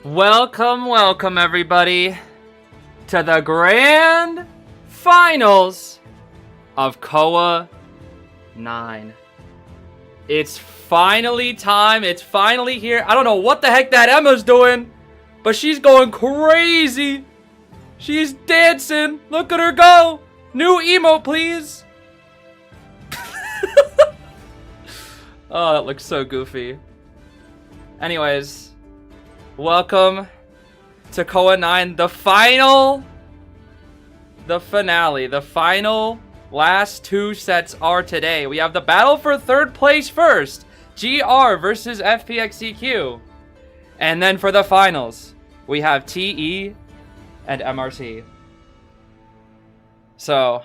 Welcome, welcome everybody to the grand finals of KOA 9. It's finally time. It's finally here. I don't know what the heck that Emma's doing, but she's going crazy. She's dancing. Look at her go. New emote, please. Oh, that looks so goofy. Anyways, welcome to KOA 9, the final, the finale, the final last two sets are today. We have the battle for third place first, GR versus FPX.ZQ. And then for the finals, we have TE and MRC. So,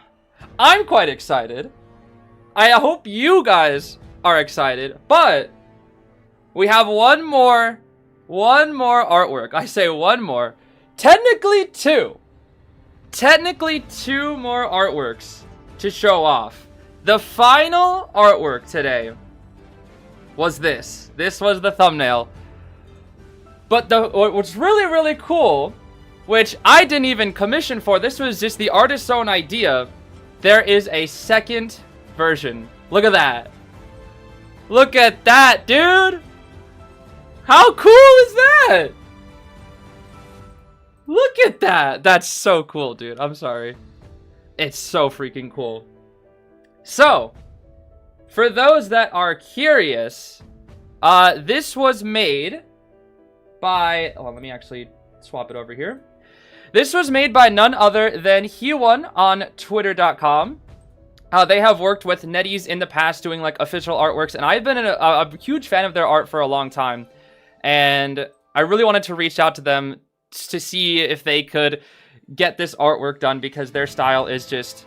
I'm quite excited. I hope you guys are excited, but we have one more artwork. I say one more. Technically two more artworks to show off. The final artwork today was this. This was the thumbnail. But what's really cool, which I didn't even commission for, this was just the artist's own idea. There is a second version. Look at that. Look at that, dude. How cool is that? Look at that. That's so cool, dude. I'm sorry. It's so freaking cool. So, for those that are curious, this was made by... Oh, let me actually swap it over here. This was made by none other than Heewon on Twitter.com. They have worked with NetEase in the past doing like official artworks, and I've been a huge fan of their art for a long time. And I really wanted to reach out to them to see if they could get this artwork done, because their style is just...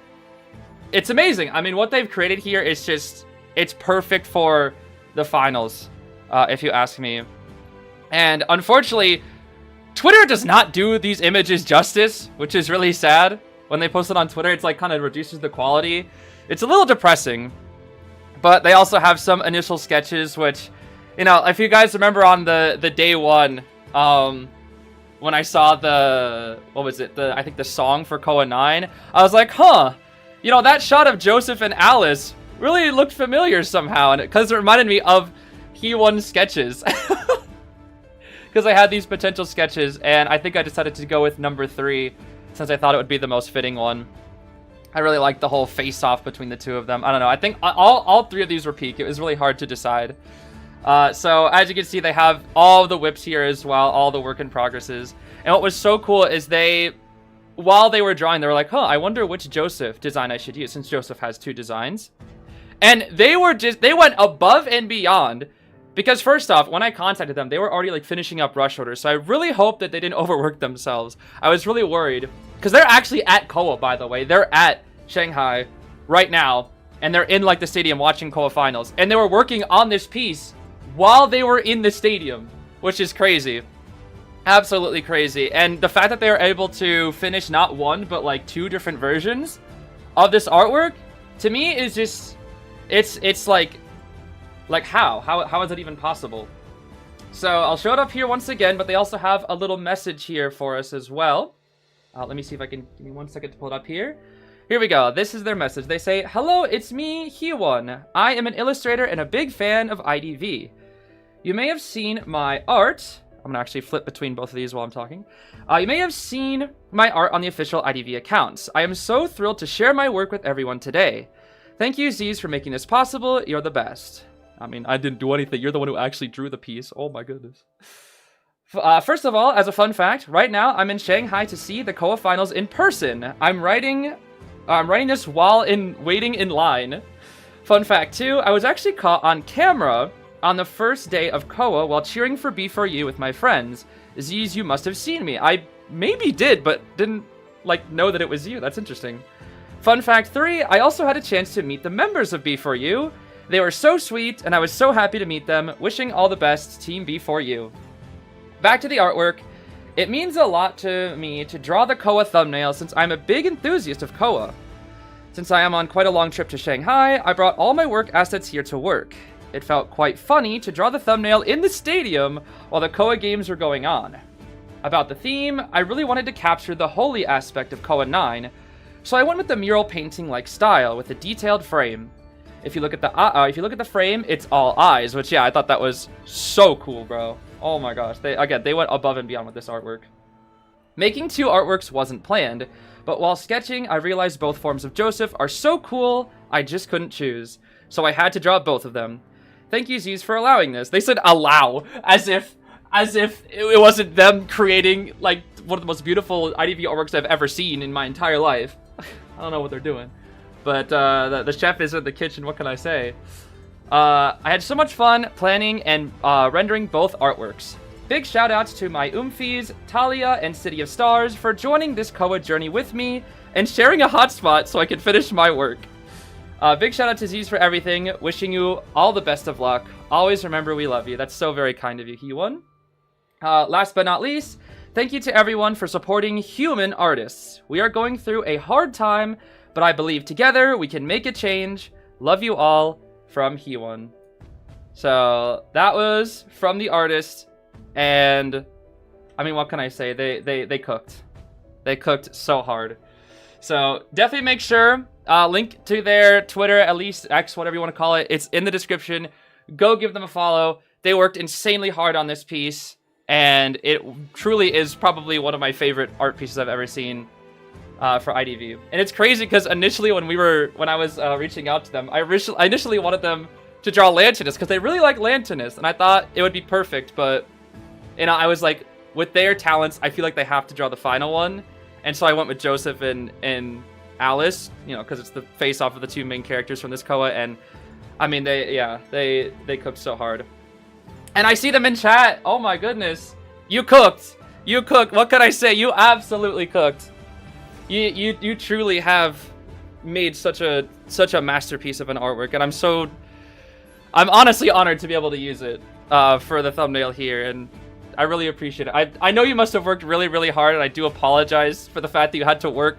It's amazing. I mean, what they've created here is just... It's perfect for the finals, if you ask me. And unfortunately, Twitter does not do these images justice, which is really sad. When they post it on Twitter, it's like kind of reduces the quality. It's a little depressing. But they also have some initial sketches, which... You know, if you guys remember on the day one, when I saw the, what was it? I think the song for KOA 9, I was like, huh, you know, that shot of Joseph and Alice really looked familiar somehow, and because it reminded me of Heewon's sketches. Because I had these potential sketches, and I think I decided to go with number 3, since I thought it would be the most fitting one. I really liked the whole face-off between the two of them. I don't know, I think all 3 of these were peak. It was really hard to decide. So as you can see, they have all the whips here as well, all the work in progresses. And what was so cool is while they were drawing, they were like, huh, I wonder which Joseph design I should use, since Joseph has 2 designs. And they went above and beyond, because first off, when I contacted them, they were already like finishing up rush orders. So I really hope that they didn't overwork themselves. I was really worried, because they're actually at KOA, by the way. They're at Shanghai right now, and they're in like the stadium watching KOA finals. And they were working on this piece while they were in the stadium, which is crazy. Absolutely crazy. And the fact that they were able to finish not one, but like 2 different versions of this artwork, to me is just, it's like how is it even possible? So I'll show it up here once again, but they also have a little message here for us as well. Let me see if I can, give me 1 second to pull it up here. Here we go. This is their message. They say, hello, it's me, Heewon. I am an illustrator and a big fan of IDV. You may have seen my art. I'm going to actually flip between both of these while I'm talking. You may have seen my art on the official IDV accounts. I am so thrilled to share my work with everyone today. Thank you, Zeez, for making this possible. You're the best. I mean, I didn't do anything. You're the one who actually drew the piece. Oh my goodness. First of all, as a fun fact, right now I'm in Shanghai to see the KOA finals in person. I'm writing this while waiting in line. Fun fact 2, I was actually caught on camera on the first day of KOA while cheering for B4U with my friends. Zeez, you must have seen me. I maybe did, but didn't like know that it was you. That's interesting. Fun fact 3, I also had a chance to meet the members of B4U. They were so sweet, and I was so happy to meet them. Wishing all the best, Team B4U. Back to the artwork. It means a lot to me to draw the KOA thumbnail since I'm a big enthusiast of KOA. Since I am on quite a long trip to Shanghai, I brought all my work assets here to work. It felt quite funny to draw the thumbnail in the stadium while the KOA games were going on. About the theme, I really wanted to capture the holy aspect of Koa 9, so I went with the mural painting-like style with a detailed frame. If you look at the frame, it's all eyes, which yeah, I thought that was so cool, bro. Oh my gosh, they went above and beyond with this artwork. Making 2 artworks wasn't planned, but while sketching, I realized both forms of Joseph are so cool, I just couldn't choose. So I had to draw both of them. Thank you, Zeez, for allowing this. They said allow, as if it wasn't them creating, like, one of the most beautiful IDV artworks I've ever seen in my entire life. I don't know what they're doing. But the chef is in the kitchen, what can I say? I had so much fun planning and rendering both artworks. Big shoutouts to my Oomfies, Talia, and City of Stars for joining this Koa journey with me and sharing a hotspot so I could finish my work. Big shout out to Zeez for everything. Wishing you all the best of luck. Always remember we love you. That's so very kind of you, Heewon. Last but not least, thank you to everyone for supporting human artists. We are going through a hard time, but I believe together we can make a change. Love you all, from Heewon. So that was from the artist. And I mean, what can I say? They cooked. They cooked so hard. So definitely make sure, link to their Twitter, at least X, whatever you want to call it. It's in the description. Go give them a follow. They worked insanely hard on this piece. And it truly is probably one of my favorite art pieces I've ever seen for IDV. And it's crazy because initially when I was reaching out to them, I initially wanted them to draw Lantinus because they really like Lantinus. And I thought it would be perfect, but you know, I was like, with their talents, I feel like they have to draw the final one. And so I went with Joseph and Alice, you know, because it's the face-off of the 2 main characters from this Koa. And I mean, they cooked so hard. And I see them in chat. Oh my goodness. You cooked. You cooked. What can I say? You absolutely cooked. You truly have made such a masterpiece of an artwork. And I'm honestly honored to be able to use it for the thumbnail here. And I really appreciate it. I know you must have worked really, really hard, and I do apologize for the fact that you had to work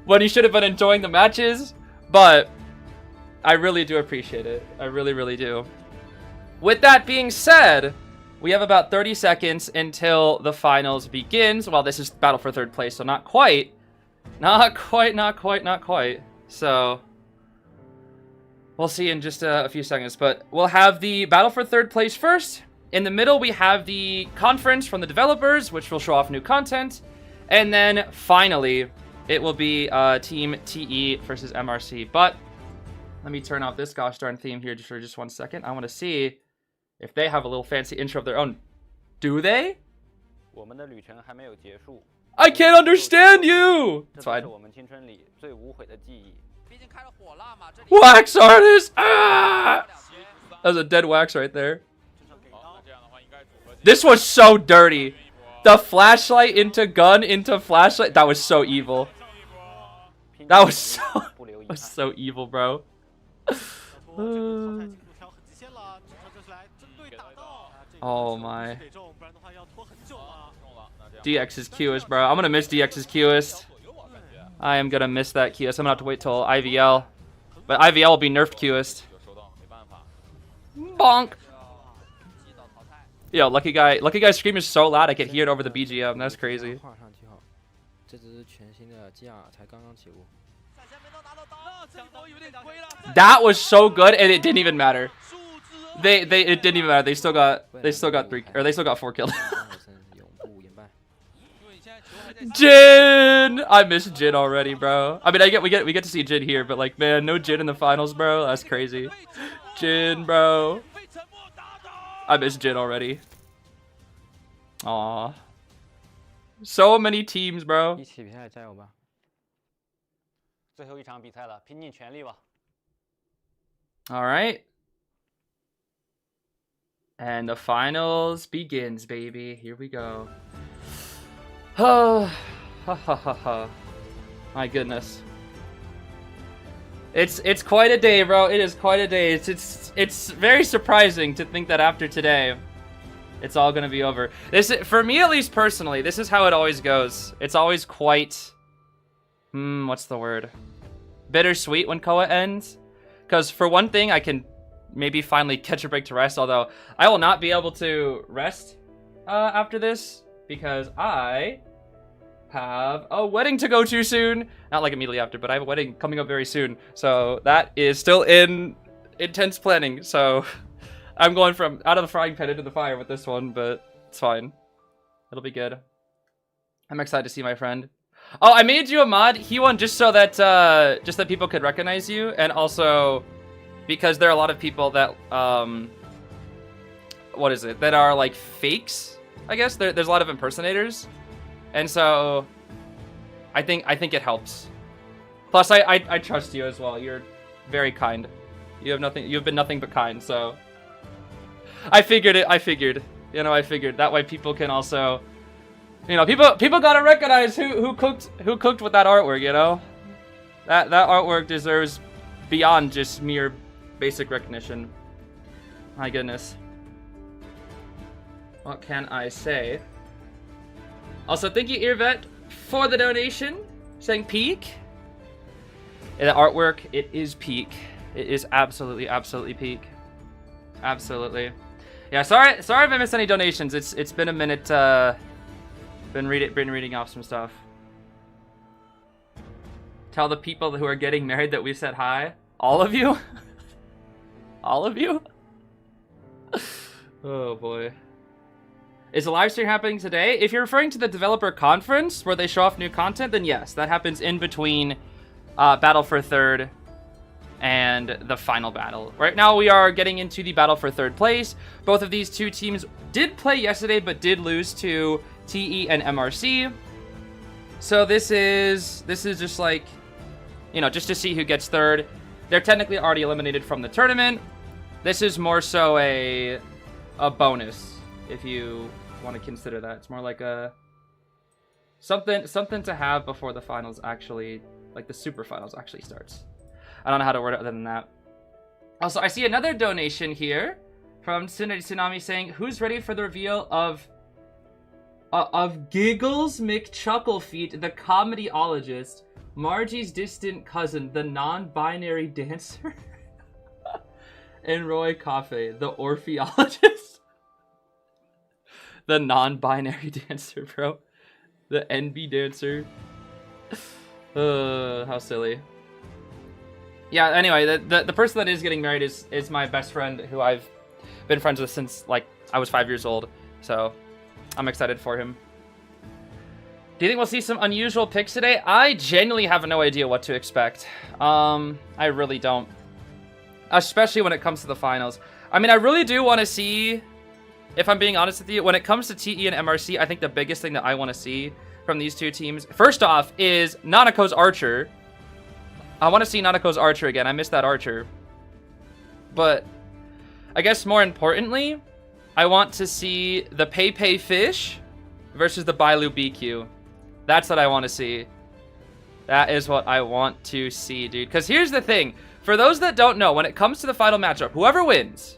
when you should have been enjoying the matches, but I really do appreciate it. I really, really do. With that being said, we have about 30 seconds until the finals begins. Well, this is battle for 3rd place, so not quite. Not quite. So we'll see in just a few seconds, but we'll have the battle for 3rd place first. In the middle, we have the conference from the developers, which will show off new content. And then, finally, it will be Team TE versus MRC. But, let me turn off this gosh darn theme here for just 1 second. I want to see if they have a little fancy intro of their own. Do they? I can't understand you! It's fine. Wax artist! Ah! That was a dead wax right there. This was so dirty. The flashlight into gun into flashlight. That was so evil. That was so evil, bro. Oh my. DX's Qist, bro. I'm gonna miss DX's Qist. I am gonna miss that Qist. I'm gonna have to wait till IVL. But IVL will be nerfed Qist. Bonk. Yo, Lucky Guy's scream is so loud I can hear it over the BGM. That's crazy. That was so good, and it didn't even matter. It didn't even matter. They still got 4 kills. Jin! I miss Jin already, bro. I mean, we get to see Jin here, but like, man, no Jin in the finals, bro. That's crazy. Jin, bro. I miss Jin already. Aw. So many teams, bro. Alright. And the finals begins, baby. Here we go. Oh, my goodness. It's quite a day, bro. It is quite a day. It's very surprising to think that after today, it's all gonna be over. For me, at least personally, this is how it always goes. It's always quite, what's the word? Bittersweet when Koa ends. Because for one thing, I can maybe finally catch a break to rest. Although I will not be able to rest after this. because I have a wedding to go to soon. Not like immediately after, but I have a wedding coming up very soon. So that is still in intense planning. So I'm going from out of the frying pan into the fire with this one, but it's fine. It'll be good. I'm excited to see my friend. Oh, I made you a mod, Heewon, just so that people could recognize you, and also because there are a lot of people that what is it? That are like fakes, I guess. There's a lot of impersonators, and so I think it helps. Plus, I trust you as well. You're very kind. You've been nothing but kind. So I figured it. I figured that way people can also. People gotta recognize who cooked with that artwork. That artwork deserves beyond just mere basic recognition. My goodness. What can I say? Also, thank you, Earvet, for the donation. Saying peak. The artwork, it is peak. It is absolutely peak. Absolutely. Yeah. Sorry if I missed any donations. It's been a minute. Been reading off some stuff. Tell the people who are getting married that we said hi. All of you? All of you? Oh boy. Is the live stream happening today? If you're referring to the developer conference where they show off new content, then yes, that happens in between Battle for Third and the final battle. Right now we are getting into the battle for third place. Both of these two teams did play yesterday but did lose to TE and MRC. So this is just like, just to see who gets third. They're technically already eliminated from the tournament. This is more so a bonus, if you want to consider that. It's more like a something to have before the finals actually, like the super finals actually starts. I don't know how to word it other than that. Also, I see another donation here from Tsunami saying, "Who's ready for the reveal of Giggles McChucklefeet, the comedyologist, Margie's distant cousin, the non-binary dancer, and Roy Cafe, the orpheologist." The non-binary dancer, bro. The NB dancer. How silly. Yeah, anyway, the person that is getting married is my best friend, who I've been friends with since, like, I was 5 years old. So I'm excited for him. Do you think we'll see some unusual picks today? I genuinely have no idea what to expect. I really don't. Especially when it comes to the finals. I mean, I really do want to see, if I'm being honest with you, when it comes to TE and MRC, I think the biggest thing that I want to see from these two teams, first off, is Nanako's Archer. I want to see Nanako's Archer again. I miss that Archer. But I guess more importantly, I want to see the Pei Fish versus the Bailu BQ. That's what I want to see. That is what I want to see, dude. Because here's the thing. For those that don't know, when it comes to the final matchup, whoever wins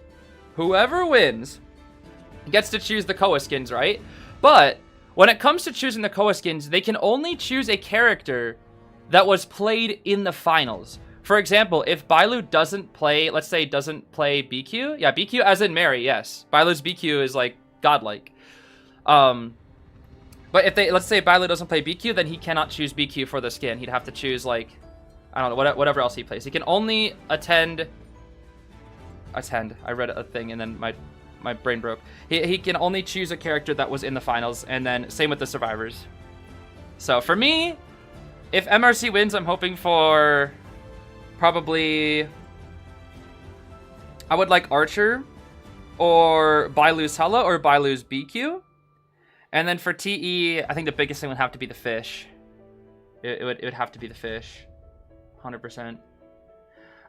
gets to choose the Koa skins, right? But when it comes to choosing the Koa skins, they can only choose a character that was played in the finals. For example, if Bailu doesn't play, let's say doesn't play BQ. Yeah, BQ as in Mary, yes. Bailu's BQ is like godlike. But if let's say Bailu doesn't play BQ, then he cannot choose BQ for the skin. He'd have to choose, like, I don't know, whatever else he plays. He can only attend. I read a thing and then my brain broke. He can only choose a character that was in the finals, and then same with the survivors. So for me, if MRC wins, I'm hoping for probably, I would like Archer or Bailu's Hella or Bailu's BQ. And then for TE, I think the biggest thing would have to be the fish. It would have to be the fish. 100%.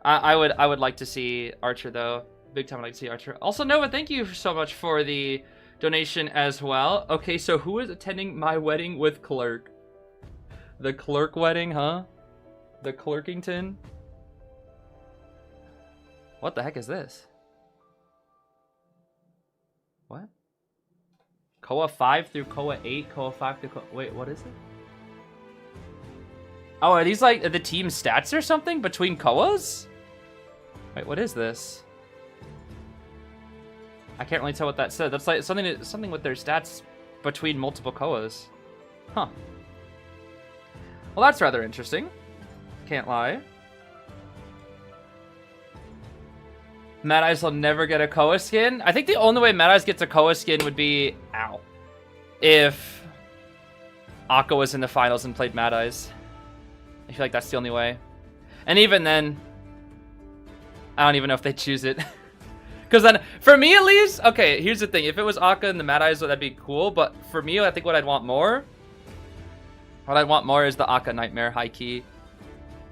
I would like to see Archer though. Big time I'd like to see Archer. Also, Nova, thank you so much for the donation as well. Okay, so who is attending my wedding with Clerk? The Clerk wedding, huh? The Clerkington? What the heck is this? What? Koa 5 through Koa 8, Koa 5 through Koa... Wait, what is it? Oh, are these like the team stats or something between Koas? Wait, what is this? I can't really tell what that said. That's like something with their stats between multiple Koas. Huh. Well, that's rather interesting. Can't lie. Mad Eyes will never get a Koa skin. I think the only way Mad Eyes gets a Koa skin would be... Ow. If Akka was in the finals and played Mad Eyes. I feel like that's the only way. And even then... I don't even know if they choose it. Because then, for me at least... Okay, here's the thing. If it was Akka and the Mad Eyes, that'd be cool. But for me, I think what I'd want more... What I'd want more is the Akka Nightmare high key.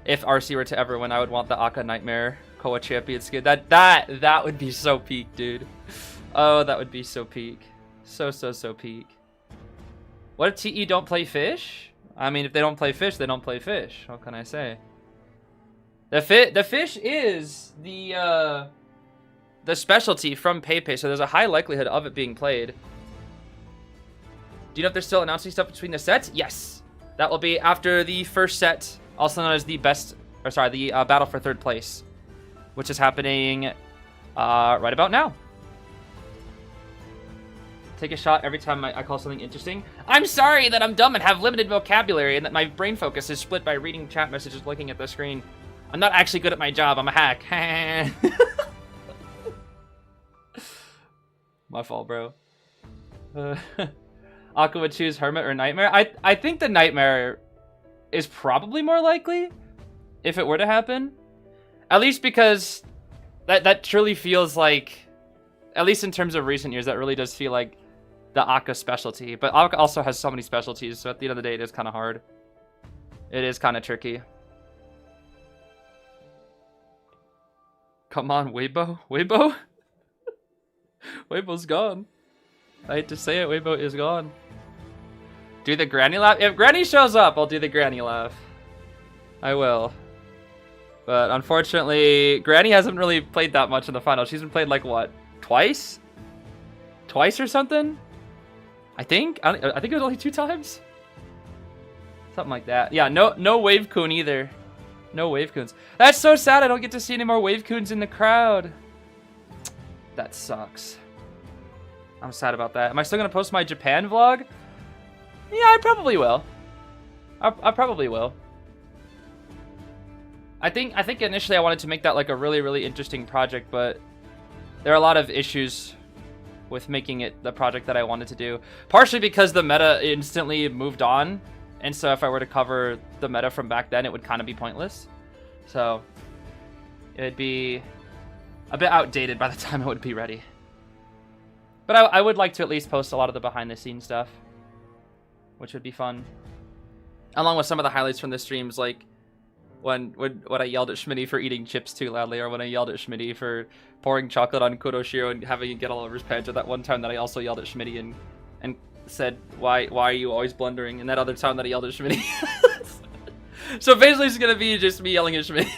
If RC were to ever win, I would want the Akka Nightmare Koa champion skin. That would be so peak, dude. Oh, that would be so peak. So peak. What if TE don't play fish? I mean, if they don't play fish, they don't play fish. What can I say? The fish is the specialty from Pepe, so there's a high likelihood of it being played. Do you know if they're still announcing stuff between the sets? Yes. That will be after the first set, also known as the battle for third place, which is happening right about now. Take a shot every time I call something interesting. I'm sorry that I'm dumb and have limited vocabulary and that my brain focus is split by reading chat messages looking at the screen. I'm not actually good at my job. I'm a hack. My fault, bro. Akka would choose Hermit or Nightmare. I think the Nightmare is probably more likely if it were to happen. At least because that truly feels like, at least in terms of recent years, that really does feel like the Akka specialty. But Akka also has so many specialties, so at the end of the day, it is kind of hard. It is kind of tricky. Come on, Weibo? Weibo? Weibo's gone. I hate to say it, Weibo is gone. Do the granny laugh? If Granny shows up, I'll do the granny laugh. I will. But unfortunately, Granny hasn't really played that much in the final. She's been played like, what, twice? Twice or something? I think it was only 2 times? Something like that. Yeah, no Wave Coon either. No Wave Coons. That's so sad I don't get to see any more Wave Coons in the crowd. That sucks. I'm sad about that. Am I still gonna post my Japan vlog? Yeah, I probably will. I probably will. I think initially I wanted to make that like a really interesting project, but there are a lot of issues with making it the project that I wanted to do. Partially because the meta instantly moved on, and so if I were to cover the meta from back then, it would kind of be pointless. So it'd be a bit outdated by the time it would be ready. But I would like to at least post a lot of the behind-the-scenes stuff, which would be fun. Along with some of the highlights from the streams, like when I yelled at Schmitty for eating chips too loudly, or when I yelled at Schmitty for pouring chocolate on Kuroshiro and having it get all over his pants, or that one time that I also yelled at Schmitty and said, why are you always blundering? And that other time that I yelled at Schmitty. So basically it's going to be just me yelling at Schmitty.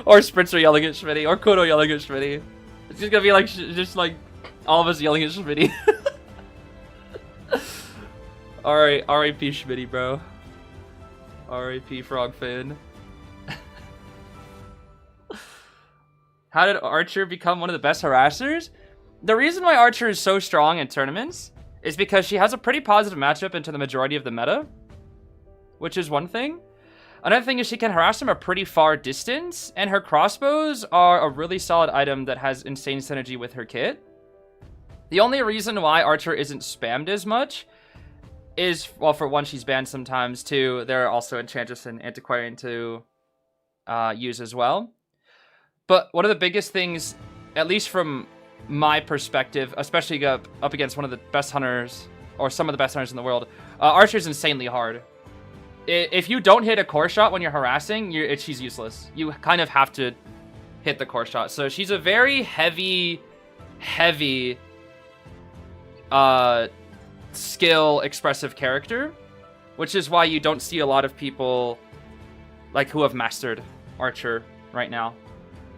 Or Spritzer yelling at Schmitty, or Kudo yelling at Schmitty. It's just gonna be like, just like all of us yelling at Schmitty. Alright, R.I.P. Schmitty, bro. R.I.P. Frogfin. How did Archer become one of the best harassers? The reason why Archer is so strong in tournaments is because she has a pretty positive matchup into the majority of the meta, which is one thing. Another thing is she can harass them a pretty far distance, and her crossbows are a really solid item that has insane synergy with her kit. The only reason why Archer isn't spammed as much is, well, for one, she's banned sometimes. Two, there are also Enchantress and Antiquarian to use as well. But one of the biggest things, at least from my perspective, especially up against one of the best hunters, or some of the best hunters in the world, Archer's insanely hard. If you don't hit a core shot when you're harassing, she's useless. You kind of have to hit the core shot. So she's a very heavy skill expressive character, which is why you don't see a lot of people like who have mastered Archer right now.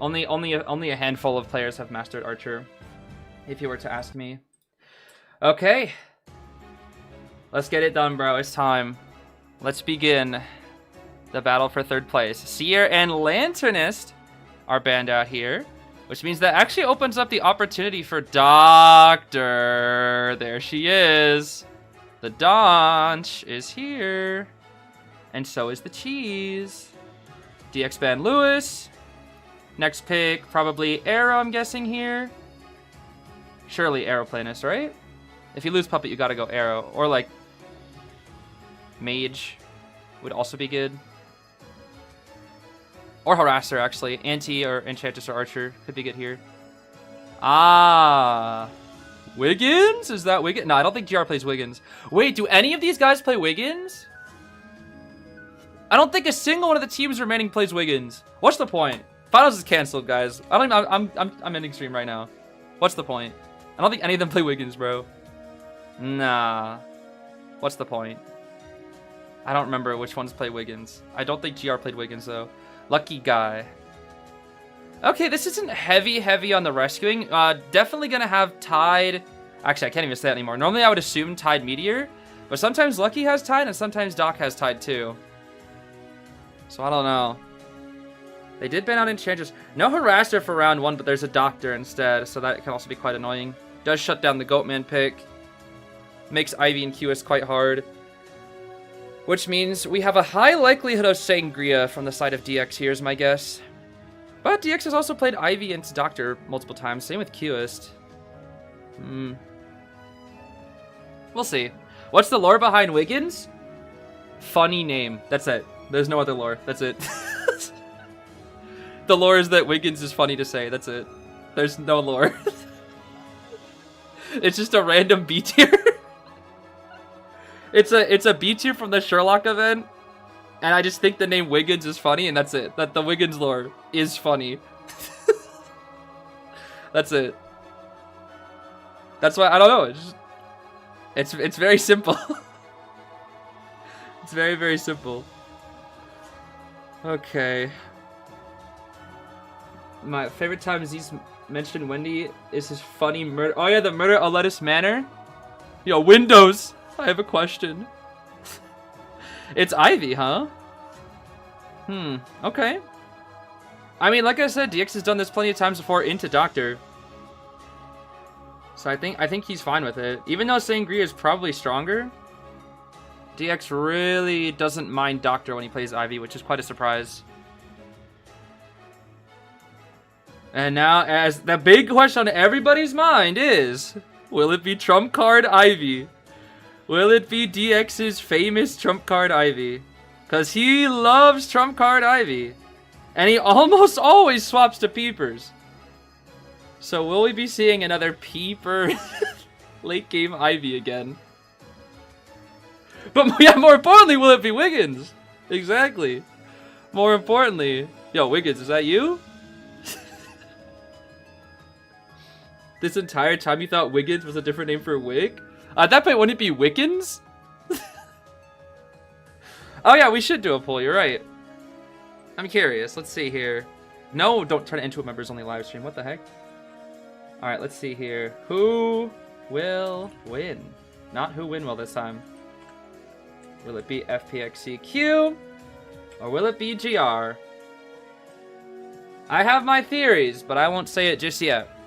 Only a handful of players have mastered Archer, if you were to ask me. Okay, let's get it done, bro. It's time. Let's begin the battle for third place. Seer and Lanternist are banned out here. Which means that actually opens up the opportunity for Doctor. There she is. The Donch is here. And so is the cheese. DX Ban Lewis. Next pick, probably Arrow, I'm guessing here. Surely Aeroplanus, right? If you lose Puppet, you gotta go Arrow. Or like Mage would also be good. Or Harasser, actually. Anti or Enchantress or Archer could be good here. Ah. Wiggins? Is that Wiggins? No, I don't think GR plays Wiggins. Wait, do any of these guys play Wiggins? I don't think a single one of the teams remaining plays Wiggins. What's the point? Finals is canceled, guys. I'm ending stream right now. What's the point? I don't think any of them play Wiggins, bro. Nah. What's the point? I don't remember which ones play Wiggins. I don't think GR played Wiggins, though. Lucky guy. Okay, this isn't heavy on the rescuing. Definitely gonna have Tide. Actually, I can't even say that anymore. Normally, I would assume Tide Meteor. But sometimes Lucky has Tide, and sometimes Doc has Tide, too. So, I don't know. They did ban out Enchantress. No Harasser for round 1, but there's a Doctor instead. So, that can also be quite annoying. Does shut down the Goatman pick. Makes Ivy and QS quite hard. Which means we have a high likelihood of Sangria from the side of DX here is my guess. But DX has also played Ivy into Doctor multiple times. Same with Qist. We'll see. What's the lore behind Wiggins? Funny name. That's it. There's no other lore. That's it. The lore is that Wiggins is funny to say. That's it. There's no lore. It's just a random B tier. It's a B tier from the Sherlock event, and I just think the name Wiggins is funny, and that's it. That the Wiggins lore is funny. That's it. That's why I don't know. It's very simple. It's very simple. Okay. My favorite time Zeez mentioned Wendy is his funny murder. Oh yeah, the murder at Lettuce Manor. Yo, Windows. I have a question. It's Ivy, huh? Okay. I mean, like I said, DX has done this plenty of times before into Doctor. So I think he's fine with it. Even though Sangria is probably stronger, DX really doesn't mind Doctor when he plays Ivy, which is quite a surprise. And now, as the big question on everybody's mind is, will it be trump card Ivy? Will it be DX's famous trump card Ivy? Because he loves trump card Ivy. And he almost always swaps to Peepers. So will we be seeing another Peeper late game Ivy again? But yeah, more importantly, will it be Wiggins? Exactly. More importantly. Yo, Wiggins, is that you? This entire time you thought Wiggins was a different name for Wig? At that point, wouldn't it be Wickens? Oh yeah, we should do a poll, you're right. I'm curious, let's see here. No, don't turn it into a members only live stream, what the heck? Alright, let's see here. Who will win? Not who win will this time. Will it be FPX.ZQ? Or will it be GR? I have my theories, but I won't say it just yet.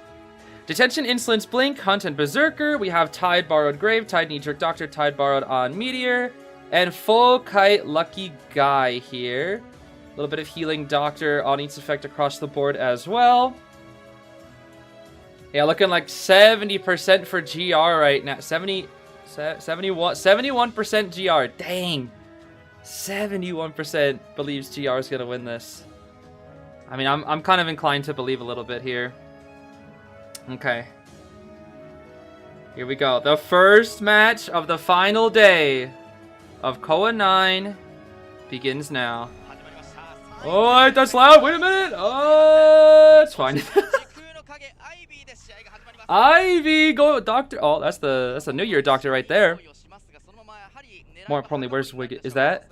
Detention, Insolence, Blink, Hunt, and Berserker. We have Tide, Borrowed Grave, Tide, Knee-Jerk Doctor, Tide, Borrowed on Meteor, and Full Kite, Lucky Guy here. A little bit of Healing Doctor, Audience Effect across the board as well. Yeah, looking like 70% for GR right now. 71% GR. Dang. 71% believes GR is going to win this. I mean, I'm kind of inclined to believe a little bit here. Okay. Here we go. The first match of the final day of Koa 9 begins now. Oh, that's loud. Wait a minute. Oh, it's fine. Ivy, go Doctor. Oh, that's the New Year Doctor right there. More importantly, where's Wiggins? Is that?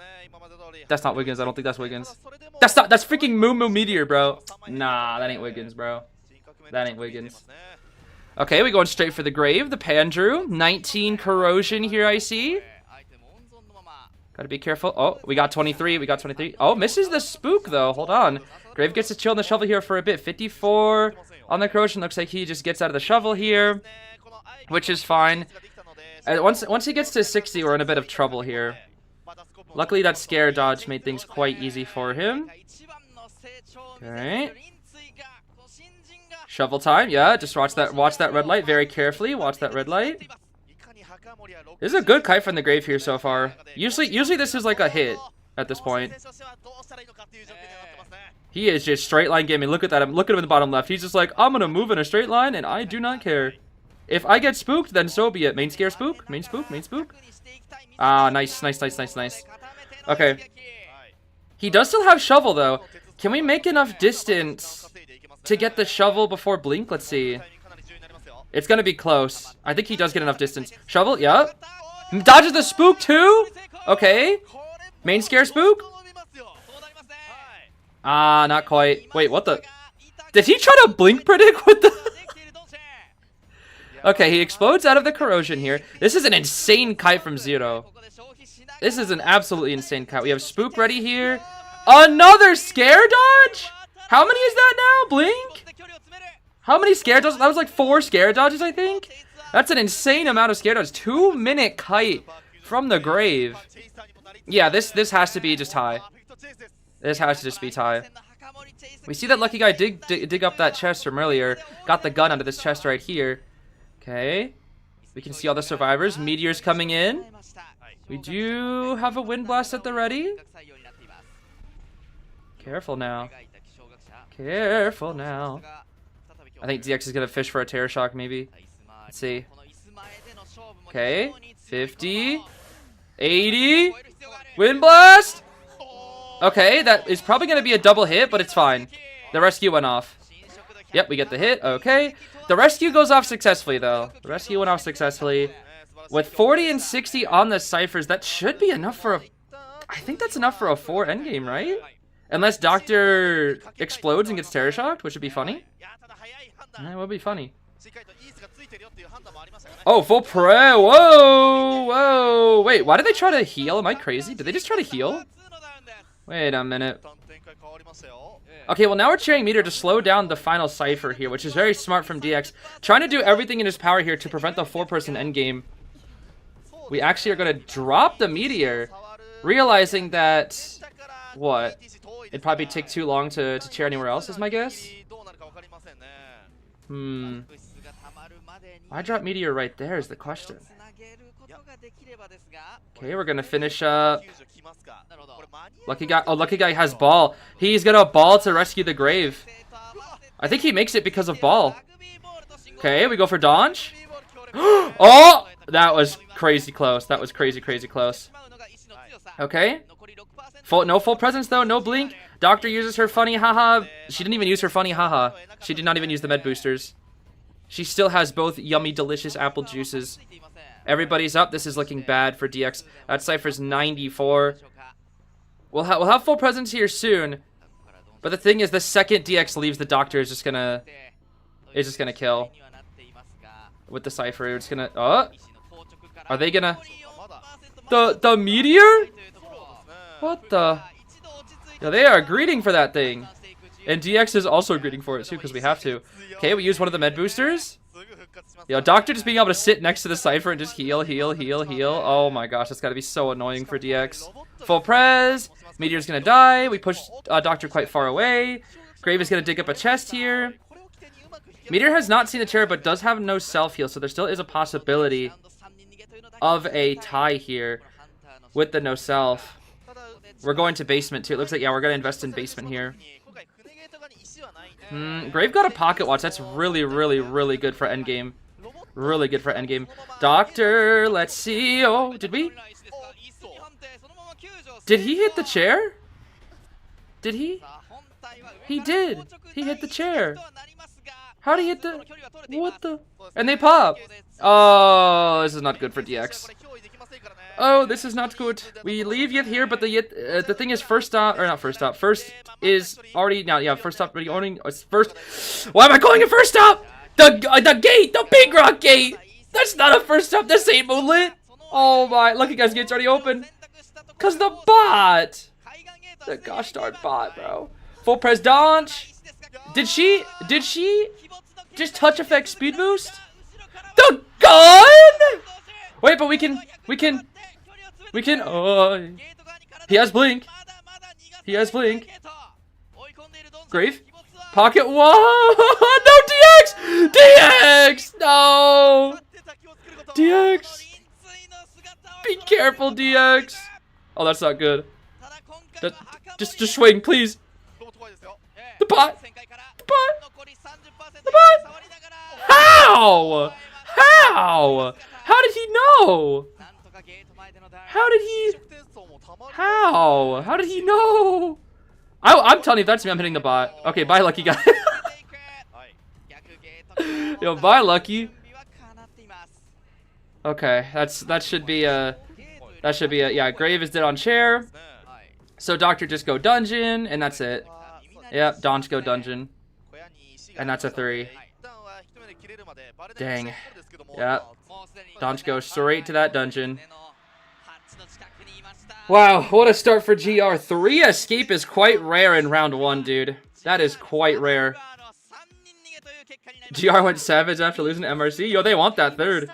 That's not Wiggins. I don't think that's Wiggins. That's freaking Moo Moo Meteor, bro. Nah, that ain't Wiggins, bro. That ain't Wiggins. Okay, we going straight for the grave. The Pandrew. 19 corrosion here, I see. Gotta be careful. Oh, we got 23. We got 23. Oh, misses the spook, though. Hold on. Grave gets to chill on the shovel here for a bit. 54 on the corrosion. Looks like he just gets out of the shovel here, which is fine. Once he gets to 60, we're in a bit of trouble here. Luckily, that scare dodge made things quite easy for him. Okay. Shovel time. Yeah, just watch that red light very carefully. Watch that red light. This is a good kite from the grave here so far. Usually this is like a hit at this point. He is just straight line gaming. Look at that. Look at him in the bottom left. He's just like, I'm gonna move in a straight line and I do not care. If I get spooked, then so be it. Main scare spook. Main spook. Main spook. Ah, nice. Okay. He does still have shovel though. Can we make enough distance to get the shovel before blink? Let's see. It's gonna be close. I think he does get enough distance. Shovel, yep. Dodges the spook too? Okay. Main scare spook? Ah, not quite. Wait, what the? Did he try to blink predict with the... Okay, he explodes out of the corrosion here. This is an insane kite from Zero. This is an absolutely insane kite. We have spook ready here. Another scare dodge? How many is that now? Blink? How many scare dodges? That was like 4 scare dodges, I think. That's an insane amount of scare dodges. 2-minute kite from the grave. Yeah, this has to be just high. This has to just be tie. We see that lucky guy dig up that chest from earlier. Got the gun under this chest right here. Okay. We can see all the survivors. Meteors coming in. We do have a wind blast at the ready. Careful now. Careful now. I think DX is going to fish for a terror shock maybe. Let's see. Okay. 50. 80. Wind blast. Okay, that is probably going to be a double hit, but it's fine. The rescue went off. Yep, we get the hit. Okay. The rescue goes off successfully, though. The rescue went off successfully. With 40 and 60 on the ciphers, that should be enough for a... I think that's enough for a 4 endgame, right? Unless Doctor explodes and gets terror shocked, which would be funny. That would be funny. Oh, full pre. Whoa! Whoa! Wait, why did they try to heal? Am I crazy? Did they just try to heal? Wait a minute. Okay, well now we're cheering Meteor to slow down the final cipher here, which is very smart from DX. Trying to do everything in his power here to prevent the 4-person endgame. We actually are going to drop the Meteor, realizing that... What? It'd probably take too long to chair anywhere else, is my guess? Why drop Meteor right there is the question. Okay, we're going to finish up... Lucky guy. Oh, lucky guy has ball. He's gonna ball to rescue the grave. I think he makes it because of ball. Okay, we go for dodge. Oh, that was crazy close. That was crazy close. Okay. No full presence though. No blink. Doctor uses her funny haha. She didn't even use her funny haha. She did not even use the med boosters. She still has both yummy, delicious apple juices. Everybody's up. This is looking bad for DX. That cipher's 94. We'll have full presence here soon, but the thing is, the second DX leaves, the Doctor is just gonna kill with the cipher. It's gonna. Oh, are they gonna? The Meteor? What the? Yeah, they are greeting for that thing, and DX is also greeting for it too because we have to. Okay, we use one of the med boosters. Yo, Doctor just being able to sit next to the cipher and just heal. Oh my gosh, that's gotta be so annoying for DX. Full pres. Meteor's gonna die. We push Doctor quite far away. Grave is gonna dig up a chest here. Meteor has not seen the chair, but does have no self-heal, so there still is a possibility of a tie here with the no self. We're going to basement too. It looks like, yeah, we're gonna invest in basement here. Grave got a pocket watch. That's really good for endgame. Really good for endgame. Doctor, let's see. Oh, did we? Did he hit the chair? Did he? He did. He hit the chair. How did he hit the... What the... And they pop. Oh, this is not good for DX. Oh, this is not good. We leave Yith here, but the thing is first stop... Or not first stop. First is already... Now, yeah, first stop already owning... First... Why am I calling it first stop? The gate! The big rock gate! That's not a first stop. This ain't moonlit. Oh my... Lucky guys, gate's already open. Cause the bot! The gosh darn bot, bro. Full press dodge. Did she just touch effect speed boost? The gun? Wait, but we can, oh, he has blink. He has blink. Grave. Pocket. Whoa! No, DX! DX! No! DX! Be careful, DX! Oh, that's not good. Just swing, please. The pot! The pot! The pot! How? How? How did he know? How did he? How? How did he know? I'm telling you, if that's me, I'm hitting the bot. Okay, bye, lucky guy. Yo, bye, lucky. Okay, that should be a yeah. Grave is dead on chair. So Doctor just go dungeon, and that's it. Yep, Donch go dungeon, and that's a 3. Dang. Yep. Donch goes straight to that dungeon. Wow, what a start for GR. 3 escape is quite rare in round 1, dude. That is quite rare. GR went savage after losing to MRC. Yo, they want that 3rd.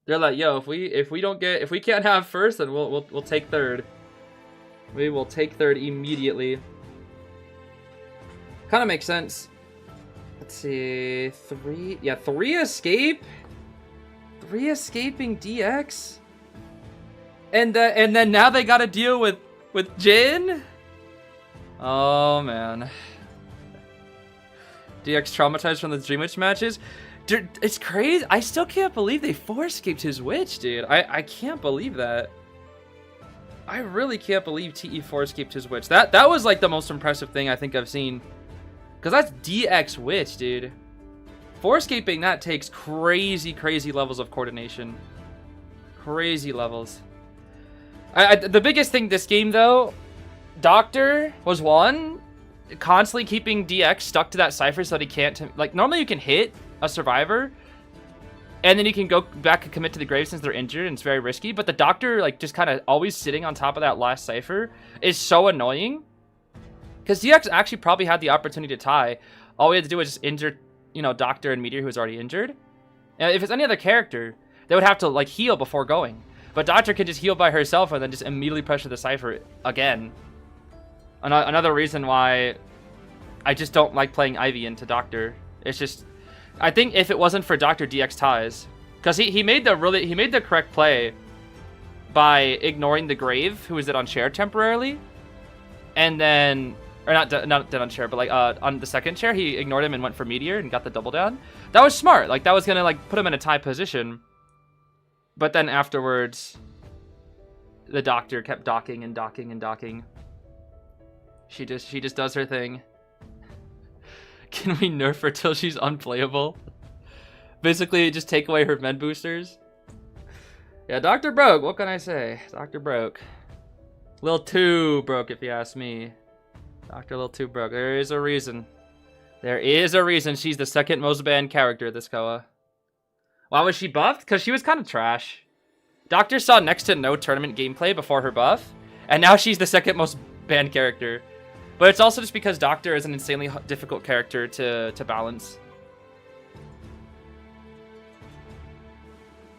They're like, yo, if we can't have 1st, then we'll take 3rd. We will take 3rd immediately. Kind of makes sense. Let's see, 3. Yeah, 3 escape. 3 escaping DX. And then now they gotta deal with Jin. Oh man. DX traumatized from the Dream Witch matches. Dude, it's crazy. I still can't believe they 4-escaped his witch, dude. I can't believe that. I really can't believe TE 4-escaped his witch. That was like the most impressive thing I think I've seen. Because that's DX witch, dude. 4-escaping that takes crazy levels of coordination. Crazy levels. The biggest thing this game, though, Doctor was one, constantly keeping DX stuck to that cipher so that he can't, like, normally you can hit a survivor, and then you can go back and commit to the grave since they're injured, and it's very risky, but the Doctor, like, just kind of always sitting on top of that last cipher is so annoying, because DX actually probably had the opportunity to tie. All we had to do was just injure, you know, Doctor and Meteor, who was already injured. And if it's any other character, they would have to, like, heal before going. But Doctor can just heal by herself and then just immediately pressure the cipher again. Another reason why I just don't like playing Ivy into Doctor. It's just, I think if it wasn't for Doctor, DX ties, because he made the correct play by ignoring the Grave, who was dead on chair temporarily, and then not dead on chair, but like on the second chair he ignored him and went for Meteor and got the double down. That was smart. Like that was gonna like put him in a tie position. But then afterwards, the Doctor kept docking and docking and docking. She just does her thing. Can we nerf her till she's unplayable? Basically, just take away her med boosters. Yeah, Doctor broke. What can I say? Doctor broke. A little too broke, if you ask me. Doctor a little too broke. There is a reason. There is a reason she's the 2nd most banned character this Koa. Why was she buffed? Because she was kind of trash. Doctor saw next to no tournament gameplay before her buff, and now she's the 2nd most banned character. But it's also just because Doctor is an insanely difficult character to balance.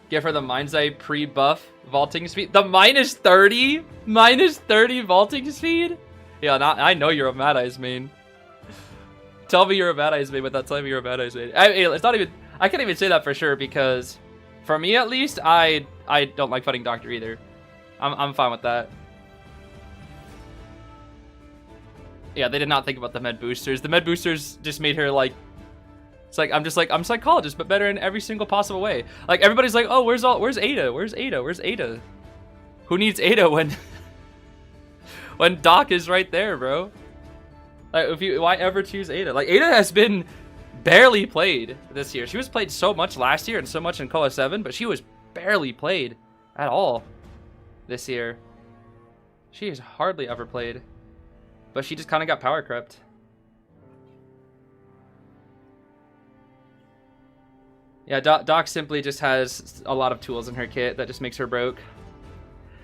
Give her the Mind's Eye pre-buff vaulting speed. The minus 30 vaulting speed? Yeah, I know you're a Mad Eyes main. Tell me you're a Mad Eyes main without telling me you're a Mad Eyes main. It's not even... I can't even say that for sure because, for me at least, I don't like fighting Doctor either. I'm fine with that. Yeah, they did not think about the med boosters. The med boosters just made her like, it's like I'm psychologist, but better in every single possible way. Like everybody's like, oh, where's Ada? Where's Ada? Where's Ada? Who needs Ada when when Doc is right there, bro? Like why ever choose Ada? Like Ada has been barely played this year. She was played so much last year and so much in Koa 7, but she was barely played at all this year. She has hardly ever played. But she just kind of got power crept. Yeah, Doc simply just has a lot of tools in her kit that just makes her broke.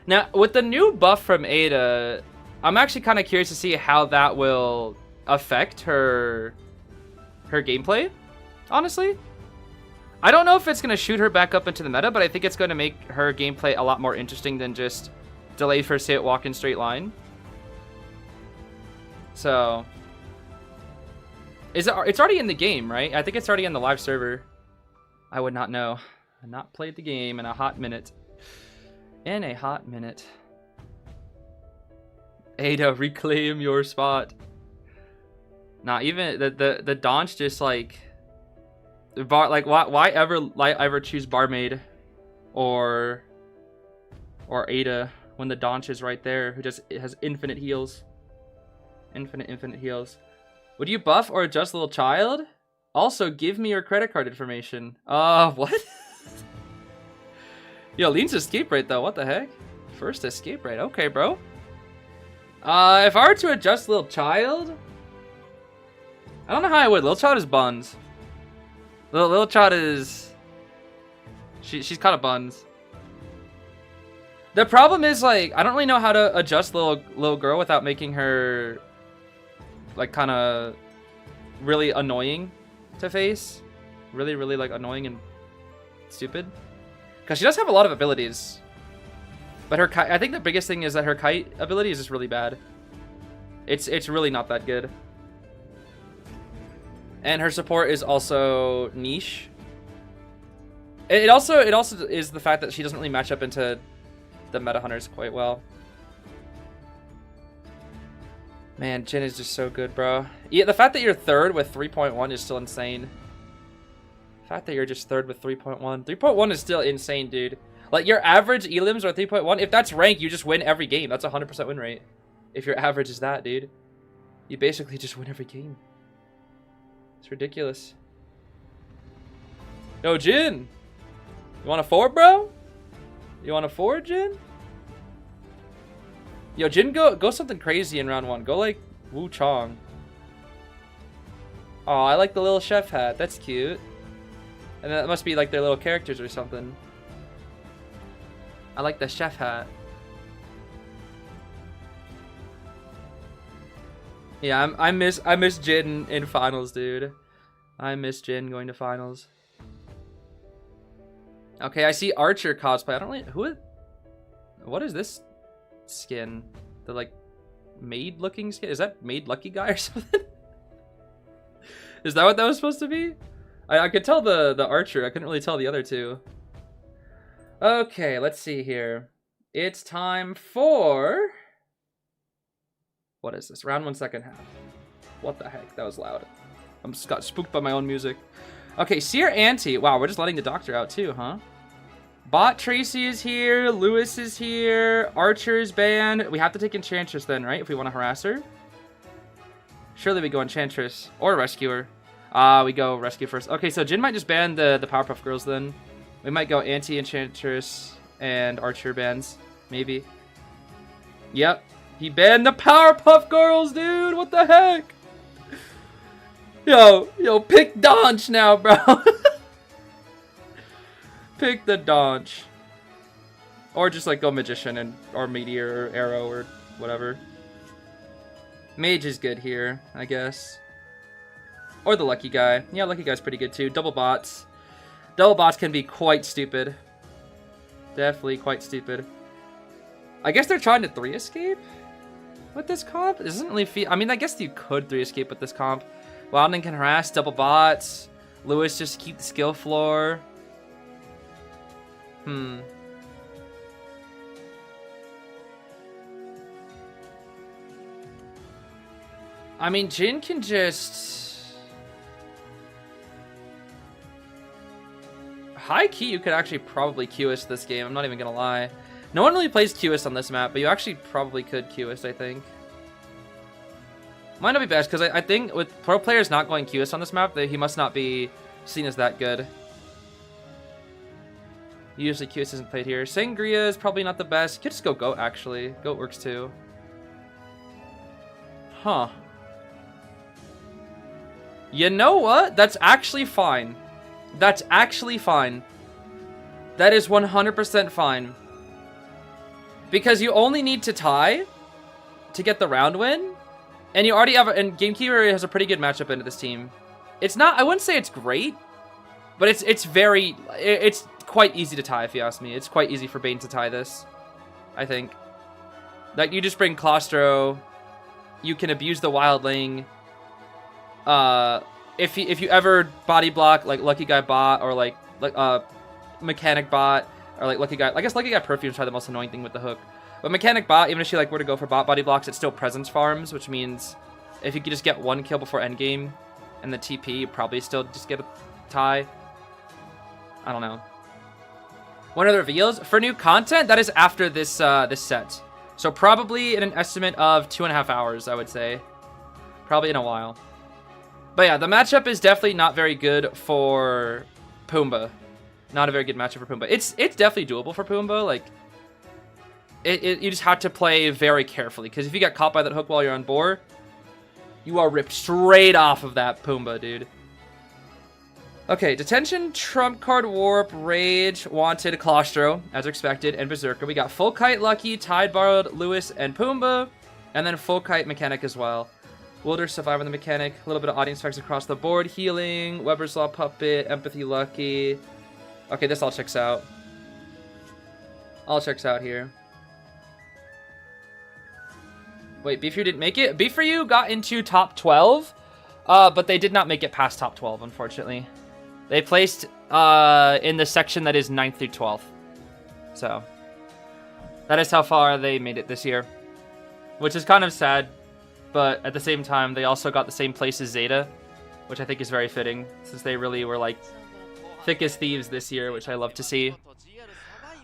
Now, with the new buff from Ada, I'm actually kind of curious to see how that will affect her gameplay, honestly. I don't know if it's going to shoot her back up into the meta, but I think it's going to make her gameplay a lot more interesting than just delay first hit, walk in straight line. So, it's already in the game, right? I think it's already in the live server. I would not know. I've not played the game in a hot minute. In a hot minute. Ada, reclaim your spot. Nah, even the Daunch just like why ever choose Barmaid or Ada when the Daunch is right there who just has infinite heals. Infinite heals. Would you buff or adjust little child? Also, give me your credit card information. What? Yo, Lean's escape rate though, what the heck? First escape rate, okay, bro. If I were to adjust little child, I don't know how I would. Little child is buns. Little child is... She's kind of buns. The problem is, like, I don't really know how to adjust little girl without making her, like, kind of really annoying to face. Really, like, annoying and stupid. Because she does have a lot of abilities. But her kite, I think the biggest thing is that her kite ability is just really bad. It's really not that good. And her support is also niche. It also is the fact that she doesn't really match up into the meta hunters quite well. Man, Jhin is just so good, bro. Yeah, the fact that you're third with 3.1 is still insane. The fact that you're just third with 3.1. 3.1 is still insane, dude. Like, your average elims are 3.1. If that's rank, you just win every game. That's a 100% win rate. If your average is that, dude. You basically just win every game. It's ridiculous. Yo, Jhin! You want a forward, bro? You want a forward, Jhin? Yo, Jhin, go something crazy in round 1. Go, like, Wu Chong. Oh, I like the little chef hat. That's cute. And that must be, like, their little characters or something. I like the chef hat. Yeah, I miss Jhin in finals, dude. I miss Jhin going to finals. Okay, I see Archer cosplay. I don't really what is this skin? The like maid looking skin? Is that Maid Lucky Guy or something? Is that what that was supposed to be? I could tell the Archer. I couldn't really tell the other two. Okay, let's see here. It's time for... What is this? Round 1 second half. What the heck? That was loud. I'm just got spooked by my own music. Okay, Seer Auntie. Wow, we're just letting the doctor out too, huh? Bot Tracy is here. Lewis is here. Archer's banned. We have to take Enchantress then, right? If we want to harass her. Surely we go Enchantress. Or Rescuer. We go Rescue first. Okay, so Jhin might just ban the Powerpuff Girls then. We might go Enchantress and Archer bans. Maybe. Yep. He banned the Powerpuff Girls, dude. What the heck? Yo, pick Daunch now, bro. Pick the Daunch. Or just like go Magician or Meteor or Arrow or whatever. Mage is good here, I guess. Or the Lucky Guy. Yeah, Lucky Guy's pretty good too. Double bots. Double bots can be quite stupid. Definitely quite stupid. I guess they're trying to 3 escape with this comp. It doesn't really feel... I mean, I guess you could 3 escape with this comp. Wilding can harass, double bots. Lewis just keep the skill floor. I mean, Jhin can just... High key, you could actually probably QS this game. I'm not even gonna lie. No one really plays QS on this map, but you actually probably could QS, I think. Might not be best, because I think with pro players not going QS on this map, he must not be seen as that good. Usually QS isn't played here. Sangria is probably not the best. You could just go Goat, actually. Goat works too. Huh. You know what? That's actually fine. That's actually fine. That is 100% fine. Because you only need to tie to get the round win. And you already have, and Gamekeeper has a pretty good matchup into this team. It's not, I wouldn't say it's great, but it's quite easy to tie if you ask me. It's quite easy for Bane to tie this, I think. Like, you just bring Claustro, you can abuse the Wildling. If you ever body block like Lucky Guy Bot or like Mechanic Bot or like Lucky Guy, I guess Lucky Guy Perfume is probably the most annoying thing with the hook. But Mechanic Bot, even if she like were to go for bot body blocks, it still presence farms, which means if you could just get one kill before endgame and the TP, you probably still just get a tie. I don't know. One of the reveals for new content that is after this this set, so probably in an estimate of 2.5 hours, I would say, probably in a while. But yeah, the matchup is definitely not very good for Pumbaa. Not a very good matchup for Pumbaa. It's definitely doable for Pumbaa. Like, you just have to play very carefully, because if you get caught by that hook while you're on board, you are ripped straight off of that Pumbaa, dude. Okay, Detention, Trump Card, Warp, Rage, Wanted, Claustro, as expected, and Berserker. We got Full Kite, Lucky, Tide Borrowed, Lewis, and Pumbaa, and then Full Kite Mechanic as well. Wilder, Survivor, the Mechanic, a little bit of audience effects across the board, Healing, Weber's Law, Puppet, Empathy, Lucky. Okay, this all checks out. All checks out here. Wait, Beef for You didn't make it? Beef for You got into top 12, but they did not make it past top 12, unfortunately. They placed in the section that is 9th through 12th. So, that is how far they made it this year. Which is kind of sad, but at the same time, they also got the same place as Zeta, which I think is very fitting, since they really were like thick as thieves this year, which I love to see.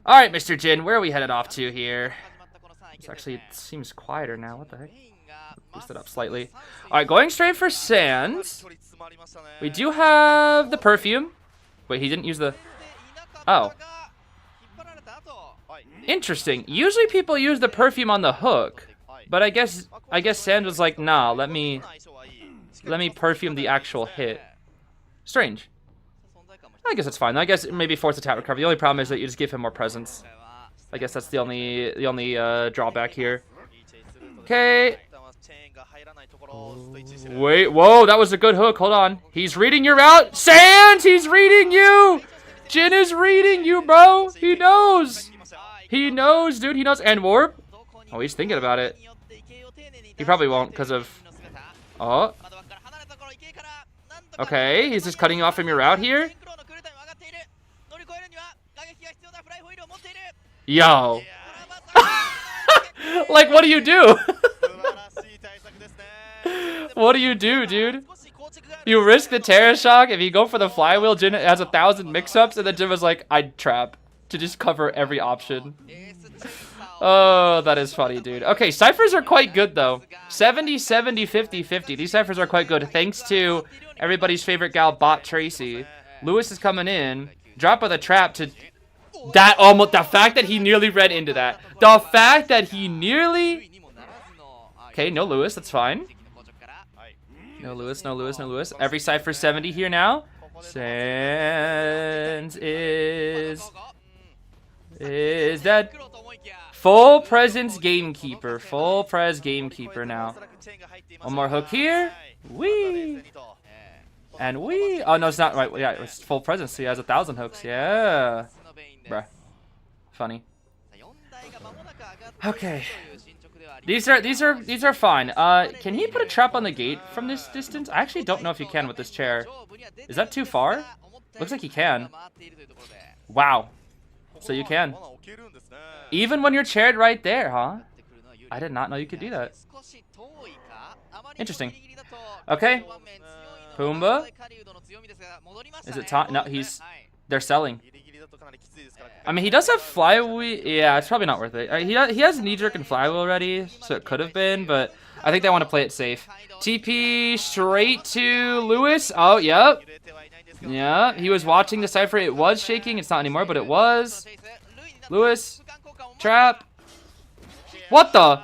Alright, Mr. Jin, where are we headed off to here? It seems quieter now. What the heck? Boost it up slightly. Alright, going straight for Sands. We do have the Perfume. Wait, he didn't use the... Oh. Interesting. Usually people use the Perfume on the hook. But I guess Sands was like, nah, let me Perfume the actual hit. Strange. I guess it's fine. I guess maybe force attack recovery. The only problem is that you just give him more presence. I guess that's the only drawback here. Okay. Wait, whoa, that was a good hook. Hold on. He's reading your route. Sands, he's reading you. Jin is reading you, bro. He knows. He knows, dude. He knows. And Warp. Oh, he's thinking about it. He probably won't because of... Oh. Okay, he's just cutting you off from your route here. Yo. Like, what do you do? What do you do, dude? You risk the Terra Shock. If you go for the flywheel, Jin has 1,000 mix-ups, and then Jin was like, I'd trap to just cover every option. Oh, that is funny, dude. Okay, ciphers are quite good, though. 70, 70, 50, 50. These ciphers are quite good, thanks to everybody's favorite gal, Bot Tracy. Lewis is coming in. Drop of the trap to... That almost... The fact that he nearly read into that. The fact that he nearly... Okay, no Lewis, that's fine. No Lewis, no Lewis, no Lewis. Every cipher 70 here now. Sands is dead. Full presence Gamekeeper. Full pres Gamekeeper now. One more hook here. Wee. And we... Oh, no, it's not right. Yeah, it's full presence, so he has 1,000 hooks. Yeah. Bruh. Funny. Okay. These are fine. Can he put a trap on the gate from this distance? I actually don't know if he can with this chair. Is that too far? Looks like he can. Wow. So you can. Even when you're chaired right there, huh? I did not know you could do that. Interesting. Okay. Pumbaa. Is it time? No, they're selling. I mean, he does have flywheel. Yeah, it's probably not worth it. He has knee jerk and flywheel already, so it could have been, but I think they want to play it safe. TP straight to Lewis. Oh, yep. Yeah, he was watching the cipher. It was shaking. It's not anymore, but it was. Lewis. Trap. What the?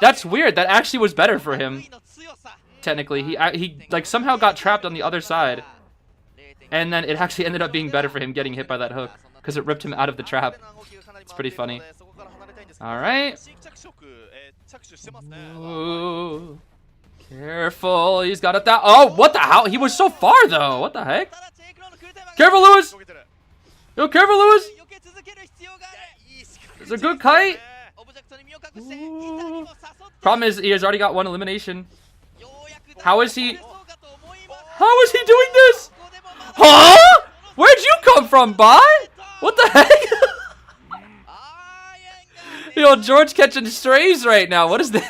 That's weird. That actually was better for him. Technically, he like somehow got trapped on the other side. And then it actually ended up being better for him getting hit by that hook. because it ripped him out of the trap. It's pretty funny. Alright. Ooh. Careful, he's got it that. Oh, what the hell? He was so far though. What the heck? Careful, Lewis. Yo, careful, Lewis. It's a good kite. Ooh. Problem is, he has already got one elimination. How is he doing this? Huh? Where'd you come from, bud? What the heck? Yo, George catching strays right now. What is that?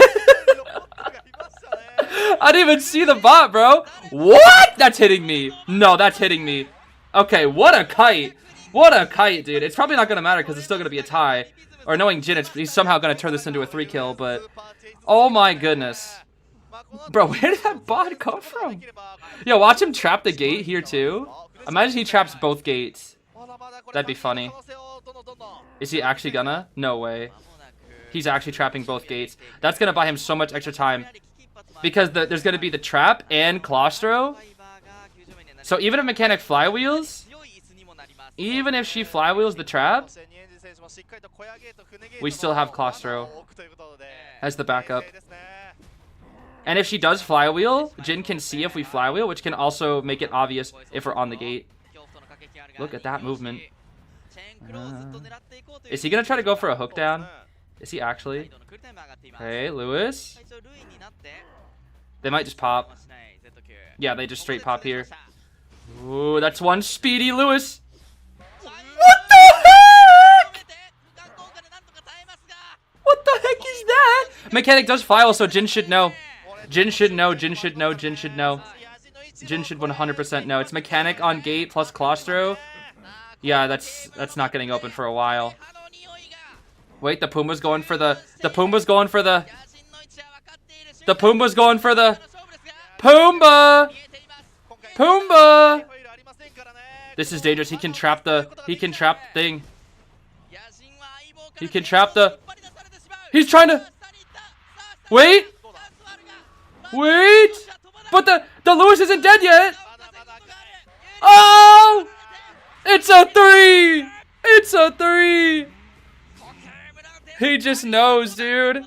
I didn't even see the bot, bro. What? That's hitting me. No, that's hitting me. Okay, what a kite. What a kite, dude. It's probably not going to matter because it's still going to be a tie. Or knowing Jin, he's somehow going to turn this into a 3-kill, but... Oh my goodness. Bro, where did that bot come from? Yo, watch him trap the gate here, too. Imagine he traps both gates. That'd be funny. Is he actually gonna? No way. He's actually trapping both gates. That's going to buy him so much extra time. Because there's going to be the trap and claustro. So even if Mechanic flywheels... Even if she flywheels the trap, we still have claustro as the backup. And if she does flywheel, Jin can see if we flywheel, which can also make it obvious if we're on the gate. Look at that movement. Is he going to try to go for a hook down? Is he actually? Hey, Lewis. They might just pop. Yeah, they just straight pop here. Ooh, that's one speedy Lewis. What the heck? What the heck is that? Mechanic does file, so Jin should know. Jin should know, Jin should know, Jin should know. Jin should 100% know. It's Mechanic on gate plus claustro. Yeah, that's not getting open for a while. Wait, the Puma's going for the... The Puma's going for the... The Puma's going for the... Pumbaa! Pumbaa! This is dangerous. He can trap the... He can trap the thing. He can trap the... He's trying to... Wait! Wait! But the Lewis isn't dead yet! Oh! It's a 3! It's a 3! He just knows, dude.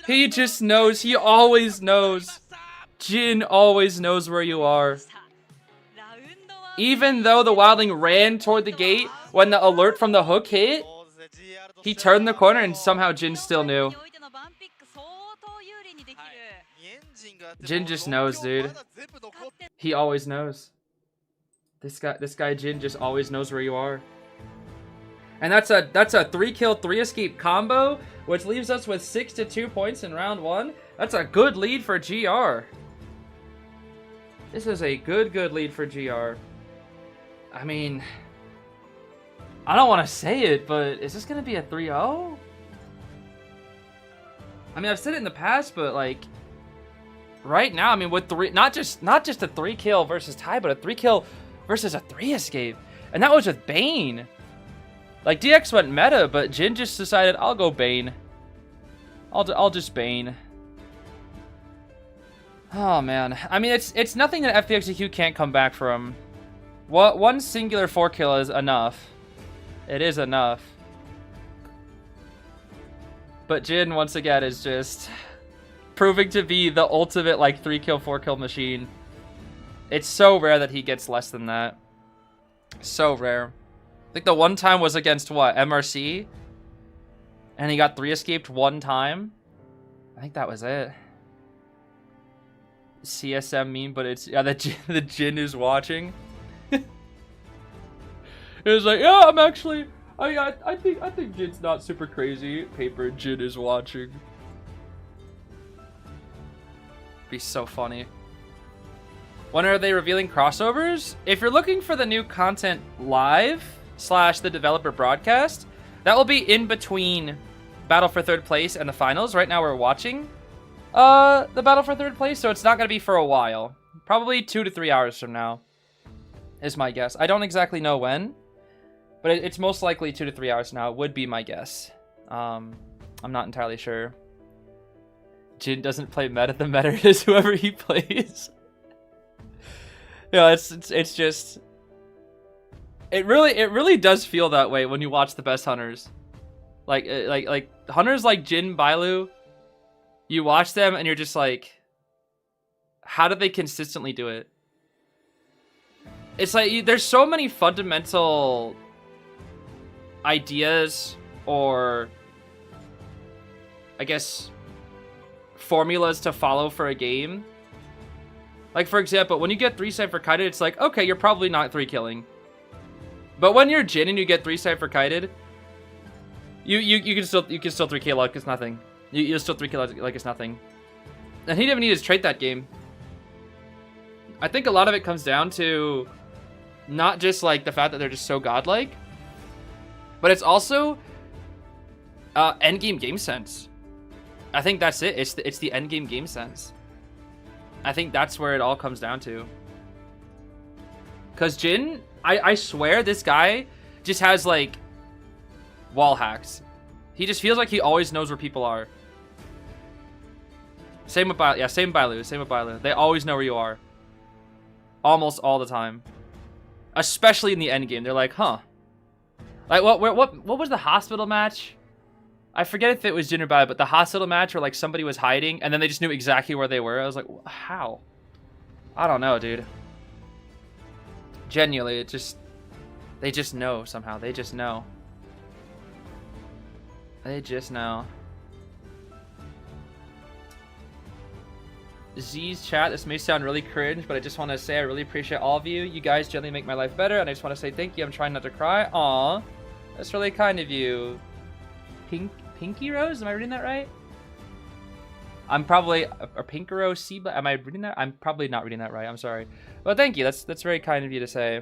He just knows. He always knows. Jin always knows where you are. Even though the wildling ran toward the gate when the alert from the hook hit, he turned the corner and somehow Jin still knew. Jin just knows, dude. He always knows. This guy Jin just always knows where you are. And that's a 3-kill, 3-escape combo, which leaves us with 6-2 points in round 1. That's a good lead for GR. This is a good lead for GR. I mean, I don't want to say it, but is this going to be a 3-0? I mean, I've said it in the past, but like right now, I mean, with not just a 3-kill versus tie, but a 3-kill versus a 3-escape. And that was with Bane. Like, DX went meta, but Jin just decided, I'll go Bane. I'll just Bane. Oh, man. I mean, it's nothing that FPX.ZQ can't come back from. One singular 4-kill is enough. It is enough. But Jin, once again, is just proving to be the ultimate, like, 3-kill, 4-kill machine. It's so rare that he gets less than that. So rare. I think the one time was against, what, MRC? And he got 3-escaped one time? I think that was it. CSM meme, but it's... Yeah, the Jin is watching. It was like, yeah, I'm actually... I think Jin's not super crazy. Paper, Jin is watching. Be so funny. When are they revealing crossovers? If you're looking for the new content live... / the developer broadcast, that will be in between Battle for 3rd place and the finals. Right now we're watching the Battle for 3rd place, so it's not going to be for a while. Probably 2 to 3 hours from now is my guess. I don't exactly know when, but it's most likely 2 to 3 hours from now would be my guess. I'm not entirely sure. Jin doesn't play meta. The meta is whoever he plays. Yeah, it's just... It really does feel that way when you watch the best hunters. Like hunters like Jin, Bailu, you watch them and you're just like, how do they consistently do it? It's like there's so many fundamental ideas, or I guess formulas to follow for a game. Like, for example, when you get 3 Cypher kited, it's like, okay, you're probably not 3 killing. But when you're Jin and you get 3 Cypher kited, you can still 3 kill like it's nothing. You'll still 3 kill like it's nothing. And he didn't even need his trait that game. I think a lot of it comes down to not just like the fact that they're just so godlike, but it's also endgame game sense. I think that's it. It's the endgame game sense. I think that's where it all comes down to. Cause Jin, I swear this guy just has like wall hacks. He just feels like he always knows where people are. Same with Bailu. Yeah, same with Bailu. They always know where you are. Almost all the time. Especially in the end game. They're like, huh. Like what was the hospital match? I forget if it was Jin or Bailu, but the hospital match where like somebody was hiding and then they just knew exactly where they were. I was like, how? I don't know, dude. Genuinely, they just know somehow. They just know. They just know. Zeez chat, this may sound really cringe, but I just want to say I really appreciate all of you. You guys generally make my life better, and I just want to say thank you. I'm trying not to cry. Aw, that's really kind of you. Pinky Rose? Am I reading that right? I'm probably or Pinky Rose C. Am I reading that? I'm probably not reading that right. I'm sorry. But thank you. That's very kind of you to say.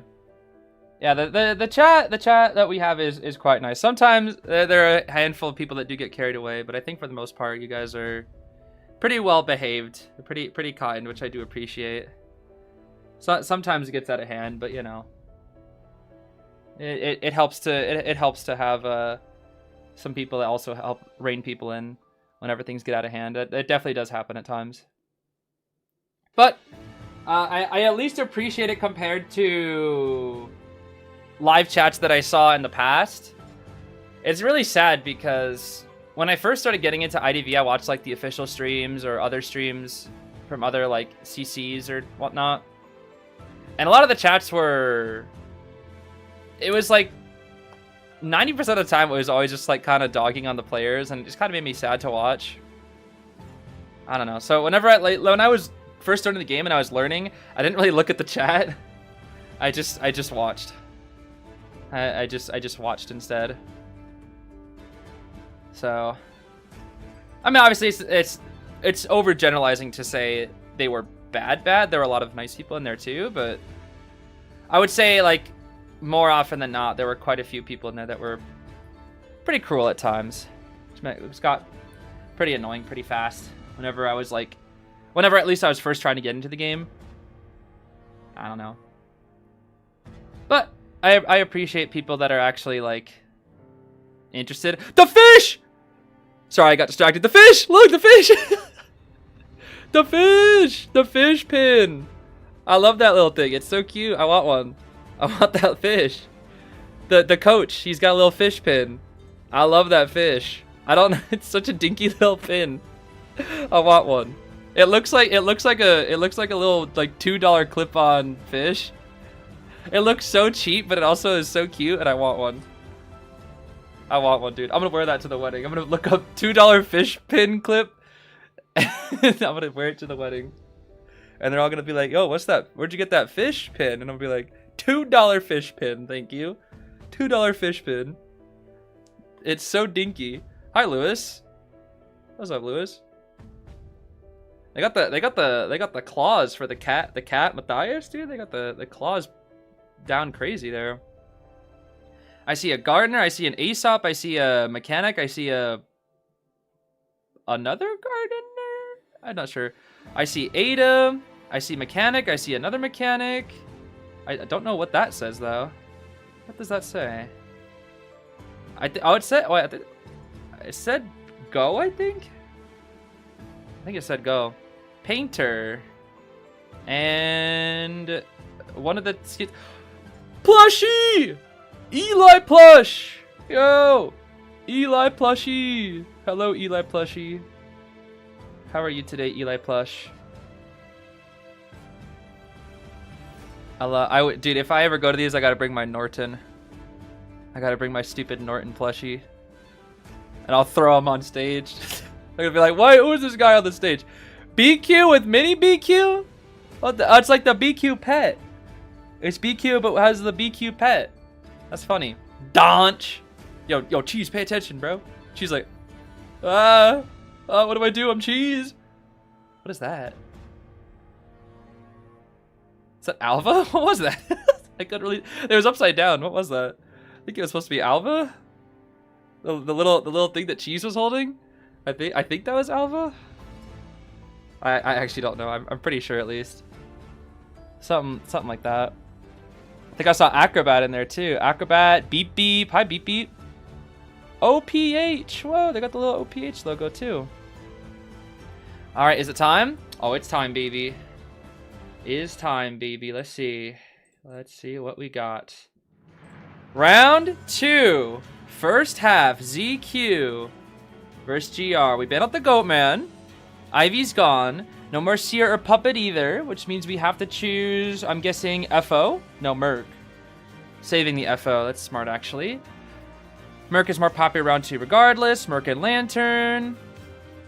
Yeah, the chat that we have is quite nice. Sometimes there are a handful of people that do get carried away, but I think for the most part, you guys are pretty well behaved, pretty kind, which I do appreciate. So sometimes it gets out of hand, but you know, it helps to have some people that also help rein people in whenever things get out of hand. It definitely does happen at times, but I at least appreciate it compared to live chats that I saw in the past. It's really sad because when I first started getting into IDV, I watched like the official streams or other streams from other like CCs or whatnot. And a lot of the chats were, it was like 90% of the time it was always just like kind of dogging on the players, and it just kind of made me sad to watch. I don't know. So when I was first starting the game and I was learning, I didn't really look at the chat. I just watched. I just watched instead. So, I mean, obviously it's overgeneralizing to say they were bad. There were a lot of nice people in there too, but I would say like more often than not, there were quite a few people in there that were pretty cruel at times. It got pretty annoying pretty fast whenever at least I was first trying to get into the game. I don't know. But I appreciate people that are actually like interested. The fish! Sorry, I got distracted. The fish! Look, the fish! The fish! The fish pin! I love that little thing. It's so cute. I want one. I want that fish. The coach, he's got a little fish pin. I love that fish. I don't know. It's such a dinky little pin. I want one. It looks like a little like $2 clip-on fish. It looks so cheap, but it also is so cute, and I want one. I want one, dude. I'm gonna wear that to the wedding. I'm gonna look up $2 fish pin clip. I'm gonna wear it to the wedding. And they're all gonna be like, yo, what's that? Where'd you get that fish pin? And I'll be like, $2 fish pin, thank you. $2 fish pin. It's so dinky. Hi, Lewis. What's up, Lewis? They got the claws for the cat Matthias, dude. They got the claws down crazy there. I see a gardener, I see an Aesop, I see a mechanic, I see another gardener? I'm not sure. I see Ada, I see mechanic, I see another mechanic. I don't know what that says though. What does that say? It said go, I think? I think it said go. Painter. And one of the Plushie! Eli Plush! Yo! Eli Plushie! Hello, Eli Plushie. How are you today, Eli Plush? Dude, if I ever go to these, I gotta bring my Norton. I gotta bring my stupid Norton plushie. And I'll throw him on stage. I'm gonna be like, why? Who is this guy on the stage? BQ with mini BQ? What the, it's like the BQ pet. It's BQ, but has the BQ pet. That's funny. Donch. Yo, Cheese, pay attention, bro. She's like, what do I do? I'm Cheese. What is that? Is that Alva? What was that? I couldn't really. It was upside down. What was that? I think it was supposed to be Alva. The little thing that Cheese was holding. I think that was Alva. I actually don't know. I'm pretty sure at least. Something like that. I think I saw Acrobat in there too. Acrobat, Beep Beep. Hi Beep Beep. OPH. Whoa, they got the little OPH logo too. All right, is it time? Oh, it's time, baby. Is time, baby. Let's see. Let's see what we got. Round 2. First half. ZQ versus GR. We banned out the Goat Man. Ivy's gone. No more Seer or Puppet either, which means we have to choose, I'm guessing, FO? No, Merc. Saving the FO. That's smart, actually. Merc is more popular round 2 regardless. Merc and Lantern.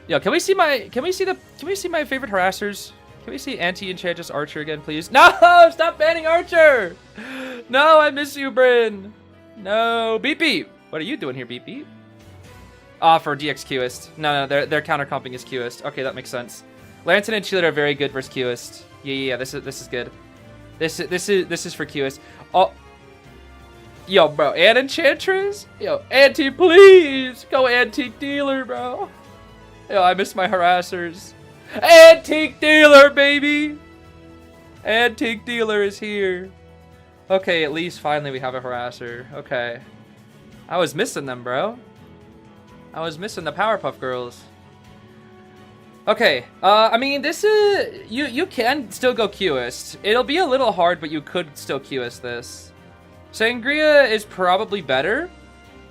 Yo, can we see my favorite harassers? Can we see Anti-Enchantress Archer again, please? No! Stop banning Archer! No, I miss you, Bryn. No. Beep Beep. What are you doing here, Beep Beep? Ah, for DX Qist. No, they're counter-comping as Qist. Okay, that makes sense. Lantern and Cheerleader are very good versus Qist. Yeah, this is good. This is for Qist. Oh. Yo, bro, and Enchantress? Yo, Anti, please! Go Antique Dealer, bro. Yo, I miss my harassers. Antique Dealer, baby! Antique Dealer is here. Okay, at least finally we have a harasser. Okay. I was missing them, bro. I was missing the Powerpuff Girls. Okay, I mean, this is... You can still go Qist. It'll be a little hard, but you could still Qist this. Sangria is probably better,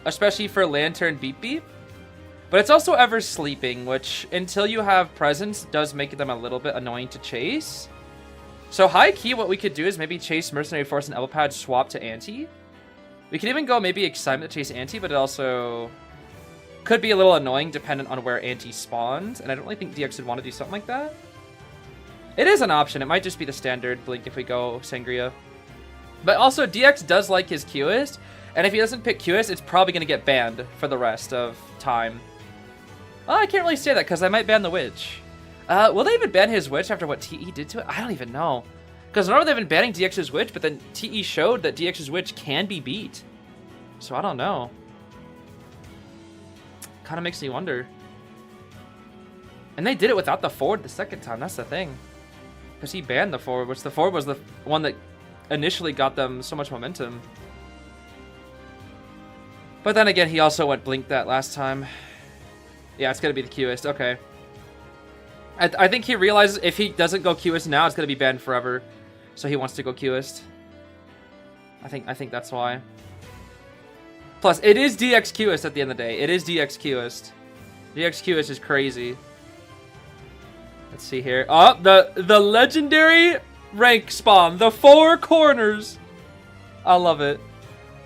especially for Lantern Beep Beep. But it's also ever sleeping, which, until you have presence, does make them a little bit annoying to chase. So high key, what we could do is maybe chase Mercenary Force and Elbow Pad, swap to Anti. We could even go maybe Excitement to chase Anti, but it also could be a little annoying dependent on where Anti spawns. And I don't really think DX would want to do something like that. It is an option. It might just be the standard Blink if we go Sangria. But also, DX does like his Qist. And if he doesn't pick Qist, it's probably going to get banned for the rest of time. Oh, I can't really say that because I might ban the Witch. Will they even ban his Witch after what TE did to it? I don't even know. Because normally they've been banning DX's Witch, but then TE showed that DX's Witch can be beat. So I don't know. Kind of makes me wonder. And they did it without the forward the second time. That's the thing. Because he banned the forward, which the forward was the one that initially got them so much momentum. But then again, he also went Blink that last time. Yeah, it's going to be the Qist. Okay. I think he realizes if he doesn't go Qist now, it's going to be banned forever. So he wants to go Qist. I think that's why. Plus, it is DX Qist at the end of the day. It is DX Qist. DX Qist is crazy. Let's see here. Oh, the legendary rank spawn. The 4 corners. I love it.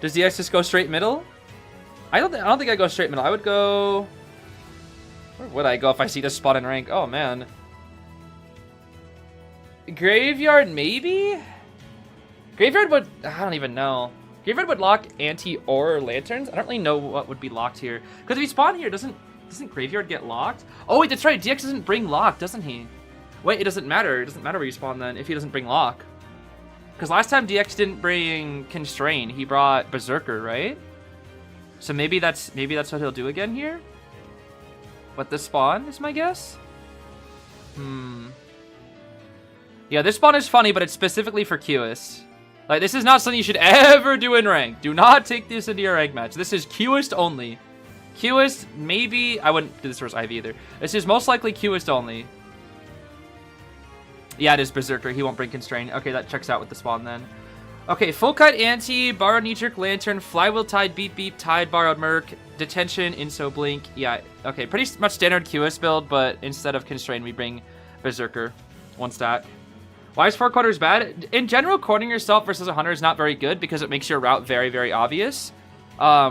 Does DX just go straight middle? I don't think I go straight middle. I would go... Where would I go if I see this spot in rank? Oh, man. Graveyard, maybe? Graveyard would... I don't even know. Graveyard would lock Anti or Lanterns. I don't really know what would be locked here. Because if he spawned here, doesn't Graveyard get locked? Oh, wait, that's right. DX doesn't bring lock, doesn't he? Wait, it doesn't matter. It doesn't matter where you spawn then if he doesn't bring lock. Because last time DX didn't bring Constrain. He brought Berserker, right? So maybe that's what he'll do again here? But this spawn is my guess? Yeah, this spawn is funny, but it's specifically for Qist. Like, this is not something you should ever do in rank. Do not take this into your rank match. This is Qist only. Qist, maybe... I wouldn't do this versus Ivy either. This is most likely Qist only. Yeah, it is Berserker. He won't bring Constrain. Okay, that checks out with the spawn then. Okay, full cut anti, borrowed knee-jerk lantern, flywheel tide, beep beep, tide, borrowed merc, detention, inso blink. Yeah, okay, pretty much standard QS build, but instead of constrain, we bring berserker. One stat. Why is 4 quarters bad? In general, cornering yourself versus a hunter is not very good because it makes your route very, very obvious.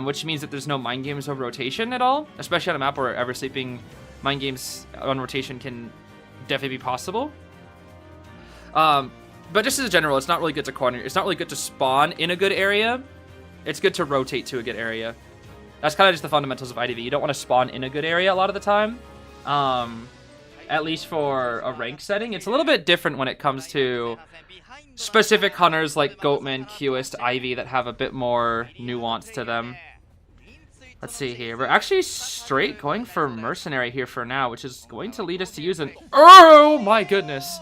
Which means that there's no mind games of rotation at all, especially on a map where ever sleeping mind games on rotation can definitely be possible. But just as a general, it's not really good to corner. It's not really good to spawn in a good area. It's good to rotate to a good area. That's kind of just the fundamentals of IDV. You don't want to spawn in a good area a lot of the time. At least for a rank setting. It's a little bit different when it comes to specific hunters like Goatman, Qist, Ivy that have a bit more nuance to them. Let's see here. We're actually straight going for Mercenary here for now, which is going to lead us to use an... Oh my goodness.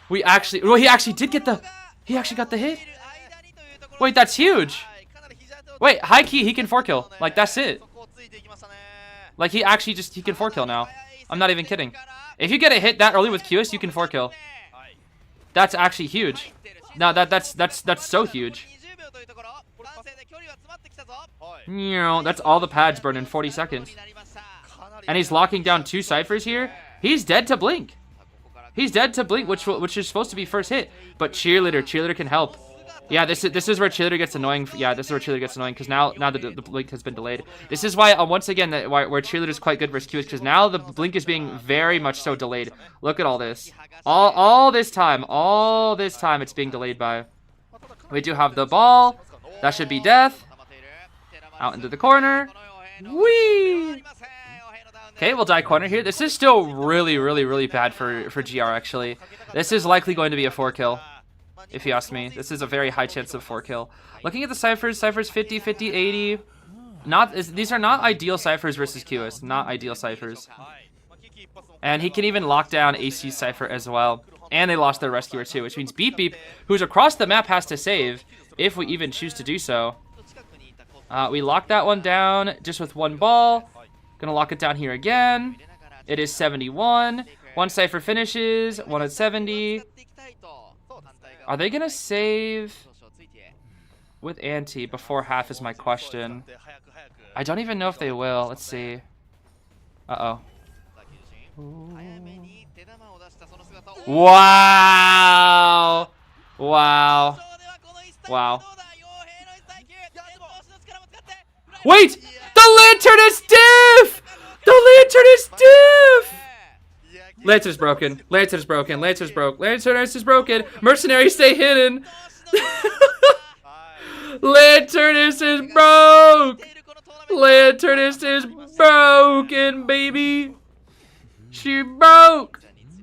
We actually... Well, he actually did get the... He actually got the hit. Wait, that's huge. Wait, high key, he can 4-kill. Like, that's it. Like, he actually just... He can 4-kill now. I'm not even kidding. If you get a hit that early with QS, you can 4-kill. That's actually huge. No, that's so huge. You know, that's all the pads burn in 40 seconds. And he's locking down 2 ciphers here. He's dead to blink. He's dead to blink, which is supposed to be first hit. But cheerleader can help. Yeah, this is where cheerleader gets annoying. Yeah, this is where cheerleader gets annoying because now the blink has been delayed. This is why once again where cheerleader is quite good versus Q is because now the blink is being very much so delayed. Look at all this, all this time it's being delayed by. We do have the ball. That should be death. Out into the corner. Whee! Okay, we'll die corner here. This is still really bad for GR actually. This is likely going to be a 4-kill. If you ask me, this is a very high chance of 4-kill. Looking at the ciphers 50, 50, 80. These are not ideal ciphers versus QS. Not ideal ciphers. And he can even lock down AC cipher as well. And they lost their rescuer too, which means Beep Beep, who's across the map, has to save if we even choose to do so. We lock that one down just with 1 ball. Gonna lock it down here again. It is 71. 1 cipher finishes. 1 at 70. Are they gonna save with anti before half is my question. I don't even know if they will. Let's see. Uh-oh. Wow! Wow. Wow. Wait! The lantern is diff! The lantern is diff! Lantern's broken. Lantern's broken. Lantern's broke. Lantern's is broken. Mercenary, stay hidden. Lanternus is broke. Lanternus is broken, baby. She broke.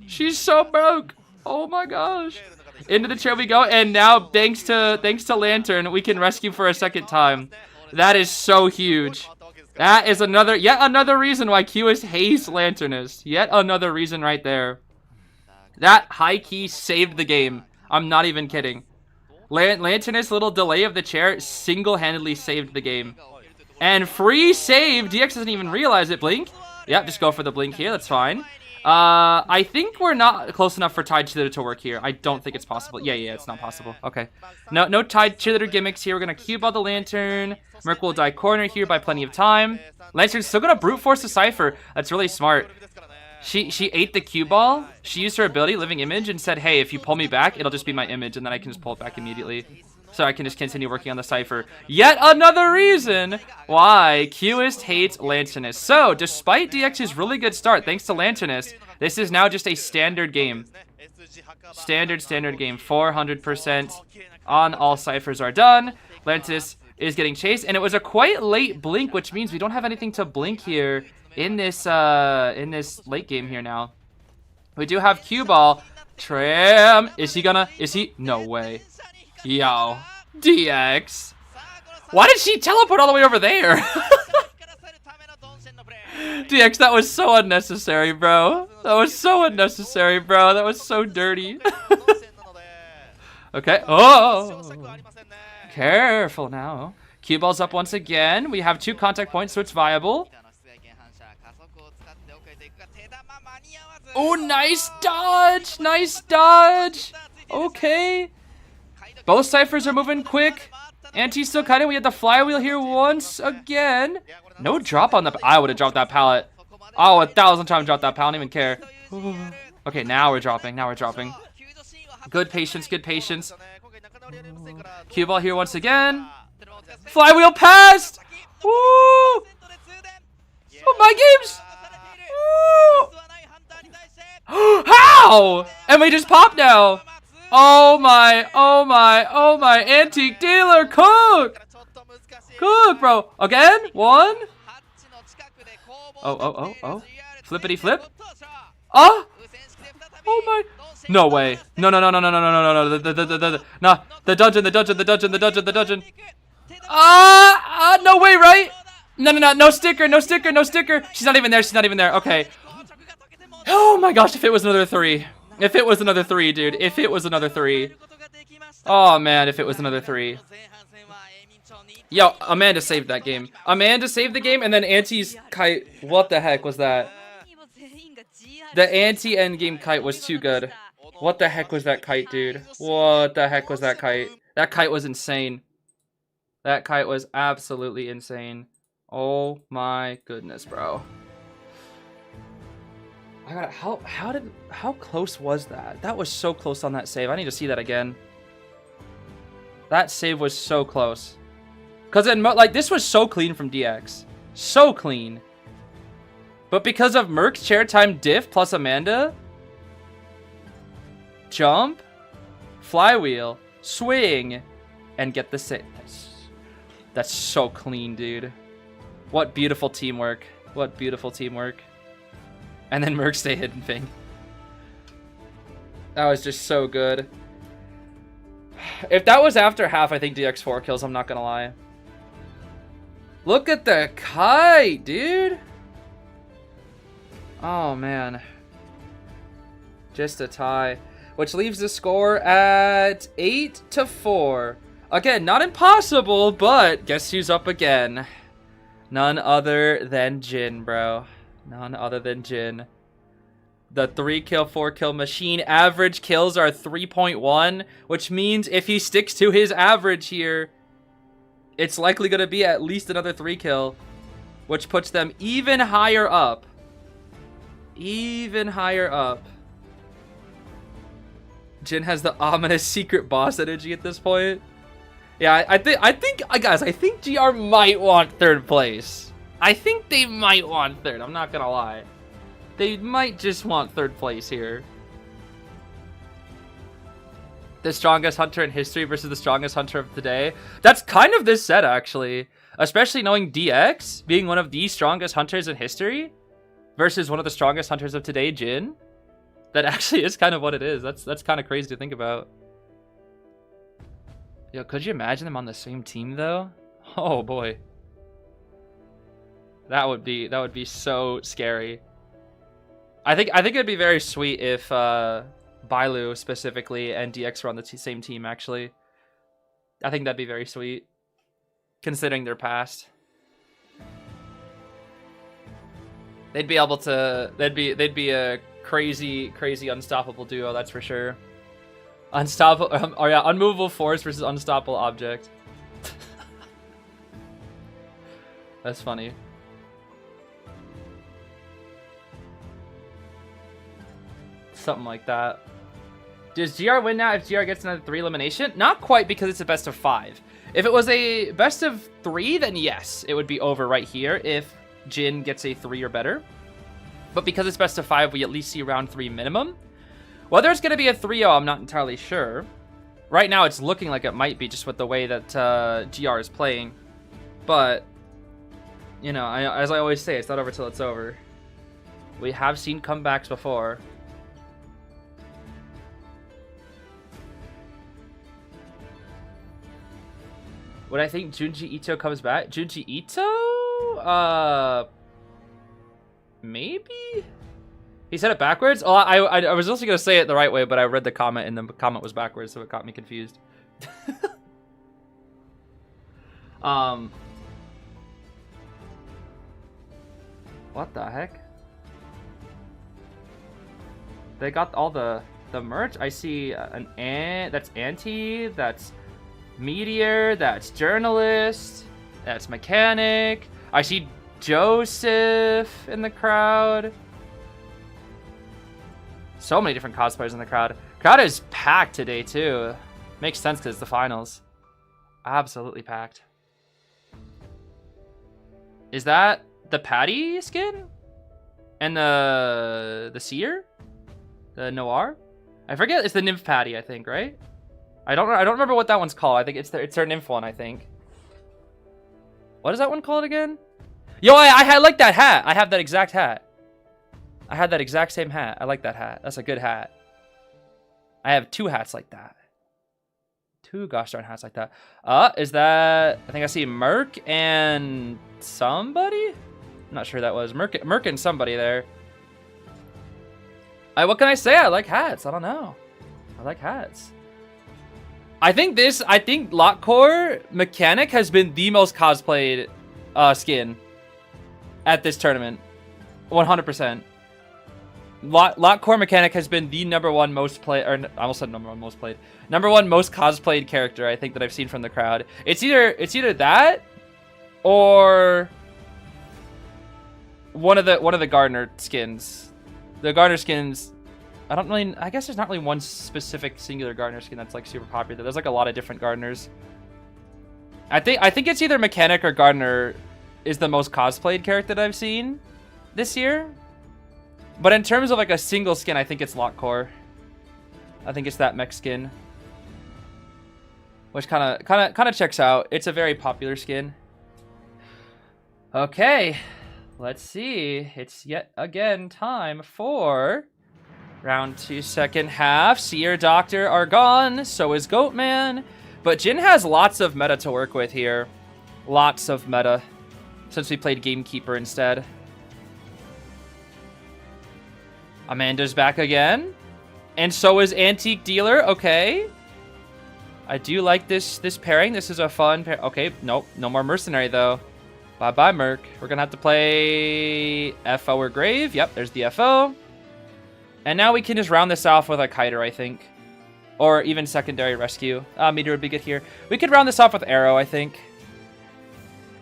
She's so broke. Oh my gosh. Into the chair we go, and now thanks to Lantern, we can rescue for a second time. That is so huge. That is yet another reason why QS hates Lanternus. Yet another reason right there. That high key saved the game. I'm not even kidding. Lanternus' little delay of the chair single-handedly saved the game. And free save. DX doesn't even realize it. Blink. Yeah, just go for the blink here. That's fine. I think we're not close enough for Tide Cheerleader to work here. I don't think it's possible. Yeah, it's not possible. Okay. No Tide Cheerleader gimmicks here. We're going to cube out the Lantern. Merc will die corner here by plenty of time. Lantern's still going to brute force the Cypher. That's really smart. She ate the cue ball. She used her ability, Living Image, and said, hey, if you pull me back, it'll just be my image, and then I can just pull it back immediately. So I can just continue working on the Cypher. Yet another reason why Qist hates Lanternus. So, despite DX's really good start, thanks to Lanternus, this is now just a standard game. Standard game. 400% on all Cyphers are done. Lanternus is getting chased, and it was a quite late blink, which means we don't have anything to blink here in this late game here now. We do have cue ball. Tram. Is he? No way. Yo, DX. Why did she teleport all the way over there? DX, that was so unnecessary, bro. That was so unnecessary, bro. That was so dirty. Okay. Oh. Careful now. Cue ball's up once again. We have 2 contact points, so it's viable. Oh, nice dodge. Nice dodge. Okay. Both ciphers are moving quick. Anti's still cutting. We had the flywheel here once again. No drop on the... I would have dropped that pallet. Oh, 1,000 times dropped that pallet. I don't even care. Okay, now we're dropping. Now we're dropping. Good patience. Good patience. Cue ball here once again. Flywheel passed. Woo! Oh, my games. Woo! How? And we just popped now. Oh my, oh my, oh my. Antique dealer, cook. Cook, bro. Again? One. Oh. Flippity flip. Oh. Oh my. No way. No. No. The dungeon. No way, right? No. No sticker. She's not even there. Okay. Oh my gosh, if it was another 3. If it was another 3, dude. If it was another 3. Oh man, if it was another 3. Yo, Amanda saved that game. Amanda saved the game, and then Auntie's kite. What the heck was that? The anti-endgame kite was too good. What the heck was that kite, dude? What the heck was that kite? That kite was insane. That kite was absolutely insane. Oh my goodness, bro. I got how close was that? That was so close on that save. I need to see that again. That save was so close. Cause then like this was so clean from DX. So clean. But because of Merc's chair time diff plus Amanda, jump, flywheel, swing, and get the save. That's so clean, dude. What beautiful teamwork. What beautiful teamwork. And then Merc stay hidden thing. That was just so good. If that was after half, I think DX 4 kills, I'm not gonna lie. Look at the kite, dude. Oh, man. Just a tie. Which leaves the score at 8-4. Again, not impossible, but guess who's up again? None other than Jin, bro. None other than Jin. The 3-kill, 4-kill machine. Average kills are 3.1, which means if he sticks to his average here, it's likely going to be at least another 3-kill, which puts them even higher up. Even higher up. Jin has the ominous secret boss energy at this point. Yeah, I think, guys, I think GR might want 3rd place. I think they might want 3rd. I'm not gonna lie. They might just want 3rd place here. The strongest hunter in history versus the strongest hunter of today. That's kind of this set, actually. Especially knowing DX being one of the strongest hunters in history versus one of the strongest hunters of today, Jin. That actually is kind of what it is. That's kind of crazy to think about. Yo, could you imagine them on the same team though? Oh boy. That would be so scary. I think it'd be very sweet if Bailu specifically and DX were on the same team actually. I think that'd be very sweet considering their past. They'd be able to they'd be a crazy unstoppable duo, that's for sure. Unstoppable oh yeah, unmovable force versus unstoppable object. That's funny. Something like that. Does GR win now if GR gets another 3 elimination? Not quite, because it's a best of 5. If it was a best of 3, then yes, it would be over right here if Jin gets a 3 or better. But because it's best of 5, we at least see round 3 minimum. Whether it's going to be a 3-0, I'm not entirely sure. Right now, it's looking like it might be just with the way that GR is playing. But, you know, as I always say, it's not over till it's over. We have seen comebacks before. Would I think Junji Ito comes back? Junji Ito? Maybe? He said it backwards? Oh, I was also going to say it the right way, but I read the comment and the comment was backwards, so it got me confused. What the heck? They got all the the merch. I see an ant. That's Anti. That's Meteor. That's Journalist. That's Mechanic. I see Joseph in the crowd. So many different cosplayers in the crowd. Crowd is packed today too. Makes sense because it's the finals. Absolutely packed. Is that the Patty skin? And the Seer? The Noir? I forget. It's the Nymph Patty, I think, right? I don't remember what that one's called. I think it's their Nymph one, I think. What is that one called again? Yo, I like that hat. I have that exact hat. I had that exact same hat. I like that hat. That's a good hat. I have 2 hats like that. 2 gosh darn hats like that. Is that... I think I see Merc and somebody? I'm not sure that was. Merc and somebody there. What can I say? I like hats. I don't know. I like hats. I think Lockcore Mechanic has been the most cosplayed skin at this tournament. 100%. Lockcore Mechanic has been the #1 most played, or I almost said #1 most played, #1 most cosplayed character I think that I've seen from the crowd. It's either that or one of the Gardner skins. The Gardner skins, I guess there's not really one specific singular Gardner skin that's like super popular. There's like a lot of different Gardners. I think it's either Mechanic or Gardner is the most cosplayed character that I've seen this year. But in terms of like a single skin, I think it's Lockcore. I think it's that mech skin, which kind of checks out. It's a very popular skin. Okay, let's see. It's yet again time for round 2, second half. Seer, Doctor are gone. So is Goatman. But Jin has lots of meta to work with here. Lots of meta, since we played Gamekeeper instead. Amanda's back again. And so is Antique Dealer. Okay. I do like this pairing. This is a fun pair. Okay, nope. No more Mercenary, though. Bye-bye, Merc. We're going to have to play FO or Grave. Yep, there's the FO. And now we can just round this off with a Kiter, I think. Or even Secondary Rescue. Meteor would be good here. We could round this off with Arrow, I think.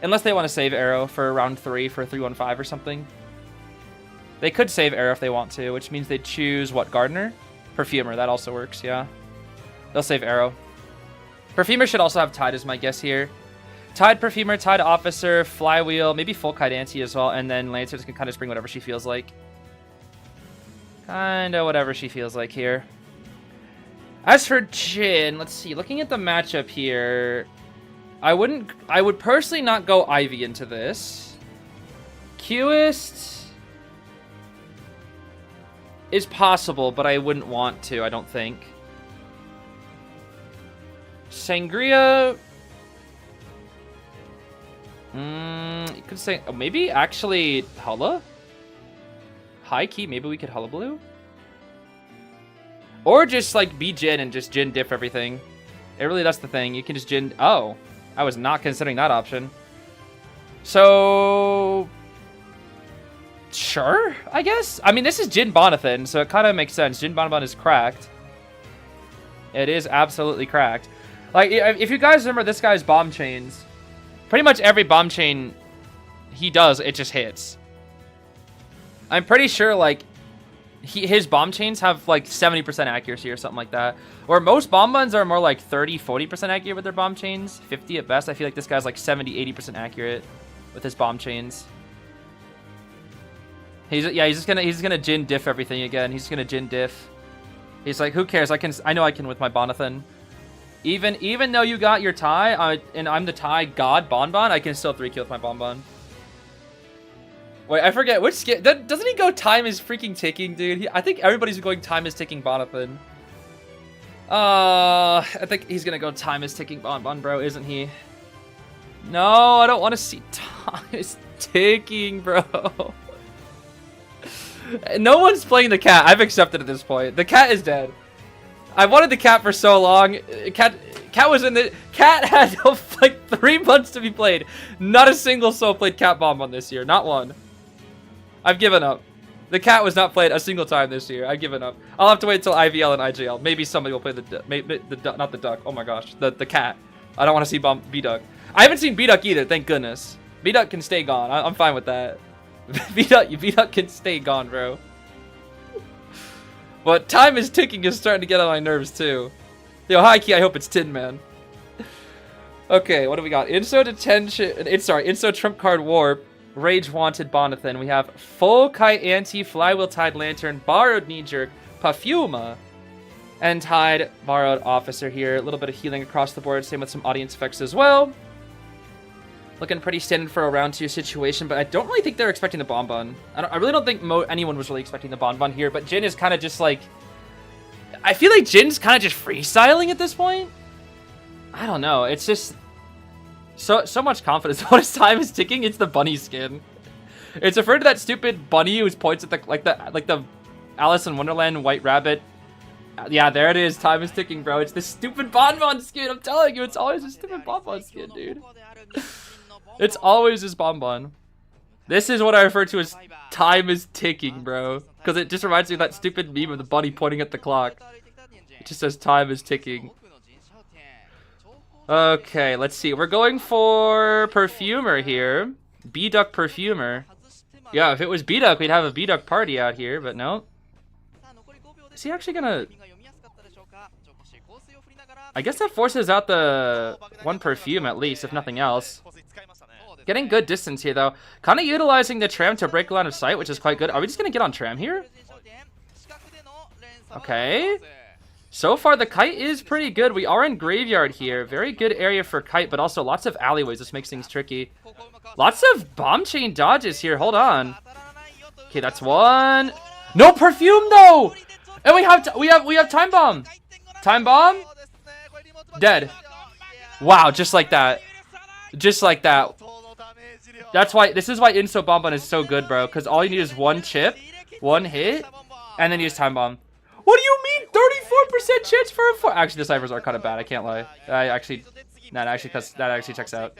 Unless they want to save Arrow for round 3 for 315 or something. They could save Arrow if they want to, which means they'd choose, what, Gardener? Perfumer, that also works, yeah. They'll save Arrow. Perfumer should also have Tide is my guess here. Tide Perfumer, Tide Officer, Flywheel, maybe full Kite Anti as well, and then Lancer can kind of bring whatever she feels like. Kinda whatever she feels like here. As for Jin, let's see, looking at the matchup here, I would personally not go Ivy into this. Qist is possible, but I wouldn't want to, I don't think. Sangria... you could say... Oh, maybe actually Hulla? High key, maybe we could Hulla Blue? Or just like be Jin and just Jin diff everything. That's the thing. You can just Jin... Oh, I was not considering that option. So... Sure, I guess. I mean, this is Jin Bonathan, so it kind of makes sense. Jin Bonathan is cracked. It is absolutely cracked. Like, if you guys remember this guy's bomb chains, pretty much every bomb chain he does, it just hits. I'm pretty sure, like, his bomb chains have, like, 70% accuracy or something like that. Or most bomb buns are more like 30, 40% accurate with their bomb chains. 50 at best. I feel like this guy's, like, 70, 80% accurate with his bomb chains. He's just gonna Jin diff everything again. He's just gonna Jin diff. He's like, who cares? I know I can with my Bonathan. Even though you got your tie, and I'm the tie god Bonbon, I can still 3-kill with my Bonbon. Wait, I forget which skin. Doesn't he go time is freaking ticking, dude? I think everybody's going time is ticking Bonathan. I think he's gonna go time is ticking Bonbon, bro, isn't he? No, I don't want to see time is ticking, bro. No one's playing the cat. I've accepted at this point. The cat is dead. I wanted the cat for so long. Cat was in the... Cat had like 3 months to be played. Not a single soul played Cat Bomb on this year. Not one. I've given up. The cat was not played a single time this year. I've given up. I'll have to wait until IVL and IGL. Maybe somebody will play not the duck. Oh my gosh, the cat. I don't want to see B-Duck. I haven't seen B-Duck either, thank goodness. B-Duck can stay gone. I'm fine with that. B-Duck can stay gone, bro. But time is ticking is starting to get on my nerves too. Yo, high key, I hope it's Tin Man. Okay, what do we got? Inso Detention. Inso Trump Card Warp. Rage Wanted Bonathan. We have Full Kite Anti, Flywheel Tide Lantern, Borrowed Knee Jerk, Perfuma, and Tide Borrowed Officer here. A little bit of healing across the board. Same with some audience effects as well. Looking pretty standard for a round 2 situation, but I don't really think they're expecting the Bonbon. I really don't think anyone was really expecting the Bonbon here, but Jin is kind of just like... I feel like Jin's kind of just freestyling at this point. I don't know. It's just... So much confidence. What is time is ticking? It's the bunny skin. It's referred to that stupid bunny who points at the like the Alice in Wonderland white rabbit. Yeah, there it is. Time is ticking, bro. It's this stupid Bonbon skin. I'm telling you, it's always a stupid Bonbon skin, dude. It's always this Bonbon. This is what I refer to as time is ticking, bro. Because it just reminds me of that stupid meme of the bunny pointing at the clock. It just says time is ticking. Okay, let's see. We're going for Perfumer here. B-Duck Perfumer. Yeah, if it was B-Duck, we'd have a B-Duck party out here, but no. Is he actually gonna... I guess that forces out the one Perfume at least, if nothing else. Getting good distance here, though. Kind of utilizing the tram to break a line of sight, which is quite good. Are we just gonna get on tram here? Okay. So far, the kite is pretty good. We are in Graveyard here. Very good area for kite, but also lots of alleyways. This makes things tricky. Lots of bomb chain dodges here. Hold on. Okay, that's one. No Perfume, though! And we have Time Bomb. Time Bomb? Dead. Wow, just like that. Just like that. This is why Inso Bonbon is so good, bro. Because all you need is one chip, one hit, and then you use Time Bomb. What do you mean? 34% chance for a 4? Actually, the ciphers are kind of bad. I can't lie. That actually checks out.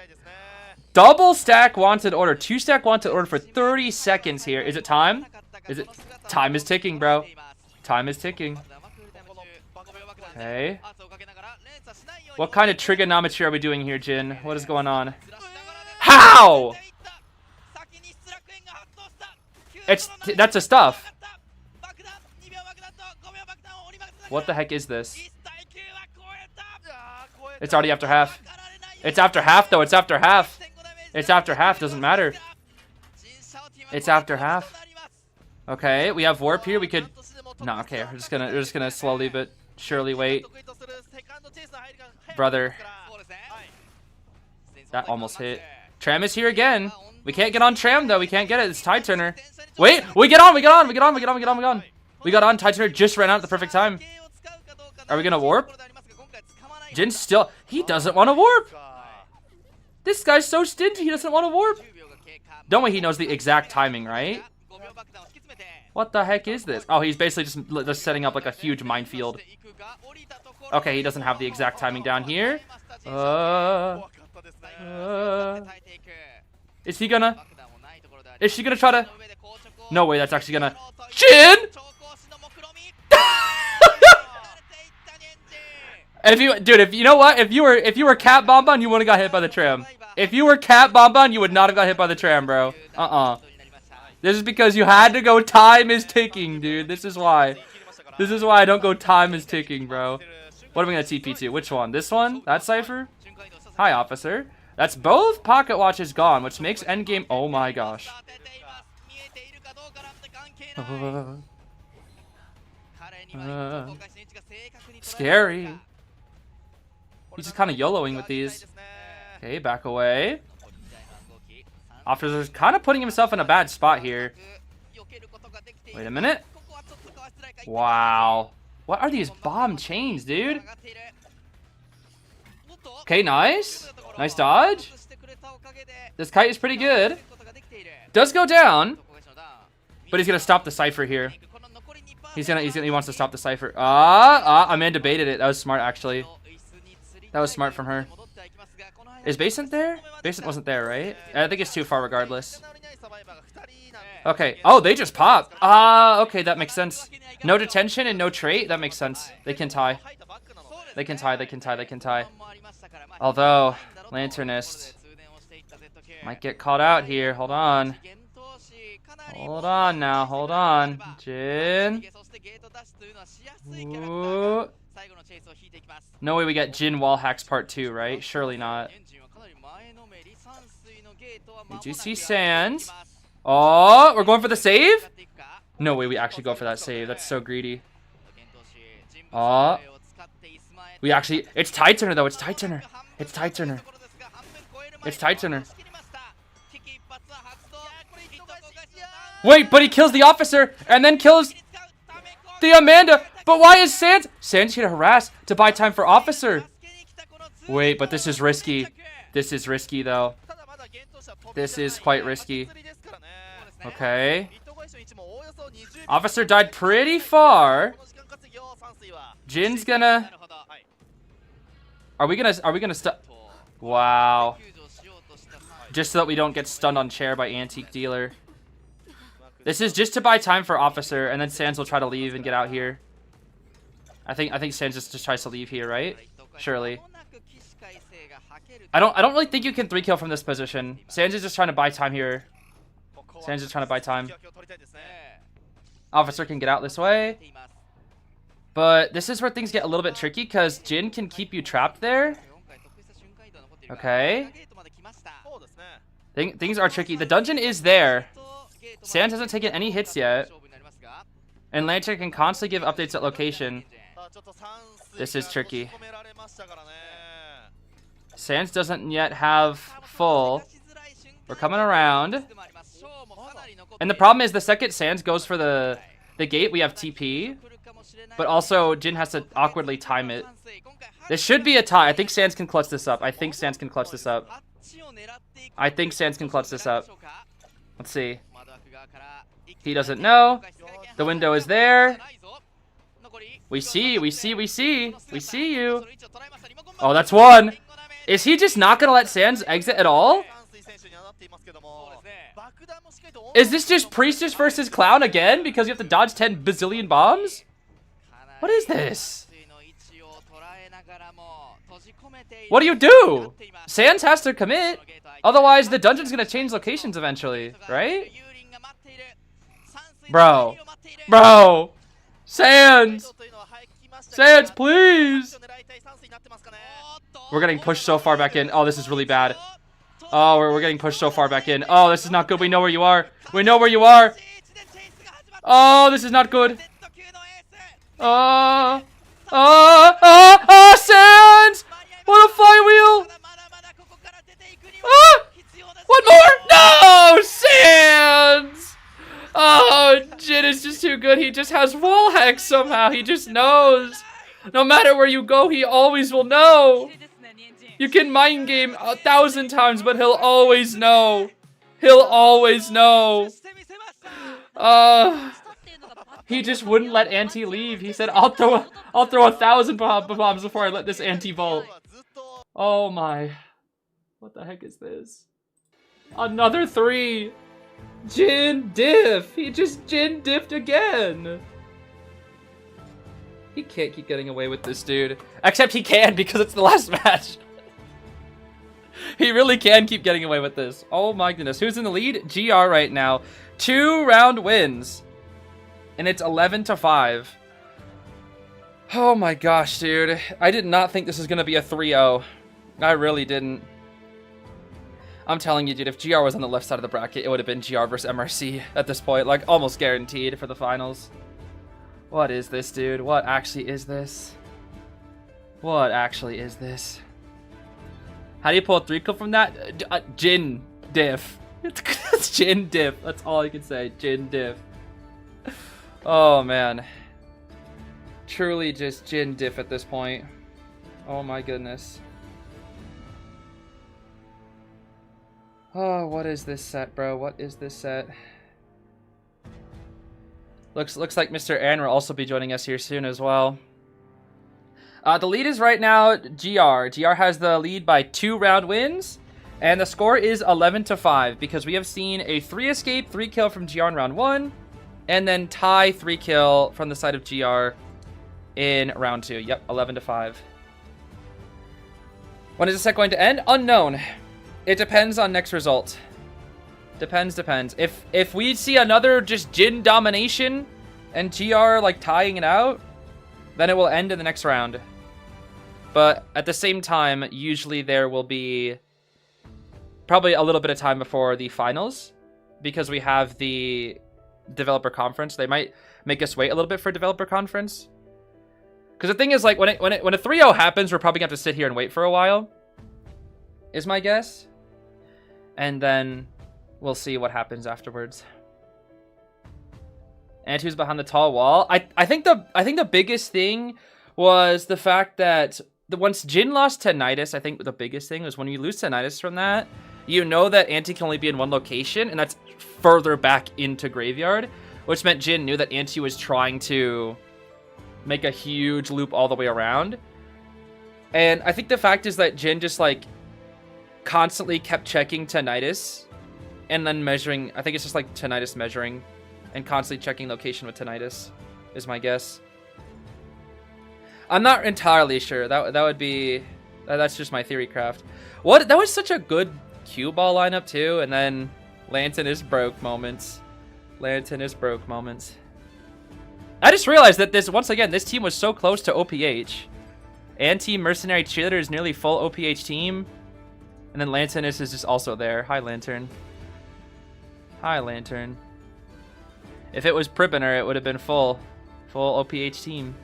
Double stack wanted order. 2 stack wanted order for 30 seconds here. Is it time? Is it? Time is ticking, bro. Time is ticking. Okay. What kind of trigonometry are we doing here, Jin? What is going on? How? That's a stuff. What the heck is this? It's already after half. It's after half, though. It's after half. It's after half. Doesn't matter. It's after half. Okay, we have warp here. We could. No, okay. We're just gonna slowly but surely wait. Brother. That almost hit. Tram is here again. We can't get on tram though. We can't get it. It's Tide Turner. Wait, we get on. We got on. Tide Turner just ran out at the perfect time. Are we gonna warp? Jin still. He doesn't want to warp. This guy's so stingy. He doesn't want to warp. Don't worry, he knows the exact timing, right? What the heck is this? Oh, he's basically just setting up like a huge minefield. Okay, he doesn't have the exact timing down here. Is she gonna try to? No way, that's actually gonna. Jin! If you know what, if you were Cat Bonbon, you wouldn't have got hit by the tram. If you were Cat Bonbon, you would not have got hit by the tram, bro. This is because you had to go time is ticking, dude. This is why. This is why I don't go time is ticking, bro. What am I gonna TP to? Which one? This one? That cipher? Hi, officer. That's both pocket watches gone, which makes endgame. Oh my gosh. Scary. He's just kind of YOLOing with these. Okay, back away. Officer's kind of putting himself in a bad spot here. Wait a minute. Wow. What are these bomb chains, dude? Okay, nice. Nice dodge. This kite is pretty good. Does go down. But he's going to stop the cipher here. He wants to stop the cipher. Amanda baited it. That was smart, actually. That was smart from her. Is Basant there? Basant wasn't there, right? I think it's too far regardless. Okay. Oh, they just popped. Okay, that makes sense. No detention and no trait? That makes sense. They can tie. They can tie, they can tie, they can tie. Although, Lanternist might get caught out here. Hold on. Hold on now, hold on. Jin. Ooh. No way we get Jin wall hacks part 2, right? Surely not. We do see Sands. Oh, we're going for the save? No way we actually go for that save. That's so greedy. Oh. We actually... It's Tide Turner, though. It's Tide Turner. It's Tide Turner. It's Tide Turner. Wait, but he kills the officer and then kills the Amanda. But why is Sands... Sands here to harass to buy time for officer. Wait, but this is risky. This is risky, though. This is quite risky. Okay. Officer died pretty far. Jin's gonna... Are we gonna stun... Wow. Just so that we don't get stunned on chair by Antique Dealer. This is just to buy time for officer, and then Sands will try to leave and get out here. I think Sands just tries to leave here, right? Surely. I don't really think you can 3-kill from this position. Sands is just trying to buy time here. Sands is trying to buy time. Officer can get out this way. But this is where things get a little bit tricky because Jin can keep you trapped there. Okay. Things are tricky. The dungeon is there. Sands hasn't taken any hits yet. And Lantern can constantly give updates at location. This is tricky. Sands doesn't yet have full. We're coming around. And the problem is the second Sands goes for the gate, we have TP. But also, Jin has to awkwardly time it. This should be a tie. I think Sands can clutch this up. I think Sands can clutch this up. I think Sands can clutch this up. Let's see. He doesn't know. The window is there. We see you. Oh, that's one. Is he just not going to let Sands exit at all? Is this just Priestess versus Clown again? Because you have to dodge 10 bazillion bombs? What is this? What do you do? Sands has to commit. Otherwise, the dungeon's going to change locations eventually, right? Bro. Bro. Sands. Sands, please. We're getting pushed so far back in. Oh, this is really bad. Oh, we're getting pushed so far back in. Oh, this is not good. We know where you are. We know where you are. Oh, this is not good. Sands! What a flywheel! One more! No! Sands! Oh, Jin is just too good. He just has wall hacks somehow. He just knows. No matter where you go, he always will know. You can mind game 1,000 times, but he'll always know. He'll always know. He just wouldn't let Auntie leave. He said, I'll throw 1,000 bombs before I let this Auntie vault. Oh my. What the heck is this? Another 3. Jin diff. He just Jin diffed again. He can't keep getting away with this, dude. Except he can because it's the last match. He really can keep getting away with this. Oh my goodness. Who's in the lead? GR right now. 2 round wins. And it's 11-5. Oh my gosh, dude. I did not think this was going to be a 3-0. I really didn't. I'm telling you, dude, if GR was on the left side of the bracket, it would have been GR versus MRC at this point. Like, almost guaranteed for the finals. What is this, dude? What actually is this? What actually is this? How do you pull a 3-kill from that? Jin diff. It's Jin diff. That's all I can say. Jin diff. Oh, man. Truly just Jin diff at this point. Oh, my goodness. Oh, what is this set, bro? What is this set? Looks like Mr. Aaron will also be joining us here soon as well. The lead is right now GR. GR has the lead by 2 round wins. And the score is 11-5 because we have seen a 3 escape, 3 kill from GR in round 1. And then tie 3 kill from the side of GR in round 2. Yep, 11-5. When is the set going to end? Unknown. It depends on next result. Depends. If we see another just Jin domination and GR like tying it out, then it will end in the next round. But at the same time, usually there will be probably a little bit of time before the finals because we have the developer conference. They might make us wait a little bit for developer conference. Because the thing is, like, when a 3-0 happens, we're probably going to have to sit here and wait for a while, is my guess. And then we'll see what happens afterwards. And who's behind the tall wall? I think the biggest thing was the fact that once Jin lost Tinnitus, I think the biggest thing was when you lose Tinnitus from that, you know that Anti can only be in one location, and that's further back into Graveyard, which meant Jin knew that Anti was trying to make a huge loop all the way around. And I think the fact is that Jin just like constantly kept checking Tinnitus and then measuring. I think it's just like Tinnitus measuring and constantly checking location with Tinnitus is my guess. I'm not entirely sure. That would be that's just my theory craft. What, that was such a good cue ball lineup too, and then Lantern is broke moments. Lantern is broke moments. I just realized that this team was so close to OPH. Anti Mercenary Cheerleader is nearly full OPH team. And then Lanternus is just also there. Hi, Lantern. Hi, Lantern. If it was Pribiner, it would have been full OPH team.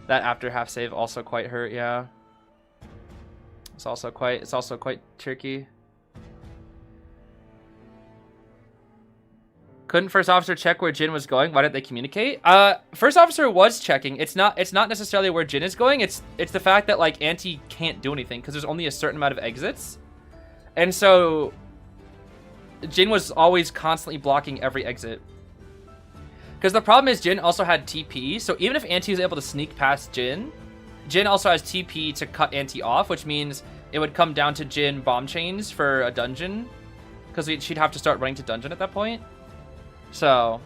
That after half save also quite hurt, yeah. It's also quite tricky. Couldn't first officer check where Jin was going? Why didn't they communicate? First officer was checking. It's not necessarily where Jin is going. It's the fact that like Anti can't do anything because there's only a certain amount of exits. And so Jin was always constantly blocking every exit. Because the problem is Jin also had TP, so even if Anti was able to sneak past Jin, Jin also has TP to cut Anti off, which means it would come down to Jin bomb chains for a dungeon. Because she'd have to start running to dungeon at that point. So,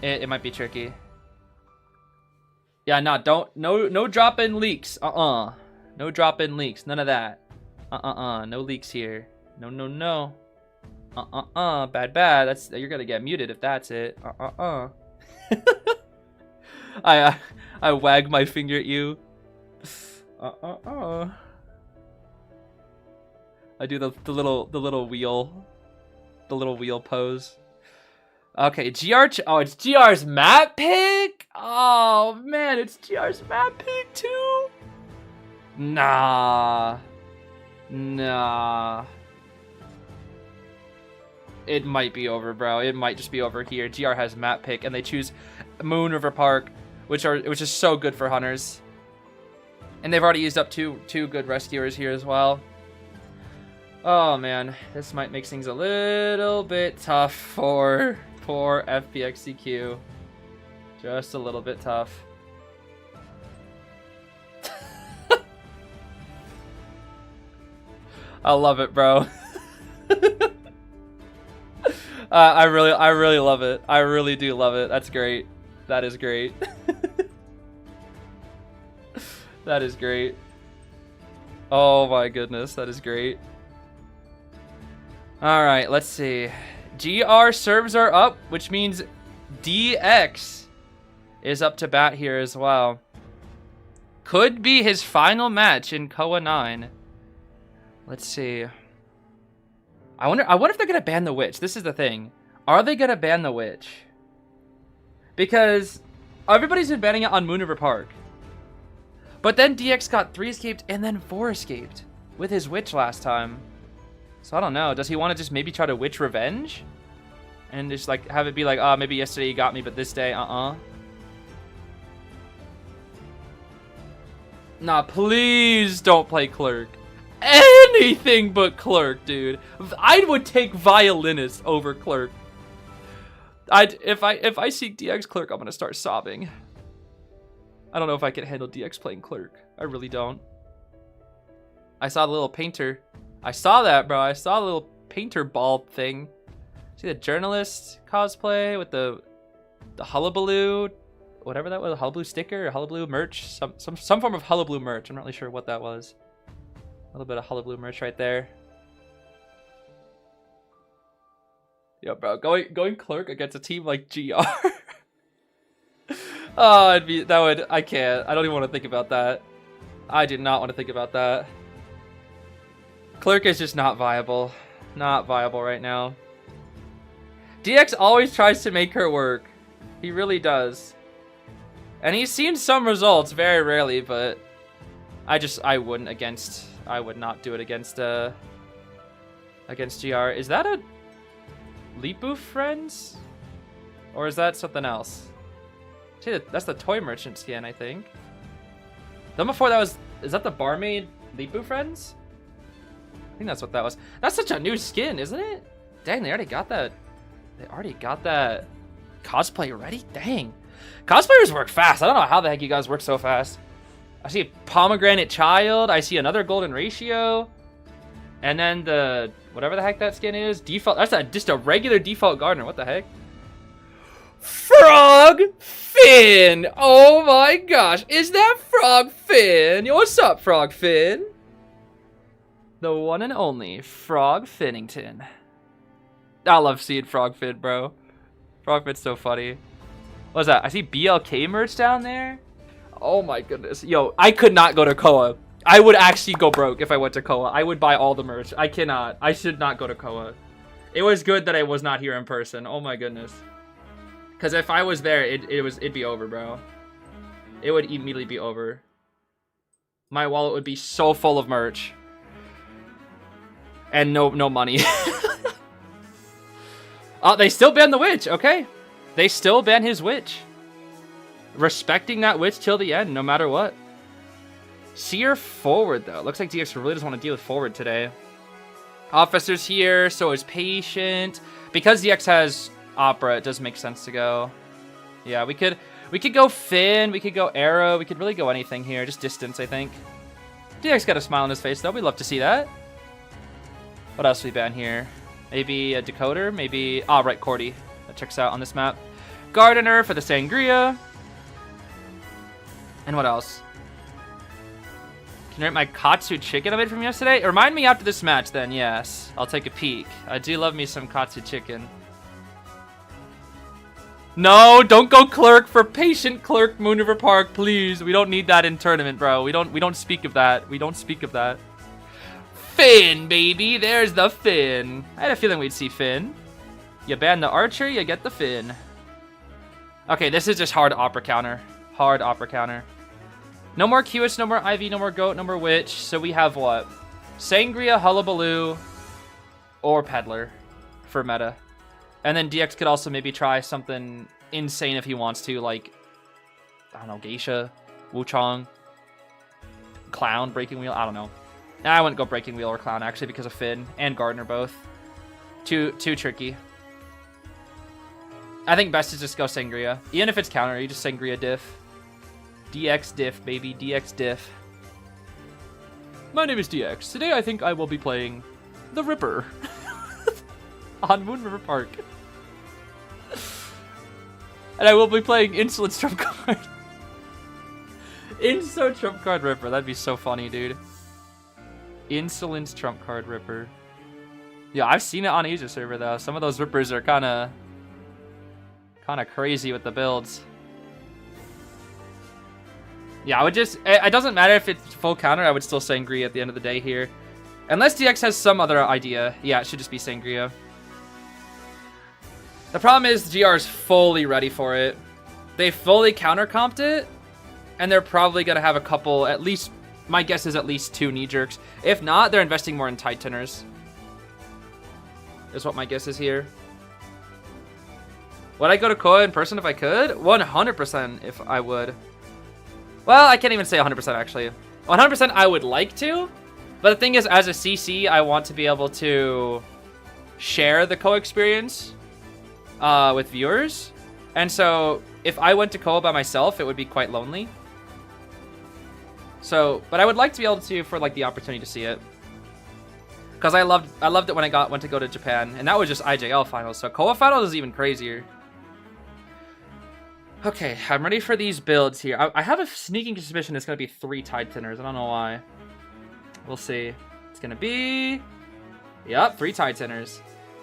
it might be tricky. Yeah, no drop-in leaks. No drop-in leaks. None of that. No leaks here. No. Bad. You're gonna get muted if that's it. I wag my finger at you. I do the little wheel pose. Okay, GR. Oh, it's GR's map pick? Oh, man, it's GR's map pick, too? Nah. It might be over, bro. It might just be over here. GR has map pick, and they choose Moon River Park, which is so good for hunters. And they've already used up two good rescuers here as well. Oh, man. This might make things a little bit tough for poor FPX.ZQ. Just a little bit tough. I love it, bro. I really love it. I really do love it. That's great. That is great. That is great. Oh my goodness, that is great. All right, let's see. GR serves are up, which means DX is up to bat here as well. Could be his final match in Koa 9. Let's see. I wonder if they're gonna ban the witch. This is the thing. Are they gonna ban the witch? Because everybody's been banning it on Moon River Park. But then DX got 3 escaped and then 4 escaped with his witch last time. So I don't know. Does he want to just maybe try to witch revenge? And just like have it be like, oh, maybe yesterday you got me, but this day, Nah, please don't play Clerk. Anything but Clerk, dude. I would take Violinist over Clerk. If I see DX Clerk, I'm gonna start sobbing. I don't know if I can handle DX playing Clerk. I really don't. I saw the little painter. I saw that, bro. I saw the little painter ball thing. See the journalist cosplay with the hullabaloo, whatever that was, a hullabaloo sticker or hullabaloo merch, some form of hullabaloo merch. I'm not really sure what that was. A little bit of hullabaloo merch right there. Yo, bro, going Clerk against a team like GR. Oh, I can't. I don't even want to think about that. I do not want to think about that. Clerk is just not viable. Not viable right now. DX always tries to make her work. He really does. And he's seen some results, very rarely, but I would not do it against GR. Is that a Leapu Friends? Or is that something else? See, that's the toy merchant skin, I think. Then before that is that the barmaid Leapu Friends? I think that's what that was. That's such a new skin, isn't it? Dang, they already got that. They already got that cosplay ready? Dang. Cosplayers work fast. I don't know how the heck you guys work so fast. I see a pomegranate child. I see another golden ratio. And then the, whatever the heck that skin is. Default, that's just a regular default gardener. What the heck? Frog Finn! Oh my gosh. Is that Frog Finn? Yo, what's up, Frog Finn? The one and only Frog Finnington. I love seeing Frog Finn, bro. Frog Finn's so funny. What's that? I see BLK merch down there. Oh my goodness. Yo, I could not go to Koa. I would actually go broke if I went to Koa. I would buy all the merch. I cannot. I should not go to Koa. It was good that I was not here in person. Oh my goodness. Because if I was there, it'd be over, bro. It would immediately be over. My wallet would be so full of merch. And no money. Oh, they still ban the witch. Okay. They still ban his witch. Respecting that witch till the end, no matter what. Seer forward, though. Looks like DX really doesn't want to deal with forward today. Officer's here, so is Patient. Because DX has Opera, it does make sense to go. Yeah, we could go Finn, we could go Arrow, we could really go anything here. Just distance, I think. DX got a smile on his face, though. We'd love to see that. What else do we ban here? Maybe a Decoder? Maybe... Ah, right, Cordy. That checks out on this map. Gardener for the Sangria. And what else? Can you rate my Katsu chicken I made from yesterday? Remind me after this match, then. Yes. I'll take a peek. I do love me some Katsu chicken. No, don't go Clerk for Patient Clerk Moon River Park, please. We don't need that in tournament, bro. We don't speak of that. We don't speak of that. Finn, baby. There's the Finn. I had a feeling we'd see Finn. You ban the Archer, you get the Finn. Okay, this is just hard Opera counter. Hard Opera counter. No more QS, no more IV, no more Goat, no more Witch. So we have what? Sangria, Hullabaloo, or Peddler for meta. And then DX could also maybe try something insane if he wants to, like, I don't know, Geisha, Wuchang, Clown, Breaking Wheel, I don't know. I wouldn't go Breaking Wheel or Clown, actually, because of Finn and Gardner both. Too tricky. I think best is just go Sangria. Even if it's counter, you just Sangria diff. DX diff, baby. DX diff. My name is DX. Today I think I will be playing the Ripper on Moon River Park. And I will be playing Insolence Trump Card. Inso Trump Card Ripper. That'd be so funny, dude. Insolence Trump Card Ripper. Yeah, I've seen it on Asia server, though. Some of those Rippers are kind of crazy with the builds. Yeah, I would just... It doesn't matter if it's full counter. I would still Sangria at the end of the day here. Unless DX has some other idea. Yeah, it should just be Sangria. The problem is GR is fully ready for it. They fully counter-comped it. And they're probably going to have a couple, at least... My guess is at least 2 knee-jerks. If not, they're investing more in Titaners. Is what my guess is here. Would I go to Koa in person if I could? 100% if I would. Well, I can't even say 100% actually. 100% I would like to. But the thing is, as a CC, I want to be able to share the Koa experience. with viewers. And so if I went to Koa by myself, it would be quite lonely. So, but I would like to be able to, for like the opportunity to see it. Because I loved it when I went to go to Japan. And that was just IJL finals. So Koa finals is even crazier. Okay, I'm ready for these builds here. I have a sneaking suspicion it's going to be 3 Tide Tenors. I don't know why. We'll see. It's going to be... Yep, 3 Tide Tenors.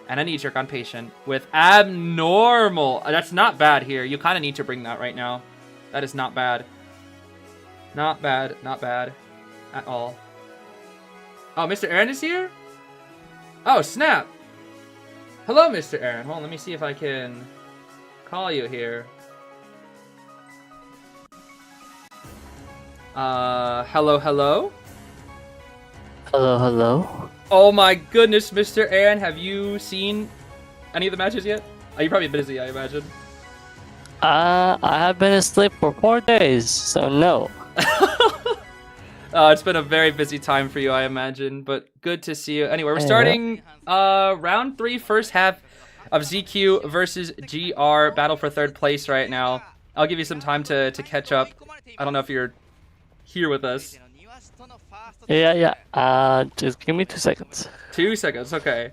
And a knee-jerk on Patient with Abnormal. That's not bad here. You kind of need to bring that right now. That is not bad. Not bad. Not bad. At all. Oh, Mr. Aaron is here? Oh, snap. Hello, Mr. Aaron. Hold on, let me see if I can call you here. Hello, hello? Hello, hello. Oh my goodness, Mr. Aaron, have you seen any of the matches yet? Are you probably busy, I imagine? I have been asleep for 4 days, so no. It's been a very busy time for you, I imagine, but good to see you. Anyway, we're starting round 3, first half of ZQ versus GR, battle for 3rd place right now. I'll give you some time to catch up. I don't know if you're here with us. Yeah. Just give me 2 seconds. 2 seconds, okay.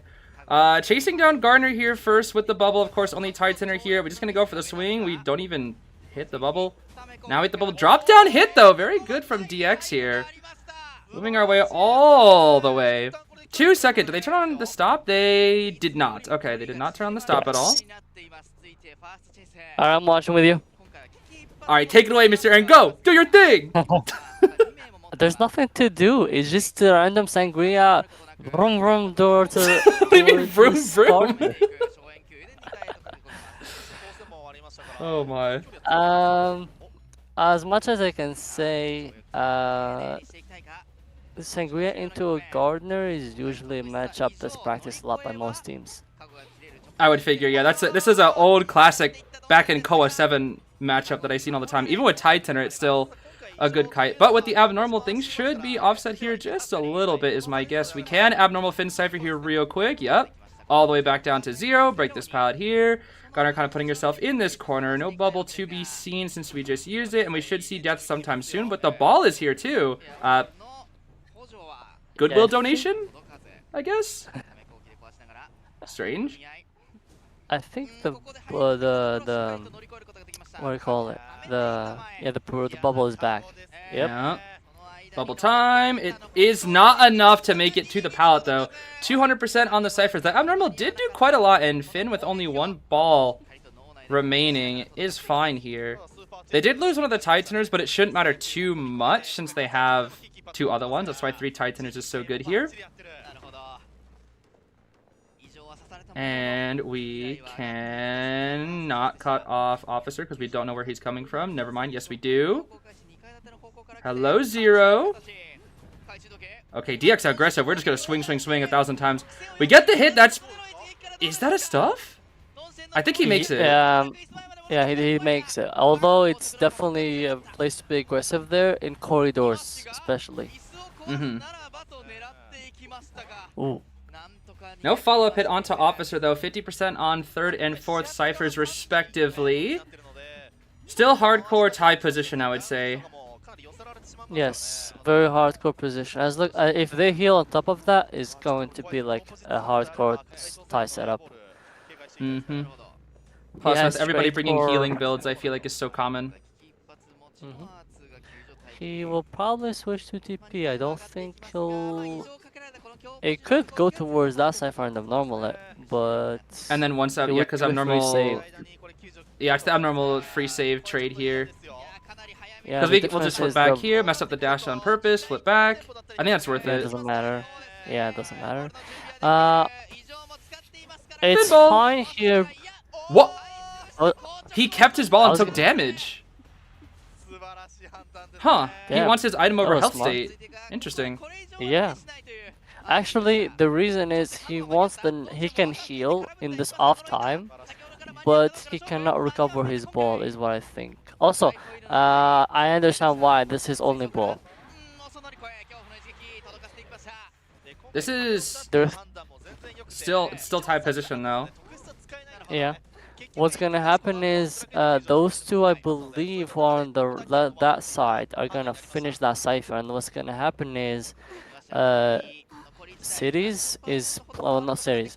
Chasing down Gardner here first with the bubble. Of course, only Tide Tenor here. We're just going to go for the swing. We don't even hit the bubble. Now we hit the bubble. Drop down hit, though. Very good from DX here. Moving our way all the way. 2 seconds. Did they turn on the stop? They did not. Okay, they did not turn on the stop at all. Alright, I'm watching with you. Alright, take it away, Mr. Aaron. Go! Do your thing! There's nothing to do. It's just a random sangria. Vroom vroom door to. What do you mean vroom vroom? Oh my. As much as I can say, sangria into a gardener is usually a matchup that's practiced a lot by most teams. I would figure, yeah. This is an old classic back in Koa 7 matchup that I've seen all the time. Even with Tide Tenor, it's still a good kite. But with the abnormal, things should be offset here just a little bit is my guess. We can abnormal Fin Cypher here real quick. Yep. All the way back down to 0. Break this pallet here. Garner kind of putting herself in this corner. No bubble to be seen since we just used it. And we should see death sometime soon. But the ball is here too. Goodwill donation, I guess? Strange. I think the what do you call it? The bubble is back. Yep. Yeah. Bubble time. It is not enough to make it to the pallet though. 200% on the ciphers. That abnormal did do quite a lot, and Finn with only 1 ball remaining is fine here. They did lose one of the Tide Tenors, but it shouldn't matter too much since they have 2 other ones. That's why 3 Tide Tenors is so good here. And we can not cut off Officer because we don't know where he's coming from. Never mind. Yes, we do. Hello, 0. Okay, DX aggressive. We're just going to swing 1,000 times. We get the hit. That's... Is that a stuff? I think he makes it. Yeah, he makes it. Although it's definitely a place to be aggressive there, in corridors especially. Mm-hmm. Ooh. No follow-up hit onto Officer, though. 50% on 3rd and 4th ciphers, respectively. Still hardcore tie position, I would say. Yes, very hardcore position. As look, if they heal on top of that, it's going to be like a hardcore tie setup. Mm-hmm. Plus, with everybody bringing healing builds, I feel like is so common. Mm-hmm. He will probably switch to TP. I don't think he'll... It could go towards that cipher and abnormal, but... And then once that, yeah, because abnormal... Yeah, it's the abnormal free save trade here. Yeah, because we'll just flip back here, mess up the dash on purpose, flip back. I think that's worth it. It doesn't matter. Yeah, it doesn't matter. It's Pinball. fine here. What? Oh, He kept his ball and took damage. Huh. Yeah, He wants his item over health smart. state. Interesting. yeah. Actually, the reason is he can heal in this off time, but he cannot recover his ball, is what I think. Also, I understand why this is his only ball. This is There's, still tie position though. yeah. what's gonna happen is those two, I believe, who are on that side are gonna finish that cipher, and what's gonna happen is uh, cities is oh not cities.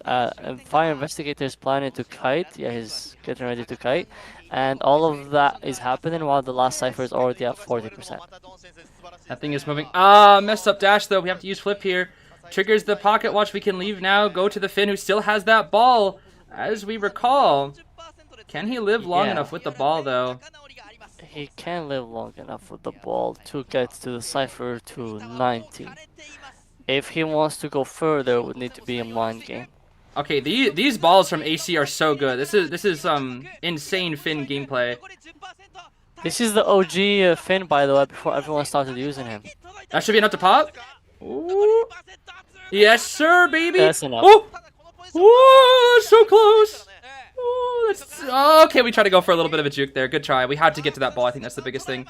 Fire investigator is planning to kite. Yeah, he's getting ready to kite, and all of that is happening while the last cipher is already at 40%. That thing is moving. Ah, messed up dash though. We have to use flip here. Triggers the pocket watch. We can leave now. Go to the Finn, who still has that ball, as we recall. Can he live long enough with the ball though? He can live long enough with the ball to get to the cipher to 90. If he wants to go further, it would need to be a mind game. Okay, these balls from AC are so good. This is insane Finn gameplay. This is the OG Finn, by the way, before everyone started using him. That should be enough to pop. Ooh. Yes, sir, baby. That's enough. Oh, oh, so close. Oh, okay, we tried to go for a little bit of a juke there. Good try. We had to get to that ball. I think that's the biggest thing.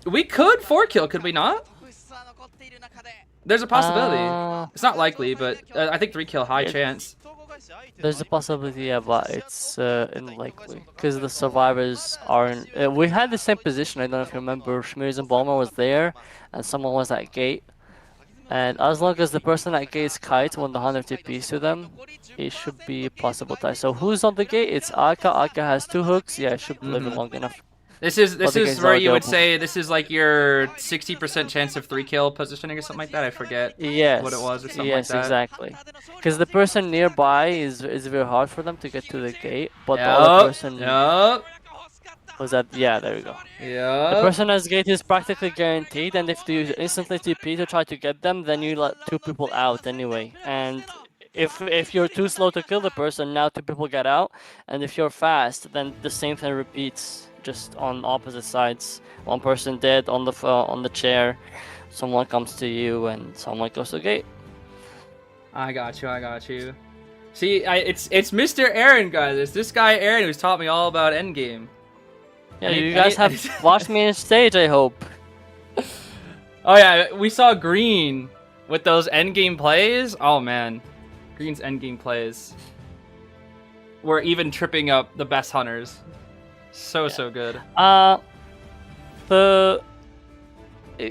We could 4-kill, could we not? There's a possibility. It's not likely, but I think 3-kill, high chance. There's a possibility, yeah, but it's unlikely because the survivors aren't. We had the same position. I don't know if you remember. Schmidts and Balmer was there, and someone was at gate. And as long as the person at gate's kite when the hunter TPs to them, it should be a possible tie. So who's on the gate? It's Aka. Aka has 2 hooks. Yeah, it should live long enough. This is where you would say this is like your 60% chance of 3-kill positioning or something like that. I forget what it was or something like that. Yes, exactly. Because the person nearby is very hard for them to get to the gate, but the other person was at there we go. Yeah. The person at gate is practically guaranteed, and if you instantly TP to try to get them, then you let 2 people out anyway. And if you're too slow to kill the person, now 2 people get out, and if you're fast, then the same thing repeats. Just on opposite sides. One person dead on the chair, someone comes to you, and someone goes to the gate. I got you. See, it's Mr. Aaron, guys. It's this guy Aaron who's taught me all about endgame. Yeah, you guys have watched me on stage, I hope. Oh yeah, we saw Green with those endgame plays. Oh man, Green's endgame plays were even tripping up the best hunters. So good. A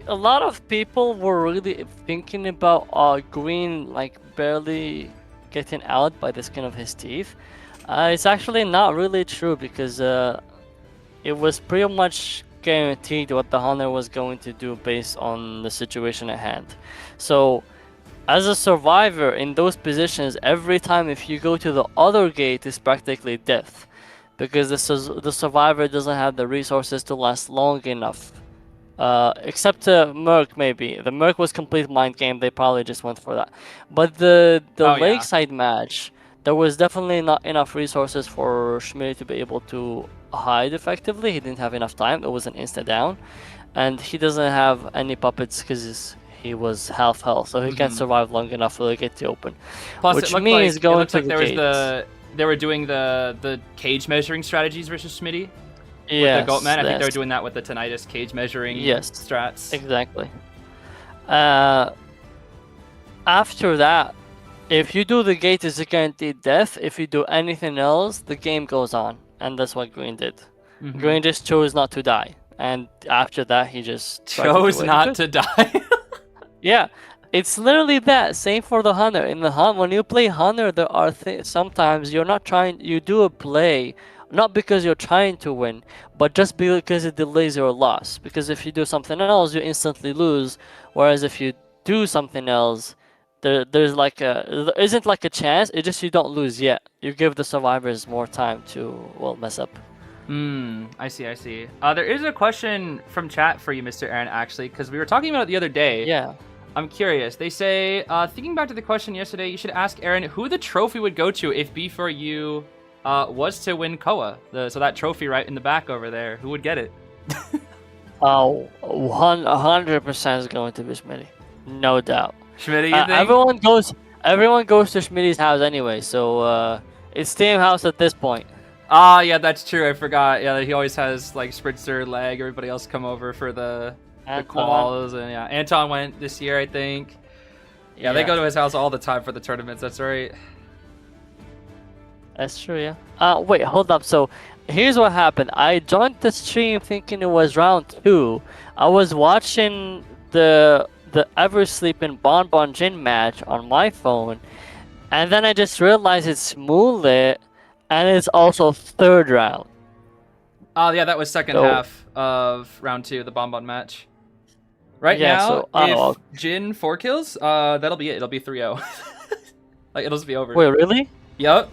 lot of people were really thinking about Green like barely getting out by the skin of his teeth. It's actually not really true because it was pretty much guaranteed what the hunter was going to do based on the situation at hand. So as a survivor in those positions, every time if you go to the other gate, it's practically death. Because the survivor doesn't have the resources to last long enough. Except Merc, maybe. The Merc was complete mind game, they probably just went for that. But the lakeside match, there was definitely not enough resources for Schmidt to be able to hide effectively. He didn't have enough time, it was an insta down. And he doesn't have any puppets because he was half health, so he can't survive long enough for the gate to open. Plus, which means going to the gate. They were doing the cage measuring strategies versus Smitty. Yes, with the Goatman. I think they were doing that with the Tinnitus cage measuring strats. Exactly. After that, if you do the gate, it's a guaranteed death. If you do anything else, the game goes on. And that's what Green did. Green just chose not to die. And after that, he just chose not to die. Yeah. It's literally that. Same for the hunter. In the hunt, when you play hunter, there are sometimes you're not trying. You do a play, not because you're trying to win, but just because it delays your loss. Because if you do something else, you instantly lose. Whereas if you do something else, there isn't like a chance. It's just you don't lose yet. You give the survivors more time to mess up. I see. There is a question from chat for you, Mr. Aaron, actually, because we were talking about it the other day. Yeah. I'm curious. They say, thinking back to the question yesterday, you should ask Aaron who the trophy would go to if B4U was to win Koa. So that trophy right in the back over there, who would get it? 100% is going to be Schmitty. No doubt. Schmitty, you think? Everyone goes to Schmitty's house anyway, so it's team house at this point. Ah, yeah, that's true. I forgot. Yeah, he always has like Spritzer, Leg, everybody else come over for the quals, and yeah, Anton went this year, I think. Yeah, they go to his house all the time for the tournaments. That's right. That's true, yeah. Wait, hold up. So here's what happened. I joined the stream thinking it was round 2. I was watching the Ever Sleeping Bonbon Jin match on my phone, and then I just realized it's moonlit, and it's also third round. Oh yeah, that was second half of round 2, the Bonbon match. Right now, if Jin 4 kills, that'll be it. It'll be 3-0. Like it'll just be over. Wait, really? Yep.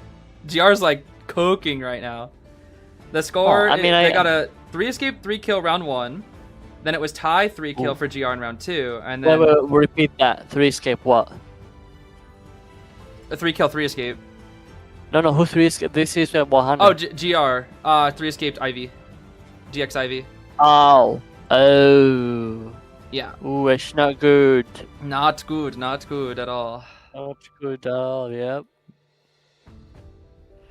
GR's like cooking right now. The score, they got a 3 escape, 3 kill round 1. Then it was tie 3 kill for GR in round 2, and then repeat that. 3 escape what? A 3 kill, 3 escape. No, who 3 escape? This is 100. Oh, GR. 3 escaped Ivy. GX Ivy. Oh. Yeah. Ooh, it's not good. Not good at all. Not good at all, yep.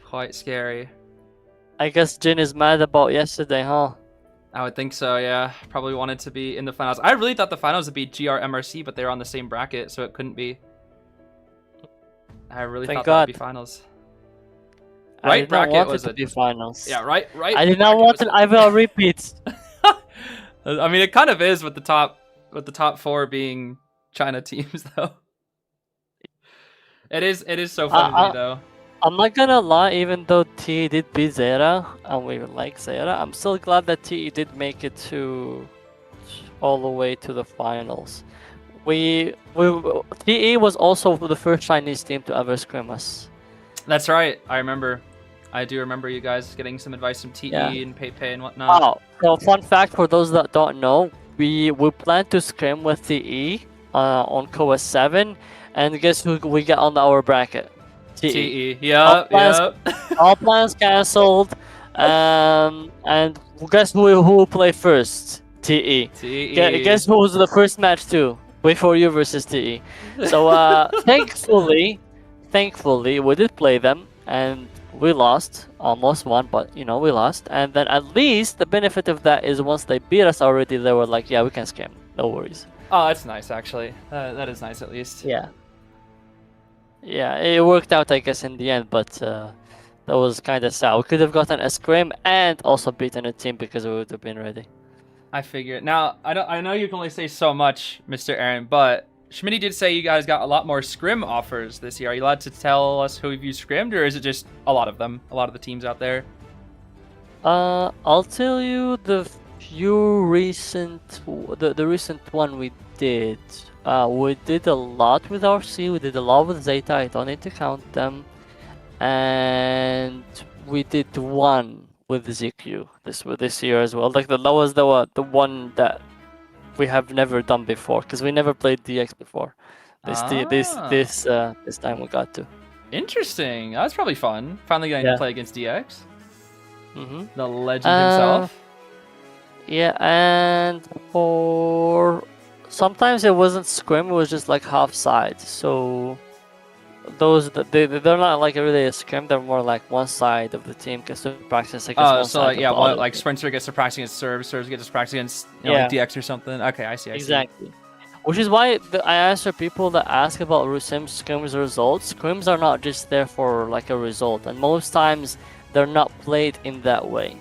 Quite scary. I guess Jin is mad about yesterday, huh? I would think so, yeah. Probably wanted to be in the finals. I really thought the finals would be GR MRC, but they were on the same bracket, so it couldn't be. I really thought that would be finals. Right bracket was it? Finals. Yeah, right. I did not want it. I will repeat. I mean, it kind of is with the top 4 being China teams, though. It is so funny to me, though. I'm not gonna lie, even though TE did beat Zera, and we like Zera, I'm still glad that TE did make it to all the way to the finals. TE was also the first Chinese team to ever scrim us. That's right. I do remember you guys getting some advice from TE and Pepe and whatnot. Oh, so fun fact for those that don't know, we plan to scrim with TE on COA 7, and guess who we get on our bracket? TE. Yep. All plans cancelled. And guess who will play first? TE. Guess who was the first match too? Before you versus TE. So thankfully we did play them and we lost. Almost won, but you know, we lost. And then at least the benefit of that is once they beat us already, they were like, yeah, we can scam. No worries. Oh, that's nice actually. That is nice at least. Yeah, it worked out, I guess, in the end, but that was kind of sad. We could have gotten a scrim and also beaten a team because we would have been ready. I figured. Now, I know you can only say so much, Mr. Aaron, but Schmitty did say you guys got a lot more scrim offers this year. Are you allowed to tell us who you scrimmed, or is it just a lot of them? A lot of the teams out there? I'll tell you the recent one we did. We did a lot with RC, we did a lot with Zeta, I don't need to count them. And we did one with ZQ this year as well. Like that was the one that we have never done before, because we never played DX before. This time we got to. Interesting. That's probably fun. Finally getting to play against DX. Mm-hmm. The legend himself. Yeah, and sometimes it wasn't scrim, it was just like half side. So they're not like really a scrim, they're more like one side of the team gets to practice against one side. Like Sprinter gets to practice against Serves gets to practice against like DX or something. Okay, I see. Exactly. Which is why I answer people that ask about scrims results. Scrims are not just there for like a result, and most times they're not played in that way.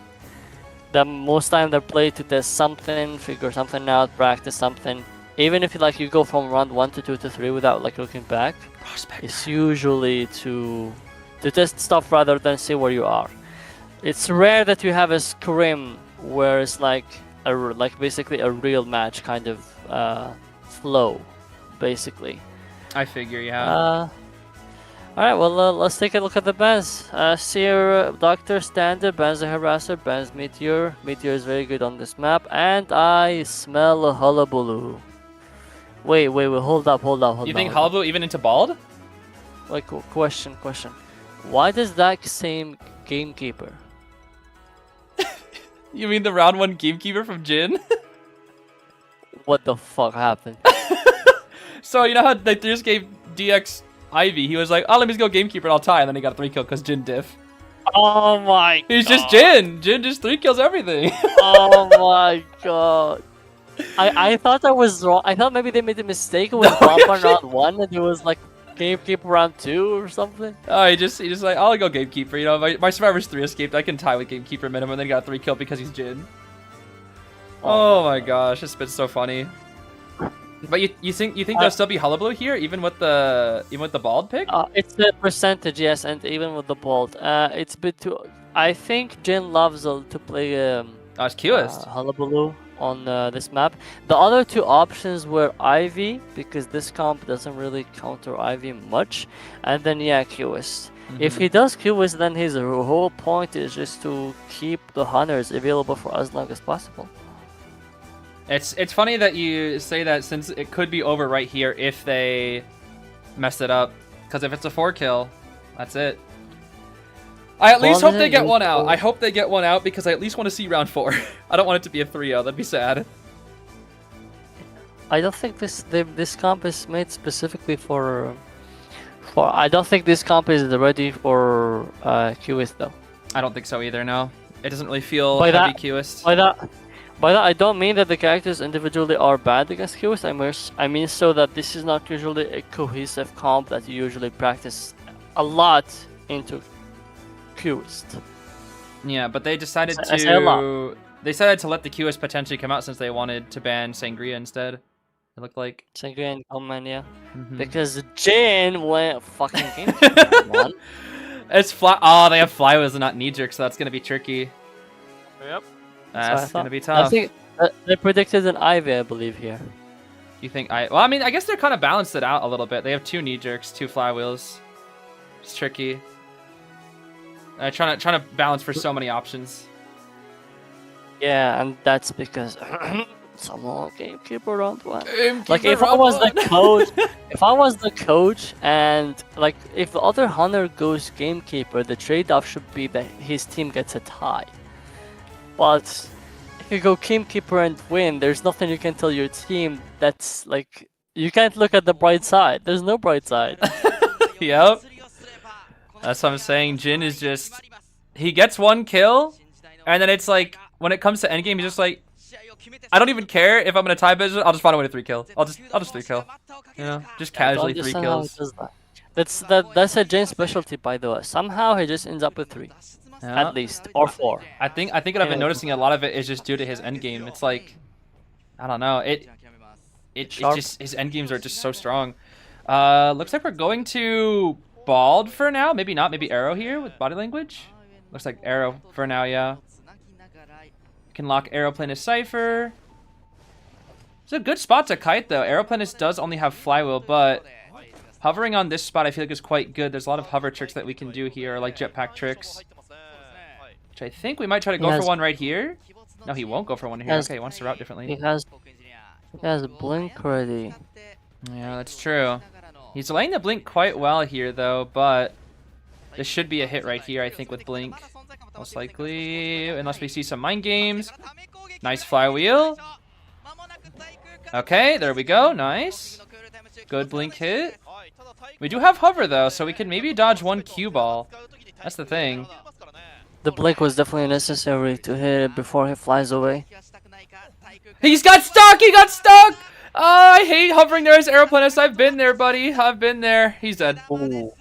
Most time they're played to test something, figure something out, practice something. Even if you go from round 1 to 2 to 3 without like looking back, it's usually to test stuff rather than see where you are. It's rare that you have a scrim where it's like basically a real match kind of flow, basically. I figure, yeah. Alright, well, let's take a look at the bans. Seer, Doctor, Standard, Ban's a Harasser, Ban's Meteor. Meteor is very good on this map, and I smell a hullabaloo. Wait, hold up. You think hullabaloo even into bald? Wait, question. Why does that same gamekeeper? You mean the round 1 gamekeeper from Jin? What the fuck happened? So, you know how they just gave DX Ivy? He was like, oh, let me just go gamekeeper and I'll tie. And then he got a 3 kill because Jin diff. Oh my god. He's just Jin. Jin just 3 kills everything. Oh my god. I thought I was wrong. I thought maybe they made a mistake with Bomb on round 1 and it was like Gamekeeper round 2 or something. Oh, he just like, I'll go Gamekeeper. You know, my Survivor's 3 escaped. I can tie with Gamekeeper minimum, then he got a 3 kill because he's Jin. Oh my gosh, this bit's so funny. But you think there'll still be hullabaloo here, even with the bald pick? It's the percentage, yes, and even with the bald. It's bit too. I think Jin loves to play It's Qist. hullabaloo on this map. The other 2 options were Ivy, because this comp doesn't really counter Ivy much, and then yeah, Qist. If he does Qist, then his whole point is just to keep the hunters available for as long as possible. It's funny that you say that, since it could be over right here if they mess it up. Because if it's a 4 kill, that's it. I at least hope they get one out. I hope they get one out because I at least want to see round 4. I don't want it to be a 3-0. That'd be sad. I don't think this comp is made specifically for. I don't think this comp is ready for Qist though. I don't think so either. No, it doesn't really feel heavy Qist. By that, I don't mean that the characters individually are bad against Qist. I mean so that this is not usually a cohesive comp that you usually practice a lot into Qist. Yeah, but they decided to let the Qist potentially come out since they wanted to ban Sangria instead. It looked like Sangria and Coleman, yeah, because Jin went fucking game. It's fly. Oh, they have flywheels and not knee jerk, so that's gonna be tricky. Yep. That's gonna be tough. I think they predicted an Ivy, I believe here. You think well, I mean, I guess they're kind of balanced it out a little bit. They have 2 knee jerks, 2 flywheels. It's tricky. Trying to balance for so many options. Yeah, and that's because someone Gamekeeper round 1. Like if I was the coach, and like if the other hunter goes Gamekeeper, the trade-off should be that his team gets a tie. But if you go Gamekeeper and win, there's nothing you can tell your team. That's like, you can't look at the bright side. There's no bright side. Yep. That's what I'm saying. Jin is just, he gets 1 kill, and then it's like, when it comes to endgame, he's just like, I don't even care if I'm gonna tie business. I'll just find a way to 3 kill. I'll just 3 kill. You know, just casually 3 kills. That's a Jin specialty, by the way. Somehow he just ends up with 3. Yeah. At least, or 4. I think what I've been noticing, a lot of it is just due to his endgame. It's like, I don't know, it just, his endgames are just so strong. Looks like we're going to bald for now. Maybe not. Maybe arrow here with body language. Looks like arrow for now. Yeah. Can lock Aeroplanist Cypher. It's a good spot to kite though. Aeroplanist does only have flywheel, but hovering on this spot I feel like is quite good. There's a lot of hover tricks that we can do here, like jetpack tricks. Which I think we might try to go for one right here. No, he won't go for one here. Okay, he wants to route differently. He has blink ready. Yeah, that's true. He's laying the blink quite well here though, but this should be a hit right here, I think, with blink. Most likely, unless we see some mind games. Nice flywheel. Okay, there we go. Nice. Good blink hit. We do have hover though, so we can maybe dodge 1 cue ball. That's the thing. The blink was definitely necessary to hit it before he flies away. He's got stuck! He got stuck! Oh, I hate hovering there as Aeroplanist. I've been there, buddy. I've been there. He's dead. Ooh.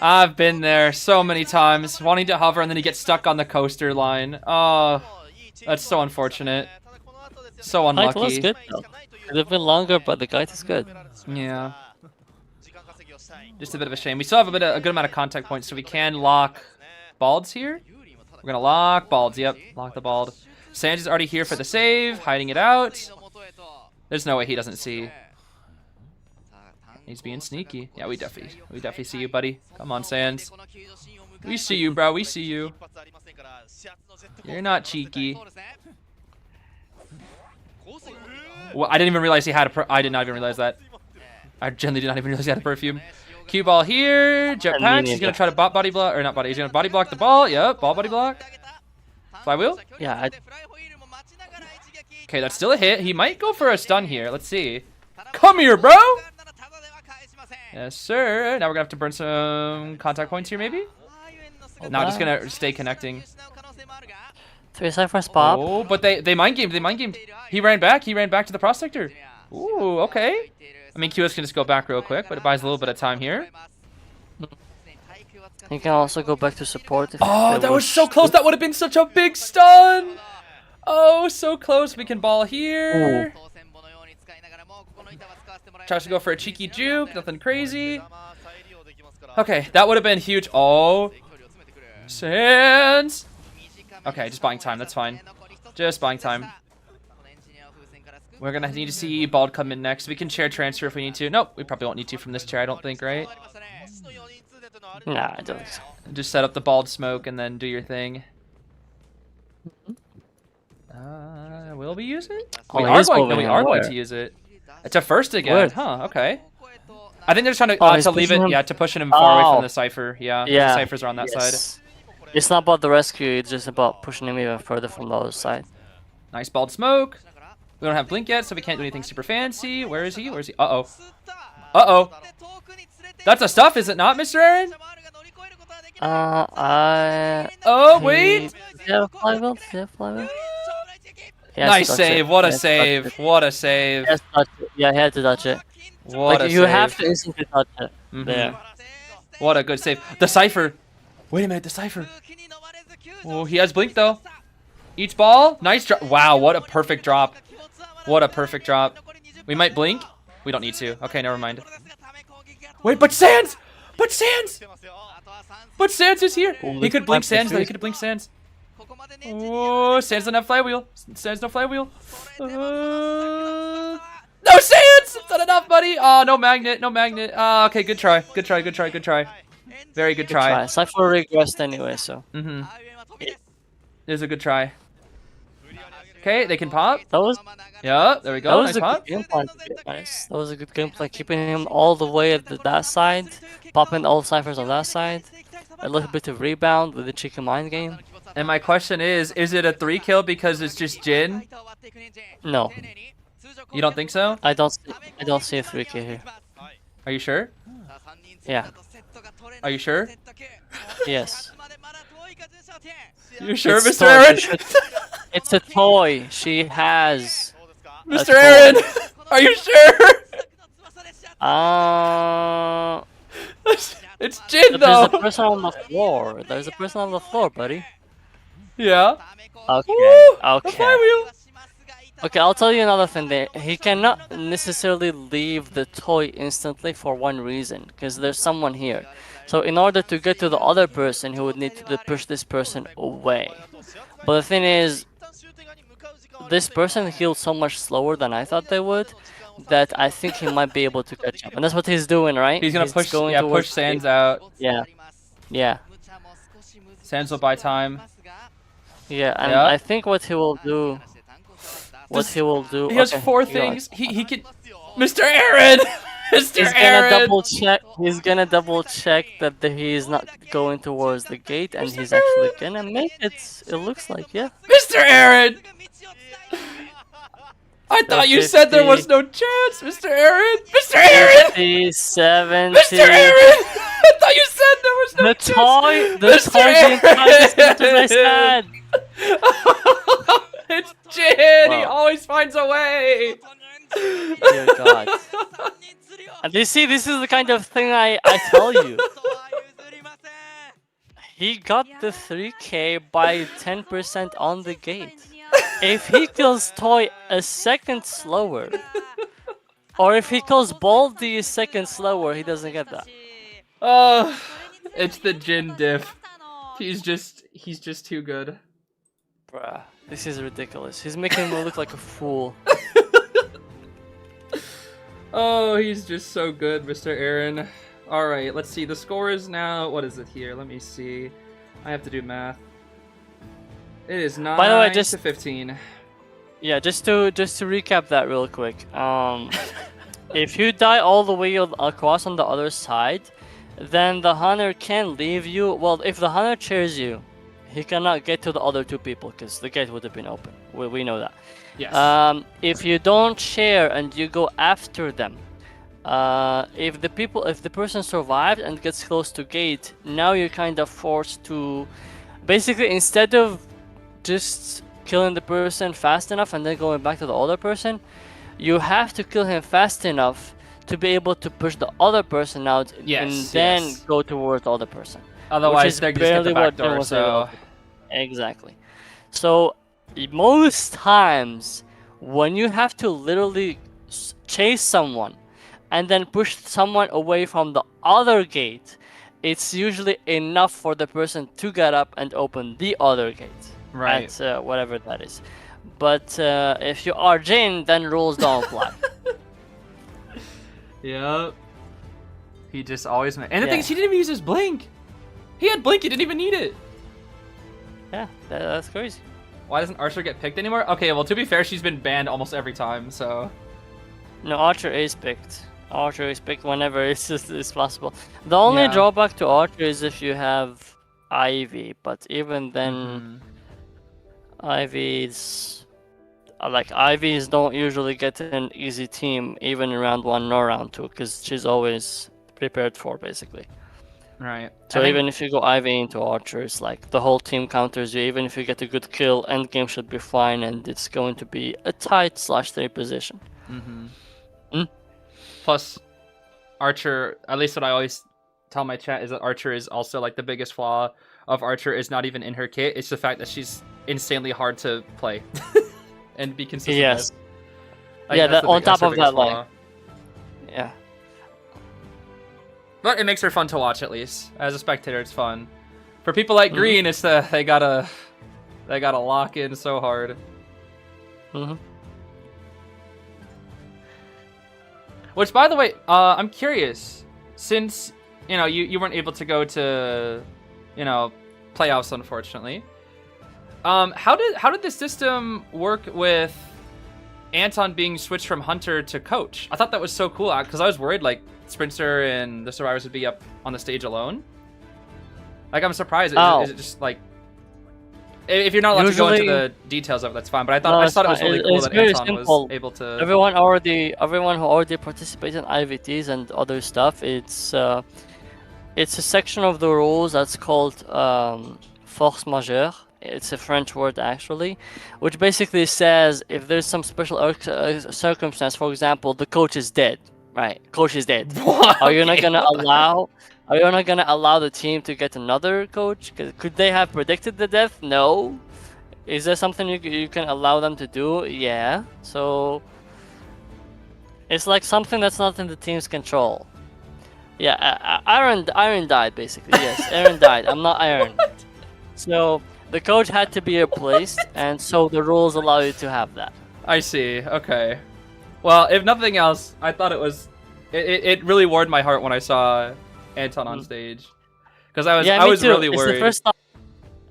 I've been there so many times, wanting to hover and then he gets stuck on the coaster line. Oh, that's so unfortunate. So unlucky. Kite was good though. It would have been longer, but the kite is good. Yeah. Just a bit of a shame. We still have a good amount of contact points, so we can lock balds here. We're gonna lock balds. Yep, lock the bald. Sanj is already here for the save, hiding it out. There's no way he doesn't see. He's being sneaky. Yeah, we definitely see you, buddy. Come on, Sans. We see you, bro. We see you. You're not cheeky. Well, I didn't even realize he had a I did not even realize that. I generally did not even realize he had a perfume. Cue ball here. Jetpack. He's gonna try to body block, or not body. He's gonna body block the ball. Yep, ball body block. Flywheel. Yeah. Okay, that's still a hit. He might go for a stun here. Let's see. Come here, bro. Yes, sir. Now we're gonna have to burn some contact points here, maybe. No, just gonna stay connecting. 3 Cypher spot. Oh, but they mind gamed. They mind gamed. He ran back. He ran back to the prospector. Ooh, okay. I mean, QS can just go back real quick, but it buys a little bit of time here. He can also go back to support. If Oh, that was so close. That would have been such a big stun. Oh, so close. We can ball here. Tries to go for a cheeky juke. Nothing crazy. Okay, that would have been huge. Oh. Sands. Okay, just buying time. That's fine. Just buying time. We're going to need to see Bald come in next. We can chair transfer if we need to. Nope, we probably won't need to from this chair, I don't think, right? Nah, I don't. Just set up the Bald smoke and then do your thing. Will we use it? We are going to use it. It's a first again. Weird. Huh, okay. I think they're trying to, to leave it, to push him far away from the Cypher. Yeah, the Cyphers are on that side. It's not about the rescue, it's just about pushing him even further from the other side. Nice Bald smoke. We don't have Blink yet, so we can't do anything super fancy. Where is he? Where is he? Uh-oh. Uh-oh. That's a stuff, is it not, Mr. Aaron? Oh, wait! Nice save. What a save. What a save. Yeah, he had to touch it. What a save. You have to instantly touch it. There. What a good save. The Cypher. Wait a minute, the Cypher. Oh, he has Blink, though. Each ball. Nice drop. Wow, what a perfect drop. What a perfect drop. We might Blink. We don't need to. Okay, never mind. Wait, but Sands! But Sands! But Sands is here. He could Blink Sands, though. He could Blink Sands. Oh, Sands doesn't have flywheel. Sands no flywheel. No Sands! It's not enough, buddy. Oh, no magnet. No magnet. Okay, good try. Good try. Good try. Good try. Very good try. Cypher regressed anyway, so. It was a good try. Okay, they can pop. That was. Yeah, there we go. That was nice a pop. good game plan. Nice. That was a good game plan, keeping him all the way at that side, popping all Cyphers on that side, a little bit of rebound with the chicken mind game. And my question is it a 3 kill because it's just Jin? No. You don't think so? I don't see a 3K here. Are you sure? Yeah. Are you sure? Yes. You sure, Mr. Aaron? It's a toy. She has. Mr. Aaron, are you sure? It's Jin, though. There's a person on the floor. There's a person on the floor, buddy. Yeah. Okay. Woo! Okay. Okay, I'll tell you another thing there. He cannot necessarily leave the toy instantly for one reason, because there's someone here. So in order to get to the other person, he would need to push this person away. But the thing is, this person healed so much slower than I thought they would, that I think he might be able to catch up. And that's what he's doing, right? He's gonna push Sands out. Yeah. Yeah. Sands will buy time. Yeah, and I think what he will do... He has 4 things. He can... Mr. Aaron! Mr. Aaron! He's gonna double check that he's not going towards the gate, and he's actually gonna make it. It looks like, yeah. Mr. Aaron! I thought you said there was no chance, Mr. Aaron! Mr. Aaron! 70. Mr. Aaron! I thought you said there was no chance! The toy said. It's Jin! He always finds a way! Dear God. And you see, this is the kind of thing I tell you. He got the 3K by 10% on the gate. If he kills Toy a second slower, or if he kills Baldy a second slower, he doesn't get that. It's the Jin diff. He's just too good. Bruh, this is ridiculous. He's making me look like a fool. Oh, he's just so good, Mr. Aaron. Alright, let's see. The score is now... What is it here? Let me see. I have to do math. It is 9 By the way, to 15. Yeah, just to recap that real quick. If you die all the way across on the other side, then the hunter can leave you. Well, if the hunter chairs you, he cannot get to the other 2 people because the gate would have been open. We know that. Yes. If you don't share and you go after them, if the person survived and gets close to gate, now you're kind of forced to, basically, instead of just killing the person fast enough and then going back to the other person, you have to kill him fast enough to be able to push the other person out and then go towards the other person. Otherwise, they're just get the back door. So exactly. So most times when you have to literally chase someone and then push someone away from the other gate, it's usually enough for the person to get up and open the other gate. Right. At whatever that is. But if you are Jin, then rules don't apply. Yep. He just always... And the thing is, he didn't even use his blink. He had blink, he didn't even need it. Yeah, that's crazy. Why doesn't Archer get picked anymore? Okay, well, to be fair, she's been banned almost every time, so... No, Archer is picked. Archer is picked whenever it's possible. The only drawback to Archer is if you have Ivy, but even then, Ivies don't usually get an easy team, even in round 1 nor round 2, because she's always prepared for, basically. Right. So even if you go Ivy into Archer, it's like the whole team counters you. Even if you get a good kill, endgame should be fine, and it's going to be a tight /3 position. Plus, Archer, at least what I always tell my chat is that Archer is also like the biggest flaw of Archer is not even in her kit. It's the fact that she's insanely hard to play and be consistent. Yes. Like, yeah, that on top of that, like, yeah. But it makes her fun to watch, at least. As a spectator, it's fun. For people like Green, it's they gotta lock in so hard. Which, by the way, I'm curious, since you weren't able to go to playoffs, unfortunately. How did the system work with Anton being switched from Hunter to Coach? I thought that was so cool because I was worried like Sprinter and the survivors would be up on the stage alone. Like, I'm surprised. Is it just like, if you're not allowed to go into the details of it, that's fine. But I just thought it was really cool that Anton was able to. Everyone who already participates in IVTs and other stuff, it's a section of the rules that's called force majeure. It's a French word actually, which basically says if there's some special circumstance, for example, the coach is dead. Right, coach is dead. Are you not gonna allow the team to get another coach? Could they have predicted the death? No. Is there something you can allow them to do? Yeah. So it's like something that's not in the team's control. Yeah, Iron died basically. Yes, Aaron died. I'm not Iron. So the coach had to be replaced, and so the rules allow you to have that. I see. Okay. Well, if nothing else, I thought it really warmed my heart when I saw Anton on stage, because I was really worried.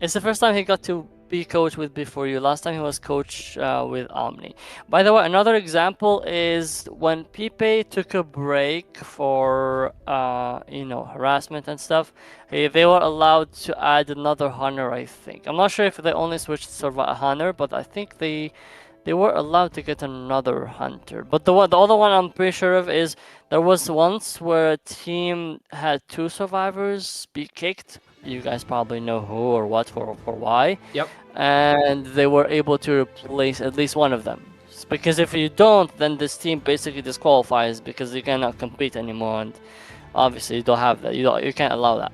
It's the first time he got to be coach with before you. Last time he was coach with Omni. By the way, another example is when Pipe took a break for harassment and stuff. They were allowed to add another hunter. I think I'm not sure if they only switched to hunter, but I think they were allowed to get another hunter. But the other one I'm pretty sure of is there was once where a team had 2 survivors be kicked. You guys probably know who or what or why. Yep. And they were able to replace at least one of them. Because if you don't, then this team basically disqualifies because you cannot compete anymore. And obviously you don't have that. You can't allow that.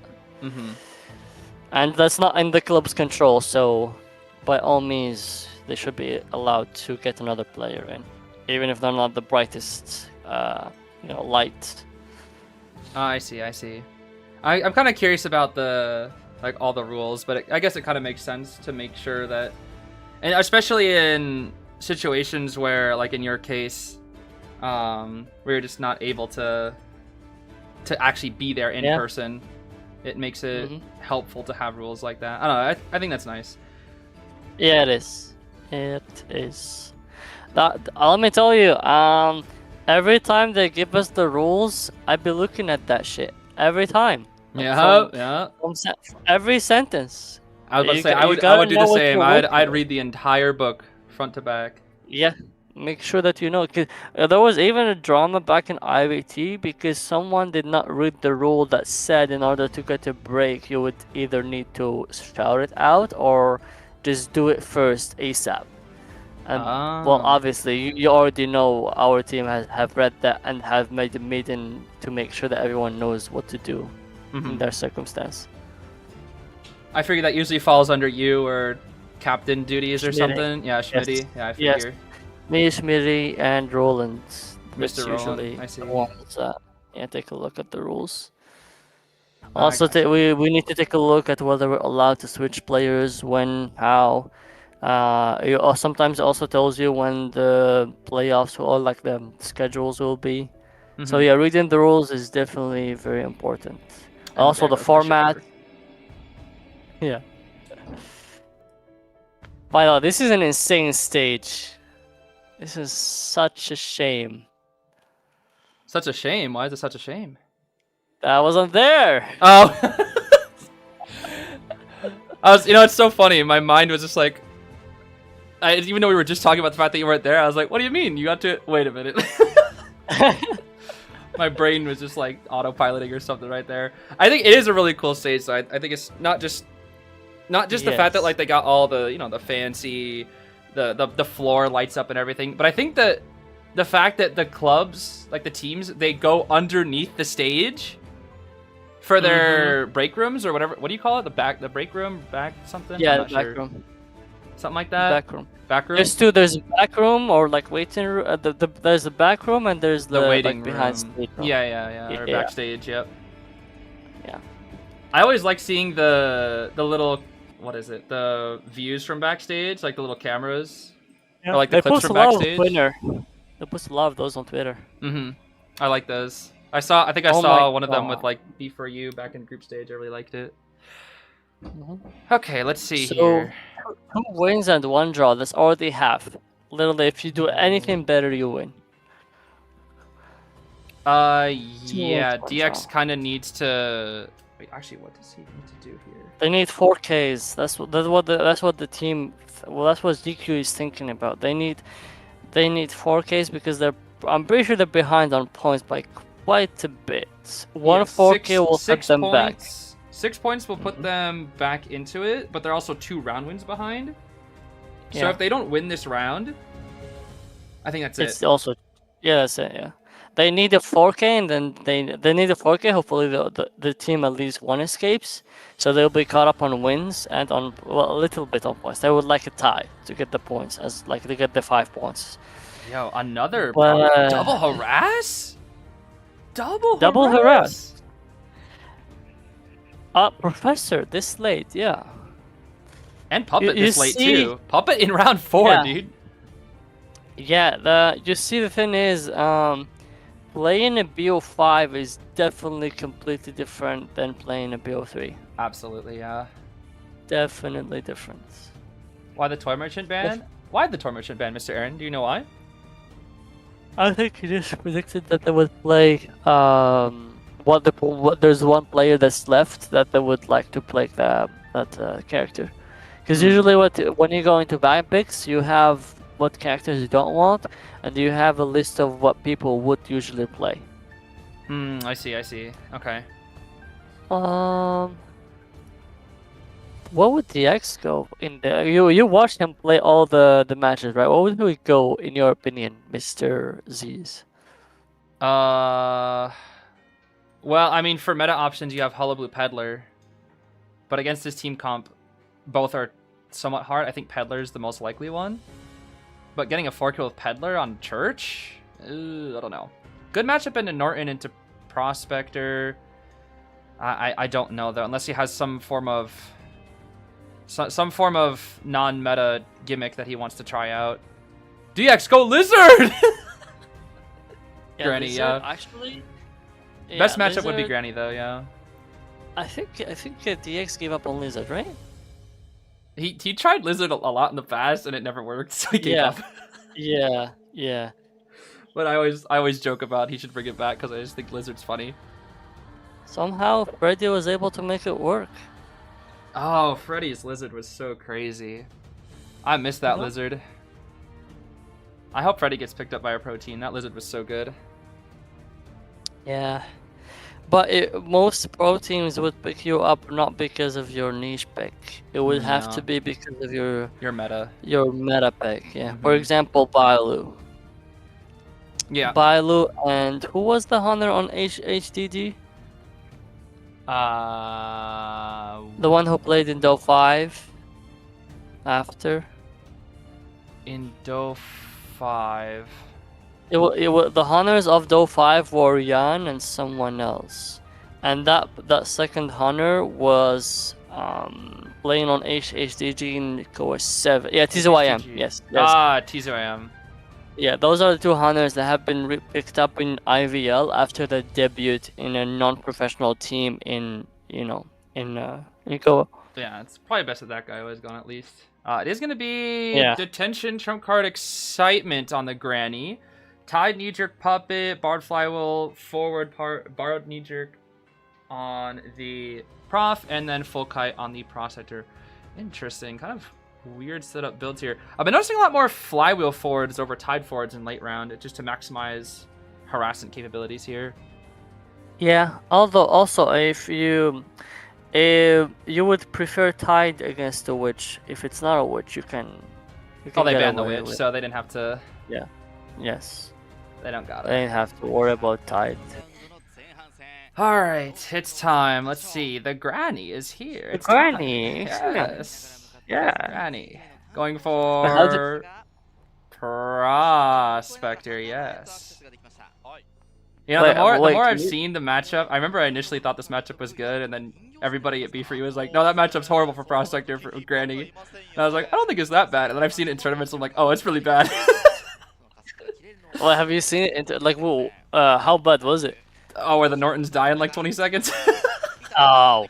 And that's not in the club's control. So by all means, they should be allowed to get another player in, even if they're not the brightest, light. Oh, I see. I'm kind of curious about all the rules, but I guess it kind of makes sense to make sure that, and especially in situations where, like in your case, where you're just not able to actually be there in person, it makes it helpful to have rules like that. I don't know. I think that's nice. Yeah, it is. It is. Let me tell you, every time they give us the rules, I be looking at that shit every time. From every sentence. I was about to say I would do the same. I'd read the entire book front to back. Yeah, make sure that you know. Cause there was even a drama back in IVT because someone did not read the rule that said in order to get a break, you would either need to shout it out or just do it first ASAP. And well, Ah. obviously, you already know our team have read that and have made a meeting to make sure that everyone knows what to do in their circumstance. I figure that usually falls under you or captain duties or Schmitty. something. Yeah, Schmitty. Yes. Yeah, I figure. Me, Schmitty, and Roland. That's Mr. Roland, usually I see. the ones that take a look at the rules. I Also, gotcha. we need to take a look at whether we're allowed to switch players, when, how. It sometimes also tells you when the playoffs or like the schedules will be. So yeah, reading the rules is definitely very important. And Also, the there goes my format. shipper. Yeah. By the way, this is an insane stage. This is such a shame. Such a shame. Why is it such a shame? I wasn't there. Oh. It's so funny. My mind was just like, even though we were just talking about the fact that you weren't there, I was like, what do you mean? You got to wait a minute. My brain was just like autopiloting or something right there. I think it is a really cool stage. So I think it's not just the fact that like they got all the the fancy, the floor lights up and everything, but I think that the fact that the clubs, like the teams, they go underneath the stage for their break rooms or whatever. What do you call it? The break room, back something. Yeah, I'm the not back sure. room. Something like that. Back room. Back room. There's two. There's a back room or like waiting room. There's the back room and there's the waiting like, behind room. stage room. Yeah. Or Yeah. backstage. Yep. Yeah. I always like seeing the little, what is it? The views from backstage, like the little cameras. Yeah. Or like the They clips post from a lot backstage. on Twitter. They post a lot of those on Twitter. I like those. I think I Oh saw my one of them with God. like B4U back in group stage. I really liked it. Okay, let's see So, here. 2 wins and 1 draw. That's already half. Literally, if you do anything better, you win. Yeah, One DX draw. kind of needs to. Wait, actually, what does he need to do here? They need 4Ks. That's what the team. Well, that's what ZQ is thinking about. They need 4Ks because I'm pretty sure they're behind on points by quite a bit. One 4K will set them back. 6 points will put them back into it, but they're also 2 round wins behind. So Yeah. if they don't win this round, I think that's It's it. also, yeah, that's it. Yeah, they need a 4K, and then they need a 4K. Hopefully, the team at least 1 escapes, so they'll be caught up on wins and on a little bit on points. They would like a tie to get the points, as like to get the 5 points. Yo, another But, double harass. Double harass. Professor, this late, yeah. And Puppet You this late see- too. Puppet in round 4, Yeah. dude. Yeah, you see, the thing is, playing a BO5 is definitely completely different than playing a BO3. Absolutely, yeah. Definitely different. Why the Toy Merchant ban? Why the Toy Merchant ban, Mr. Aaron? Do you know why? I think he just predicted that they would play. There's one player that's left that they would like to play that character, because usually when you go into back picks, you have what characters you don't want, and you have a list of what people would usually play. I see. Okay. What would DX go in there? You watched him play all the matches, right? What would he go in your opinion, Mr. Zeez? Well, I mean, for meta options, you have Hullabaloo Peddler. But against this team comp, both are somewhat hard. I think Peddler is the most likely one. But getting a 4-kill with Peddler on Church? I don't know. Good matchup into Norton, into Prospector. I don't know, though. Unless he has some form of non-meta gimmick that he wants to try out. DX, go Lizard! Granny, Lizard, yeah. Actually, Best matchup Lizard, would be Granny, though, yeah. I think DX gave up on Lizard, right? He tried Lizard a lot in the past, and it never worked, so he gave up. Yeah. But I always joke about he should bring it back, because I just think Lizard's funny. Somehow, Freddy was able to make it work. Oh, Freddy's Lizard was so crazy. I miss that Lizard. I hope Freddy gets picked up by a pro team. That Lizard was so good. Yeah. But most pro teams would pick you up not because of your niche pick. It would have to No. be because of your meta. meta pick. Yeah. For Mhm. example, Bailu. Yeah. Bailu and who was the hunter on HDD? The one who played in Do 5 after. In Do 5. The hunters of Do 5 were Yan and someone else. And that second hunter was playing on HDG in Core 7. Yeah, TZYM. Yes. TZYM. Yeah, those are the two hunters that have been picked up in IVL after the debut in a non-professional team in Core. Yeah, it's probably best that that guy was gone at least. It is gonna be detention, trump card, excitement on the granny, tied knee jerk puppet, barred flywheel, forward part, borrowed knee jerk on the prof, and then full kite on the prospector. Interesting, kind of weird setup builds here. I've been noticing a lot more flywheel forwards over tied forwards in late round, just to maximize harassment capabilities here. Yeah, although also if you would prefer tied against the witch. If it's not a witch, you can they banned the witch, so they didn't have to. Yeah. Yes. They don't got it. They didn't have to worry about tied. Alright, it's time. Let's see. The granny is here. It's granny. Yes. Yeah. Granny. Going for prospector, yes. You know, the more I've seen the matchup, I remember I initially thought this matchup was good, and then everybody at B3 was like, no, that matchup's horrible for prospector for Granny. And I was like, I don't think it's that bad. And then I've seen it in tournaments, and I'm like, oh, it's really bad. Well, have you seen it? Like, how bad was it? Oh, where the Nortons die in like 20 seconds? Oh.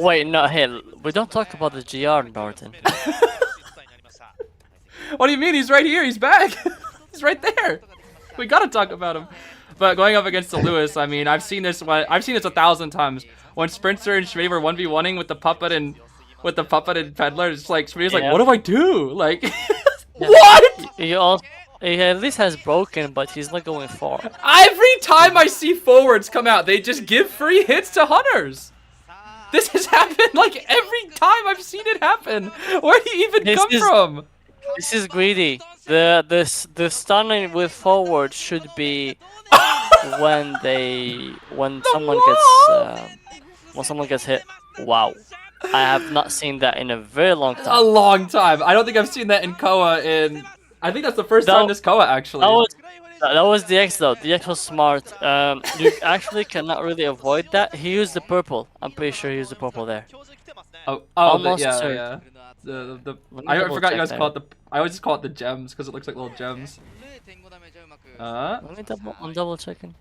Wait, no, hey, we don't talk about the GR, Norton. What do you mean? He's right here. He's back. He's right there. We gotta talk about him. But going up against the Lewis, I mean, I've seen this 1,000 times. When Sprinter and Schmidt were 1v1ing with the puppet and Peddler, it's like Schmidt's like, what do I do? Like, what? He at least has broken, but he's not going far. Every time I see forwards come out, they just give free hits to hunters. This has happened like every time I've seen it happen. Where do you even come from? This is greedy. The stunning with forward should be when someone gets hit. Wow, I have not seen that in a very long time. A long time. I don't think I've seen that in Koa in. I think that's the first time this Koa actually. That was DX though. DX was smart. You actually cannot really avoid that. He used the purple. I'm pretty sure he used the purple there. Almost yeah. I forgot you guys call it the. I always just call it the gems because it looks like little gems. Let me I'm double checking.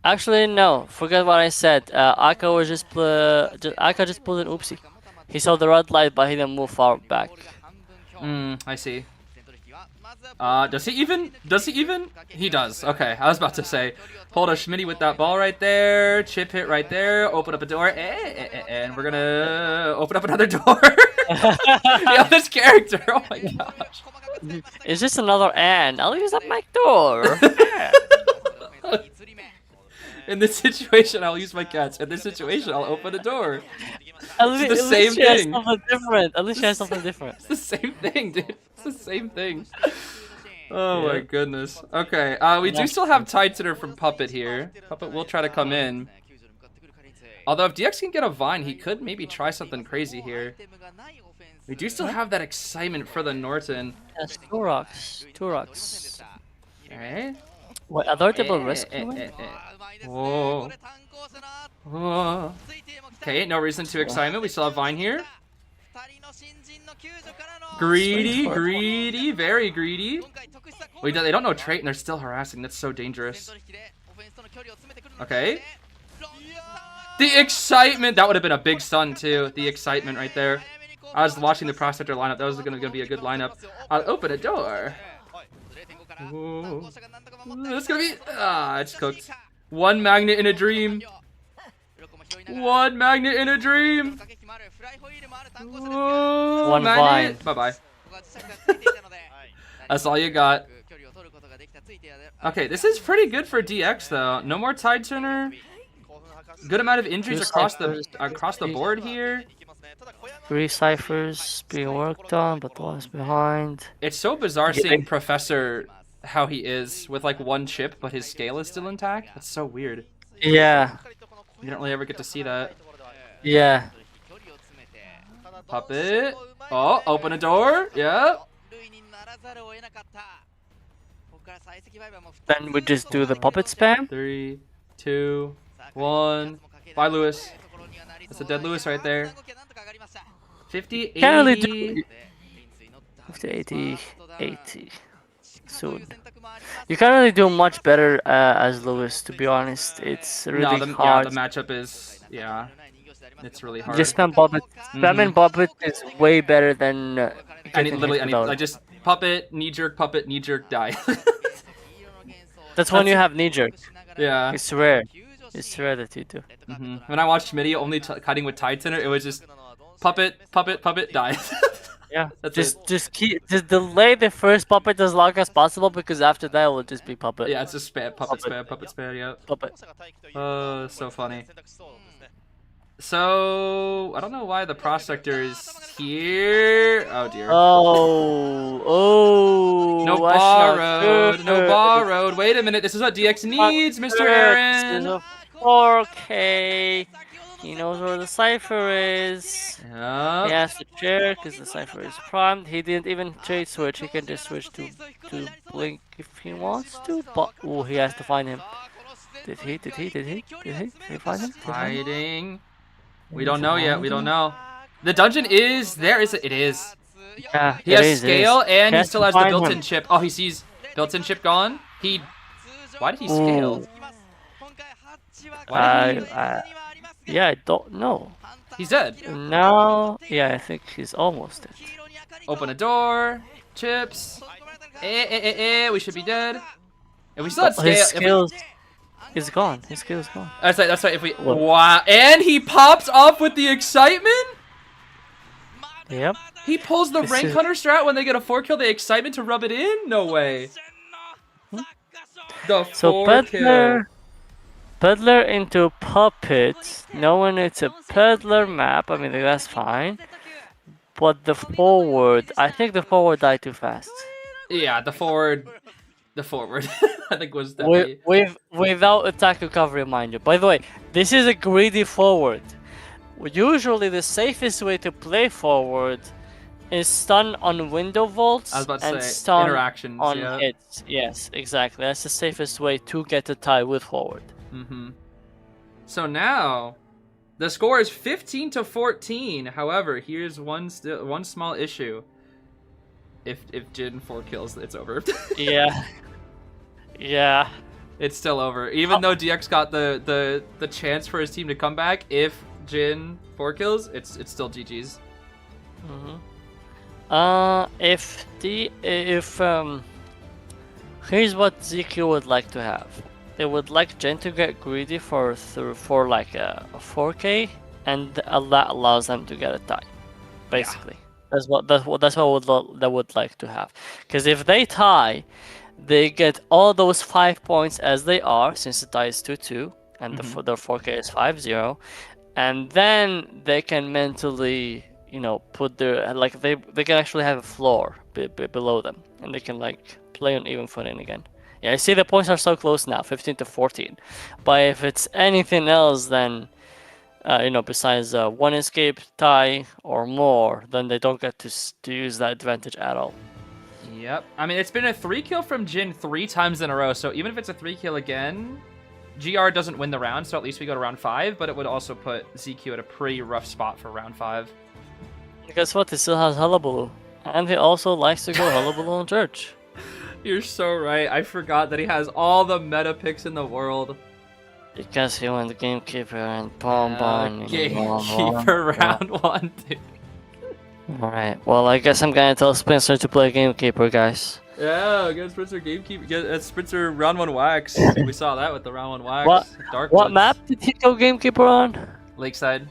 Actually, no. Forget what I said. Aka just pulled an oopsie. He saw the red light, but he didn't move far back. I see. Does he even? He does. Okay, I was about to say. Hold a Schmitty with that ball right there. Chip hit right there. Open up a door. And we're gonna open up another door. Yeah, this character. Oh my gosh. It's just another and. I'll use that mic door. In this situation, I'll use my cats. In this situation, I'll open a door. It's the same thing. At least she has something different. It's the same thing, dude. It's the same thing. Oh my goodness. Okay, we do still have Tighter from Puppet here. Puppet will try to come in. Although if DX can get a Vine, he could maybe try something crazy here. We do still have that excitement for the Norton. Yes, two rocks. Okay. What, other double rescue? Whoa. Whoa. Okay, no reason to excitement. We still have Vine here. Greedy, very greedy. They don't know trait and they're still harassing. That's so dangerous. Okay. The excitement! That would have been a big stun too. The excitement right there. I was watching the Prospector lineup. That was going to be a good lineup. I'll open a door. Ooh. It's going to be... it's cooked. One magnet in a dream. One magnet in a dream. Ooh, one magnet. Bye-bye. That's all you got. Okay, this is pretty good for DX though. No more Tide Turner. Good amount of injuries Two across ciphers. the board here. 3 ciphers being worked on, but the one's behind. It's so bizarre Yeah. seeing Professor how he is with like 1 chip, but his scale is still intact. That's so weird. Yeah. You don't really ever get to see that. Yeah. Puppet. Oh, open a door. Yeah. Then we just do the puppet spam. 3, 2, 1. Bye, Lewis. That's a dead Lewis right there. 50, 80. Can't really do 50, 80, 80. Soon. You can't really do much better as Lewis, to be honest. It's really hard. Yeah, the matchup is, yeah, it's really hard. Just spam puppet. Spamming puppet is way better than I just puppet, knee jerk, die. That's when you have knee jerk. Yeah. It's rare. It's rare that you do. When I watched Schmitty only cutting with Titanner, it was just puppet, die. Yeah. That's just delay the first puppet as long as possible, because after that it will just be puppet. Yeah, it's just spam, puppet spam, yeah. Puppet. Oh, so funny. So I don't know why the prospector is here. Oh dear. Oh. No borrowed. Wait a minute. This is what DX needs, Mr. Aaron. This is a 4K. He knows where the cipher is. Yep. He has to check because the cipher is primed. He didn't even trade switch. He can just switch to blink if he wants to. But he has to find him. Did he find him? Hiding. We don't know yet. We don't know. The dungeon is there. It is. Yeah. He has scale and he still has the built-in chip. Oh, he sees built-in chip gone. Why did he scale? Yeah, I don't know. He's dead. No, yeah, I think he's almost dead. Open a door. Chips. We should be dead. And we still had scale. His skills is gone. His skill is gone. That's right. If we wow, and he pops off with the excitement. Yep. He pulls the rank hunter strat when they get a 4 kill. The excitement to rub it in. No way. The 4 kill. Peddler into puppet, knowing it's a peddler map, I mean that's fine. But the forward, I think the forward died too fast. Yeah, the forward, I think was definitely... Without attack recovery, mind you. By the way, this is a greedy forward. Usually the safest way to play forward is stun on window vaults and stun interactions, on hits. Yes, exactly. That's the safest way to get a tie with forward. So now, the score is 15-14. However, here's one small issue. If Jin 4 kills, it's over. Yeah. It's still over. Even though DX got the chance for his team to come back, if Jin 4 kills, it's still GG's. Here's what ZQ would like to have. They would like Jin to get greedy for like a 4K, and that allows them to get a tie. Basically, that's what they would like to have. Because if they tie, they get all those 5 points as they are, since the tie is 2-2, and their 4K is 5-0, and then they can mentally, put their they can actually have a floor below them, and they can play on even footing again. Yeah, I see the points are so close now, 15-14. But if it's anything else than, besides one escape tie or more, then they don't get to use that advantage at all. Yep. I mean, it's been a 3 kill from Jin 3 times in a row, so even if it's a 3 kill again, GR doesn't win the round, so at least we go to round 5, but it would also put ZQ at a pretty rough spot for round 5. Guess what? He still has Hullabaloo. And he also likes to go Hullabaloo on church. You're so right. I forgot that he has all the meta picks in the world. Because he went Gamekeeper and Bomb. Gamekeeper round 1, dude. Alright, well, I guess I'm gonna tell Spencer to play Gamekeeper, guys. Yeah, get Spencer Gamekeeper. Get Spencer round 1 wax. We saw that with the round 1 wax. What map did he go Gamekeeper on? Lakeside.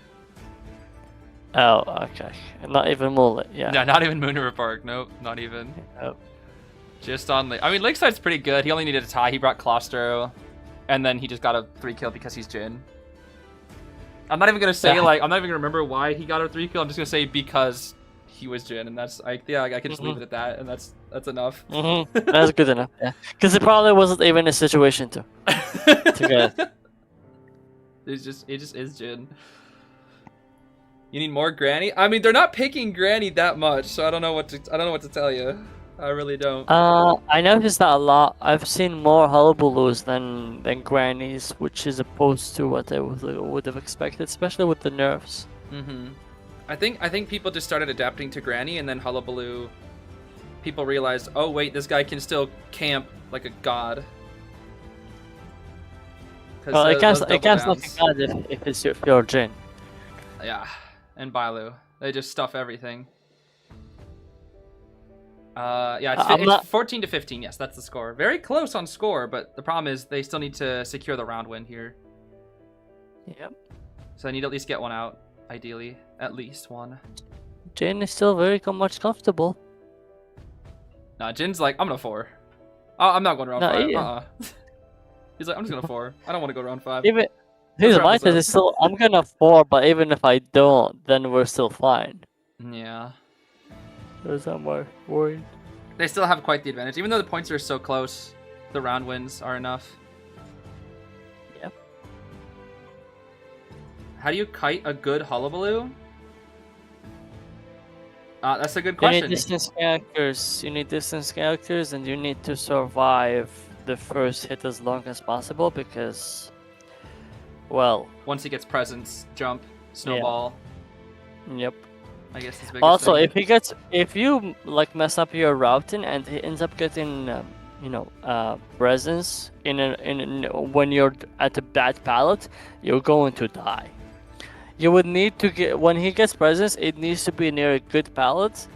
Oh, okay. Not even Mullet, yeah. No, not even Moon River Park. Nope, not even. Nope. Just on I mean, Lakeside's pretty good. He only needed a tie. He brought Claustro, and then he just got a 3 kill because he's Jin. I'm not even gonna say I'm not even gonna remember why he got a 3 kill. I'm just gonna say because he was Jin, and that's I can just leave it at that, and that's enough. That's good enough. Yeah, because it probably wasn't even a situation to get it. It just is Jin. You need more Granny? I mean, they're not picking Granny that much, so I don't know what to tell you. I really don't. I noticed that a lot. I've seen more hullabaloos than grannies, which is opposed to what I would have expected, especially with the nerfs. I think people just started adapting to Granny, and then hullabaloo. People realized, oh wait, this guy can still camp like a god. Well, it camps like a god if it's your Jin. Yeah, and Bailu, they just stuff everything. Yeah, it's 14 to 15. Yes, that's the score. Very close on score, but the problem is they still need to secure the round win here. Yep. So I need to at least get one out, ideally, at least one. Jin is still very much comfortable. Nah, Jin's like, I'm gonna 4. Oh, I'm not going round 5. Yeah. He's like, I'm just gonna 4. I don't want to go round 5. Even his mindset is still, I'm gonna 4, but even if I don't, then we're still fine. Yeah. Because I'm worried. They still have quite the advantage. Even though the points are so close, the round wins are enough. Yep. How do you kite a good hullabaloo? That's a good question. You need distance characters. You need distance characters, and you need to survive the first hit as long as possible because, well... Once he gets presence, jump, snowball. Yeah. Yep. I guess his biggest also, thing. if you like mess up your routing and he ends up getting, presence when you're at a bad pallet, you're going to die. You would need to get, when he gets presence, it needs to be near a good pallet,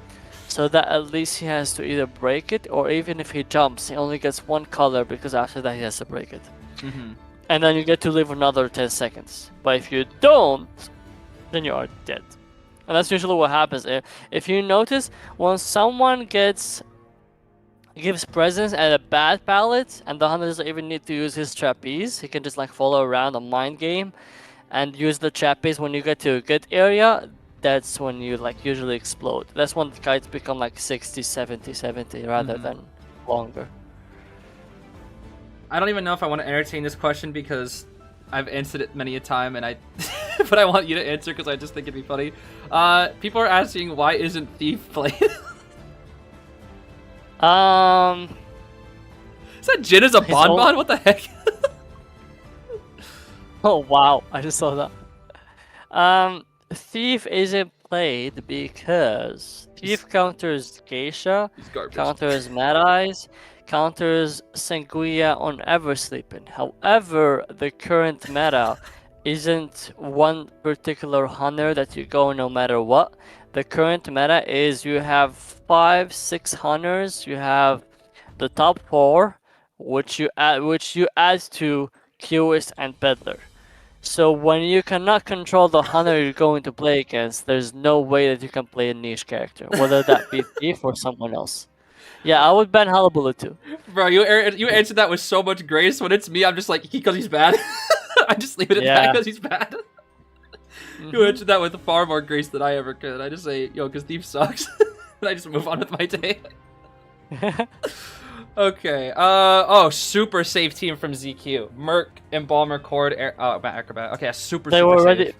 so that at least he has to either break it, or even if he jumps, he only gets one color because after that he has to break it. And then you get to live another 10 seconds. But if you don't, then you are dead. And that's usually what happens. If you notice, when someone gives presence at a bad pallet, and the hunter doesn't even need to use his trapeze, he can just like follow around a mind game and use the trapeze when you get to a good area, that's when you like usually explode. That's when the kites become like 60, 70, 70 rather than longer. I don't even know if I want to entertain this question because I've answered it many a time, and but I want you to answer because I just think it'd be funny. People are asking, why isn't Thief played? Is that Jin as a bonbon? What the heck? Oh wow, I just saw that. Thief isn't played because Thief counters Geisha, counters Mad Eyes, counters Senguya on Eversleeping. However, the current meta isn't one particular hunter that you go no matter what. The current meta is you have 5-6 hunters. You have the top 4, which you add to Qist and Peddler. So when you cannot control the hunter you're going to play against, there's no way that you can play a niche character, whether that be Thief or someone else. Yeah, I would ban Hullabaloo too. Bro, you answered that with so much grace. When it's me, I'm just like, because he's bad. I just leave it at that because he's bad. You answered that with far more grace than I ever could. I just say, yo, because Thief sucks. And I just move on with my day. Okay. Oh, super safe team from ZQ. Merc, Embalmer, Cord, Acrobat. Okay, super ready.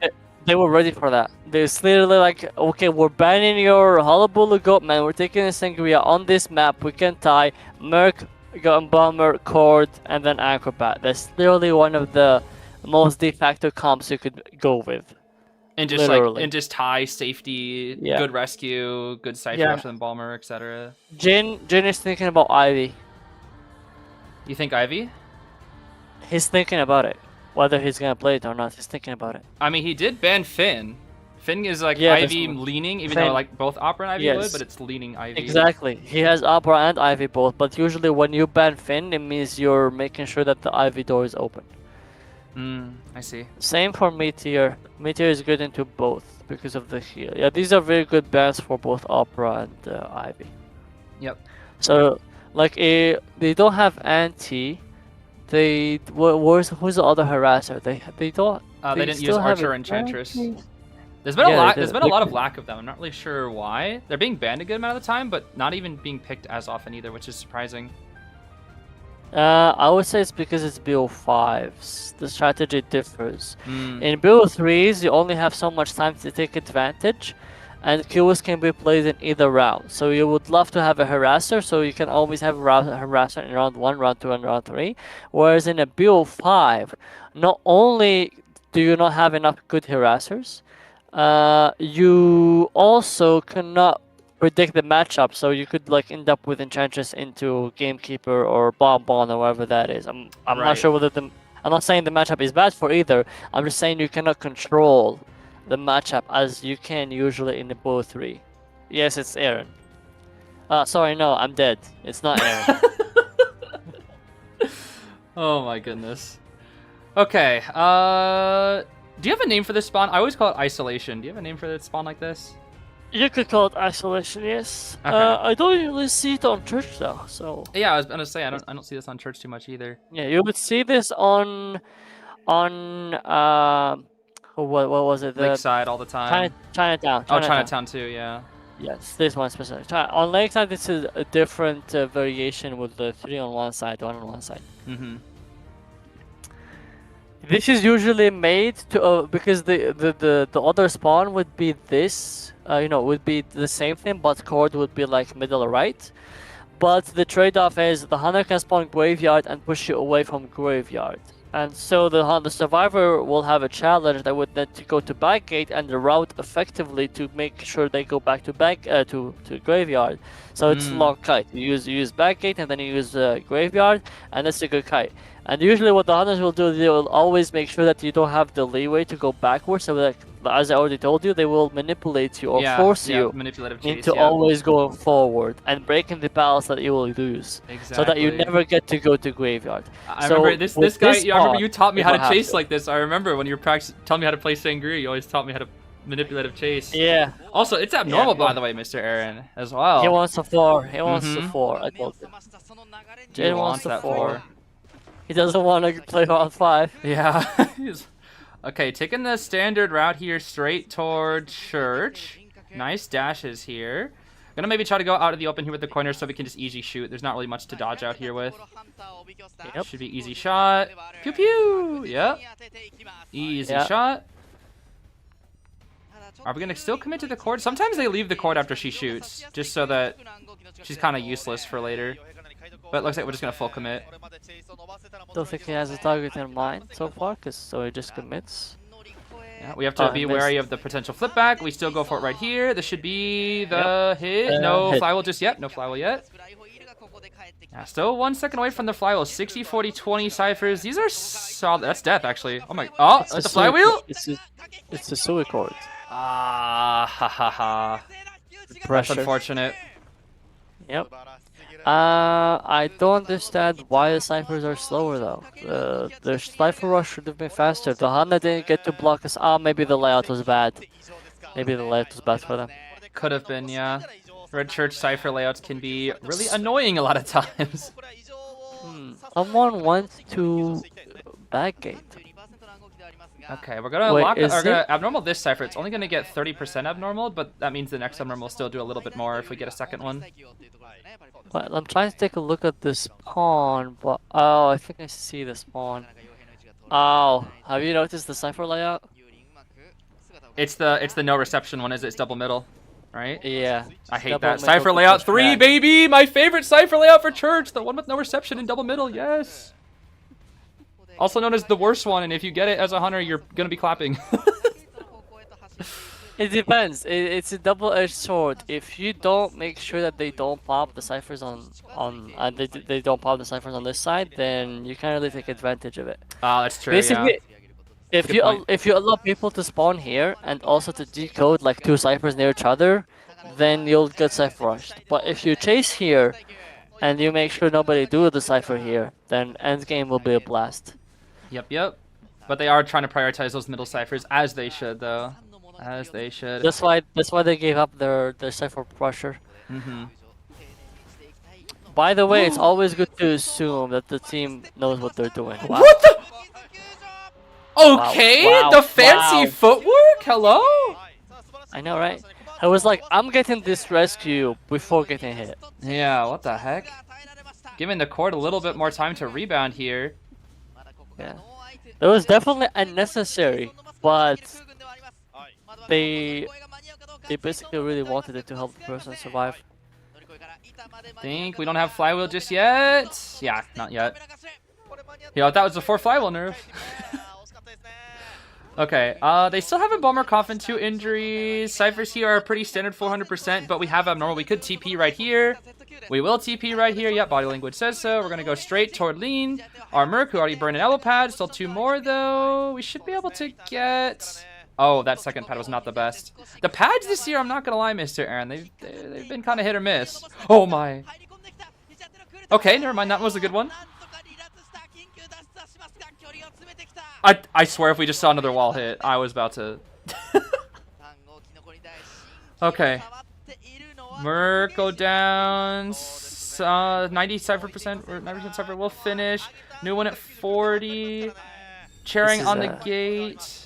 They were ready for that. They're literally like, okay, we're banning your Hullabaloo Goatman. We're taking a Sangria on this map. We can tie Merc, Embalmer, Cord, and then Acrobat. That's literally one of the most de facto comps you could go with. And just literally. Just tie safety, good rescue, good side rush with Embalmer, etc. Jin is thinking about Ivy. You think Ivy? He's thinking about it. Whether he's gonna play it or not, he's thinking about it. I mean, he did ban Finn. Finn is like Ivy leaning, even though like both Opera and Ivy would, but it's leaning Ivy. Exactly. He has Opera and Ivy both, but usually when you ban Finn, it means you're making sure that the Ivy door is open. I see. Same for Meteor. Meteor is good into both because of the heal. Yeah, these are very good bans for both Opera and Ivy. Yep. So, like, they don't have anti. Who's the other harasser? They don't. They didn't use still have Archer or Enchantress? Enchantress. There's been Yeah, there's been a lot of lack of them. I'm not really sure why. They're being banned a good amount of the time, but not even being picked as often either, which is surprising. I would say it's because it's BO5s. The strategy differs. Mm. In BO3s, you only have so much time to take advantage, and QS can be played in either round. So you would love to have a harasser, so you can always have a harasser in round 1, round 2, and round 3. Whereas in a BO5, not only do you not have enough good harassers, you also cannot predict the matchup, so you could like end up with Enchantress into Gamekeeper or Bonbon or whatever that is. I'm Right. not sure whether I'm not saying the matchup is bad for either. I'm just saying you cannot control the matchup as you can usually in the BO3. Yes, it's Aaron. Sorry, no, I'm dead. It's not Aaron. Oh my goodness. Okay. Do you have a name for this spawn? I always call it isolation. Do you have a name for this spawn like this? You could call it isolation, yes. Okay. I don't really see it on church though, so. Yeah, I was gonna say I don't see this on church too much either. Yeah, you would see this on what was it? The Lakeside all the time. Chinatown. Oh, Chinatown too. Yeah. Yes, this one specific. On Lakeside, this is a different variation with the 3 on one side, 1 on one side. Mm-hmm. This is usually made to because the other spawn would be this, would be the same thing, but cord would be like middle right. But the trade-off is the hunter can spawn graveyard and push you away from graveyard. And so the survivor will have a challenge that would need to go to backgate and route effectively to make sure they go back to to graveyard. So it's long kite. You use backgate and then you use graveyard, and that's a good kite. And usually what the hunters will do, they will always make sure that you don't have the leeway to go backwards. So that, as I already told you, they will manipulate you or force you manipulative chase, into always going forward and breaking the balance that you will lose. Exactly. So that you never get to go to graveyard. I remember this guy. I remember you taught me how to chase to. like this. I remember when you were telling me how to play Sangria, you always taught me how to manipulative chase. Yeah. Also, it's abnormal, by the way, Mr. Aaron, as well. He wants a 4. He wants a 4. I told him. He Jay wants a 4. He doesn't want to play round 5. Yeah. Okay, taking the standard route here straight toward church. Nice dashes here. Gonna maybe try to go out of the open here with the corner so we can just easy shoot. There's not really much to dodge out here with. Yep. Should be easy shot. Pew pew. Yep. Easy shot. Are we gonna still commit to the cord? Sometimes they leave the cord after she shoots, just so that she's kind of useless for later. But it looks like we're just gonna full commit. Don't think he has a target in mind so far, so he just commits. Yeah, we have to be wary of the potential flip back. We still go for it right here. This should be the hit. No flywheel just yet. No flywheel yet. Yeah, still 1 second away from the flywheel. 60, 40, 20 ciphers. These are solid. That's death, actually. Oh my. Oh, it's the flywheel? It's the Sui cord. Ah, ha ha ha. That's unfortunate. Yep. I don't understand why the ciphers are slower though. The cipher rush should have been faster. The Hanna didn't get to block us. Maybe the layout was bad. Maybe the layout was bad for them. Could have been, yeah. Red Church cipher layouts can be really annoying a lot of times. Someone wants to backgate. Okay, we're gonna gonna abnormal this cipher. It's only gonna get 30% abnormal, but that means the next abnormal will still do a little bit more if we get a second one. But I'm trying to take a look at the spawn, but I think I see the spawn. Oh, have you noticed the cipher layout? It's the no reception one, is it? It's double middle, right? Yeah. I hate that. Cipher layout 3, baby! My favorite cipher layout for church! The one with no reception in double middle, yes! Also known as the worst one, and if you get it as a hunter, you're gonna be clapping. It depends. It's a double-edged sword. If you don't make sure that they don't pop the ciphers they don't pop the ciphers on this side, then you can't really take advantage of it. Oh, that's true. Basically, yeah. if you allow people to spawn here and also to decode like 2 ciphers near each other, then you'll get cipher rushed. But if you chase here and you make sure nobody do the cipher here, then end game will be a blast. Yep. But they are trying to prioritize those middle ciphers, as they should, though. As they should. That's why they gave up their cipher pressure. By the way, it's always good to assume that the team knows what they're doing. Wow. What the? Okay, Wow, the fancy wow. footwork? Hello? I know, right? I was like, I'm getting this rescue before getting hit. Yeah, what the heck? Giving the court a little bit more time to rebound here. Yeah. It was definitely unnecessary, but they basically really wanted it to help the person survive. Think we don't have flywheel just yet? Yeah, not yet. Yeah, that was before flywheel nerf. Okay, they still have Embalmer, Coffin, 2 injuries. Ciphers here are pretty standard 400%, but we have abnormal. We could TP right here. We will TP right here. Yep, body language says so. We're going to go straight toward lean. Our Merc, who already burned an elbow pad. Still 2 more, though. We should be able to get... Oh, that second pad was not the best. The pads this year, I'm not going to lie, Mr. Aaron. They've been kind of hit or miss. Oh, my. Okay, never mind. That was a good one. I swear if we just saw another wall hit, I was about to... Okay. Merc go down. 97% or 90% Cypher will finish. New one at 40. Cheering on the gate.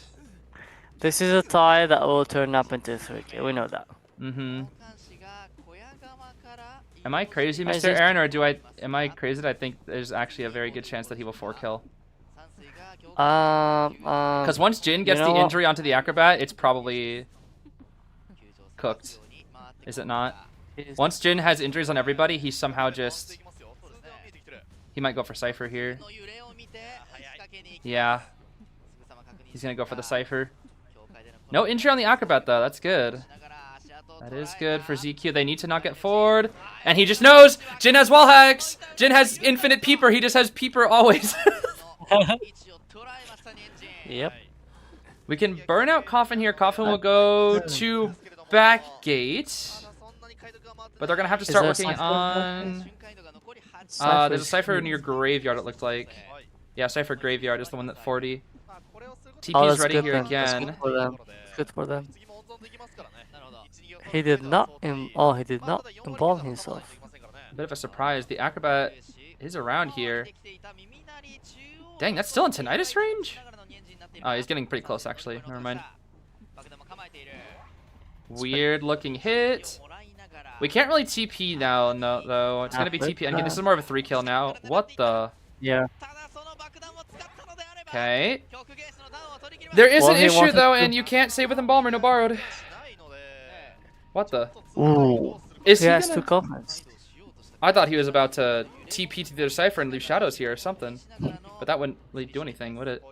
This is a tie that will turn up into 3K. We know that. Mm-hmm. Am I crazy, Mr. Aaron, or am I crazy that I think there's actually a very good chance that he will 4-kill? Because once Jin gets the injury onto the acrobat, it's probably cooked. Is it not? Once Jin has injuries on everybody, he somehow just... He might go for Cypher here. Yeah. He's going to go for the Cypher. No injury on the acrobat, though. That's good. That is good for ZQ. They need to not get forward. And he just knows! Jin has wall hacks! Jin has infinite peeper. He just has peeper always. Yep. We can burn out Coffin here. Coffin will go to back gate. But they're going to have to start working on... there's a Cypher near Graveyard, it looked like. Yeah, Cypher Graveyard is the one at 40. TP's ready here again. That's good for them. Good for them. He did not embalm himself. A bit of a surprise. The Acrobat is around here. Dang, that's still in Tinnitus range? Oh, he's getting pretty close, actually. Never mind. Weird looking hit. We can't really TP now, no, though. It's going to be TP. And this is more of a 3-kill now. What the? Yeah. Okay. There is an issue, though, and you can't save with Embalmer. No borrowed. What the? Ooh. Is he has 2 coffins. I thought he was about to TP to the other Cypher and leave shadows here or something. But that wouldn't really do anything, would it?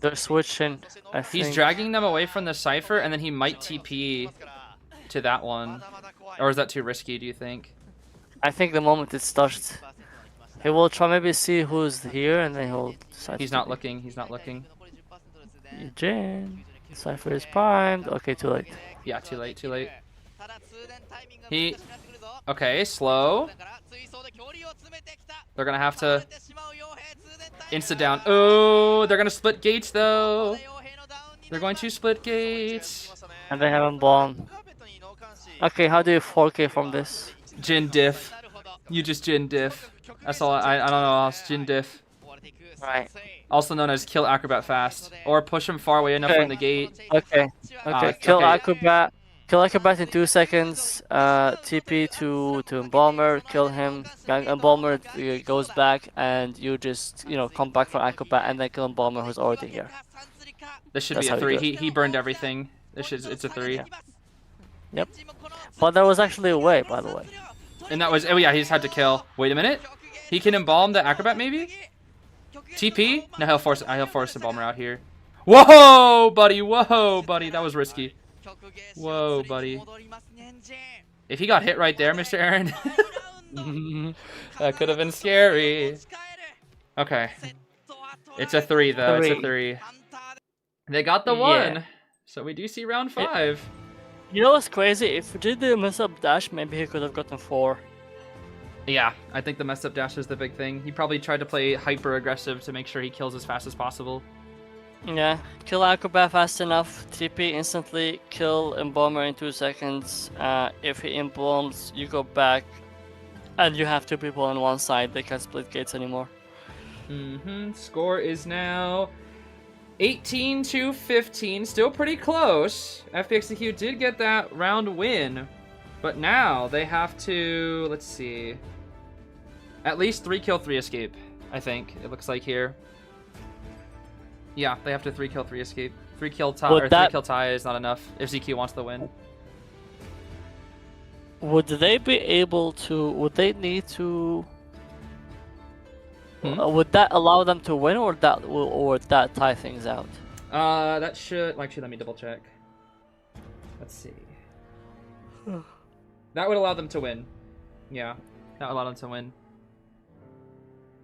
They're switching, I think. He's dragging them away from the Cypher, and then he might TP to that one. Or is that too risky, do you think? I think the moment it's touched, he will try maybe see who's here, and then he'll decide. He's not looking, he's not looking. Jin. Cypher is primed. Okay, too late. Yeah, too late, too late. Okay, slow. They're gonna have to insta down. Oh, they're gonna split gates though. They're going to split gates. And they haven't bombed. Okay, how do you 4K from this? Jin diff. You just Jin diff. That's all. I don't know else. Jin diff. Right. Also known as kill Acrobat fast, or push him far away enough from the gate. Okay. Kill Acrobat. Kill Acrobat in 2 seconds. TP to Embalmer. Kill him. Embalmer goes back, and you just come back from Acrobat and then kill Embalmer who's already here. This should be a 3. He burned everything. It's a 3. Yeah. Yep. But there was actually a way, by the way. And that was yeah. He just had to kill. Wait a minute. He can embalm the Acrobat maybe. TP? No, he'll force Embalmer out here. Whoa, buddy! Whoa, buddy! That was risky. Whoa, buddy. If he got hit right there, Mr. Aaron, that could have been scary. Okay. It's a 3, though. It's a 3. They got the 1. So we do see round 5. You know what's crazy? If he did the mess up dash, maybe he could have gotten 4. Yeah, I think the messed up dash is the big thing. He probably tried to play hyper aggressive to make sure he kills as fast as possible. Yeah, kill Acrobat fast enough, TP instantly, kill Embalmer in 2 seconds. If he embalms, you go back And you have two people on one side. They can't split gates anymore. Score is now 18-15. Still pretty close. FPX.ZQ did get that round win. But now they have to, let's see, at least 3 kill, 3 escape, I think. It looks like here. Yeah, they have to 3 kill, 3 escape. 3 kill tie, or 3 kill tie is not enough if ZQ wants the win. Would they be able to, would they need to, would that allow them to win, or that tie things out? That should, actually let me double check. Let's see. That would allow them to win. Yeah, that would allow them to win.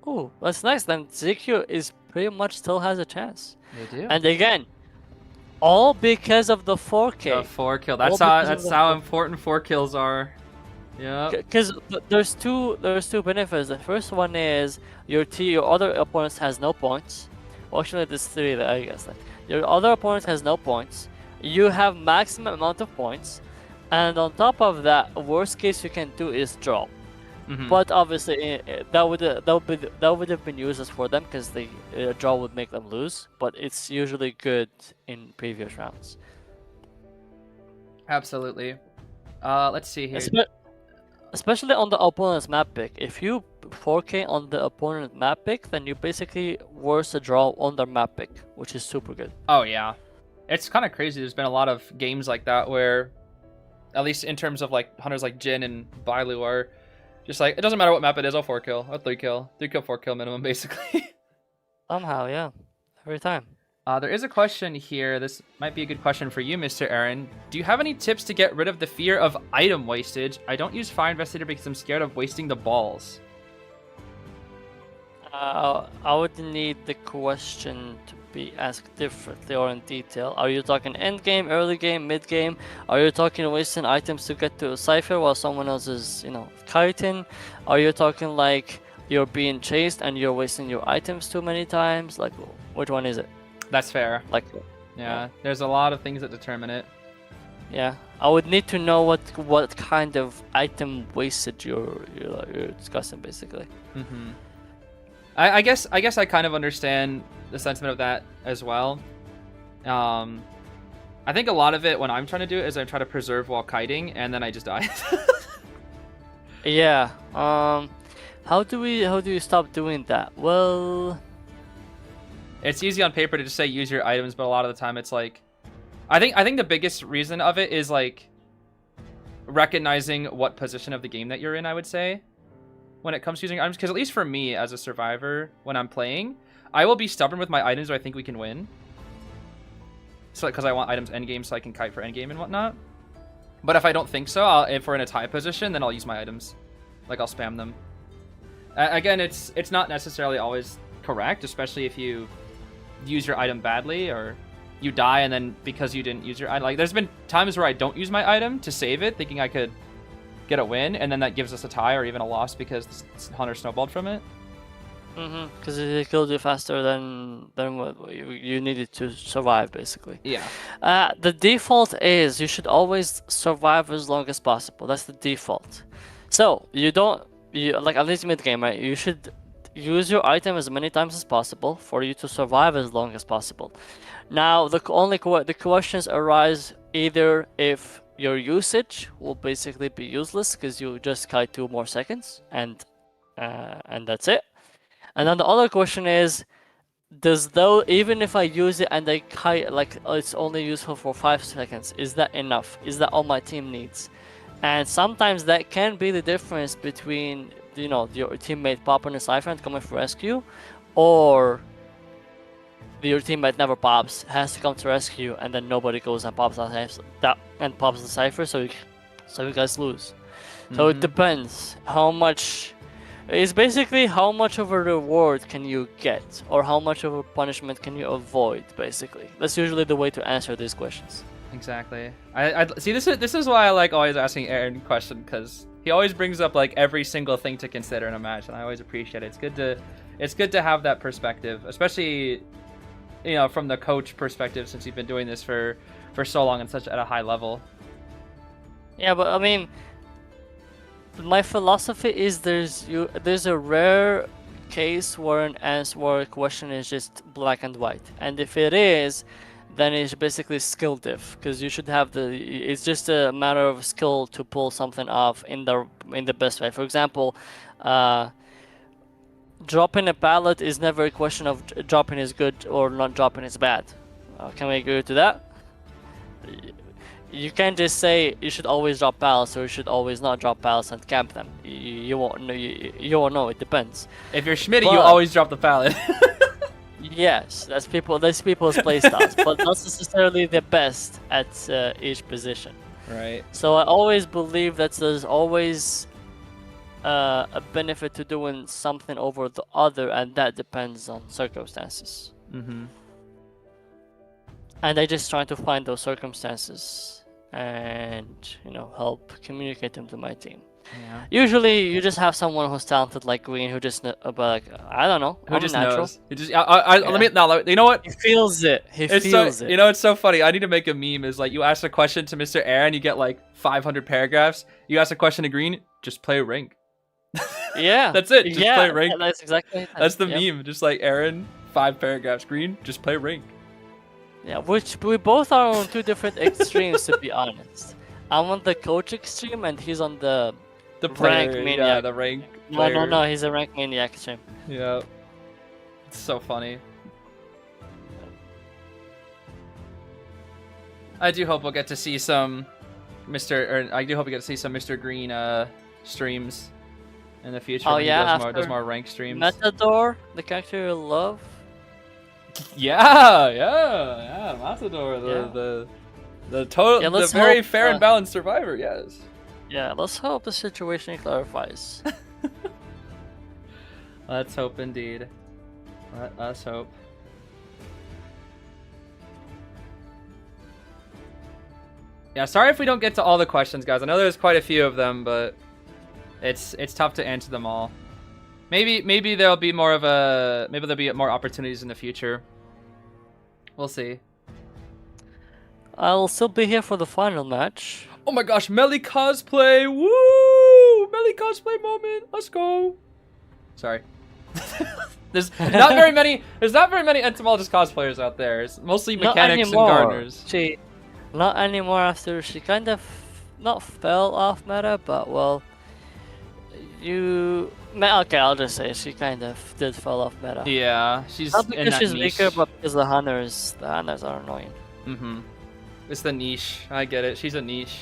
Ooh, that's nice. Then ZQ is pretty much still has a chance. They do. And again, all because of the 4K. The 4 kill. That's how important 4 kills are. Yeah. Because there's two benefits. The first one is your other opponent has no points. Well, actually, there's 3 there, I guess. Your other opponent has no points. You have maximum amount of points. And on top of that, worst case you can do is draw. But obviously that would have been useless for them because the draw would make them lose. But it's usually good in previous rounds. Absolutely. Let's see here. Especially on the opponent's map pick. If you 4K on the opponent map pick, then you basically worse a draw on their map pick, which is super good. Oh yeah, it's kind of crazy. There's been a lot of games like that where, at least in terms of like hunters like Jin and Bailu are just like, it doesn't matter what map it is, I'll 4 kill, I'll 3 kill, 3 kill, 4 kill minimum basically. Somehow, yeah, every time. There is a question here. This might be a good question for you, Mr. Aaron. Do you have any tips to get rid of the fear of item wastage? I don't use Fire Investigator because I'm scared of wasting the balls. I would need the question to be asked differently or in detail. Are you talking end game, early game, mid game? Are you talking wasting items to get to a cipher while someone else is, kiting? Are you talking like you're being chased and you're wasting your items too many times? Like, which one is it? That's fair. Like, yeah, there's a lot of things that determine it. Yeah, I would need to know what kind of item wastage you're discussing, basically. I guess I kind of understand the sentiment of that as well. I think a lot of it when I'm trying to do it is I try to preserve while kiting, and then I just die. Yeah. How do you stop doing that? Well, it's easy on paper to just say use your items, but a lot of the time it's like, I think the biggest reason of it is like recognizing what position of the game that you're in, I would say, when it comes to using items. Because at least for me as a survivor, when I'm playing, I will be stubborn with my items if I think we can win. So because I want items endgame so I can kite for endgame and whatnot. But if I don't think so, if we're in a tie position, then I'll use my items. Like I'll spam them. Again, it's not necessarily always correct, especially if you use your item badly or you die and then because you didn't use your item. Like there's been times where I don't use my item to save it, thinking I could get a win, and then that gives us a tie or even a loss because the hunter snowballed from it. Because it killed you faster than what you needed to survive, basically. Yeah. The default is you should always survive as long as possible. That's the default. So like at least mid game, right? You should use your item as many times as possible for you to survive as long as possible. Now the questions arise either if your usage will basically be useless because you just kite 2 more seconds and that's it. And then the other question is, even if I use it and I kite, like it's only useful for 5 seconds, is that enough? Is that all my team needs? And sometimes that can be the difference between your teammate popping a cipher and coming for rescue, or your teammate never pops, has to come to rescue, and then nobody goes and pops the cipher, so you guys lose. So it depends how much. It's basically how much of a reward can you get, or how much of a punishment can you avoid. Basically, that's usually the way to answer these questions. Exactly. I see. This is why I like always asking Aaron question, because he always brings up like every single thing to consider in a match, and I always appreciate it. It's good to have that perspective, especially from the coach perspective, since you've been doing this for so long and at a high level. Yeah, but I mean, my philosophy is there's a rare case where where a question is just black and white, and if it is, then it's basically skill diff, because you should have it's just a matter of skill to pull something off in the best way. For example, dropping a pallet is never a question of dropping is good or not dropping is bad. Can we agree to that? You can't just say you should always drop pallets or you should always not drop pallets and camp them. You won't know. You won't know. It depends. If you're Schmitty, you always drop the pallet. Yes, that's people's playstyles, but not necessarily the best at each position. Right. So I always believe that there's always a benefit to doing something over the other, and that depends on circumstances. Mm-hmm. And I just try to find those circumstances and, help communicate them to my team. Yeah. Usually, you just have someone who's talented like Green, who just, I don't know, who just natural. knows. He just, let me now. You know what? He feels it. He feels it. You know, it's so funny. I need to make a meme. Is like you ask a question to Mr. Aaron, you get like 500 paragraphs. You ask a question to Green, just play rank. Yeah, that's it. Just play rank. That's exactly it. That's the meme. Just like Aaron, 5 paragraphs. Green, just play rank. Yeah, which we both are on 2 different extremes, to be honest. I'm on the coach extreme, and he's on the player, rank maniac. Yeah, the rank. Player. No, he's a rank maniac extreme. Yeah, it's so funny. I do hope we'll get to see some I do hope we get to see some Mr. Green streams in the future. Oh when yeah, he does more rank streams. Matador, the character you love. Yeah, Matador, the total, the very fair and balanced survivor. Yes. Yeah, let's hope the situation clarifies. Let's hope indeed. Let us hope. Yeah, sorry if we don't get to all the questions, guys. I know there's quite a few of them, but it's tough to answer them all. Maybe there'll be more opportunities in the future. We'll see. I'll still be here for the final match. Oh my gosh, Melly cosplay! Woo! Melly cosplay moment. Let's go. Sorry. There's not very many entomologist cosplayers out there. It's mostly mechanics and gardeners. Not anymore after she kind of not fell off meta, but well, okay, I'll just say she kind of did fall off meta. Yeah, she's not because in that she's niche. weaker, but because the hunters are annoying. Mm-hmm. It's the niche. I get it. She's a niche.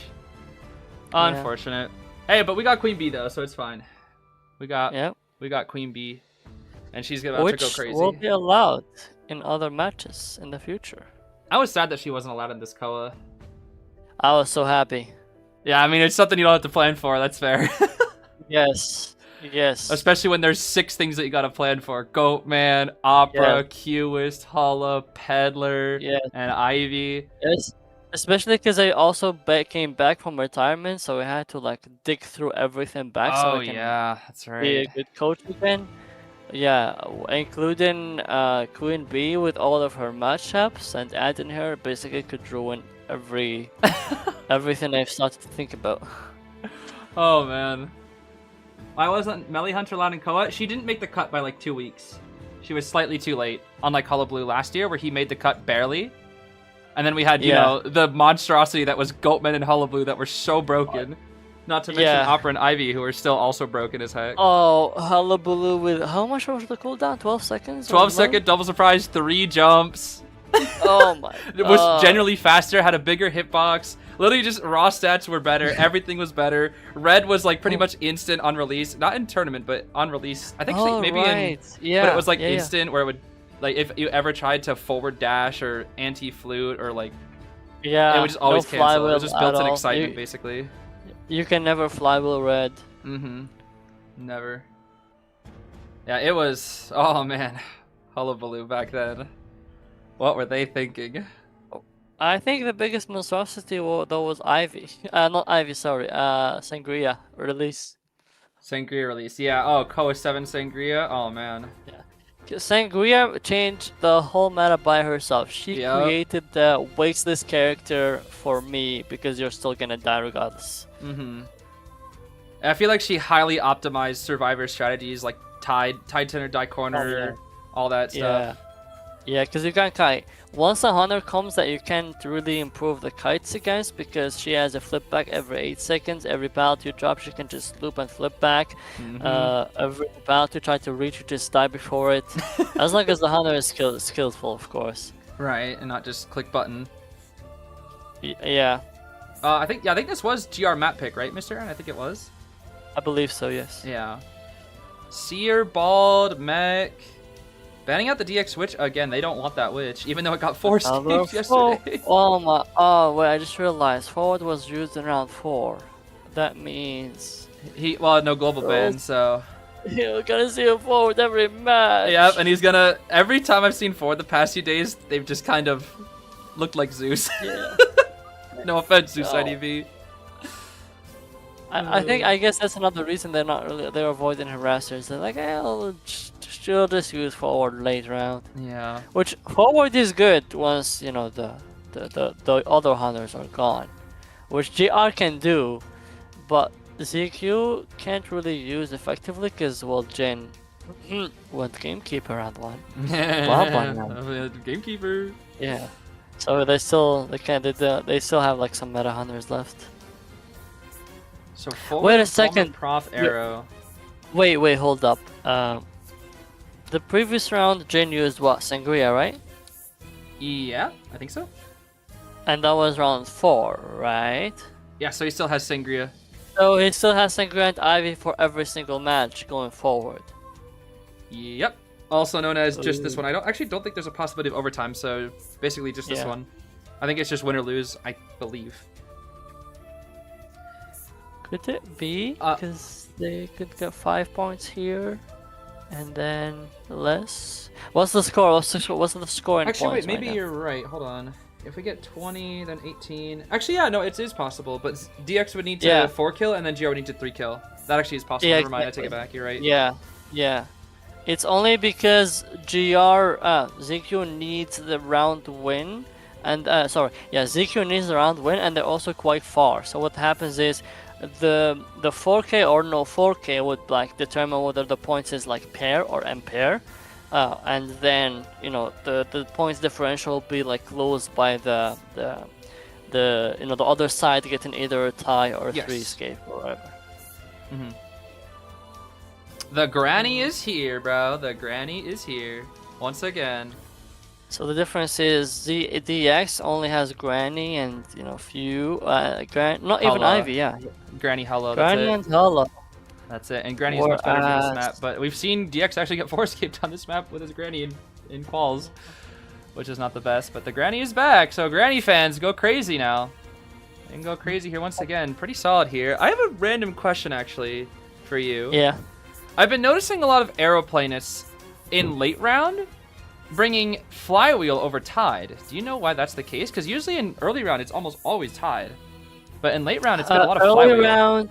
Yeah. Unfortunate. Hey, but we got Queen Bee though, so it's fine. We got Queen Bee, and she's about to go crazy. Which will be allowed in other matches in the future. I was sad that she wasn't allowed in this Koa. I was so happy. Yeah, I mean it's something you don't have to plan for. That's fair. Yes. Especially when there's 6 things that you gotta plan for: Goatman, Opera, Qwist, Hala, Peddler, and Ivy. Yes. Especially because I also came back from retirement, so we had to dig through everything back. So I can that's right. be a good coach again. Yeah, including Queen Bee with all of her matchups, and adding her basically could ruin everything I've started to think about. Oh man. Why wasn't Melly Hunter allowed in Koa? She didn't make the cut by 2 weeks. She was slightly too late, unlike Hullabaloo last year, where he made the cut barely. And then we had, you know, the monstrosity that was Goatman and Hullabaloo that were so broken. Not to mention Opera and Ivy, who are still also broken as heck. Oh, Hullabaloo with... How much was the cooldown? 12 seconds? 12-second, double surprise, 3 jumps. Oh my god. It was generally faster, had a bigger hitbox. Literally just raw stats were better, everything was better. Red was pretty much instant on release. Not in tournament, but on release. I think maybe in... Yeah. But it was instant where it would... if you ever tried to forward dash or anti-flute or it would just always cancel. It was just built-in excitement, basically. You can never flywheel red. Mm-hmm. Never. Yeah, it was... Oh, man. Hullabaloo back then. What were they thinking? I think the biggest monstrosity though was Ivy. Not Ivy, sorry. Sangria release. Sangria release, yeah. Oh, Koa 7 Sangria? Oh, man. Yeah. Sangria changed the whole meta by herself. She created the waste this character for me because you're still gonna die regardless. Mm-hmm. I feel like she highly optimized survivor strategies like tide center, die corner, all that stuff. Yeah, because you can kite. Once a hunter comes that you can't really improve the kites against because she has a flip back every 8 seconds. Every bout you drop, she can just loop and flip back. Every bout you try to reach, you just die before it. As long as the hunter is skillful, of course. Right, and not just click button. Yeah. I think this was GR map pick, right, Mr. N? I think it was. I believe so, yes. Yeah. Seer, Bald, Mech. Banning out the DX Witch again. They don't want that Witch, even though it got 4 escapes yesterday. Oh my! Oh wait, I just realized forward was used in round 4. That means no global ban, so you're gonna see a forward every match. Yep, and he's gonna. Every time I've seen forward the past few days, they've just kind of looked like Zeus. Yeah. No offense, Zeus IDV. I guess that's another reason they're avoiding harassers. They're like, I'll just use forward late round. Yeah. Which forward is good once the other hunters are gone, which GR can do, but ZQ can't really use effectively because Jin went Gamekeeper round 1. Gamekeeper. Yeah. So they still have like some meta hunters left. So forward, wait a second. Prof arrow. Wait, hold up. The previous round, Jin used what? Sangria, right? Yeah, I think so. And that was round 4, right? Yeah, so he still has Sangria. So he still has Sangria and Ivy for every single match going forward. Yep. Also known as just this one. I don't think there's a possibility of overtime, so basically just this one. I think it's just win or lose, I believe. Could it be? Because they could get 5 points here, and then less. What's the score? What's the score in Actually, points? Wait, maybe you're right. Hold on. If we get 20, then 18. Actually, yeah, no, it is possible. But DX would need to 4 kill, and then GR would need to 3 kill. That actually is possible. Never mind, I take it back. You're right. Yeah. It's only because ZQ needs the round win, and ZQ needs the round win, and they're also quite far. So what happens is, the 4K or no 4K would like determine whether the points is like pair or impair, and then the points differential will be like closed by the other side getting either a tie or a 3 escape or whatever. The granny is here, bro. The granny is here once again. So the difference is DX only has Granny and few not even Ivy, Granny Hello. Granny and Hello. That's it. And Granny is much better for this map, but we've seen DX actually get 4 escaped on this map with his Granny in quals, which is not the best. But the Granny is back, so Granny fans go crazy now. You can go crazy here once again. Pretty solid here. I have a random question actually for you. Yeah. I've been noticing a lot of aeroplanists in late round bringing flywheel over tide. Do you know why that's the case? Because usually in early round it's almost always tide, but in late round it's been a lot of flywheel.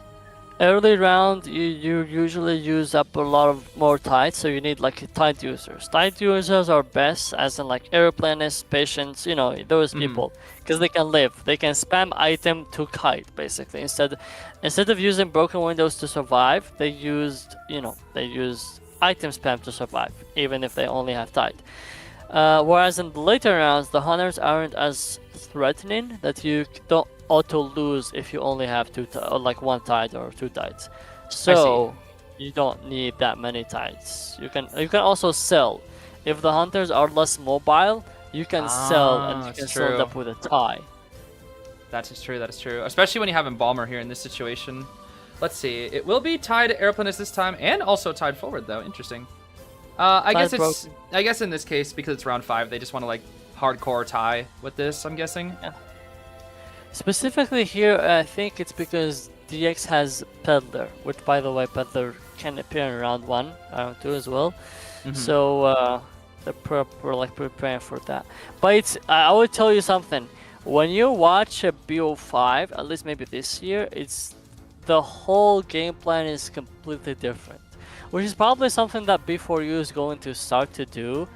Early round you usually use up a lot of more tides, so you need like tide users. Tide users are best, as in like aeroplanists, patients, those people, because they can live. They can spam item to kite basically. Instead of using broken windows to survive, they used item spam to survive, even if they only have tide. Whereas in the later rounds, the hunters aren't as threatening, that you don't auto lose if you only have 1 tide or 2 tides. So you don't need that many tides. You can also sell. If the hunters are less mobile, you can sell and you can sell up with a tie. That is true. Especially when you have Embalmer here in this situation. Let's see. It will be tied airplanist this time, and also tied forward though. Interesting. I guess in this case, because it's round 5, they just want to like hardcore tie with this. I'm guessing. Yeah. Specifically here, I think it's because DX has Peddler, which by the way, Peddler can appear in round 1, round 2 as well. So they're preparing for that. But I would tell you something. When you watch a BO5, at least maybe this year, the whole game plan is completely different, which is probably something that B4U is going to start to do.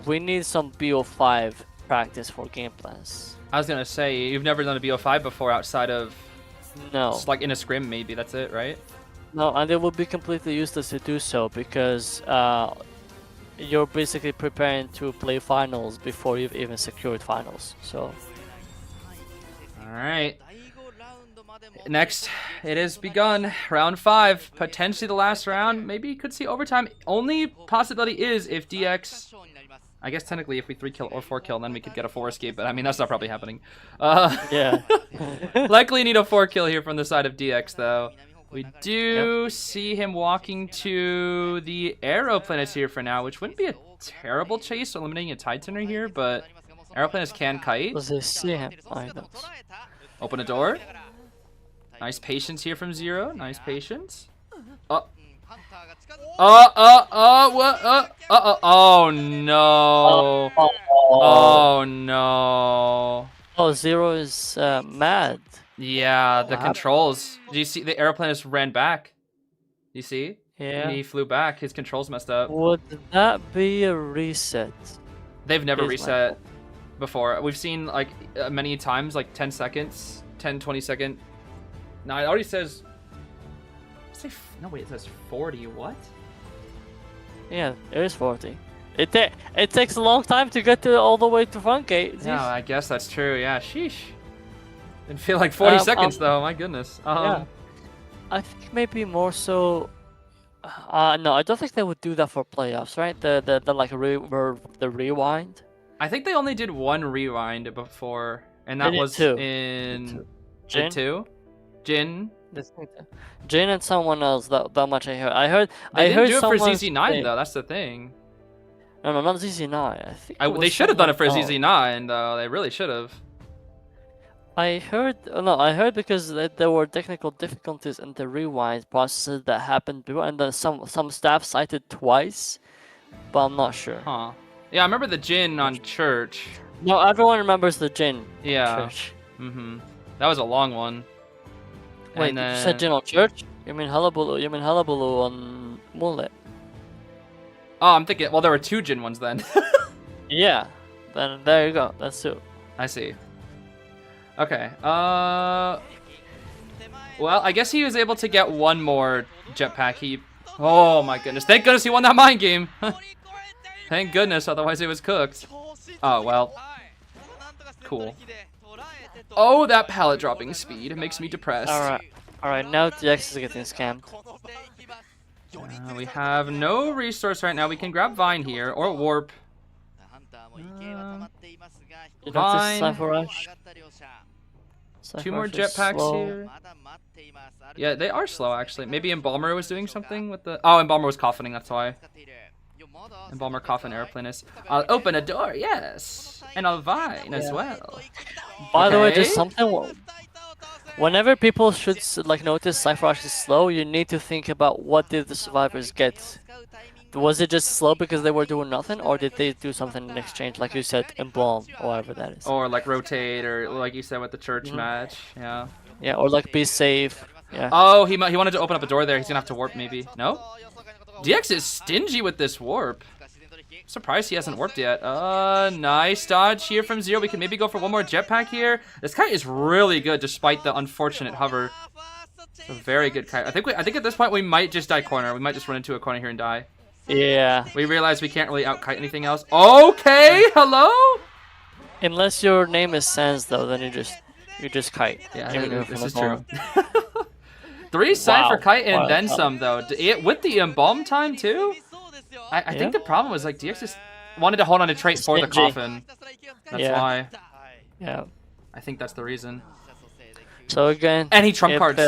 We need some BO5 practice for game plans. I was gonna say, you've never done a BO5 before outside of No. It's like in a scrim, maybe. That's it, right? No, and it would be completely useless to do so because you're basically preparing to play finals before you've even secured finals. So. Alright. Next, it has begun. Round 5. Potentially the last round. Maybe you could see overtime. Only possibility is if DX... I guess technically if we 3-kill or 4-kill, then we could get a 4 escape, but I mean, that's not probably happening. Yeah. Likely need a 4-kill here from the side of DX, though. We do see him walking to the Aeroplanets here for now, which wouldn't be a terrible chase, eliminating a Titaner here, but Aeroplanets can kite. Does he see him? Oh, he does. Open a door. Nice patience here from Zero. Nice patience. What? Oh no. Oh no. Oh, Zero is mad. Yeah, the controls. Do you see the Aeroplanets ran back? You see? Yeah. He flew back. His controls messed up. Would that be a reset? They've never reset before. We've seen like many times, like 10 seconds, 10, 20 second. No, it already says. No, wait, it says 40. What? Yeah, it is 40. It takes a long time to get to all the way to front gate. No, I guess that's true. Yeah, sheesh. Didn't feel like 40 seconds though. My goodness. Yeah. I think maybe more so. No, I don't think they would do that for playoffs, right? The like the rewind. I think they only did one rewind before, and that was in Jin. Jin. Jin and someone else. That much I heard. They didn't do it for ZZ9 though. That's the thing. No, not ZZ9. I think they should have done it for ZZ9 though. They really should have. I heard because there were technical difficulties in the rewind process that happened before, and then some staff cited twice, but I'm not sure. Huh. Yeah, I remember the Jin on Church. No, everyone remembers the Jin. Yeah. Church. That was a long one. Wait, you said Jin on Church? You mean Hullabaloo on Mullet? Oh, I'm thinking. Well, there were 2 Jin ones then. Yeah. Then there you go. That's 2. I see. Okay. Well, I guess he was able to get one more jetpack. Oh my goodness! Thank goodness he won that mind game. Thank goodness, otherwise it was cooked. Oh well. Cool. Oh, that pallet dropping speed makes me depressed. All right. Now DX is getting scammed. We have no resource right now. We can grab Vine here or Warp. Vine. Rush. 2 more jetpacks here. Yeah, they are slow actually. Maybe Embalmer was doing something with the. Oh, Embalmer was coughing. That's why. Embalmer coffin Aeroplanist. I'll open a door, yes, and I'll Vine as well. By the way, just something. Whenever people should like notice Cypher Rush is slow, you need to think about what did the survivors get. Was it just slow because they were doing nothing, or did they do something in exchange, like you said, Emblem, or whatever that is? Or like rotate, or like you said with the church match, yeah. Yeah, or like be safe. Yeah. Oh, he wanted to open up a door there. He's gonna have to warp maybe. No? DX is stingy with this warp. Surprised he hasn't warped yet. Nice dodge here from Zero. We can maybe go for one more jetpack here. This kite is really good despite the unfortunate hover. It's a very good kite. I think at this point we might just die corner. We might just run into a corner here and die. Yeah. We realize we can't really out-kite anything else. Okay, hello? Unless your name is Sans though, then you just kite. Yeah, this is true. 3 Cypher kite and then some though. With the embalm time too? I think the problem was like DX just wanted to hold on to trait for the coffin. That's why. Yeah. I think that's the reason. So again. And he trump cards.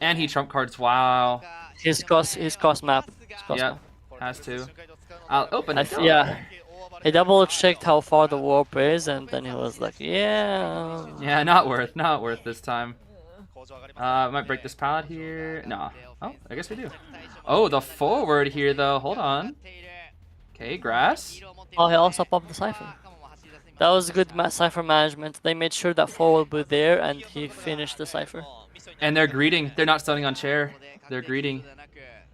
And he trump cards. Wow. His cost map. Yep. Has to. I'll open it. Yeah. He double checked how far the warp is, and then he was like, yeah. Yeah, not worth this time. Might break this pallet here. No. Oh, I guess we do. Oh, the forward here though. Hold on. Okay, grass. Oh, he also popped the Cypher. That was good Cypher management. They made sure that forward would be there, and he finished the Cypher. And they're greeting. They're not standing on chair. They're greeting.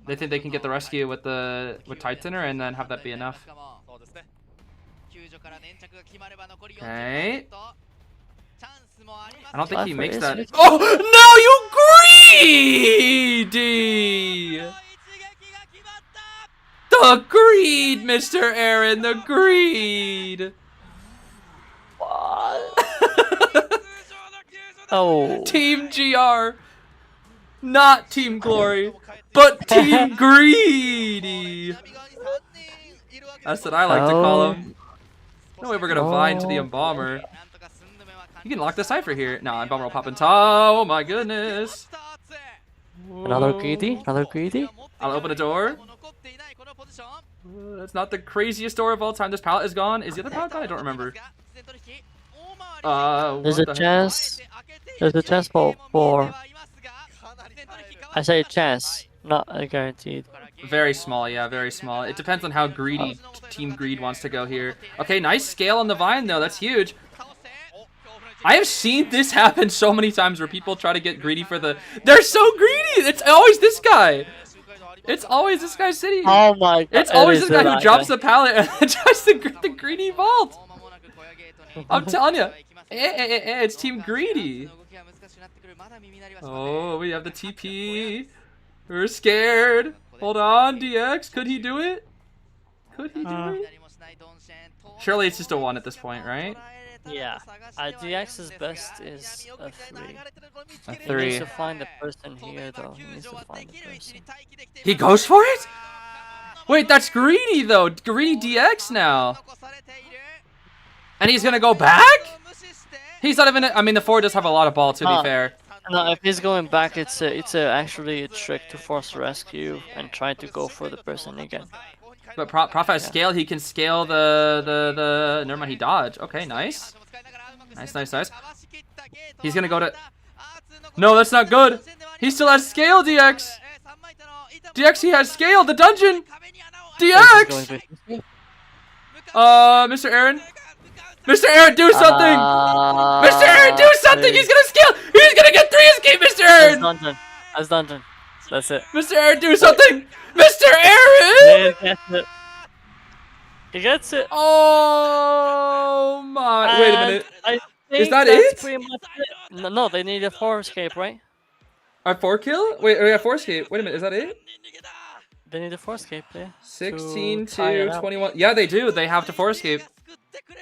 They think they can get the rescue with Titaner and then have that be enough. Okay. I don't think he makes is that. it? Oh no, you greedy! The greed, Mr. Aaron, the greed. Oh. Team GR, not Team Glory, but Team Greedy. That's what I like to call him. No way we're gonna vine to the Embalmer. You can lock the cipher here. No, Embalmer will pop in top. Oh my goodness. Another greedy? Another greedy? I'll open a door. That's not the craziest door of all time. This pallet is gone. Is the other pallet gone? I don't remember. There's a chance. There's a chance for. I say a chance, not a guaranteed. Very small, yeah, very small. It depends on how greedy Team Greed wants to go here. Okay, nice scale on the vine though. That's huge. I have seen this happen so many times where people try to get greedy for the. They're so greedy. It's always this guy. It's always this guy sitting. Oh my god. It's always this guy who drops the pallet and tries to the greedy vault. I'm telling you, it's Team Greedy. Oh, we have the TP. We're scared. Hold on, DX. Could he do it? Could he do it? Surely it's just a 1 at this point, right? Yeah. DX's best is a 3. A He 3. needs to find the person here, though. He needs to find the person. He goes for it? Wait, that's Greedy, though. Greedy DX now. And he's gonna go back? He's not even. I mean, the 4 does have a lot of ball, to be fair. No, if he's going back, it's actually a trick to force rescue and try to go for the person again. But Prof has scale. He can scale the. Never mind, he dodged. Okay, nice. Nice. He's gonna go to. No, that's not good. He still has scale, DX. DX, he has scale. The dungeon. DX. Mr. Aaron. Mr. Aaron, do something! Mr. Aaron, do something! He's gonna scale! He's gonna get 3 escape, Mr. Aaron! That's dungeon. That's it. Mr. Aaron, do something! Mr. Aaron! He gets it. He gets it. Oh my! Wait a minute. Is that that's it? pretty much it? No, they need a 4 escape, right? Our 4 kill? Wait, we have 4 escape. Wait a minute, is that it? They need a 4 escape, yeah. 16 to 21. Yeah, they do. They have to 4 escape.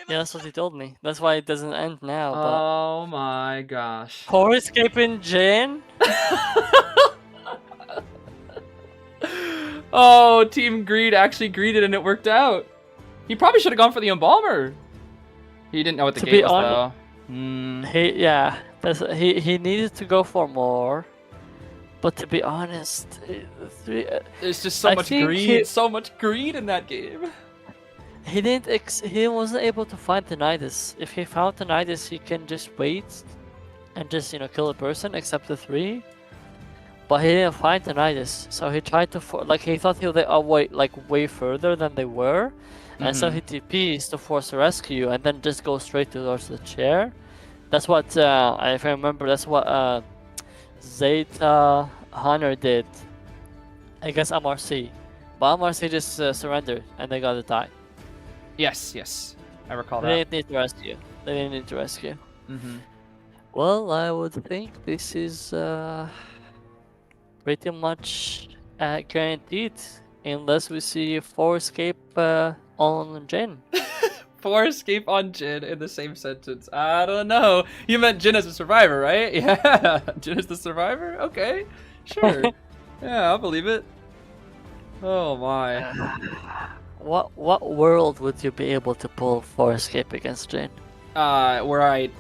Yeah, that's what he told me. That's why it doesn't end now. But Oh my gosh. 4 escape in Jin? Oh, Team Greed actually greeded and it worked out. He probably should have gone for the Embalmer. He didn't know what the game was, though. He needed to go for more. But to be honest, there's just so much greed. So much greed in that game. He wasn't able to find Tinnitus. If he found Tinnitus, he can just wait and just kill a person, except the 3. But he didn't find Tinnitus, so he tried to he thought they are way further than they were, and so he TPs to force a rescue and then just go straight towards the chair. That's what if I remember. That's what Zeta Hunter did against MRC, but MRC just surrendered and they got to die. Yes, I recall that. They didn't need to rescue. Well, I would think this is pretty much guaranteed, unless we see 4 escape on Jin. 4 escape on Jin in the same sentence. I don't know. You meant Jin as a survivor, right? Yeah, Jin as the survivor? Okay, sure. Yeah, I'll believe it. Oh my. What world would you be able to pull 4 escape against Jin? Where I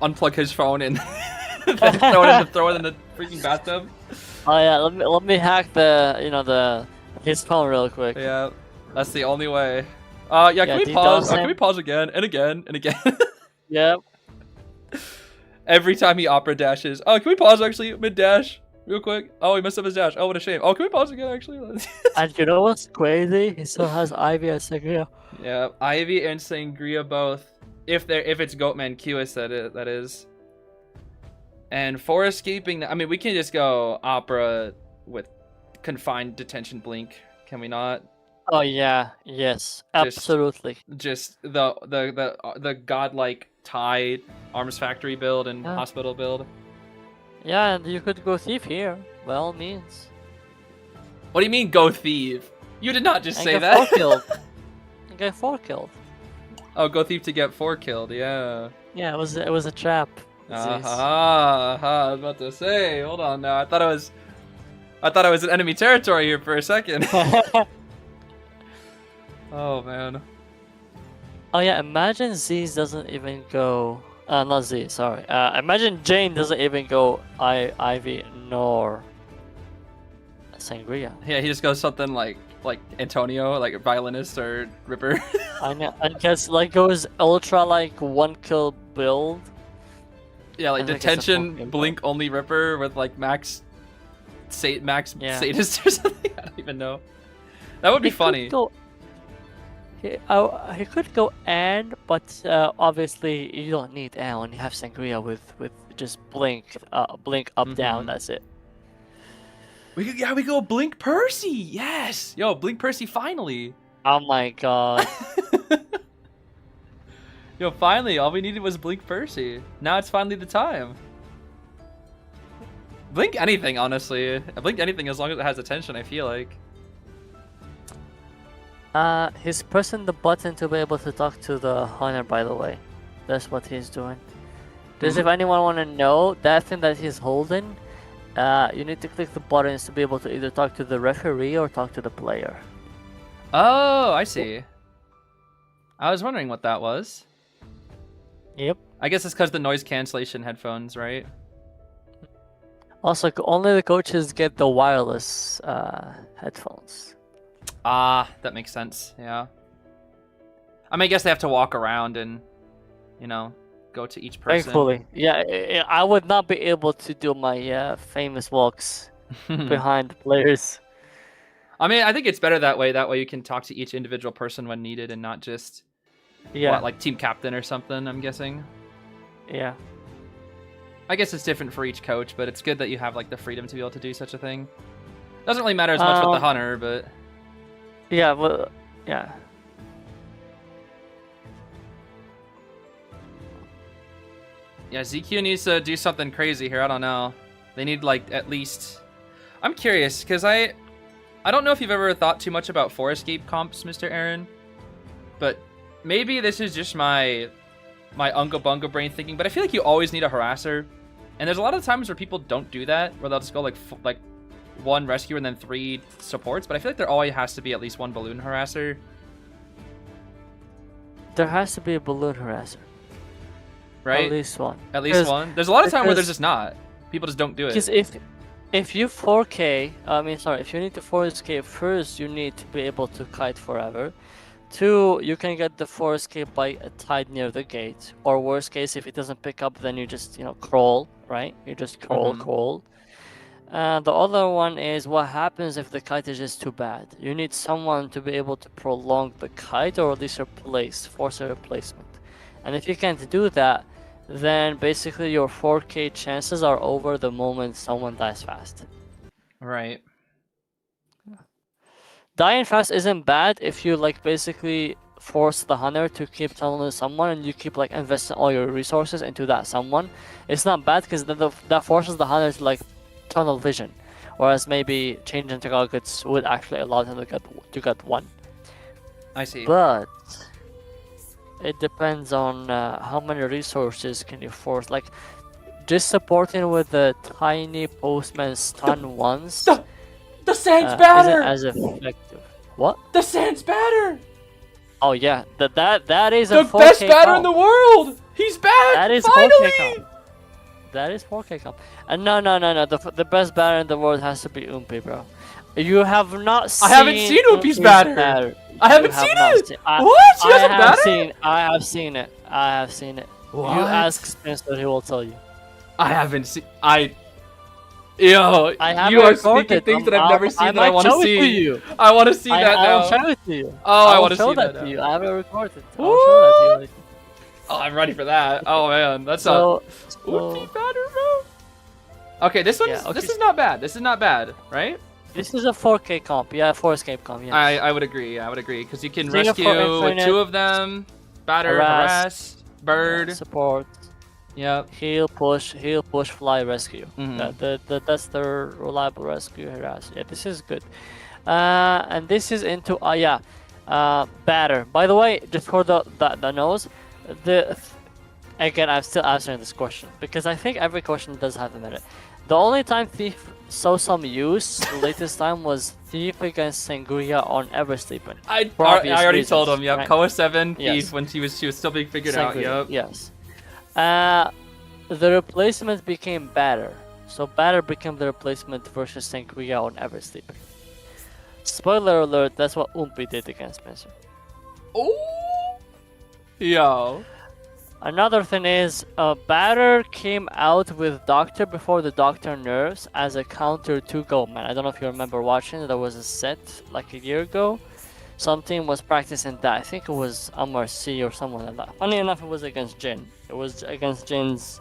unplug his phone and then throw it in the freaking bathtub. Oh yeah, let me hack his phone real quick. Yeah, that's the only way. Can we pause? Can we pause again and again and again? Yep. Every time he opera dashes. Oh, can we pause actually mid dash? Real quick. Oh, he messed up his dash. Oh, what a shame. Oh, can we pause again, actually? And you know what's crazy? He still has Ivy and Sangria. Yeah, Ivy and Sangria both. If it's Goatman QS, that is. And for escaping, I mean, we can just go Opera with confined detention blink. Can we not? Oh yeah, yes, Just absolutely. just the godlike tie arms factory build and Yeah, hospital build. yeah, and you could go thief here, by all means, What do you mean go thief? You did not just and say get that. 4 killed. And get 4 killed. Oh, go thief to get 4 killed. Yeah. Yeah, it was a trap. Ah, Zeez. I was about to say. Hold on now. I thought I was in enemy territory here for a second. Oh man. Oh yeah, imagine Zeez doesn't even go. Not Z, sorry. Imagine Jane doesn't even go Ivy nor Sangria. Yeah, he just goes something like Antonio, like a violinist or Ripper. I know. I guess like goes ultra like 1 kill build. Yeah, like I think it's a detention fucking blink only Ripper with like max Yeah. sadist or something. I don't even know. That would be funny. He could go and, but obviously you don't need and when you have Sangria with just blink up down. That's it. We go Blink Percy. Yes. Yo, Blink Percy finally. Oh my god. Yo, finally, all we needed was Blink Percy. Now it's finally the time. Blink anything, honestly. Blink anything as long as it has attention, I feel like. He's pressing the button to be able to talk to the hunter, by the way. That's what he's doing. Just if anyone want to know, that thing that he's holding, you need to click the buttons to be able to either talk to the referee or talk to the player. Oh, I see. I was wondering what that was. Yep. I guess it's because the noise cancellation headphones, right? Also, only the coaches get the wireless headphones. Ah, that makes sense. Yeah. I mean, I guess they have to walk around and, you know, go to each person. Thankfully, yeah, I would not be able to do my famous walks behind players. I mean, I think it's better that way. That way you can talk to each individual person when needed and not just, like team captain or something, I'm guessing. Yeah. I guess it's different for each coach, but it's good that you have like the freedom to be able to do such a thing. Doesn't really matter as much with the hunter, but... Yeah, well, yeah. Yeah, ZQ needs to do something crazy here. I don't know. They need like at least... I'm curious, because I don't know if you've ever thought too much about 4-escape comps, Mr. Aaron, but maybe this is just my unga bunga brain thinking, but I feel like you always need a harasser, and there's a lot of times where people don't do that, where they'll just go like 1 rescuer and then 3 supports, but I feel like there always has to be at least 1 balloon harasser. There has to be a balloon harasser. Right? At least 1. At least 1. There's a lot of time where there's just not. People just don't do it. Because if you 4K, if you need to 4-escape first, you need to be able to kite forever. 2, you can get the 4-escape by tied near the gate, or worst case, if it doesn't pick up, then you just crawl, right? You just crawl. The other one is what happens if the kite is just too bad. You need someone to be able to prolong the kite or at least force a replacement. And if you can't do that, then basically your 4K chances are over the moment someone dies fast. Right. Dying fast isn't bad if you basically force the hunter to keep tunneling someone and you keep investing all your resources into that someone. It's not bad because that forces the hunter to tunnel vision, whereas maybe changing targets would actually allow them to get 1. I see. But it depends on how many resources can you force. Just supporting with the tiny postman stun once. The Sans batter isn't as effective. What? The Sans batter. Oh yeah, that is the a 4K best batter in comp. the world. He's back. That is finally. 4K comp. That is 4K comp. And no. The best batter in the world has to be Oompi, bro. You have not seen. I haven't seen Oompi's batter. I haven't seen it. What? She has a batter? I have seen it. What? You ask Spencer, he will tell you. I haven't seen. I have you are recorded. speaking things that I've never seen that I want to see. You. I want to see that now. I will show it to you. Oh, I want to see that to now. you. I have it recorded. I will show that to you later. Oh, I'm ready for that. Oh man, that's Oopsie batter, bro. Okay, this is not bad. This is not bad, right? This is a 4K comp. Yeah, 4 escape comp. Yes. I would agree. Yeah, I would agree because you can Xena for rescue Infinite, 2 of them. Batter, harass, bird. support. Yep. Heal, push, fly, rescue. Mm-hmm. That's the reliable rescue harass. Yeah, this is good. And this is into batter. By the way, just for the nose, again, I'm still answering this question because I think every question does have a merit. The only time Thief saw some use the latest time was Thief against Sangria on Eversleeping. I already told him. Yep. Right? Koa 7 Thief Yes. when she was still being figured out. Sangria, Yep. yes. The replacement became Batter. So Batter became the replacement versus Sangria on Eversleeping. Spoiler alert, that's what Umpi did against Spencer. Oh. Yo. Another thing is, Batter came out with Doctor before the Doctor nerfs as a counter to Goldman. I don't know if you remember watching, there was a set like a year ago. Some team was practicing that. I think it was MRC or someone like that. Funny enough, it was against Jin. It was against Jin's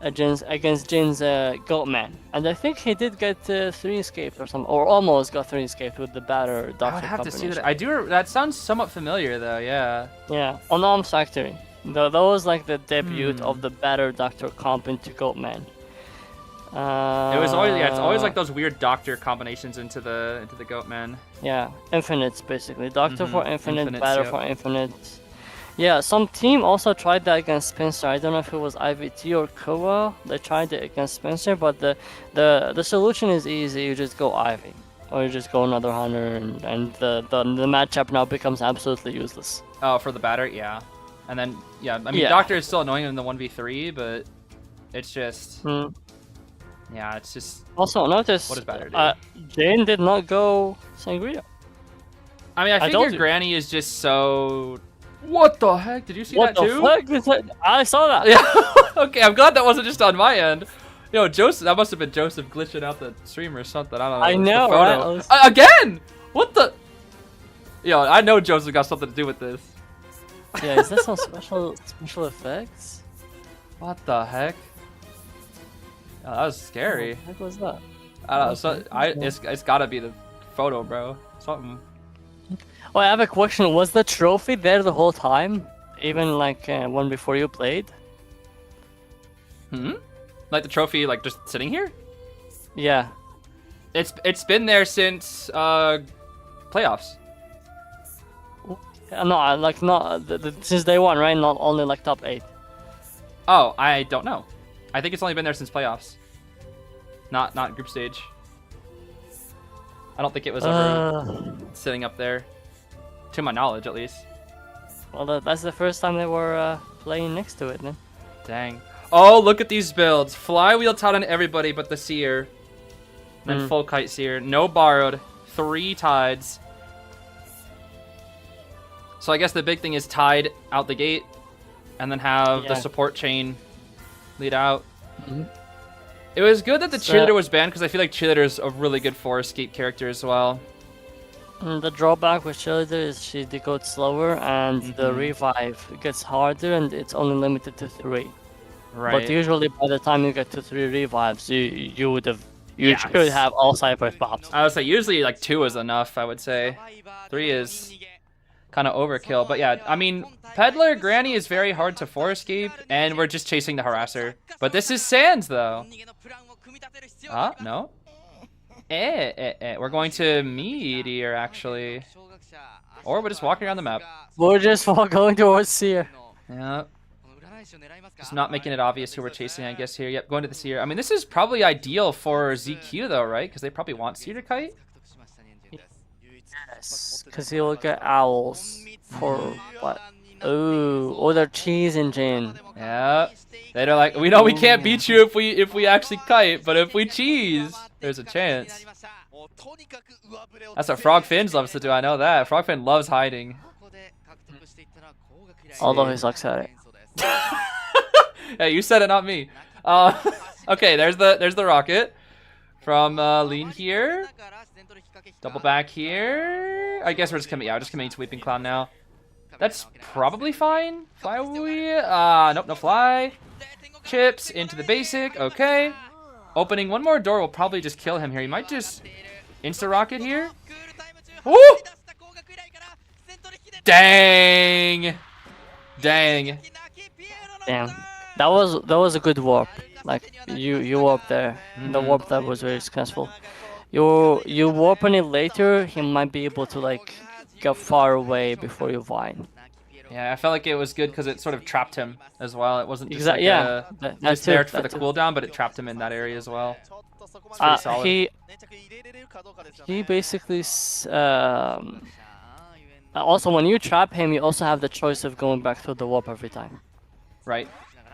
Goatman. And I think he did get 3 escaped or something, or almost got 3 escaped with the Batter Doctor I would have to see combination. that. I do. That sounds somewhat familiar though. Yeah. Yeah, on Arms Factory. That was like the debut of the Batter Doctor comp into Goatman. It was always it's always like those weird doctor combinations into the Goatman. Yeah, infinites basically. Doctor for infinite, Infinites, Batter yep. for infinite. Yeah, some team also tried that against Spencer. I don't know if it was IVT or Koa. They tried it against Spencer, but the solution is easy. You just go Ivy, or you just go another Hunter, and the matchup now becomes absolutely useless. Oh, for the Batter, yeah. And then I mean Yeah. Doctor is still annoying in the 1v3, but it's just Hmm. yeah, it's just. Also, notice What does Batter do? Jane did not go Sangria. I mean, I told figure you. Granny is just so. What the heck? Did you see What that the too? fuck is that? I saw that. Yeah. Okay, I'm glad that wasn't just on my end. Yo, Joseph, that must have been Joseph glitching out the stream or something. I don't know. I It's the know, photo. right? Again? What the? Yo, I know Joseph got something to do with this. Yeah, is that some special effects? What the heck? Oh, that was scary. What the heck was that? I don't know. So it's gotta be the photo, bro. Something. Oh, I have a question. Was the trophy there the whole time? Even like one before you played? Like the trophy, like just sitting here? Yeah. It's been there since playoffs. No, like not since day one, right? Not only like top 8. Oh, I don't know. I think it's only been there since playoffs. Not group stage. I don't think it was ever sitting up there, to my knowledge at least. Well, that's the first time they were playing next to it, then. Dang. Oh, look at these builds. Flywheel taught on everybody but the Seer. Then full kite Seer. No borrowed. 3 tides. So I guess the big thing is tide out the gate, and then have the support chain lead out. It was good that the cheerleader was banned because I feel like cheerleader is a really good 4 escape character as well. The drawback with cheerleader is she decodes slower, and the revive gets harder, and it's only limited to 3. Right. But usually by the time you get to 3 revives, you should have all cyber pops. I would say usually like 2 is enough, I would say. 3 is kind of overkill. But yeah, I mean, Peddler Granny is very hard to 4 escape, and we're just chasing the harasser. But this is Sans, though. No? We're going to Meteor, actually. Or we're just walking around the map. We're just going towards Seer. Yeah. Just not making it obvious who we're chasing, I guess, here. Yep, going to the Seer. I mean, this is probably ideal for ZQ, though, right? Because they probably want Seer to kite. Yes, because he will get owls for what? Ooh, or their cheese engine. Yeah. They're like, we know we can't beat you if we actually kite, but if we cheese, there's a chance. That's what Frogfin loves to do, I know that. Frogfin loves hiding. Although he sucks at it. Hey, you said it, not me. Okay, there's the rocket from Lean here. Double back here. I guess we're just coming. Yeah, we're just coming to Weeping Clown now. That's probably fine. Fly away. Nope, no fly. Chips into the basic. Okay. Opening one more door will probably just kill him here. He might just Insta rocket here. Woo! Dang. Dang. Damn. That was a good warp. Like you warp there. The warp that was very successful. You warping it later, he might be able to like get far away before you vine. Yeah, I felt like it was good because it sort of trapped him as well. It wasn't just Exactly. like That's just there for the too. cooldown, but it trapped him in that area as well. It's pretty solid. He basically also when you trap him, you also have the choice of going back to the warp every time. Right.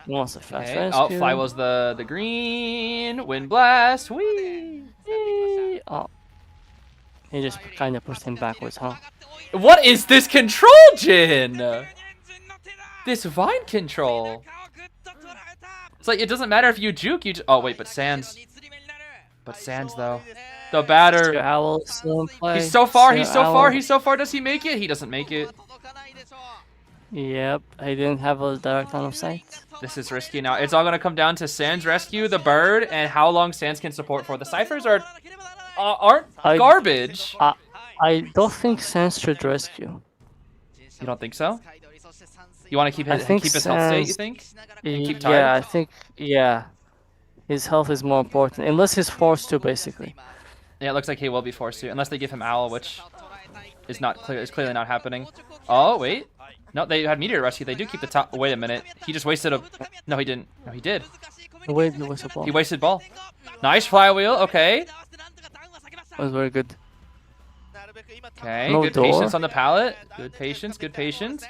He wants a fast Okay. rescue. Oh, Flywheel's the green. Wind blast. Whee! Oh. He just kind of pushed him backwards, huh? What is this control, Jin? This vine control. It's like it doesn't matter if you juke. Oh wait, but Sans. But Sans though. The batter. He's so far. He's so far. He's so far. Does he make it? He doesn't make it. Yep, he didn't have a direct line of sight. This is risky now. It's all gonna come down to Sans rescue the bird and how long Sans can support for. The ciphers aren't garbage. I don't think Sans should rescue. You don't think so? You want to keep his health state? You think? Keep tired? Yeah, I think his health is more important, unless he's forced to, basically. Yeah, it looks like he will be forced to, unless they give him Owl, which is not clear. Is clearly not happening. Oh wait, no, they had Meteor Rescue. They do keep the top. Wait a minute, he just wasted a. No, he didn't. No, he did. Wait, he wasted ball. He wasted ball. Nice flywheel. Okay. That was very good. Okay, No good door. patience on the pallet. Good patience. Good patience.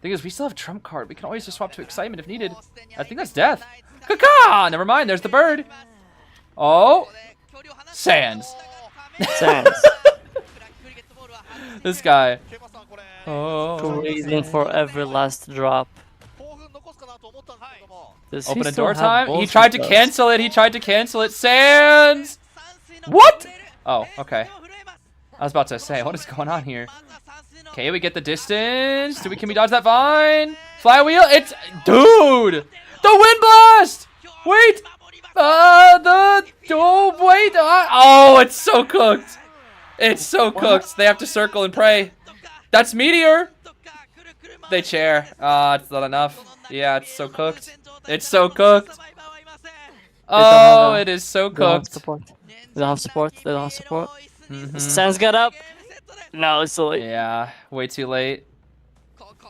Thing is, we still have trump card. We can always just swap to excitement if needed. I think that's death. Caca! Never mind. There's the bird. Oh, Sans. Sans. This guy. Oh. Waiting for every last drop. Does Open he a still door have time. balls? He tried to cancel it. He tried to cancel it. Sans. What? Oh, okay. I was about to say, what is going on here? Okay, we get the distance. Can we dodge that vine? Flywheel. It's dude. The wind blast. Wait. Wait. Oh, it's so cooked. It's so cooked. They have to circle and pray. That's Meteor. They chair. It's not enough. Yeah, it's so cooked. It's so cooked. Oh, it is so cooked. They don't have support. They don't have support. Sans got up. No, it's too late. Yeah, way too late.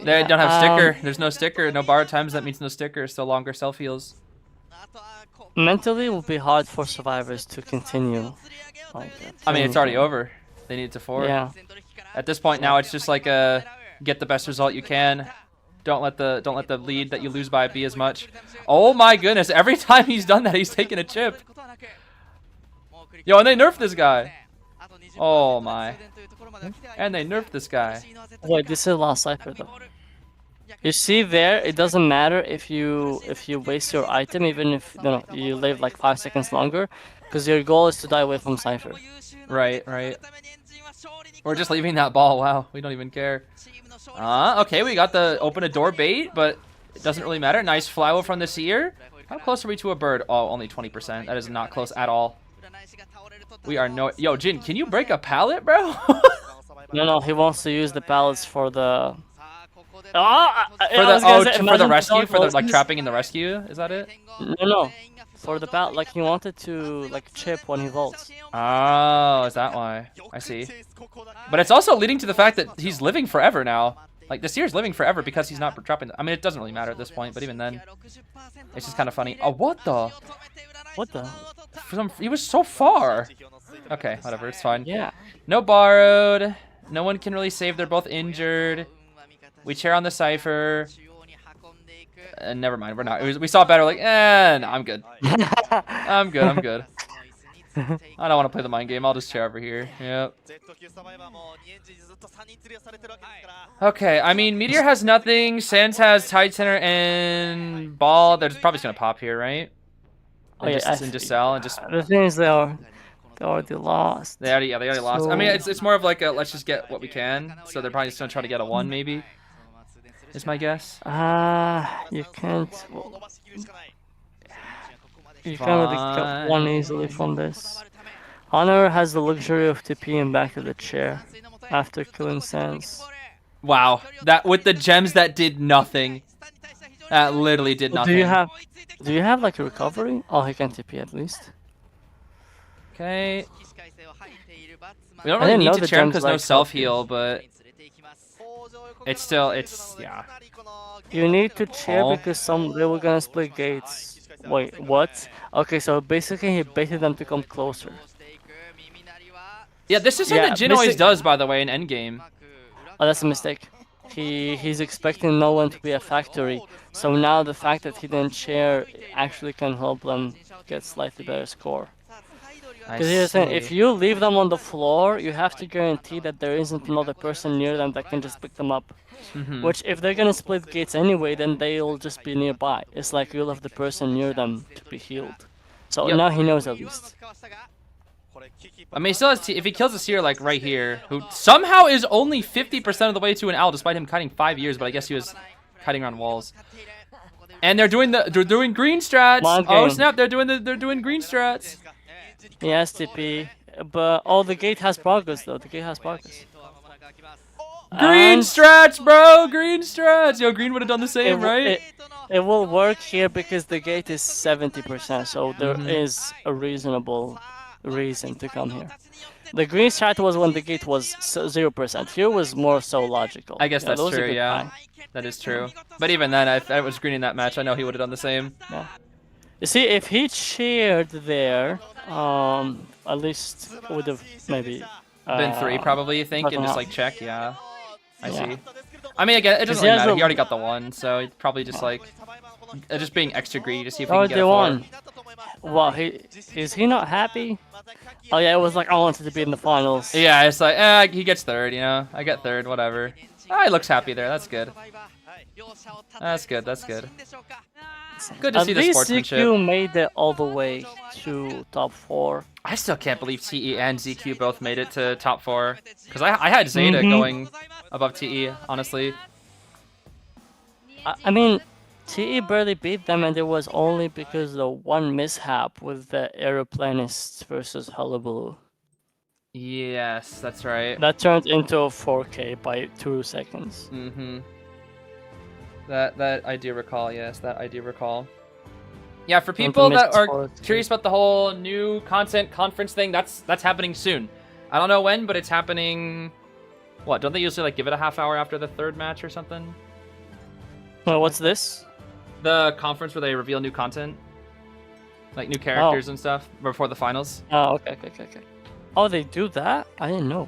They don't have sticker. There's no sticker. No bar times. That means no sticker. So longer self heals. Mentally, it will be hard for survivors to continue. Like, I mean, it's already over. They need it to 4. Yeah. At this point now, it's just like get the best result you can. Don't let the lead that you lose by be as much. Oh my goodness! Every time he's done that, he's taken a chip. Yo, and they nerfed this guy. Oh my. And they nerfed this guy. Wait, this is last cipher though. You see there, it doesn't matter if you waste your item, even if you live like 5 seconds longer, because your goal is to die away from cipher. Right, right. We're just leaving that ball. Wow, we don't even care. Okay, we got the open a door bait, but it doesn't really matter. Nice flywheel from the seer. How close are we to a bird? Oh, only 20%. That is not close at all. We are no. Yo, Jin, can you break a pallet, bro? No, he wants to use the pallets for the. For the rescue, for the like trapping in the rescue. Is that it? No. For the pallet, like he wanted to like chip when he vaults. Oh, is that why? I see. But it's also leading to the fact that he's living forever now. Like, the seer's living forever because he's not dropping. I mean, it doesn't really matter at this point, but even then, it's just kind of funny. Oh, what the? What the? He was so far. Okay, whatever, it's fine. Yeah. No borrowed. No one can really save. They're both injured. We chair on the cipher. Never mind, we're not. We saw better. Like, no, I'm good. I'm good. I don't want to play the mind game. I'll just chair over here. Yep. Okay, I mean, Meteor has nothing. Sans has Tide Center and Ball. They're probably just gonna pop here, right? And just sell and just. The thing is, they already lost. They already lost. I mean, it's more of like a let's just get what we can. So they're probably just gonna try to get a 1, maybe. Is my guess. You can't. You can't really get 1 easily from this. Honor has the luxury of TPing back to the chair after killing Sans. Wow, that with the gems that did nothing. That literally did nothing. Do you have like a recovery? Oh, he can TP at least. Okay. We don't really need to chair him because no self heal, but it's still yeah. You need to chair because they were gonna split gates. Wait, what? Okay, so basically he baited them to come closer. Yeah, this is something that Jin always does, by the way, in endgame. Oh, that's a mistake. He's expecting no one to be a factory, so now the fact that he didn't chair actually can help them get slightly better score. Because here's the thing, if you leave them on the floor, you have to guarantee that there isn't another person near them that can just pick them up. Which, if they're gonna split gates anyway, then they'll just be nearby. It's like you'll have the person near them to be healed. So now he knows at least. I mean, he still has if he kills a seer like right here, who somehow is only 50% of the way to an owl, despite him kiting 5 years, but I guess he was kiting around walls. And they're doing green strats. Oh snap! They're doing green strats. He has TP, but the gate has progress though. The gate has progress. Green strats, bro! Green strats! Yo, green would have done the same, right? It will work here because the gate is 70%, so there is a reasonable reason to come here. The green strat was when the gate was 0%. Here was more so logical. I guess that's true, yeah. That is true. But even then, I was greening that match. I know he would have done the same. Yeah. You see, if he cheered there, at least would have maybe... been 3 probably, you think, and just like check, yeah. I see. I mean, again, it doesn't really matter. He already got the 1, so he's probably just like... just being extra greedy to see if he can get a 4. Wow, is he not happy? Oh yeah, it was like I wanted to be in the finals. Yeah, it's like, he gets 3rd, you know? I get 3rd, whatever. He looks happy there, that's good. That's good, that's good. Good to see the sportsmanship. At least ZQ made it all the way to top 4. I still can't believe TE and ZQ both made it to top 4. Because I had Zeta going above TE, honestly. I mean, TE barely beat them, and it was only because of the one mishap with the aeroplanists versus Hullabaloo. Yes, that's right. That turned into a 4K by 2 seconds. That I do recall, yes, that I do recall. Yeah, for people that are curious about the whole new content conference thing, that's happening soon. I don't know when, but it's happening... What, don't they usually like give it a half hour after the 3rd match or something? Well, what's this? The conference where they reveal new content. Like new characters and stuff before the finals. Oh, okay. Oh, they do that? I didn't know.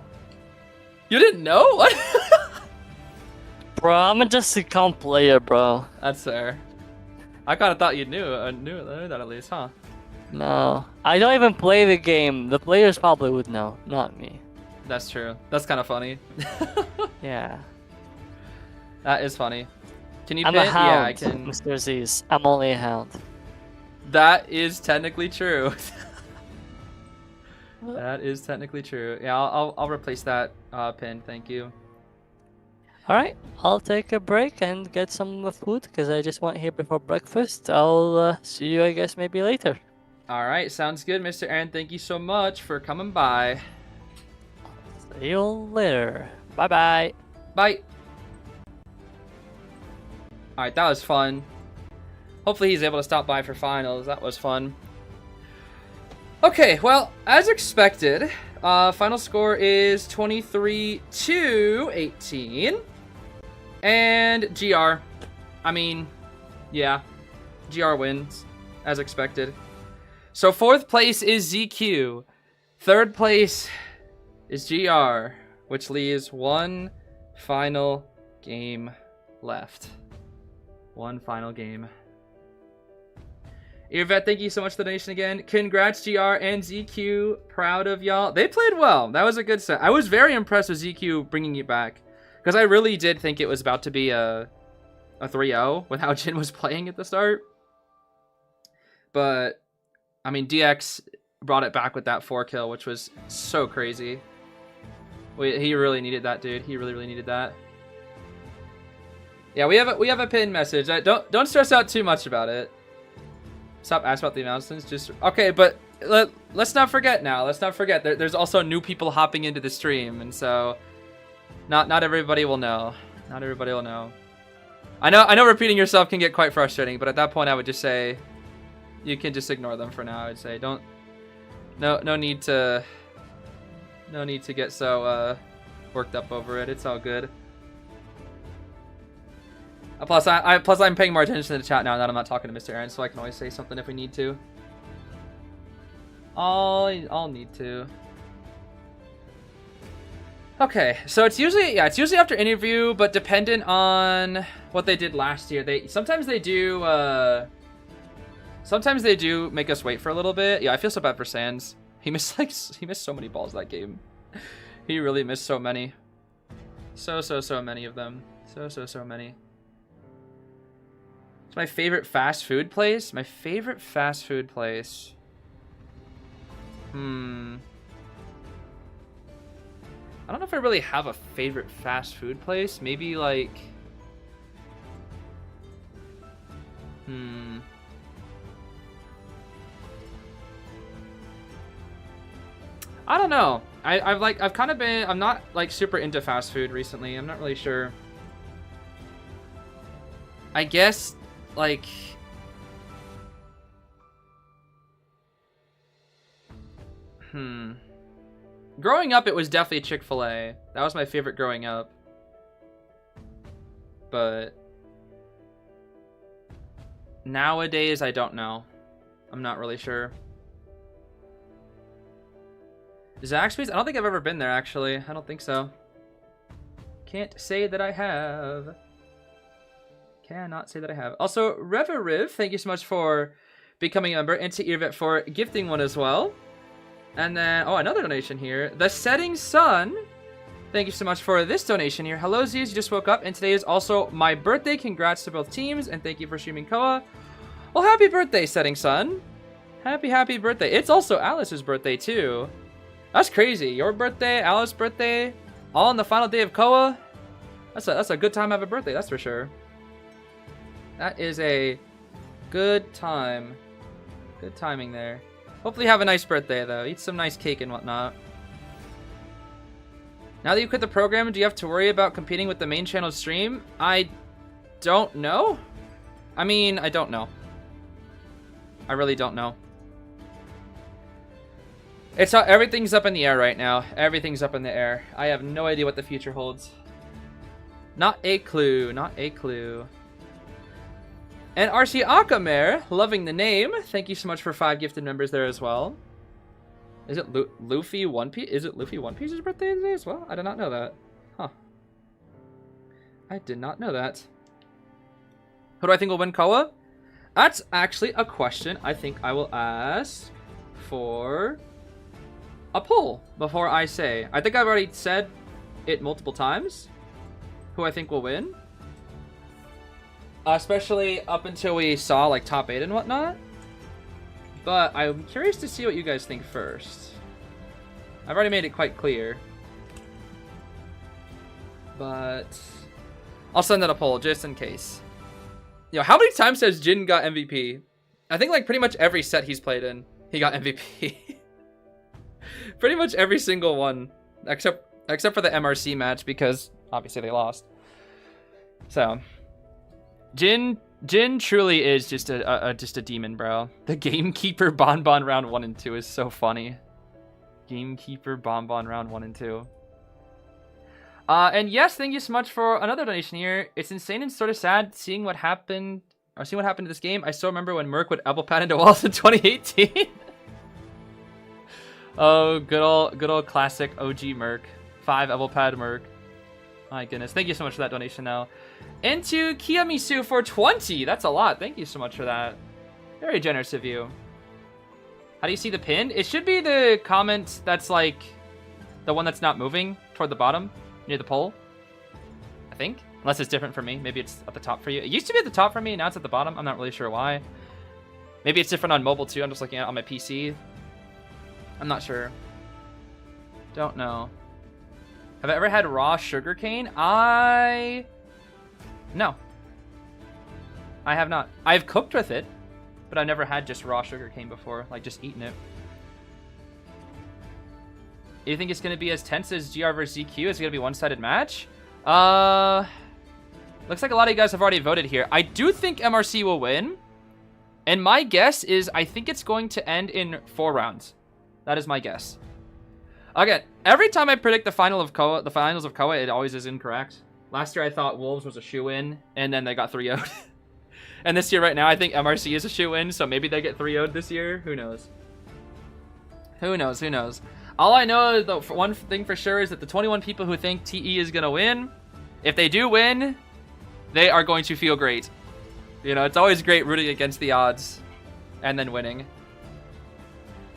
You didn't know? What? Bro, I'm a just a comp player, bro. That's fair. I kind of thought you knew that at least, huh? No, I don't even play the game. The players probably would know, not me. That's true. That's kind of funny. Yeah. That is funny. Can you I'm pin? a hound, Yeah, I can. Mr. Zeez. I'm only a hound. That is technically true. That is technically true. Yeah, I'll replace that pin. Thank you. All right, I'll take a break and get some food because I just went here before breakfast. I'll see you, I guess, maybe later. All right, sounds good, Mr. Aaron. Thank you so much for coming by. See you later. Bye-bye. Bye. All right, that was fun. Hopefully he's able to stop by for finals. That was fun. Okay, well, as expected, final score is 23-18. And GR. I mean, yeah. GR wins, as expected. So 4th place is ZQ. 3rd place is GR, which leaves 1 final game left. 1 final game. Irvet, thank you so much for the donation again. Congrats, GR and ZQ. Proud of y'all. They played well. That was a good set. I was very impressed with ZQ bringing it back. Because I really did think it was about to be a 3-0 with how Jin was playing at the start. But, I mean, DX brought it back with that 4-kill, which was so crazy. He really needed that, dude. He really, really needed that. Yeah, we have a pin message. Don't stress out too much about it. Stop asking about the announcements. Just okay, but let's not forget now. Let's not forget there's also new people hopping into the stream, and so not everybody will know. Not everybody will know. I know repeating yourself can get quite frustrating, but at that point I would just say you can just ignore them for now. I would say no need to get so worked up over it. It's all good. Plus I'm paying more attention to the chat now that I'm not talking to Mr. Aaron, so I can always say something if we need to. I'll need to. Okay, so it's usually after interview, but dependent on what they did last year. Sometimes they do make us wait for a little bit. Yeah, I feel so bad for Sans. He missed so many balls that game. He really missed so many. So many of them. So many. It's my favorite fast food place. My favorite fast food place. I don't know if I really have a favorite fast food place. Maybe like... I don't know. I've kind of been... I'm not like super into fast food recently. I'm not really sure. I guess like... Growing up, it was definitely Chick-fil-A. That was my favorite growing up. But nowadays, I don't know. I'm not really sure. Zaxby's? I don't think I've ever been there, actually. I don't think so. Can't say that I have. Cannot say that I have. Also, Reveriv, thank you so much for becoming a member. And to Irvet for gifting one as well. And then, oh, another donation here. The Setting Sun. Thank you so much for this donation here. Hello, Zeez. You just woke up, and today is also my birthday. Congrats to both teams, and thank you for streaming Koa. Well, happy birthday, Setting Sun. Happy birthday. It's also Alice's birthday, too. That's crazy. Your birthday, Alice's birthday, all on the final day of Koa. That's a good time to have a birthday, that's for sure. That is a good time. Good timing there. Hopefully you have a nice birthday, though. Eat some nice cake and whatnot. Now that you quit the program, do you have to worry about competing with the main channel stream? I don't know. I mean, I don't know. I really don't know. Everything's up in the air right now. Everything's up in the air. I have no idea what the future holds. Not a clue. Not a clue. And RC Akamer, loving the name. Thank you so much for 5 gifted members there as well. Is it Luffy One Piece? Is it Luffy One Piece's birthday today as well? I did not know that. Huh. I did not know that. Who do I think will win Koa? That's actually a question I think I will ask for a poll before I say. I think I've already said it multiple times. Who I think will win. Especially up until we saw like top 8 and whatnot. But I'm curious to see what you guys think first. I've already made it quite clear. But I'll send out a poll just in case. Yo, how many times has Jin got MVP? I think like pretty much every set he's played in, he got MVP. Pretty much every single one. Except for the MRC match because obviously they lost. So Jin truly is just a demon, bro. The Gamekeeper Bonbon round 1 and 2 is so funny. Gamekeeper Bonbon round 1 and 2. And yes, thank you so much for another donation here. It's insane and sort of sad seeing what happened to this game. I still remember when Merc would elbow pad into walls in 2018. Oh, good old classic OG Merc. 5 elbow pad Merc. My goodness. Thank you so much for that donation now. And to Kiyamisu for 20. That's a lot. Thank you so much for that. Very generous of you. How do you see the pin? It should be the comment that's like the one that's not moving toward the bottom near the pole. I think. Unless it's different for me. Maybe it's at the top for you. It used to be at the top for me. Now it's at the bottom. I'm not really sure why. Maybe it's different on mobile too. I'm just looking at it on my PC. I'm not sure. Don't know. Have I ever had raw sugarcane? No. I have not. I've cooked with it, but I've never had just raw sugarcane before, like just eaten it. You think it's going to be as tense as GR versus ZQ? Is it going to be a one-sided match? Looks like a lot of you guys have already voted here. I do think MRC will win. And my guess is I think it's going to end in 4 rounds. That is my guess. Again, every time I predict the finals of Koa, it always is incorrect. Last year I thought Wolves was a shoe-in, and then they got 3-0'd. And this year right now I think MRC is a shoe-in, so maybe they get 3-0'd this year. Who knows? Who knows? Who knows? All I know, though, for one thing for sure, is that the 21 people who think TE is going to win, if they do win, they are going to feel great. You know, it's always great rooting against the odds and then winning.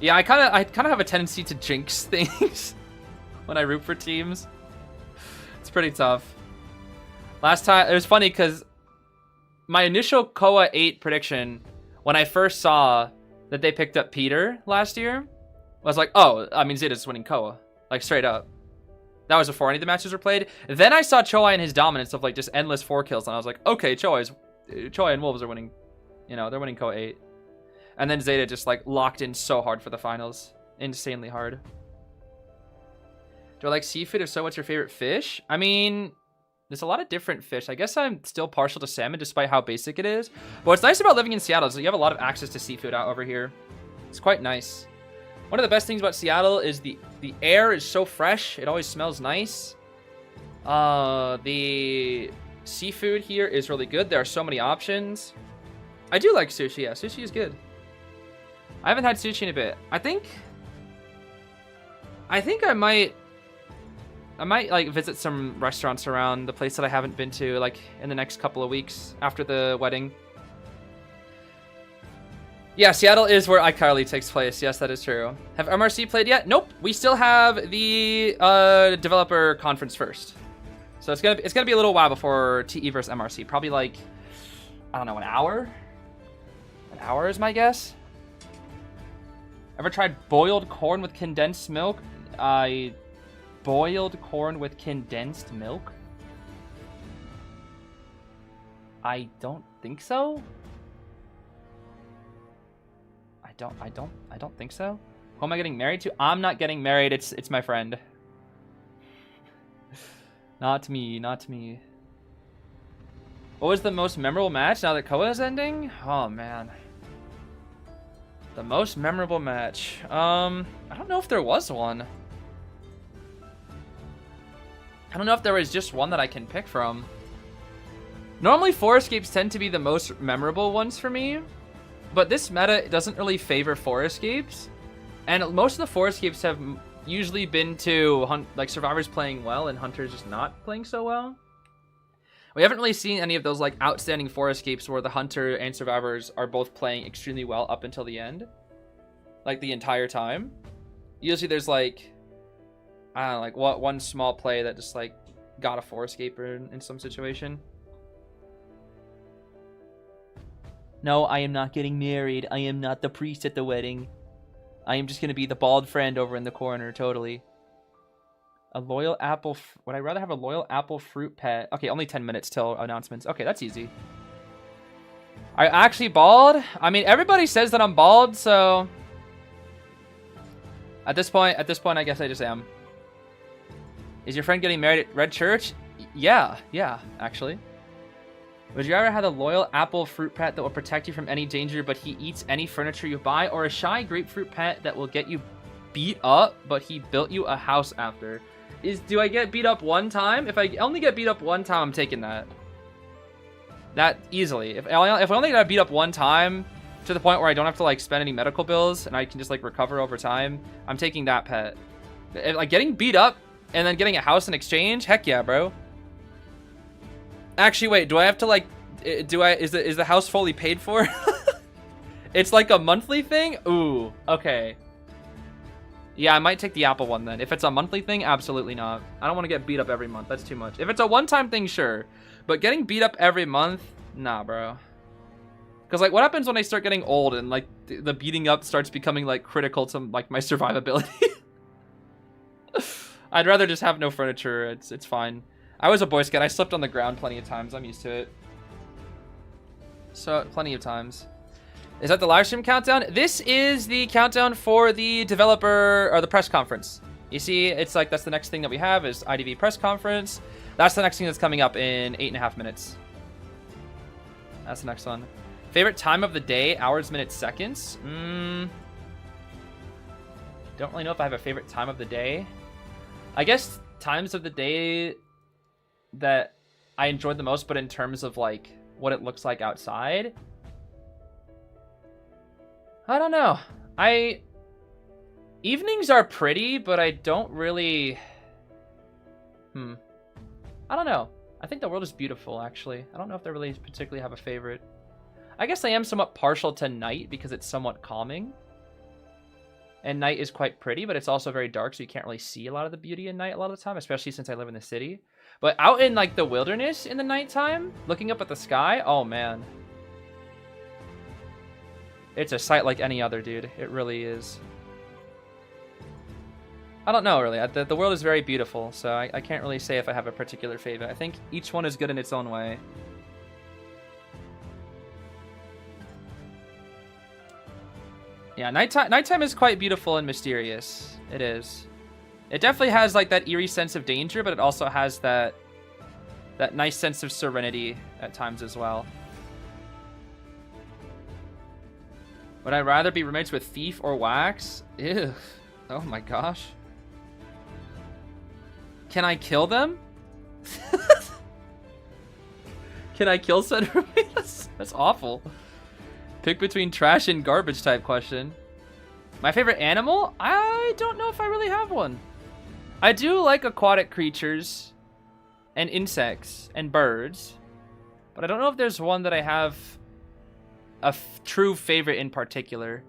Yeah, I kind of have a tendency to jinx things when I root for teams. It's pretty tough. Last time, it was funny because my initial Koa 8 prediction, when I first saw that they picked up Peter last year, I was like, oh, I mean, Zeez is winning Koa. Like, straight up. That was before any of the matches were played. Then I saw Choi and his dominance of, like, just endless 4 kills, and I was like, okay, Choi and Wolves are winning. You know, they're winning Koa 8. And then Zeta just, like, locked in so hard for the finals. Insanely hard. Do I like seafood? If so, what's your favorite fish? I mean, there's a lot of different fish. I guess I'm still partial to salmon, despite how basic it is. But what's nice about living in Seattle is that you have a lot of access to seafood out over here. It's quite nice. One of the best things about Seattle is the air is so fresh. It always smells nice. The seafood here is really good. There are so many options. I do like sushi. Yeah, sushi is good. I haven't had sushi in a bit. I think I might like visit some restaurants around the place that I haven't been to, like in the next couple of weeks after the wedding. Yeah, Seattle is where iCarly takes place. Yes, that is true. Have MRC played yet? Nope. We still have the developer conference first. So it's gonna be a little while before TE versus MRC. Probably like, I don't know, an hour? An hour is my guess. Ever tried boiled corn with condensed milk? Boiled corn with condensed milk? I don't think so. I don't think so. Who am I getting married to? I'm not getting married. It's my friend. Not me. Not me. What was the most memorable match now that Koa is ending? Oh man. The most memorable match. I don't know if there was one. I don't know if there was just one that I can pick from. Normally 4 escapes tend to be the most memorable ones for me. But this meta doesn't really favor 4 escapes. And most of the 4 escapes have usually been to like survivors playing well and hunters just not playing so well. We haven't really seen any of those like outstanding 4 escapes where the hunter and survivors are both playing extremely well up until the end. Like the entire time. Usually there's like, I don't know, like one small play that just like got a 4 escaper in some situation. No, I am not getting married. I am not the priest at the wedding. I am just going to be the bald friend over in the corner, totally. A loyal apple... Would I rather have a loyal apple fruit pet? Okay, only 10 minutes till announcements. Okay, that's easy. Are you actually bald? I mean, everybody says that I'm bald, so... At this point, I guess I just am. Is your friend getting married at Red Church? Yeah, actually. Would you ever have a loyal apple fruit pet that will protect you from any danger, but he eats any furniture you buy? Or a shy grapefruit pet that will get you beat up, but he built you a house after? Do I get beat up one time? If I only get beat up one time, I'm taking that. That easily. If I only got beat up one time, to the point where I don't have to like spend any medical bills, and I can just like recover over time, I'm taking that pet. Like getting beat up and then getting a house in exchange? Heck yeah, bro. Actually, wait, do I have to like, is the house fully paid for? It's like a monthly thing? Ooh, okay. Yeah, I might take the Apple one then. If it's a monthly thing, absolutely not. I don't want to get beat up every month. That's too much. If it's a one-time thing, sure. But getting beat up every month? Nah, bro. Because, like, what happens when I start getting old and, like, the beating up starts becoming, like, critical to, like, my survivability? I'd rather just have no furniture. It's fine. I was a Boy Scout. I slept on the ground plenty of times. I'm used to it. So, plenty of times. Is that the live stream countdown? This is the countdown for the developer, or the press conference. You see, it's like that's the next thing that we have is IDV press conference. That's the next thing that's coming up in 8.5 minutes. That's the next one. Favorite time of the day, hours, minutes, seconds? Don't really know if I have a favorite time of the day. I guess times of the day that I enjoyed the most, but in terms of like what it looks like outside, I don't know. Evenings are pretty, but I don't really... I don't know. I think the world is beautiful, actually. I don't know if I really particularly have a favorite. I guess I am somewhat partial to night because it's somewhat calming. And night is quite pretty, but it's also very dark, so you can't really see a lot of the beauty in night a lot of the time, especially since I live in the city. But out in, like, the wilderness in the nighttime, looking up at the sky, oh, man. It's a sight like any other, dude. It really is. I don't know, really. The world is very beautiful, so I can't really say if I have a particular favorite. I think each one is good in its own way. Yeah, nighttime is quite beautiful and mysterious. It is. It definitely has like that eerie sense of danger, but it also has that nice sense of serenity at times as well. Would I rather be roommates with Thief or Wax? Ew. Oh my gosh. Can I kill them? Can I kill said roommates? That's awful. Pick between trash and garbage type question. My favorite animal? I don't know if I really have one. I do like aquatic creatures and insects and birds, but I don't know if there's one that I have a true favorite in particular.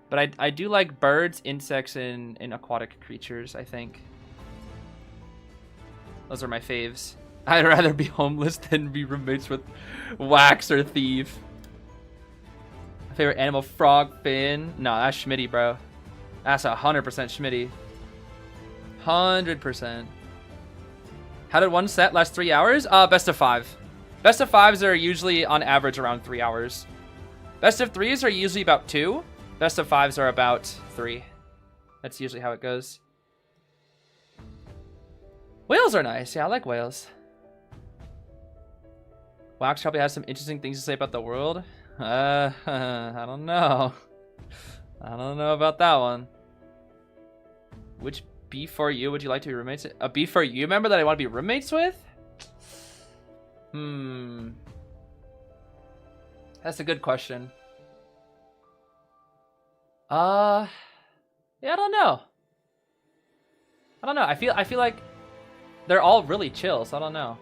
But I do like birds, insects, and aquatic creatures, I think. Those are my faves. I'd rather be homeless than be roommates with Wax or Thief. My favorite animal, frog, fin. No, that's Schmitty, bro. That's 100% Schmitty. 100%. How did one set last 3 hours? Best of 5. Best of 5s are usually on average around 3 hours. Best of 3s are usually about 2. Best of 5s are about 3. That's usually how it goes. Whales are nice. Yeah, I like whales. Wax probably has some interesting things to say about the world. I don't know. I don't know about that one. Which B4U would you like to be roommates with? A B4U member that I want to be roommates with? That's a good question. Yeah, I don't know. I feel like they're all really chill, so I don't know.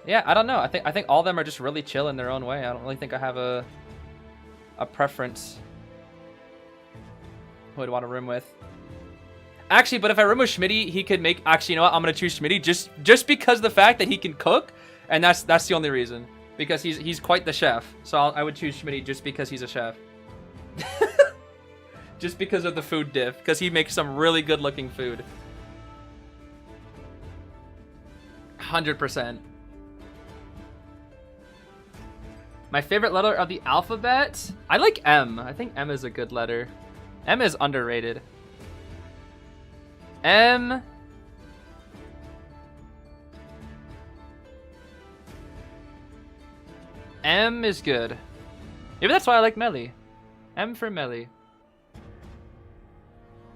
Yeah, I don't know. I think all of them are just really chill in their own way. I don't really think I have a preference who I'd want to room with. Actually, but if I room with Schmitty, he could make... Actually, you know what? I'm going to choose Schmitty just because the fact that he can cook, and that's the only reason. Because he's quite the chef. So I would choose Schmitty just because he's a chef. Just because of the food diff. Because he makes some really good looking food. 100%. My favorite letter of the alphabet? I like M. I think M is a good letter. M is underrated. M. M is good. Maybe that's why I like Melly. M for Melly.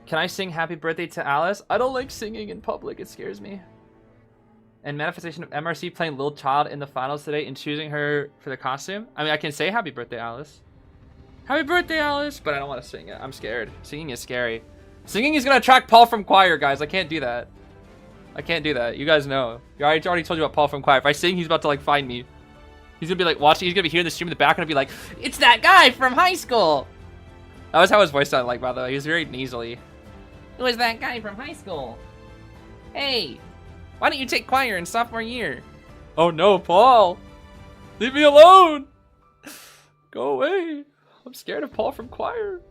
Can I sing happy birthday to Alice? I don't like singing in public. It scares me. And manifestation of MRC playing Little Child in the finals today and choosing her for the costume. I mean, I can say happy birthday, Alice. Happy birthday, Alice. But I don't want to sing it. I'm scared. Singing is scary. Singing is going to attract Paul from Choir, guys. I can't do that. I can't do that. You guys know. I already told you about Paul from Choir. If I sing, he's about to, like, find me. He's going to be, like, watching. He's going to be hearing the stream in the background and be like, it's that guy from high school. That was how his voice sounded like, by the way. He was very nasally. Who is that guy from high school? Hey, why don't you take choir in sophomore year? Oh, no, Paul. Leave me alone. Go away. I'm scared of Paul from Choir.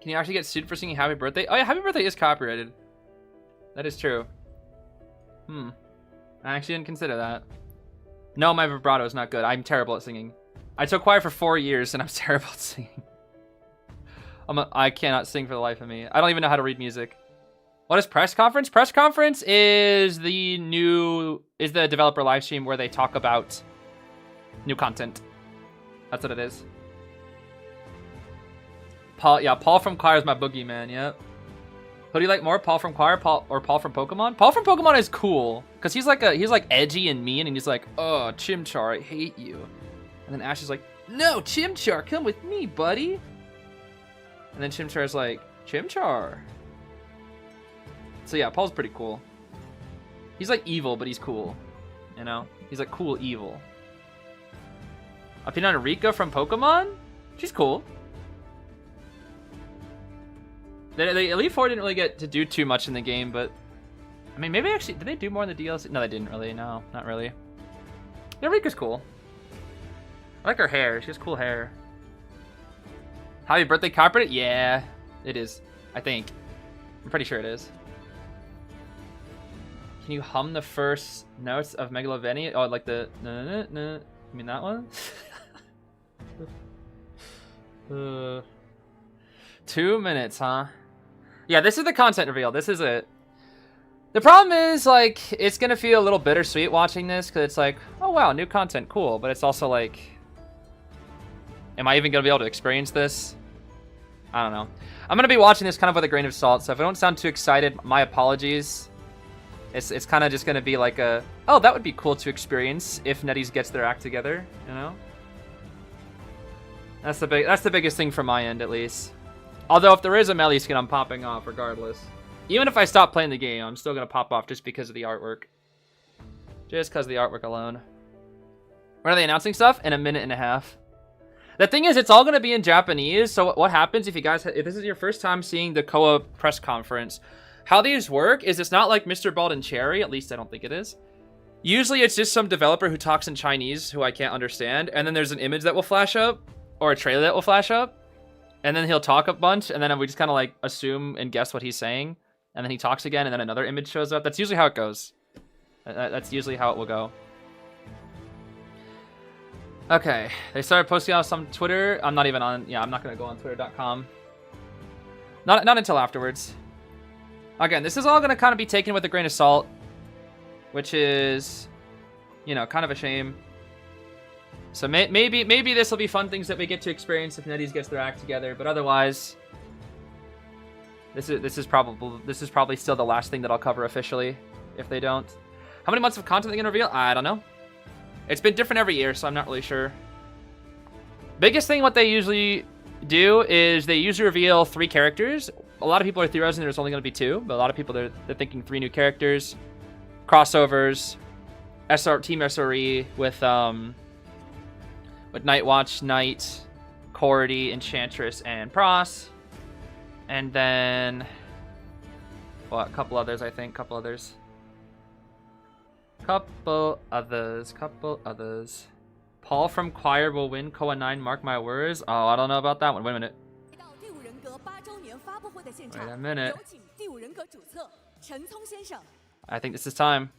Can you actually get sued for singing happy birthday? Oh yeah, happy birthday is copyrighted. That is true. I actually didn't consider that. No, my vibrato is not good. I'm terrible at singing. I took choir for 4 years and I'm terrible at singing. I cannot sing for the life of me. I don't even know how to read music. What is press conference? Press conference is the developer live stream where they talk about new content. That's what it is. Paul from Choir is my boogeyman, yep. Who do you like more, Paul from Choir or Paul from Pokemon? Paul from Pokemon is cool, because he's like edgy and mean, and he's like, oh, Chimchar, I hate you. And then Ash is like, no, Chimchar, come with me, buddy. And then Chimchar's like, Chimchar. So yeah, Paul's pretty cool. He's like evil, but he's cool. You know? He's like cool evil. Opinion on Rika from Pokemon? She's cool. The Elite Four didn't really get to do too much in the game, but I mean, maybe actually, did they do more in the DLC? No, they didn't really. No, not really. Yeah, Rika's cool. I like her hair. She has cool hair. Happy birthday, Carpet? Yeah, it is. I think. I'm pretty sure it is. Can you hum the first notes of Megalovania? Oh, like the you mean that one? 2 minutes, huh? Yeah, this is the content reveal. This is it. The problem is, like, it's gonna feel a little bittersweet watching this, because it's like, oh wow, new content, cool. But it's also like, am I even gonna be able to experience this? I don't know. I'm gonna be watching this kind of with a grain of salt, so if I don't sound too excited, my apologies. It's kind of just gonna be like a, oh, that would be cool to experience if NetEase gets their act together, you know? That's the biggest thing from my end, at least. Although if there is a melee skin, I'm popping off regardless. Even if I stop playing the game, I'm still gonna pop off just because of the artwork. Just because of the artwork alone. When are they announcing stuff? In a minute and a half. The thing is, it's all gonna be in Japanese. So what happens if you guys, if this is your first time seeing the Koa press conference, how these work is it's not like Mr. Bald and Cherry. At least I don't think it is. Usually it's just some developer who talks in Chinese who I can't understand, and then there's an image that will flash up or a trailer that will flash up. And then he'll talk a bunch, and then we just kind of like assume and guess what he's saying. And then he talks again, and then another image shows up. That's usually how it goes. That's usually how it will go. Okay, they started posting on some Twitter. I'm not even on, yeah, I'm not going to go on twitter.com. Not until afterwards. Again, this is all going to kind of be taken with a grain of salt. Which is, you know, kind of a shame. So maybe this will be fun things that we get to experience if NetEase gets their act together, but otherwise, this is probably still the last thing that I'll cover officially if they don't. How many months of content are they gonna reveal? I don't know. It's been different every year, so I'm not really sure. Biggest thing what they usually do is they usually reveal 3 characters. A lot of people are theorizing there's only gonna be 2, but a lot of people they're thinking 3 new characters, crossovers, Team SRE with Nightwatch, Knight, Cordy, Enchantress, and Pross. And then, well, a couple others, I think. Couple others. Paul from Choir will win Koa 9, mark my words. Oh, I don't know about that one. Wait a minute. Wait a minute. I think this is time.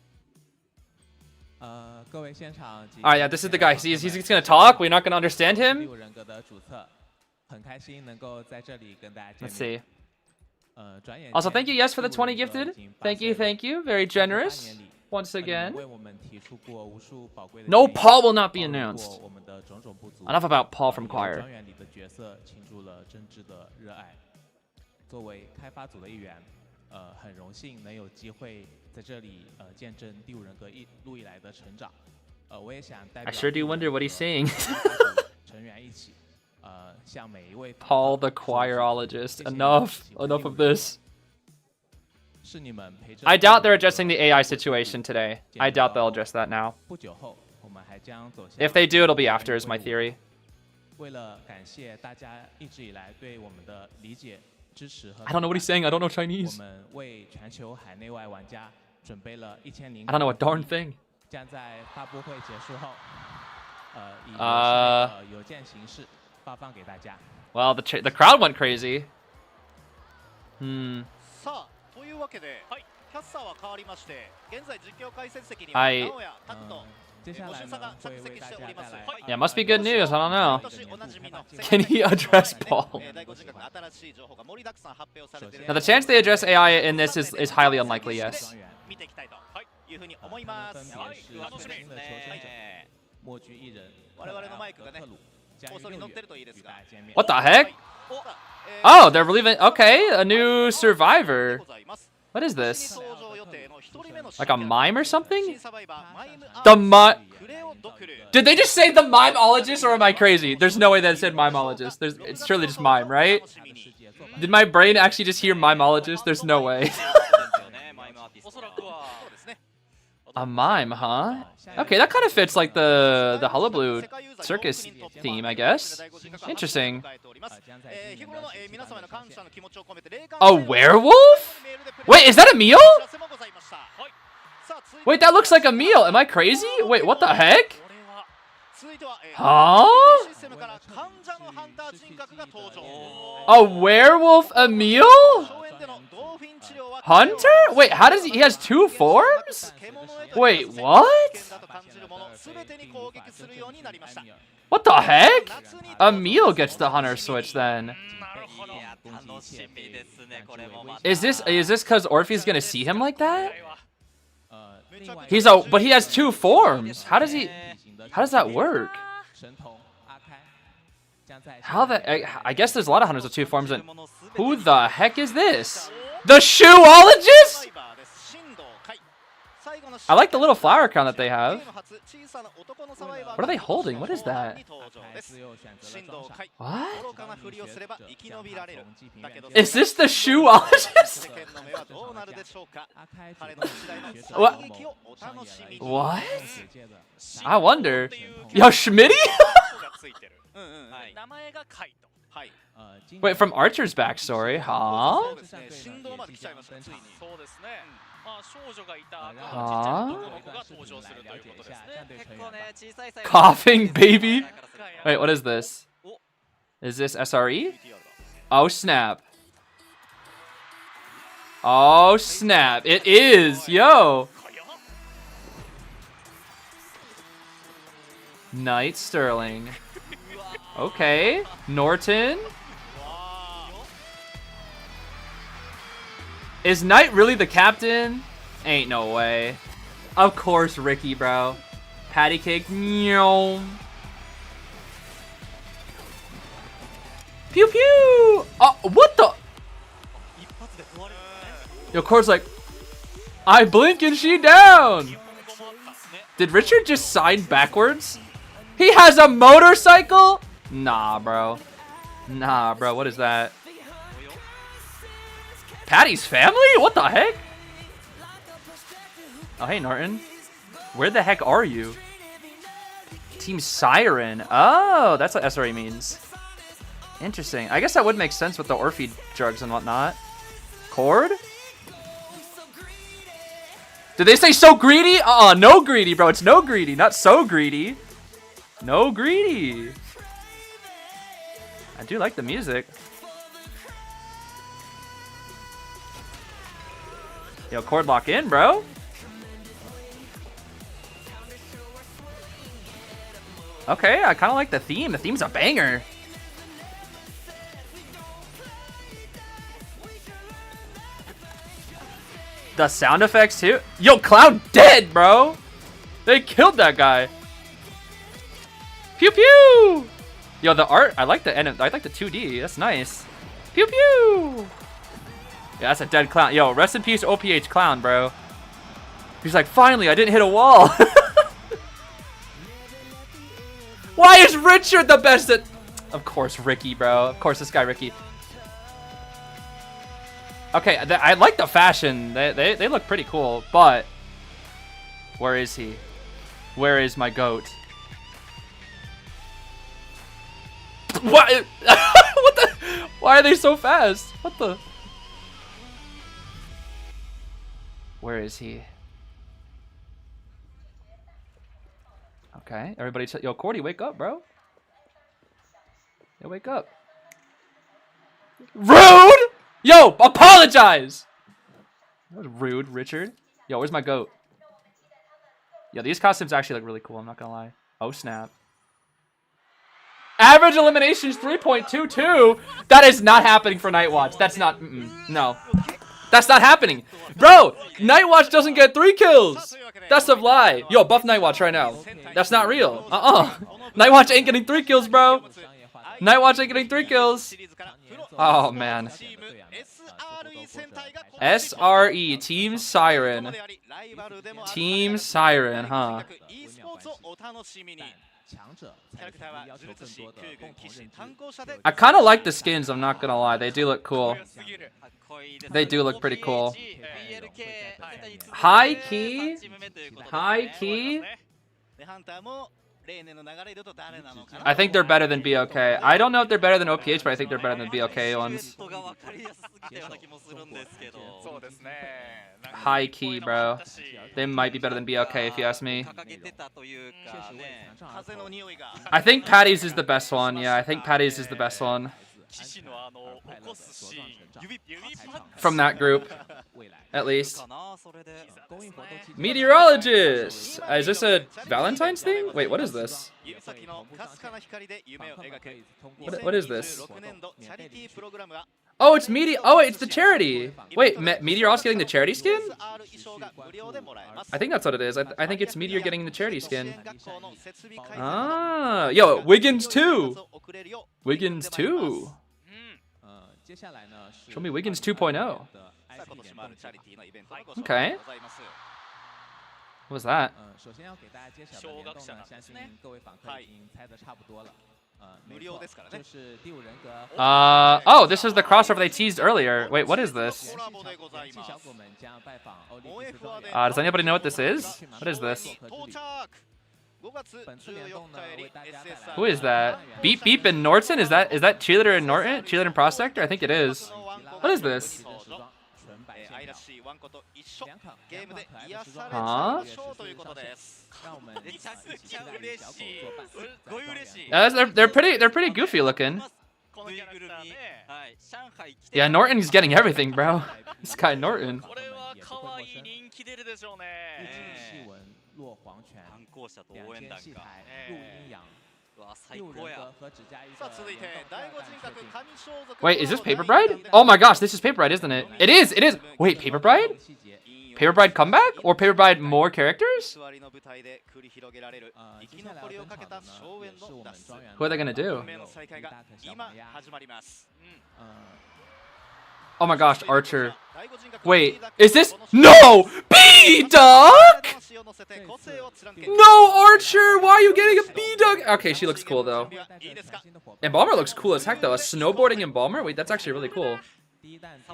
Alright, yeah, this is the guy. He's just gonna talk. We're not gonna understand him. Let's see. Also, thank you, yes, for the 20 gifted. Thank you. Very generous. Once again. No, Paul will not be announced. Enough about Paul from Choir. 很荣幸能有机会在这里见证第五人格路以来的成长。我也想代表 I sure do wonder what he's saying. 成员一起向每一位 Paul the choirologist. Enough of this. I doubt they're addressing the AI situation today. I doubt they'll address that now. If they do, it'll be after, is my theory. 为了感谢大家一直以来对我们的理解。 I don't know what he's saying. I don't know Chinese. I don't know a darn thing. Well, the crowd went crazy. Yeah, must be good news. I don't know. Can he address Paul? Now, the chance they address AI in this is highly unlikely, yes. What the heck? Oh, they're relieving. Okay, a new survivor. What is this? Like a mime or something? The mime. Did they just say the mimeologist, or am I crazy? There's no way that it said mimeologist. It's surely just mime, right? Did my brain actually just hear mimeologist? There's no way. A mime, huh? Okay, that kind of fits like the Hullabaloo circus theme, I guess. Interesting. A werewolf? Wait, is that a meal? Wait, that looks like a meal. Am I crazy? Wait, what the heck? Huh? A werewolf Emil? Hunter? Wait, how does he has two forms? Wait, what? What the heck? Emil gets the hunter switch then. Is this because Orpheus gonna see him like that? But he has two forms. How does that work? I guess there's a lot of hunters with two forms. And who the heck is this? The shoeologist? I like the little flower crown that they have. What are they holding? What is that? What? Is this the shoeologist? What? What? I wonder. Yo, Schmitty? Wait, from Archer's backstory, huh? Huh? Coughing baby? Wait, what is this? Is this SRE? Oh snap. Oh snap. It is. Yo. Knight Sterling. Okay. Norton. Is Knight really the captain? Ain't no way. Of course, Ricky, bro. Patty cake. Pew pew. Oh, what the? Yo, Core's like, I blink and she down. Did Richard just sign backwards? He has a motorcycle? Nah, bro. Nah, bro. What is that? Patty's family? What the heck? Oh, hey, Norton. Where the heck are you? Team Siren. Oh, that's what SRE means. Interesting. I guess that would make sense with the Orphe drugs and whatnot. Cord? Did they say so greedy? No greedy, bro. It's no greedy, not so greedy. No greedy. I do like the music. Yo, Cord lock in, bro. Okay, I kind of like the theme. The theme's a banger. The sound effects too. Yo, Cloud dead, bro. They killed that guy. Pew pew. Yo, the art. I like the 2D. That's nice. Pew pew. Yeah, that's a dead clown. Yo, rest in peace, OPH clown, bro. He's like, finally, I didn't hit a wall. Why is Richard the best at... Of course, Ricky, bro. Of course, this guy, Ricky. Okay, I like the fashion. They look pretty cool, but... Where is he? Where is my goat? What? What the? Why are they so fast? What the? Where is he? Okay, everybody, yo, Cordy, wake up, bro. Yo, wake up. Rude! Yo, apologize! That was rude, Richard. Yo, where's my goat? Yo, these costumes actually look really cool, I'm not gonna lie. Oh, snap. Average elimination is 3.22. That is not happening for Night Watch. That's not, no. That's not happening. Bro, Night Watch doesn't get 3 kills. That's a lie. Yo, buff Night Watch right now. That's not real. Night Watch ain't getting 3 kills, bro. Night Watch ain't getting 3 kills. Oh, man. SRE, Team Siren. Team Siren, huh? I kind of like the skins, I'm not gonna lie. They do look cool. They do look pretty cool. High key? High key? I think they're better than BOK. I don't know if they're better than OPH, but I think they're better than BOK ones. High key, bro. They might be better than BOK if you ask me. I think Patty's is the best one. Yeah, I think Patty's is the best one. From that group, at least. Meteorologist! Is this a Valentine's thing? Wait, what is this? What is this? Oh, it's it's the charity! Wait, Meteorologist getting the charity skin? I think that's what it is. I think it's Meteor getting the charity skin. Ah, yo, Wiggins 2! Wiggins 2! Show me Wiggins 2.0. Okay. What was that? Oh, this is the crossover they teased earlier. Wait, what is this? Does anybody know what this is? What is this? Who is that? Beep Beep and Norton? Is that Cheerleader and Norton? Cheerleader and Prospector? I think it is. What is this? Huh? They're pretty goofy looking. Yeah, Norton's getting everything, bro. This guy Norton. Wait, is this Paper Bride? Oh my gosh, this is Paper Bride, isn't it? It is! Wait, Paper Bride? Paper Bride comeback? Or Paper Bride more characters? Who are they gonna do? Oh my gosh, Archer. Wait, is this? No! B-Duck! No, Archer! Why are you getting a B-Duck? Okay, she looks cool, though. Embalmer looks cool as heck, though. A snowboarding Embalmer? Wait, that's actually really cool.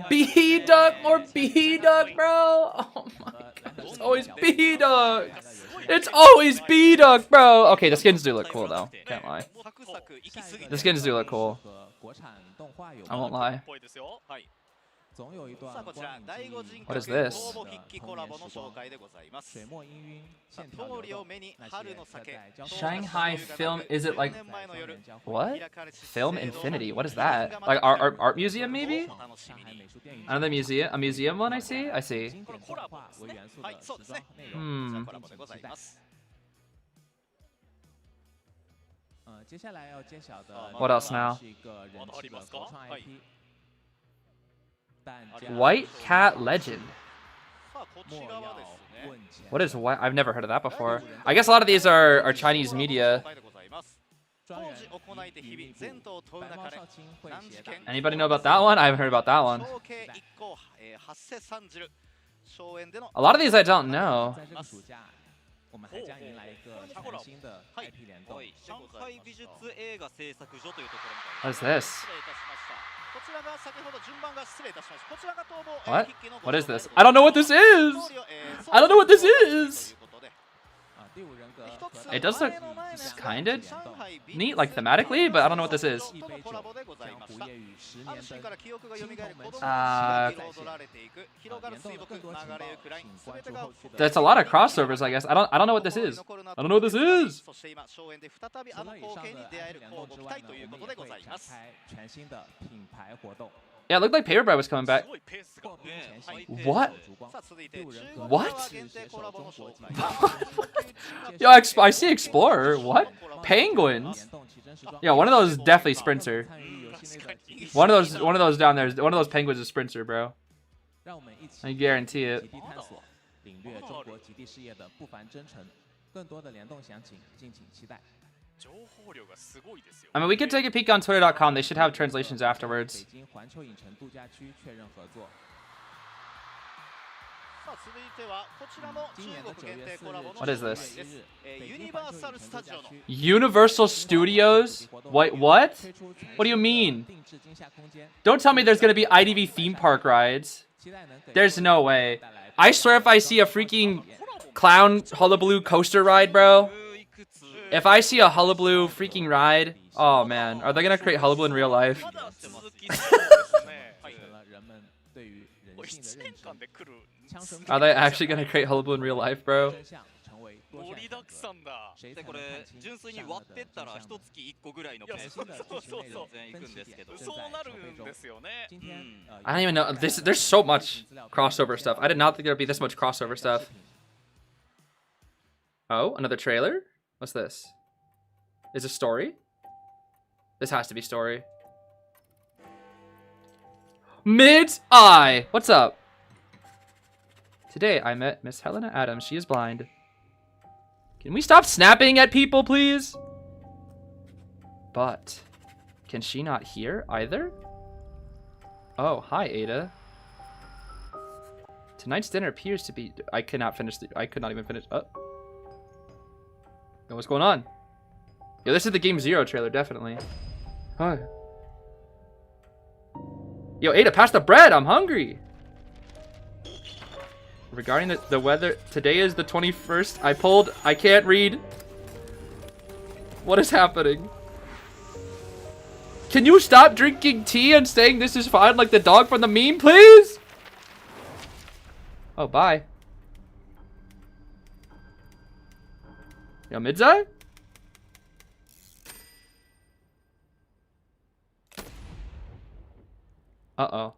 B-Duck! More B-Duck, bro! Oh my god, it's always B-Duck! It's always B-Duck, bro! Okay, the skins do look cool, though. Can't lie. The skins do look cool. I won't lie. What is this? Shanghai Film, is it like, what? Film Infinity, what is that? Like art museum maybe? Another museum, a museum one I see? I see. What else now? White Cat Legend. What is white? I've never heard of that before. I guess a lot of these are Chinese media. Anybody know about that one? I haven't heard about that one. A lot of these I don't know. What is this? What? What is this? I don't know what this is! I don't know what this is! It does look kind of neat, like thematically, but I don't know what this is. That's a lot of crossovers, I guess. I don't know what this is. I don't know what this is. Yeah, it looked like Paper Bread was coming back. What? What? Yo, I see Explorer. What? Penguins? Yeah, one of those is definitely Sprinter. One of those down there, one of those penguins is Sprinter, bro. I guarantee it. I mean, we could take a peek on Twitter.com. They should have translations afterwards. What is this? Universal Studios? Wait, what? What do you mean? Don't tell me there's gonna be IDV theme park rides. There's no way. I swear if I see a freaking clown hullabaloo coaster ride, bro. If I see a hullabaloo freaking ride, oh man, are they gonna create hullabaloo in real life? Are they actually gonna create hullabaloo in real life, bro? I don't even know. There's so much crossover stuff. I did not think there'd be this much crossover stuff. Oh, another trailer? What's this? Is it story? This has to be story. Mid-eye! What's up? Today I met Miss Helena Adams. She is blind. Can we stop snapping at people, please? But can she not hear either? Oh, hi, Ada. Tonight's dinner appears to be... I could not even finish... Oh. Yo, what's going on? Yo, this is the Game Zero trailer, definitely. Hi. Yo, Ada, pass the bread. I'm hungry. Regarding the weather, today is the 21st. I can't read. What is happening? Can you stop drinking tea and saying this is fine like the dog from the meme, please? Oh, bye. Yo, Midzai? Uh-oh.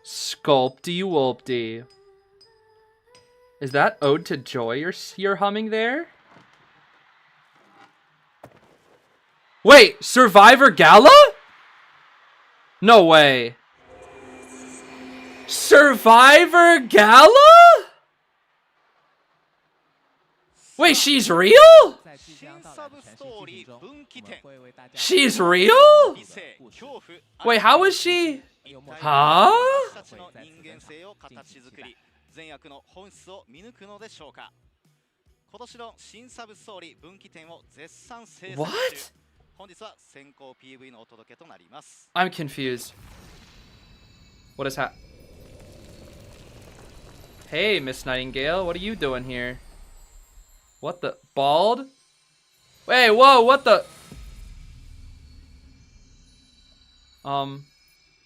Sculpty Wulpty. Is that Ode to Joy you're humming there? Wait, Survivor Gala? No way. Survivor Gala? Wait, she's real? She's real? Wait, how is she? Huh? What? I'm confused. What is happening? Hey, Miss Nightingale, what are you doing here? What the? Bald? Wait, whoa, what the?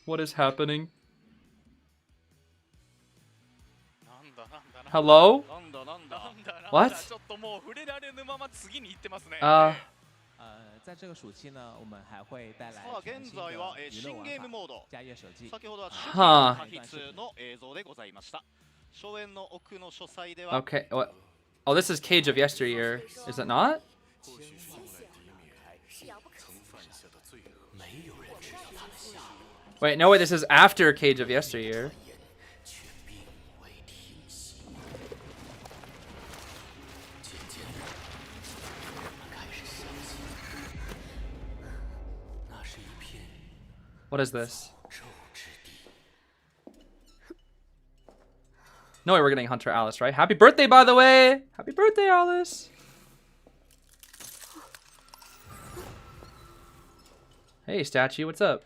What is happening? Hello? What? 在这个暑期呢，我们还会带来全新的娱乐玩法、家业手机。Okay, what? Oh, this is Cage of Yesteryear, is it not? Wait, no, wait, this is after Cage of Yesteryear. What is this? No way we're getting Hunter Alice, right? Happy birthday, by the way! Happy birthday, Alice! Hey, statue, what's up?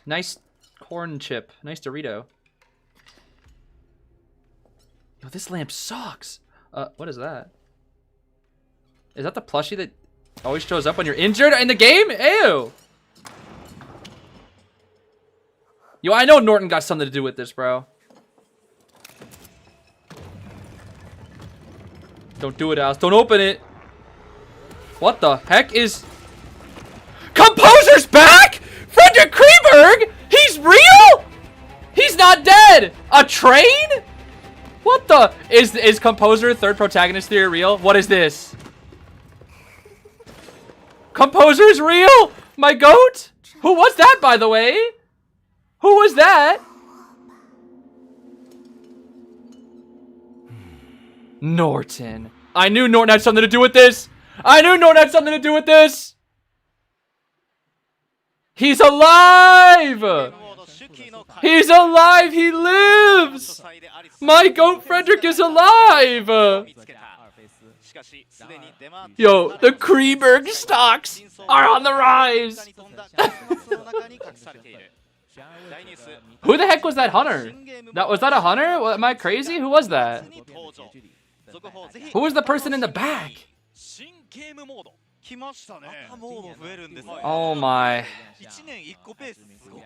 Nice corn chip. Nice Dorito. Yo, this lamp sucks! What is that? Is that the plushie that always shows up when you're injured in the game? Ew! Yo, I know Norton got something to do with this, bro. Don't do it, Alice. Don't open it. What the heck is... Greenberg? He's real? He's not dead. A train? What the? Is Composer third protagonist theory real? What is this? Composer's real? My goat? Who was that, by the way? Who was that? Norton. I knew Norton had something to do with this. I knew Norton had something to do with this. He's alive. He's alive. He lives. My goat Frederick is alive. Yo, the Kreeberg stocks are on the rise. Who the heck was that hunter? Was that a hunter? Am I crazy? Who was that? Who was the person in the back? Oh my.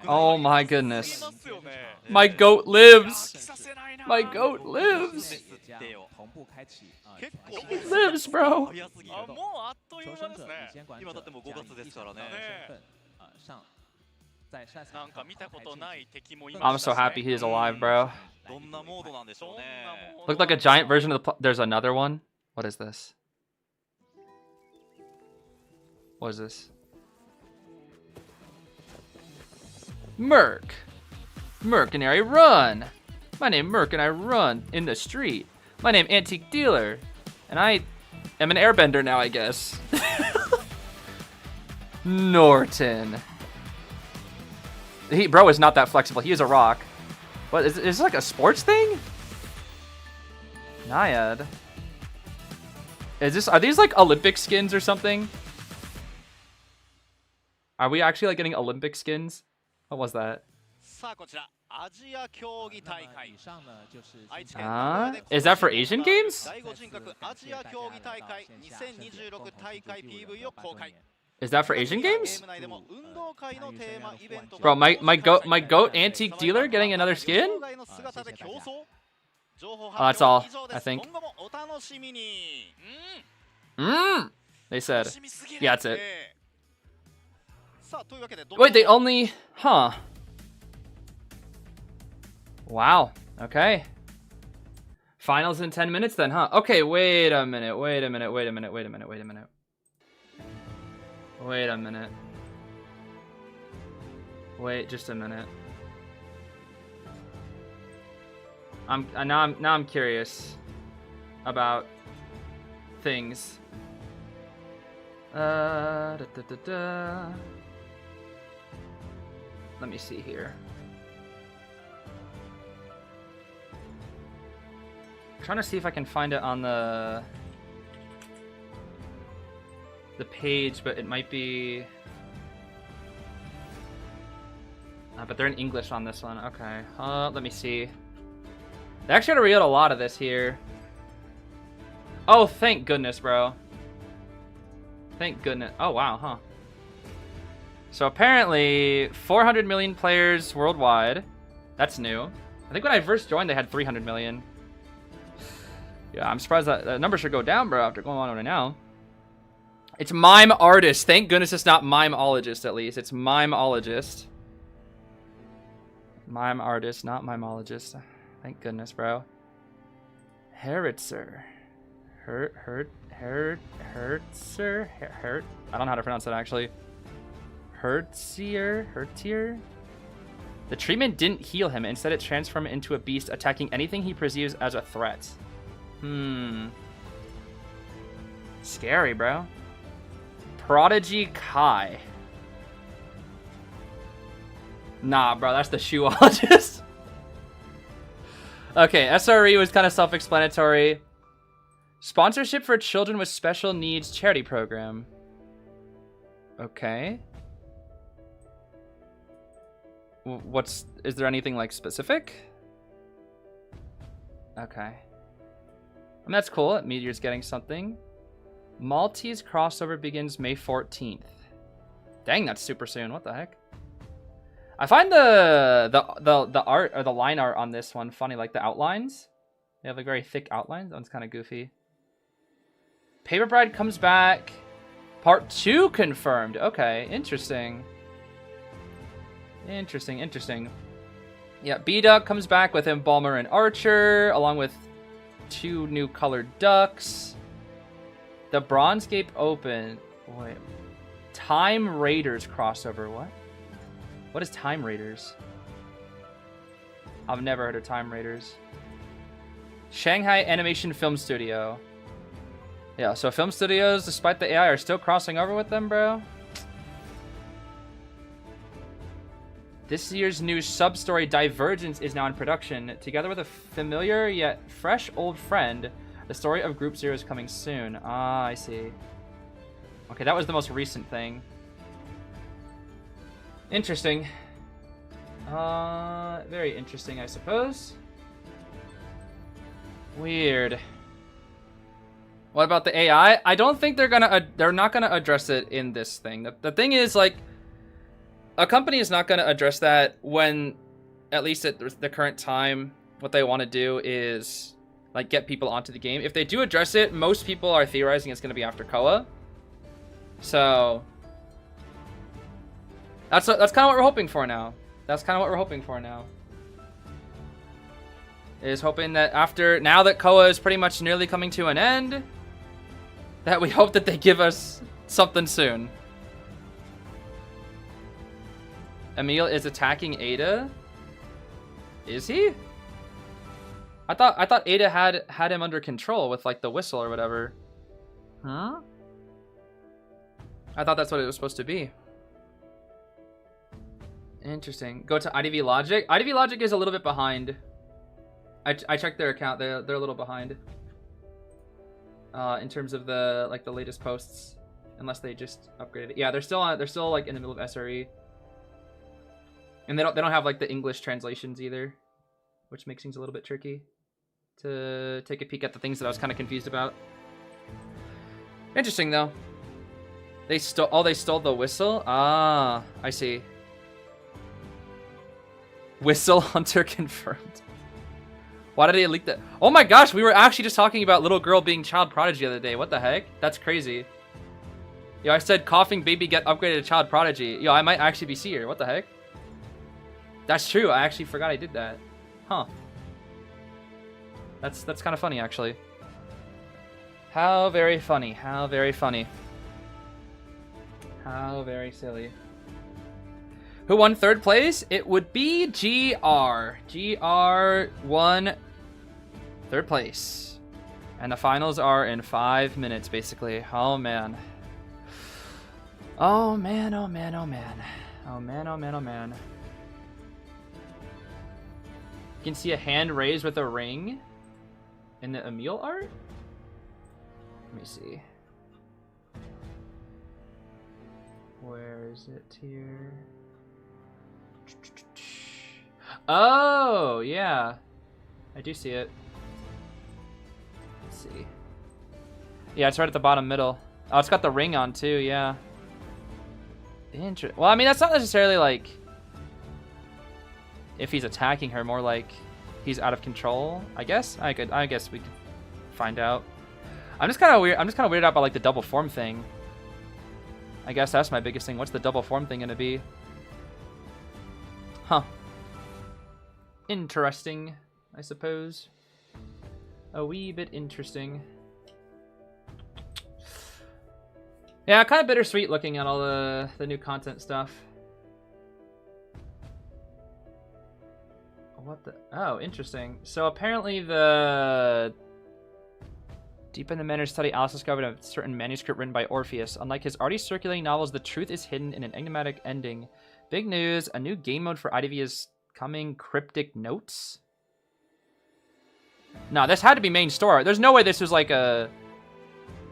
Oh my goodness. My goat lives. My goat lives. He lives, bro. I'm so happy he is alive, bro. Looked like a giant version of the... There's another one. What is this? What is this? Merc. Mercenary run. My name Merc and I run in the street. My name Antique Dealer. And I am an airbender now, I guess. Norton. Bro is not that flexible. He is a rock. What, is this like a sports thing? Naiad. Are these like Olympic skins or something? Are we actually like getting Olympic skins? What was that? Is that for Asian games? Is that for Asian games? Bro, my goat Antique Dealer getting another skin? Oh, that's all, I think. They said. Yeah, that's it. Wait, they only... Huh. Wow. Okay. Finals in 10 minutes then, huh? Okay, wait a minute. Wait a minute. Wait just a minute. Now I'm curious about things. Let me see here. I'm trying to see if I can find it on the page, but it might be... but they're in English on this one. Okay. Let me see. They actually had to read a lot of this here. Oh, thank goodness, bro. Thank goodness. Oh, wow, huh. So apparently, 400 million players worldwide. That's new. I think when I first joined, they had 300 million. Yeah, I'm surprised that number should go down, bro, after going on right now. It's mime artist. Thank goodness it's not mimeologist, at least. It's mimeologist. Mime artist, not mimeologist. Thank goodness, bro. Heritzer. Hertzer? I don't know how to pronounce that, actually. Hertier? The treatment didn't heal him. Instead, it transformed him into a beast, attacking anything he perceives as a threat. Scary, bro. Prodigy Kai. Nah, bro, that's the shoeologist. Okay, SRE was kind of self-explanatory. Sponsorship for children with special needs charity program. Okay. Is there anything like specific? Okay. I mean, that's cool. Meteor's getting something. Maltese crossover begins May 14th. Dang, that's super soon. What the heck? I find the art or the line art on this one funny, like the outlines. They have like very thick outlines. That one's kind of goofy. Paper Bride comes back. Part 2 confirmed. Okay, interesting. Interesting, interesting. Yeah, B-Duck comes back with Embalmer and Archer, along with 2 new colored ducks. The Bronze Gate Open. Wait. Time Raiders crossover. What? What is Time Raiders? I've never heard of Time Raiders. Shanghai Animation Film Studio. Yeah, so film studios, despite the AI, are still crossing over with them, bro. This year's new sub-story Divergence is now in production. Together with a familiar yet fresh old friend, the story of Group Zero is coming soon. Ah, I see. Okay, that was the most recent thing. Interesting. Very interesting, I suppose. Weird. What about the AI? I don't think they're not gonna address it in this thing. The thing is, like, a company is not gonna address that when, at least at the current time, what they want to do is like get people onto the game. If they do address it, most people are theorizing it's gonna be after Koa. So that's kind of what we're hoping for now. That's kind of what we're hoping for now. Is hoping that now that Koa is pretty much nearly coming to an end, that we hope that they give us something soon. Emil is attacking Ada. Is he? I thought Ada had him under control with like the whistle or whatever. Huh? I thought that's what it was supposed to be. Interesting. Go to IDV Logic. IDV Logic is a little bit behind. I checked their account. They're a little behind. In terms of the latest posts, unless they just upgraded it. Yeah, they're still like in the middle of SRE. And they don't have like the English translations either, which makes things a little bit tricky to take a peek at the things that I was kind of confused about. Interesting though. They stole the whistle? Ah, I see. Whistle Hunter confirmed. Why did they leak that? Oh my gosh, we were actually just talking about little girl being child prodigy the other day. What the heck? That's crazy. Yo, I said coughing baby get upgraded to child prodigy. Yo, I might actually be seer. What the heck? That's true. I actually forgot I did that. Huh. That's kind of funny, actually. How very funny. How very funny. How very silly. Who won 3rd place? It would be GR. GR won 3rd place. And the finals are in 5 minutes, basically. Oh, man. Oh, man, oh, man, oh, man. Oh, man, oh, man, oh, man. You can see a hand raised with a ring in the Emil art? Let me see. Where is it here? Oh, yeah. I do see it. Let's see. Yeah, it's right at the bottom middle. Oh, it's got the ring on too, yeah. Well, I mean, that's not necessarily like if he's attacking her, more like he's out of control, I guess. I guess we could find out. I'm just kind of weirded out by like the double form thing. I guess that's my biggest thing. What's the double form thing gonna be? Huh. Interesting, I suppose. A wee bit interesting. Yeah, kind of bittersweet looking at all the new content stuff. What the? Oh, interesting. So apparently the Deep in the Manor study, Alice discovered a certain manuscript written by Orpheus. Unlike his already circulating novels, the truth is hidden in an enigmatic ending. Big news, a new game mode for IDV is coming. Cryptic Notes? No, this had to be main story. There's no way this was like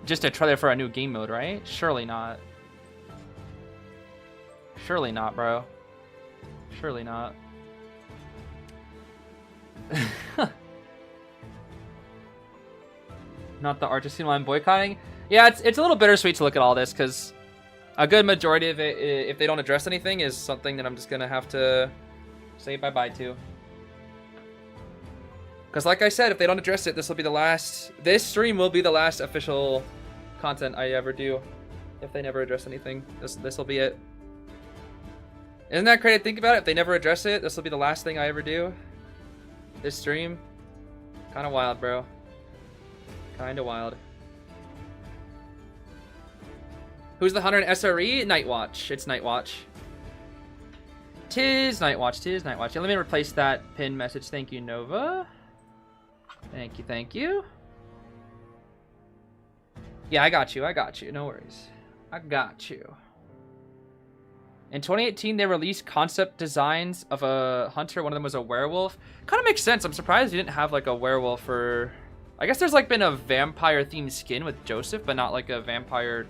just a trailer for a new game mode, right? Surely not. Surely not, bro. Surely not. Not the artistic line boycotting. Yeah, it's a little bittersweet to look at all this because a good majority of it, if they don't address anything, is something that I'm just gonna have to say bye-bye to. Because like I said, if they don't address it, this will be the last. This stream will be the last official content I ever do. If they never address anything, this will be it. Isn't that crazy to think about it? If they never address it, this will be the last thing I ever do. This stream. Kind of wild, bro. Kind of wild. Who's the hunter in SRE? Nightwatch. It's Nightwatch. Tis Nightwatch. Tis Nightwatch. Yeah, let me replace that pin message. Thank you, Nova. Thank you, thank you. Yeah, I got you. I got you. No worries. I got you. In 2018, they released concept designs of a hunter. One of them was a werewolf. Kind of makes sense. I'm surprised you didn't have like a werewolf or... I guess there's like been a vampire themed skin with Joseph, but not like a vampire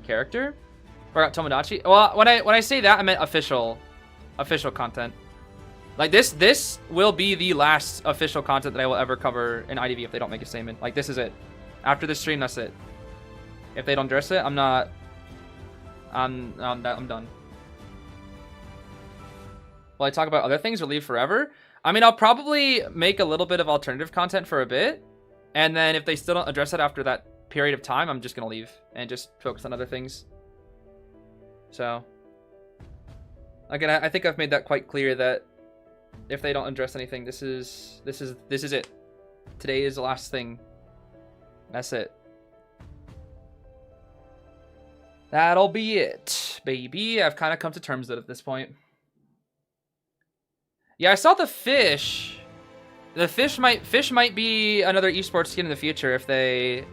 character. Or Tomodachi. Well, when I say that, I meant official content. Like this will be the last official content that I will ever cover in IDV if they don't make a statement. Like this is it. After this stream, that's it. If they don't address it, I'm done. Will I talk about other things or leave forever? I mean, I'll probably make a little bit of alternative content for a bit, and then if they still don't address it after that period of time, I'm just gonna leave and just focus on other things. So, again, I think I've made that quite clear that if they don't address anything, this is it. Today is the last thing. That's it. That'll be it, baby. I've kind of come to terms with it at this point. Yeah, I saw the fish. The fish might be another esports skin in the future if they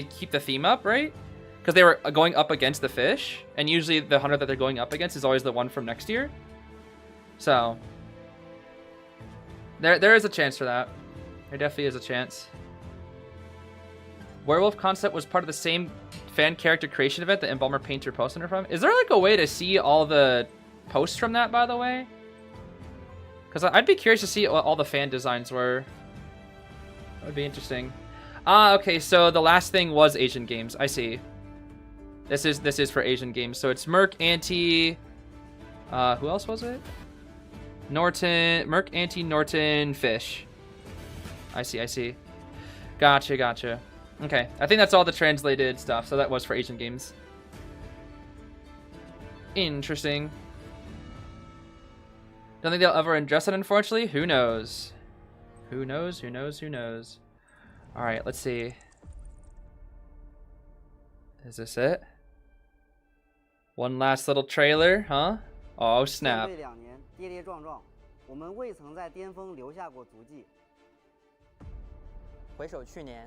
keep the theme up, right? Because they were going up against the fish, and usually the hunter that they're going up against is always the one from next year. So there is a chance for that. There definitely is a chance. Werewolf concept was part of the same fan character creation event that Embalmer Painter posted from. Is there like a way to see all the posts from that, by the way? Because I'd be curious to see what all the fan designs were. That would be interesting. Okay, so the last thing was Asian Games. I see. This is for Asian Games. So it's Merc, Anti... who else was it? Norton... Merc, Anti, Norton, Fish. I see. Gotcha. Okay, I think that's all the translated stuff. So that was for Asian Games. Interesting. Don't think they'll ever address it, unfortunately. Who knows? Who knows? All right, let's see. Is this it? One last little trailer, huh? Oh, snap.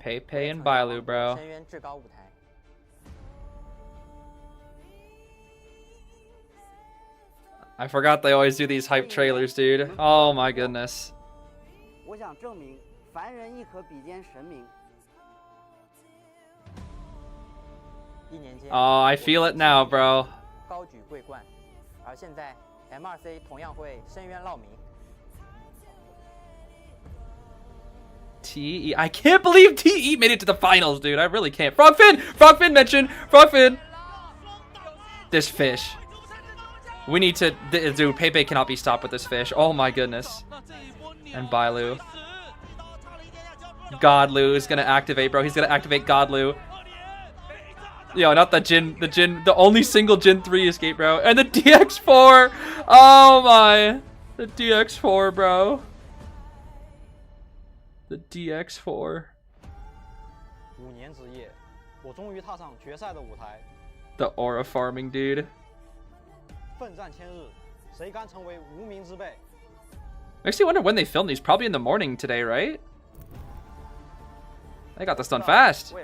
Pepe and Bailu, bro. I forgot they always do these hype trailers, dude. Oh my goodness. Oh, I feel it now, bro. TE. I can't believe TE made it to the finals, dude. I really can't. Frogfin mentioned. Frogfin. This fish. We need to... Dude, Pepe cannot be stopped with this fish. Oh my goodness. And Bailu. Godlu is gonna activate, bro. He's gonna activate Godlu. Yo, not the Jin. The only single Jin 3 escape, bro. And the DX4. Oh my. The DX4, bro. The DX4. The aura farming, dude. Makes you wonder when they filmed these. Probably in the morning today, right? They got this done fast.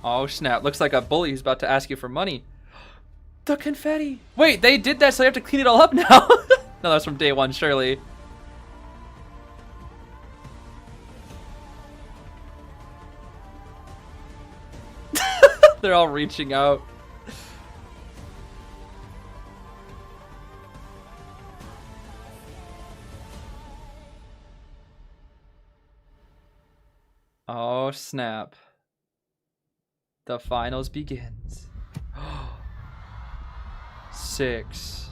Oh snap, looks like a bully who's about to ask you for money. The confetti. Wait, they did that so you have to clean it all up now? No, that's from day one, surely. They're all reaching out. Oh snap. The finals begins. 6,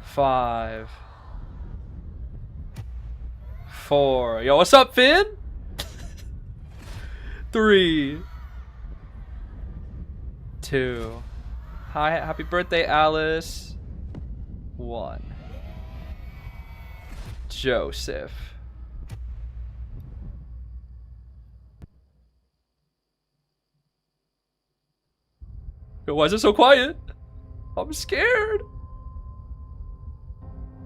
5, 4. Yo, what's up, Finn? 3, 2. Hi, happy birthday, Alice. 1. Joseph. Yo, why is it so quiet? I'm scared.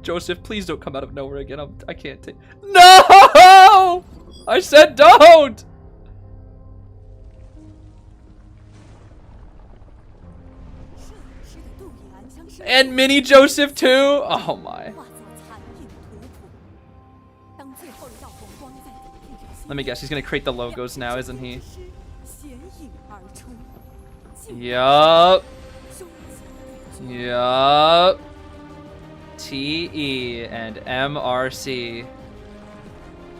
Joseph, please don't come out of nowhere again. I can't take. No! I said don't! And mini Joseph too? Oh my. Let me guess, he's gonna create the logos now, isn't he? Yup. Yup. TE and MRC.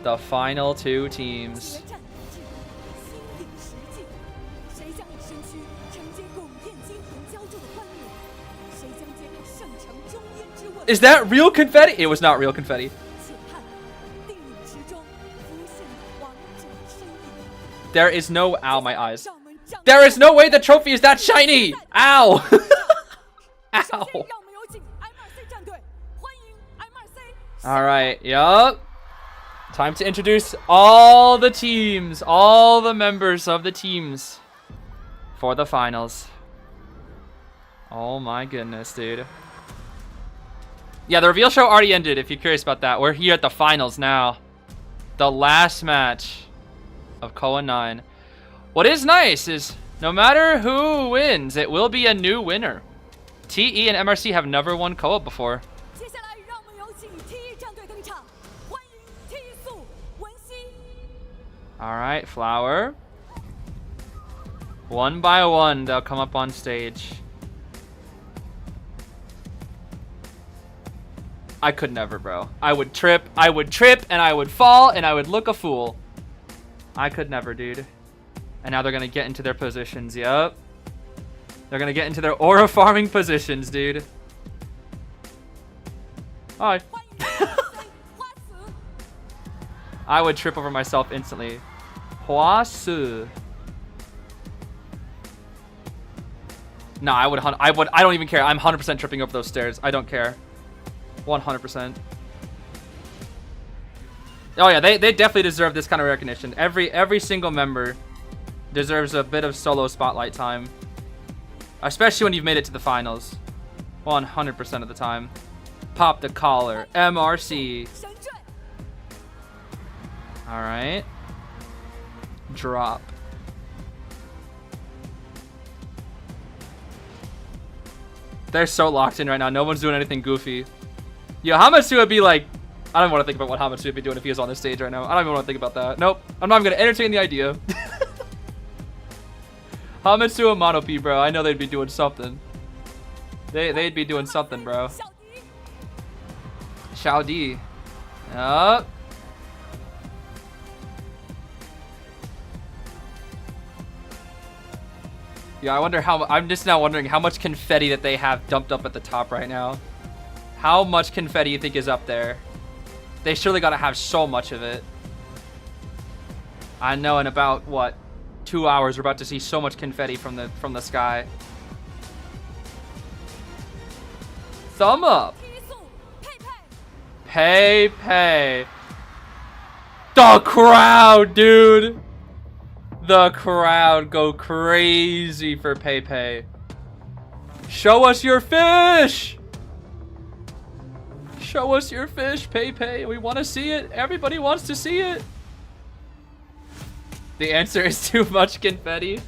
The final 2 teams. Is that real confetti? It was not real confetti. There is no... Ow, my eyes. There is no way the trophy is that shiny! Ow! Ow. Alright, yup. Time to introduce all the teams, all the members of the teams for the finals. Oh my goodness, dude. Yeah, the reveal show already ended, if you're curious about that. We're here at the finals now. The last match of Koa 9. What is nice is, no matter who wins, it will be a new winner. TE and MRC have never won Koa before. Alright, Flower. One by one, they'll come up on stage. I could never, bro. I would trip, and I would fall, and I would look a fool. I could never, dude. And now they're gonna get into their positions, yup. They're gonna get into their aura farming positions, dude. Hi. I would trip over myself instantly. Huasu. No, I don't even care. I'm 100% tripping over those stairs. I don't care. 100%. Oh yeah, they definitely deserve this kind of recognition. Every single member deserves a bit of solo spotlight time. Especially when you've made it to the finals. 100% of the time. Pop the collar. MRC. Alright. Drop. They're so locked in right now. No one's doing anything goofy. Yo, Hamatsu would be like... I don't want to think about what Hamatsu would be doing if he was on the stage right now. I don't even want to think about that. Nope. I'm not even going to entertain the idea. Hamatsu and Mono P, bro. I know they'd be doing something. They'd be doing something, bro. Xiao Di. Yup. Yeah, I wonder how... I'm just now wondering how much confetti that they have dumped up at the top right now. How much confetti you think is up there? They surely gotta have so much of it. I know in about, what, 2 hours we're about to see so much confetti from the sky. Thumb up! Pei. The crowd, dude! The crowd go crazy for Pei. Show us your fish! Show us your fish, Pei. We want to see it. Everybody wants to see it. The answer is too much confetti.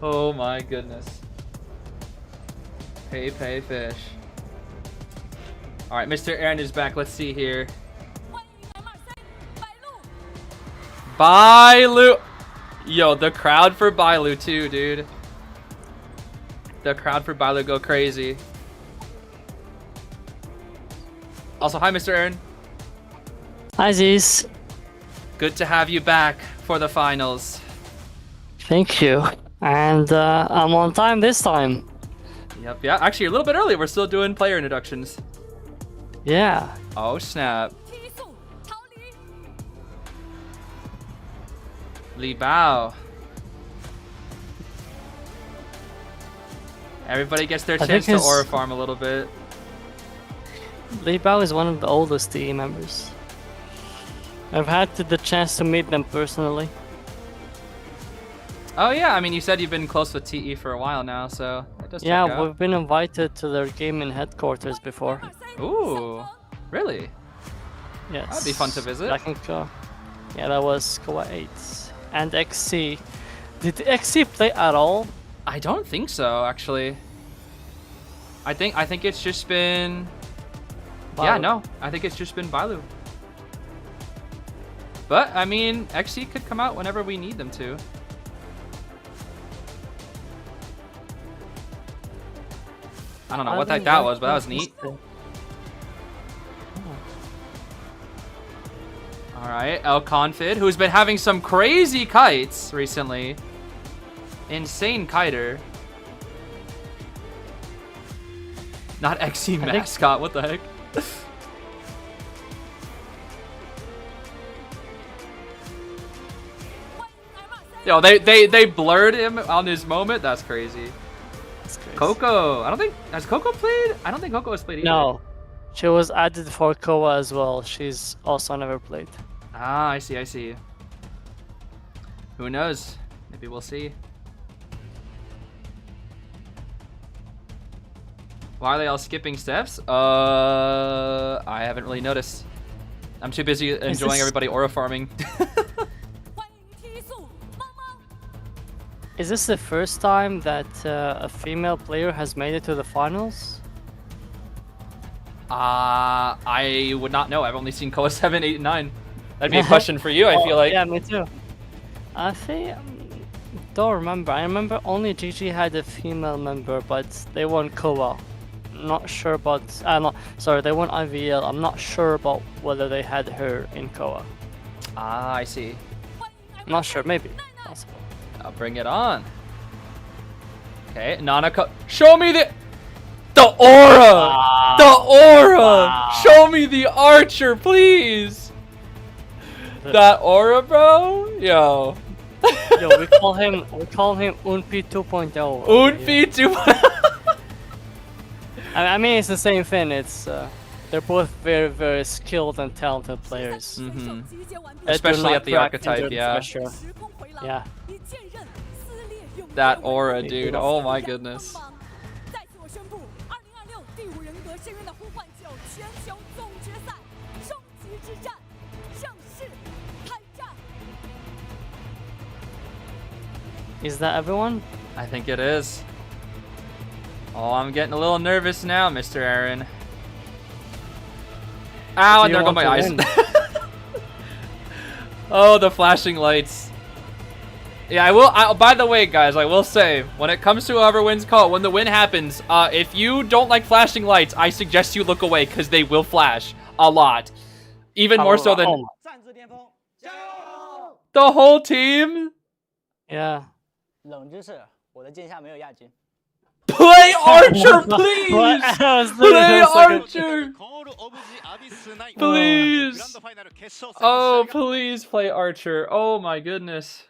Oh my goodness. Pei fish. Alright, Mr. Aaron is back. Let's see here. Bailu. Yo, the crowd for Bailu too, dude. The crowd for Bailu go crazy. Also, hi, Mr. Aaron. Hi, Zeez. Good to have you back for the finals. Thank you. And I'm on time this time. Yep, yeah. Actually, a little bit early. We're still doing player introductions. Yeah. Oh snap. Li Bao. Everybody gets their chance to aura farm a little bit. Li Bao is one of the oldest TE members. I've had the chance to meet them personally. Oh yeah, I mean you said you've been close with TE for a while now, so that does check Yeah, out. we've been invited to their gaming headquarters before. Ooh, really? Yes. That'd be fun to visit. Back in Koa. Yeah, that was Koa 8. And XC. Did XC play at all? I don't think so, actually. I think it's just been. Yeah, no, I think it's just been Bailu. But I mean, XC could come out whenever we need them to. I don't know what that was, but that was neat. Alright, El Confid, who's been having some crazy kites recently. Insane kiter. Not XC mascot, what the heck? Yo, they blurred him on his moment? That's crazy. That's crazy. Coco, has Coco played? I don't think Coco has played either. No. She was added for Koa as well. She's also never played. Ah, I see. Who knows? Maybe we'll see. Why are they all skipping steps? I haven't really noticed. I'm too busy enjoying everybody aura farming. Is this the first time that a female player has made it to the finals? I would not know. I've only seen Koa 7, 8, and 9. That'd be a question for you, I feel like. Yeah, me too. I think... don't remember. I remember only GG had a female member, but they won Koa. Not sure about... sorry, they won IVL. I'm not sure about whether they had her in Koa. Ah, I see. Not sure, maybe. Possible. I'll bring it on. Okay, Nanako. Show me the aura! Wow. The aura! Wow. Show me the archer, please! That aura, bro? Yo. Yo, we call him Unpi 2.0. Unpi 2.0. I mean, it's the same thing. It's they're both very, very skilled and talented players. Mm-hmm. That Especially do not at the crack archetype, into the yeah. pressure. Yeah. That aura, dude. Oh my goodness. Is that everyone? I think it is. Oh, I'm getting a little nervous now, Mr. Aaron. Ow, and there go my eyes. Oh, the flashing lights. Yeah, I will. By the way, guys, I will say, when it comes to whoever wins call, when the win happens, if you don't like flashing lights, I suggest you look away because they will flash a lot. Even more so than the whole team. Yeah. Play Archer, please! Play Archer! Please! Oh, please play Archer. Oh my goodness.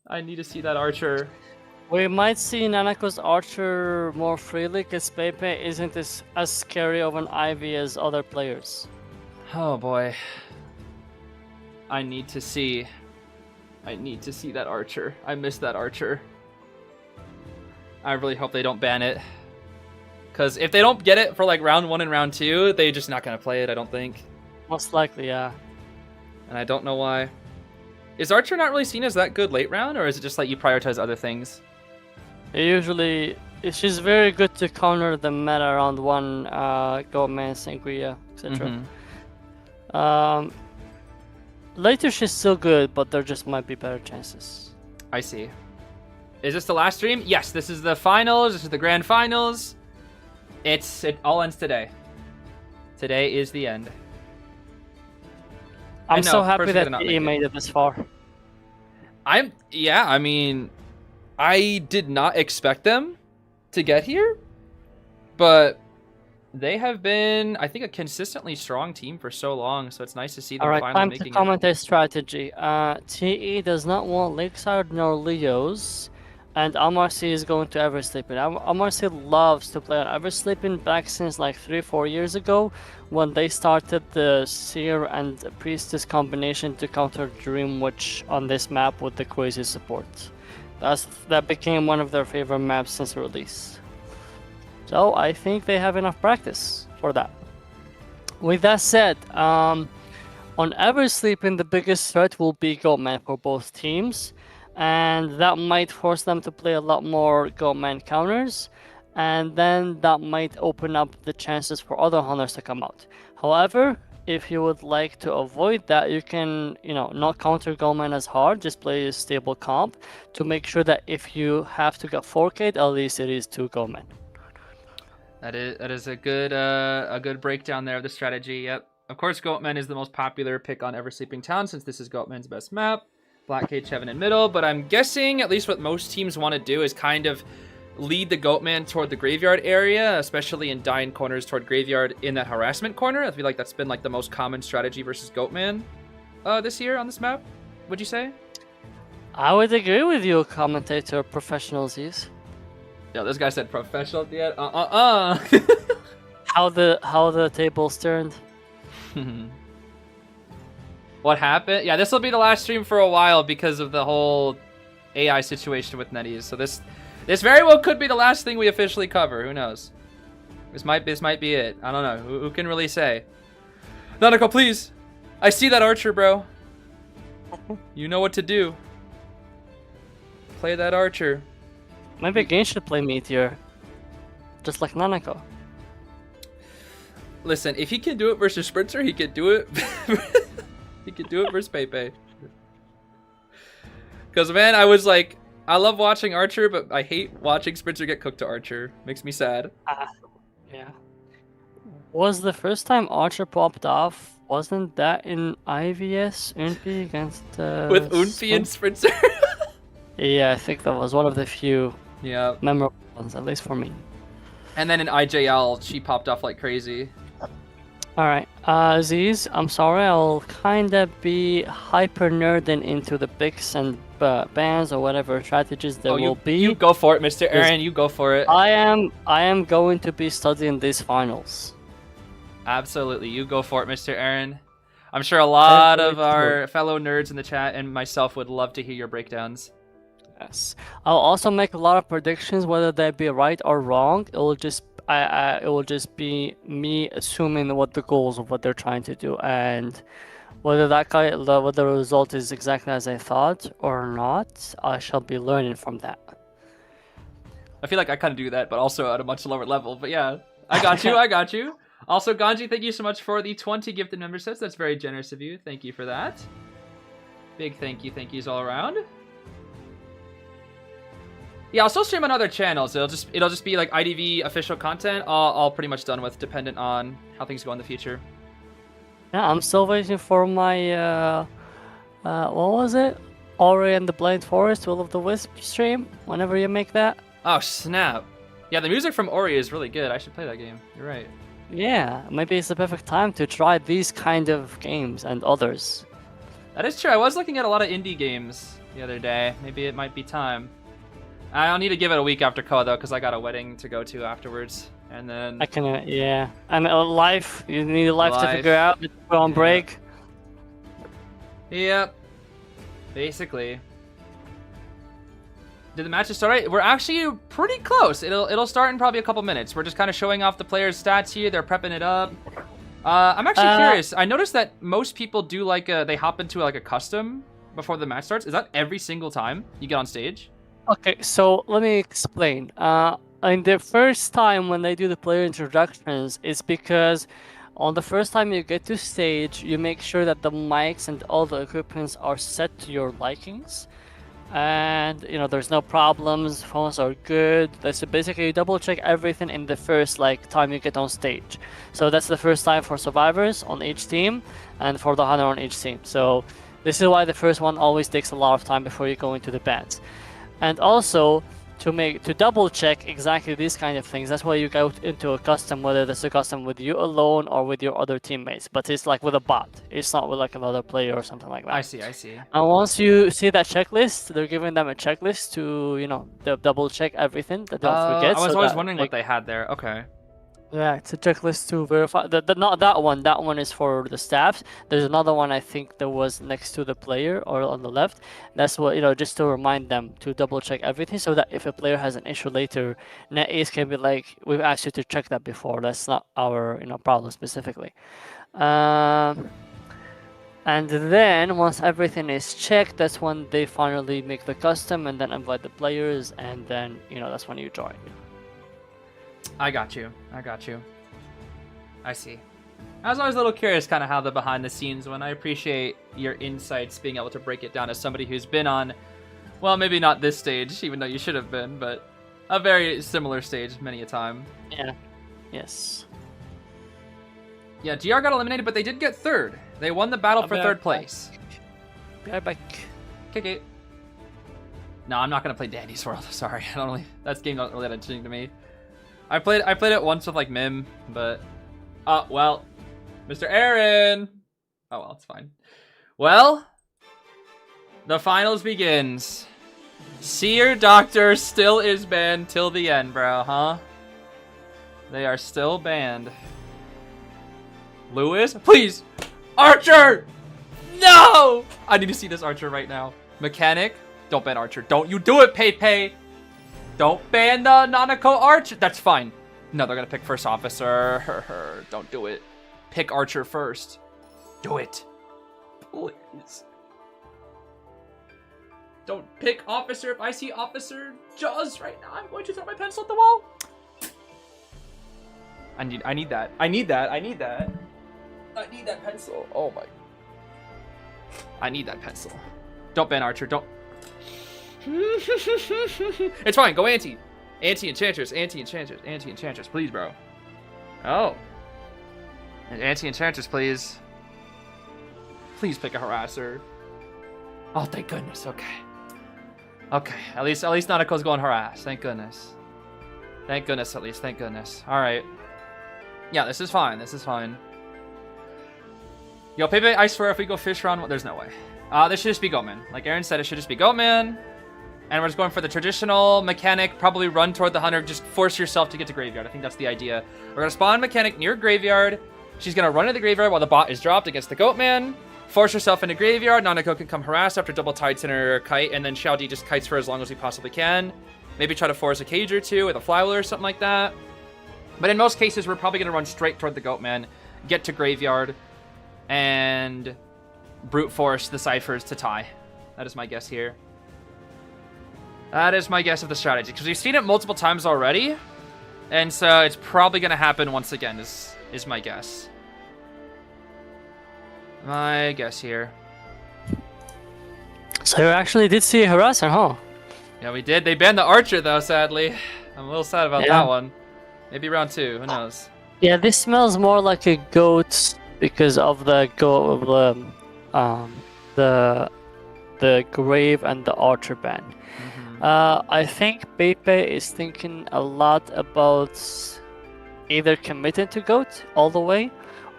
I need to see that Archer. We might see Nanako's Archer more freely because Pepe isn't as scary of an Ivy as other players. Oh boy. I need to see that Archer. I miss that Archer. I really hope they don't ban it. Because if they don't get it for like round 1 and round 2, they're just not going to play it, I don't think. Most likely, yeah. And I don't know why. Is Archer not really seen as that good late round, or is it just like you prioritize other things? Usually, she's very good to counter the meta round 1, Goman, Sangria, etc. Later she's still good, but there just might be better chances. I see. Is this the last stream? Yes, this is the finals. This is the grand finals. It all ends today. Today is the end. I'm so happy that he made it this far. Yeah, I mean, I did not expect them to get here, but They have been, I think, a consistently strong team for so long, so it's nice to see them Alright, finally time making to it. comment their strategy. TE does not want Lakeside nor Leo's, and MRC is going to Eversleeping. MRC loves to play on Eversleeping back since like 3-4 years ago, when they started the Seer and Priestess combination to counter Dream Witch on this map with the crazy support. That became one of their favorite maps since release. So I think they have enough practice for that. With that said, on Eversleeping, the biggest threat will be Goatman for both teams, and that might force them to play a lot more Goatman counters, and then that might open up the chances for other hunters to come out. However, if you would like to avoid that, you can, not counter Goatman as hard, just play a stable comp to make sure that if you have to get 4K'd, at least it is 2 Goatman. That is a good breakdown there of the strategy. Yep. Of course, Goatman is the most popular pick on Eversleeping Town since this is Goatman's best map. Black Cage Heaven in middle, but I'm guessing at least what most teams want to do is kind of lead the Goatman toward the graveyard area, especially in dying corners toward graveyard in that harassment corner. I feel like that's been like the most common strategy versus Goatman this year on this map. Would you say? I would agree with you, commentator professional Zeez. Yo, this guy said professional at the end. How the tables turned. What happened? Yeah, this will be the last stream for a while because of the whole AI situation with NetEase. So this very well could be the last thing we officially cover. Who knows? This might be it. I don't know. Who can really say? Nanako, please. I see that archer, bro. You know what to do. Play that archer. Maybe Gain should play Meteor. Just like Nanako. Listen, if he can do it versus Sprinter, he can do it. He can do it versus Pepe. Because, man, I was like, I love watching Archer, but I hate watching Sprinter get cooked to Archer. Makes me sad. Yeah. Was the first time Archer popped off, wasn't that in IVS, Unpi against... with Unpi and Sprinter? Yeah, I think that was one of the few memorable ones, at least for me. And then in IJL, she popped off like crazy. Alright, Zeez, I'm sorry, I'll kinda be hyper nerding into the picks and bans or whatever strategies there will be. You go for it, Mr. Aaron, you go for it. I am going to be studying these finals. Absolutely, you go for it, Mr. Aaron. I'm sure a lot of our fellow nerds in the chat and myself would love to hear your breakdowns. Yes. I'll also make a lot of predictions, whether they be right or wrong. It will just be me assuming what the goals of what they're trying to do, and whether what the result is exactly as I thought or not, I shall be learning from that. I feel like I kind of do that, but also at a much lower level. But yeah, I got you. I got you. Also, Ganji, thank you so much for the 20 gifted memberships. That's very generous of you. Thank you for that. Big thank yous all around. Yeah, I'll still stream on other channels. It'll just be like IDV official content. All pretty much done with, dependent on how things go in the future. Yeah, I'm still waiting for my what was it? Ori and the Blind Forest, Will of the Wisp stream. Whenever you make that. Oh snap! Yeah, the music from Ori is really good. I should play that game. You're right. Yeah, maybe it's the perfect time to try these kind of games and others. That is true. I was looking at a lot of indie games the other day. Maybe it might be time. I'll need to give it a week after Koa though, because I got a wedding to go to afterwards, and then I can yeah, and life. You need a life to figure out. Go on break. Yep. Basically. Did the matches start right? We're actually pretty close. It'll start in probably a couple minutes. We're just kind of showing off the players' stats here. They're prepping it up. I'm actually curious. I noticed that most people do like they hop into like a custom before the match starts. Is that every single time you get on stage? Okay, so let me explain. In the first time when they do the player introductions, it's because on the first time you get to stage, you make sure that the mics and all the equipments are set to your likings. And, there's no problems, phones are good. That's basically you double check everything in the first time you get on stage. So that's the first time for survivors on each team and for the hunter on each team. So this is why the first one always takes a lot of time before you go into the bands. And also, to double check exactly these kind of things. That's why you go into a custom, whether that's a custom with you alone or with your other teammates. But it's like with a bot. It's not with like another player or something like that. I see. And once you see that checklist, they're giving them a checklist to double check everything that don't forget. I was always wondering what they had there. Okay. Yeah, it's a checklist to verify. Not that one. That one is for the staffs. There's another one I think that was next to the player or on the left. That's what just to remind them to double check everything, so that if a player has an issue later, NetEase can be like, "We've asked you to check that before. That's not our problem specifically." And then once everything is checked, that's when they finally make the custom and then invite the players, and then that's when you join. I got you. I see. I was always a little curious kind of how the behind the scenes went. I appreciate your insights, being able to break it down as somebody who's been on, well, maybe not this stage, even though you should have been, but a very similar stage many a time. Yeah. Yes. Yeah, GR got eliminated, but they did get third. They won the battle for third place. Be right back. Okay. No, I'm not gonna play Dandy's World. Sorry, I don't really. That game not really that interesting to me. I played it once with like Mim, but well, Mr. Aaron. Oh well, it's fine. Well, the finals begins. Seer Doctor still is banned till the end, bro, huh? They are still banned. Lewis, please, Archer. No, I need to see this Archer right now. Mechanic, don't ban Archer. Don't you do it, Pepe. Don't ban the Nanako Archer. That's fine. No, they're gonna pick first officer. Don't do it. Pick Archer first. Do it. Please. Don't pick officer. If I see Officer Jaws right now, I'm going to throw my pencil at the wall. I need that. I need that pencil. Oh my. I need that pencil. Don't ban Archer. Don't. It's fine. Go Anti. Anti-Enchantress. Anti-Enchantress. Please, bro. Oh. Anti-Enchantress, please. Please pick a harasser. Oh, thank goodness. Okay. At least Nanako's going harass. Thank goodness. Thank goodness, at least. Thank goodness. Alright. Yeah, this is fine. Yo, Pepe, I swear if we go fish round, there's no way. This should just be Goatman. Like Aaron said, it should just be Goatman. And we're just going for the traditional mechanic, probably run toward the hunter, just force yourself to get to graveyard. I think that's the idea. We're going to spawn mechanic near graveyard. She's going to run to the graveyard while the bot is dropped against the Goatman. Force herself into graveyard. Nanako can come harass after double tides in her kite, and then Xiaodi just kites for as long as we possibly can. Maybe try to force a cage or two with a flywheel or something like that. But in most cases, we're probably going to run straight toward the Goatman, get to graveyard, and brute force the ciphers to tie. That is my guess here. That is my guess of the strategy, because we've seen it multiple times already, and so it's probably going to happen once again, is my guess. My guess here. So you actually did see a harasser, huh? Yeah, we did. They banned the Archer, though, sadly. I'm a little sad about that one. Maybe round 2, who knows? Yeah, this smells more like a goat because of the grave and the Archer ban. I think Pepe is thinking a lot about either committing to goat all the way,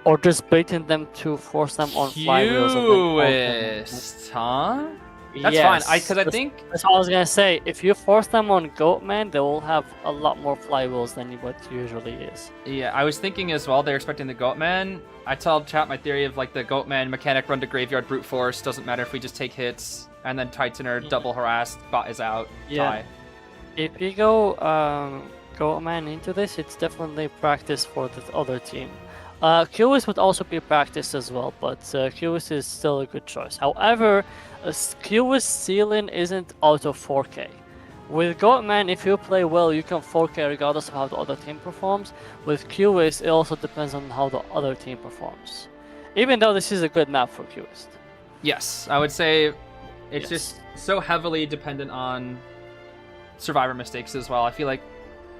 or just baiting them to force them on flywheels. Hewist, huh? That's fine. Because I think that's what I was gonna say. If you force them on Goatman, they will have a lot more flywheels than what usually is. Yeah, I was thinking as well. They're expecting the Goatman. I told chat my theory of like the Goatman mechanic run to graveyard brute force. Doesn't matter if we just take hits and then Titaner double harassed. Bot is out. Tie. If you go Goatman into this, it's definitely practice for the other team. Qis would also be practiced as well, but Qis is still a good choice. However, Qis ceiling isn't auto 4K. With Goatman, if you play well, you can 4K regardless of how the other team performs. With Qis, it also depends on how the other team performs. Even though this is a good map for Qis. Yes, I would say it's just so heavily dependent on survivor mistakes as well. I feel like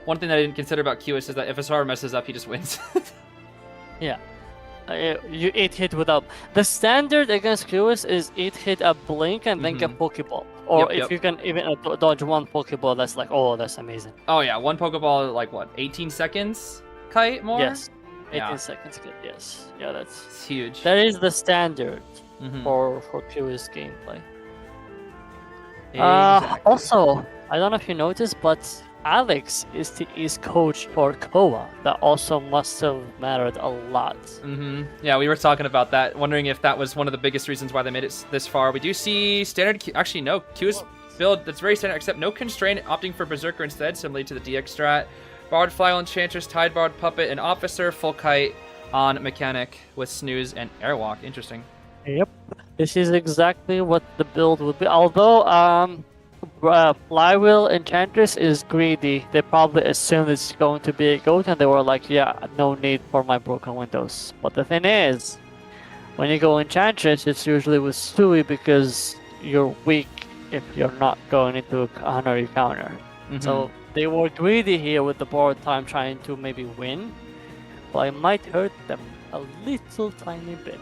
one thing that I didn't consider about Qis is that if a survivor messes up, he just wins. Yeah, you 8-hit without. The standard against Qis is 8-hit a blink and then get Pokeball. Or Yep, if you can even dodge one Pokeball, that's like, oh, that's amazing. Oh yeah, one Pokeball like what? 18 seconds? Kite more? Yes. 18 Yeah. seconds good, yes. Yeah, that's It's huge. that is the standard Mhm. for purist gameplay. Exactly. Also, I don't know if you noticed, but Alex is coach for Koa. That also must have mattered a lot. Yeah, we were talking about that, wondering if that was one of the biggest reasons why they made it this far. We do see standard Q. Actually, no. Q's build that's very standard, except no constraint, opting for Berserker instead, similarly to the DX strat. Bard, Flyable Enchantress, Tide Bard, Puppet, and Officer, full kite on Mechanic with Snooze and Airwalk. Interesting. Yep. This is exactly what the build would be. Although, Flywheel Enchantress is greedy. They probably assumed it's going to be a goat, and they were like, yeah, no need for my broken windows. But the thing is, when you go Enchantress, it's usually with Stewie because you're weak if you're not going into a counter counter. So they were greedy here with the borrowed time trying to maybe win, but it might hurt them a little tiny bit.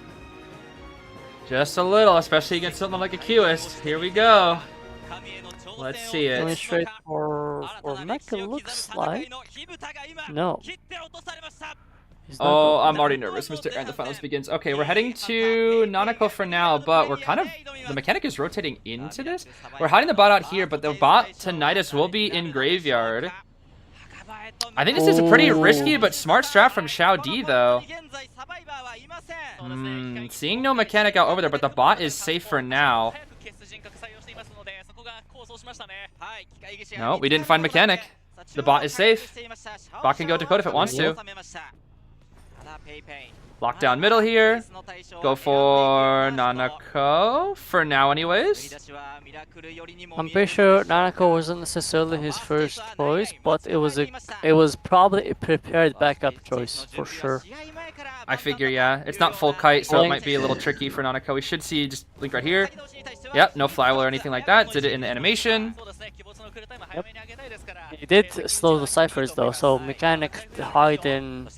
Just a little, especially against something like a Qist. Here we go. Let's see Going it. straight for Mech, it looks like. No. He's not Oh, going I'm already nervous. Mr. Aaron, the finals begins. Okay, we're heading to Nanako for now, but we're kind of... The Mechanic is rotating into this. We're hiding the bot out here, but the bot Tinnitus will be in Graveyard. I think this is a pretty risky but smart strat from Xiao D, though. Seeing no Mechanic out over there, but the bot is safe for now. No, we didn't find Mechanic. The bot is safe. Bot can go to code if it wants to. Lock down middle here. Go for Nanako for now anyways. I'm pretty sure Nanako wasn't necessarily his first choice, but it was probably a prepared backup choice for sure. I figure, yeah. It's not full kite, so it might be a little tricky for Nanako. We should see just Link right here. Yep, no flywheel or anything like that. Did it in the animation. Yep. He did slow the ciphers though, so Mechanic hiding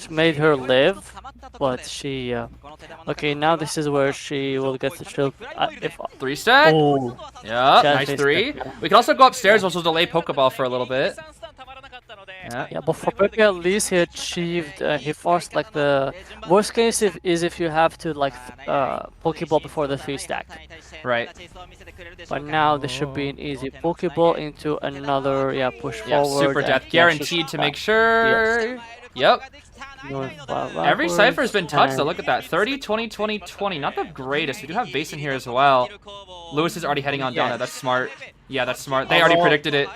made her live, but she... okay, now this is where she will get the shield. If 3-stack? Oh. Yep, Yeah, nice 3-stack, 3. yeah. We can also go upstairs, which will delay Pokeball for a little bit. Yeah, but for Pepe at least he achieved, he forced like the worst case is if you have to like Pokeball before the 3-stack. Right. But now this should be an easy Pokeball into another, push Yeah, forward. super death and guaranteed to make sure. Yep. Every cipher has been touched, so look at that. 30, 20, 20, 20. Not the greatest. We do have base in here as well. Lewis is already heading on down there. That's smart. Yeah, that's smart. They already predicted it.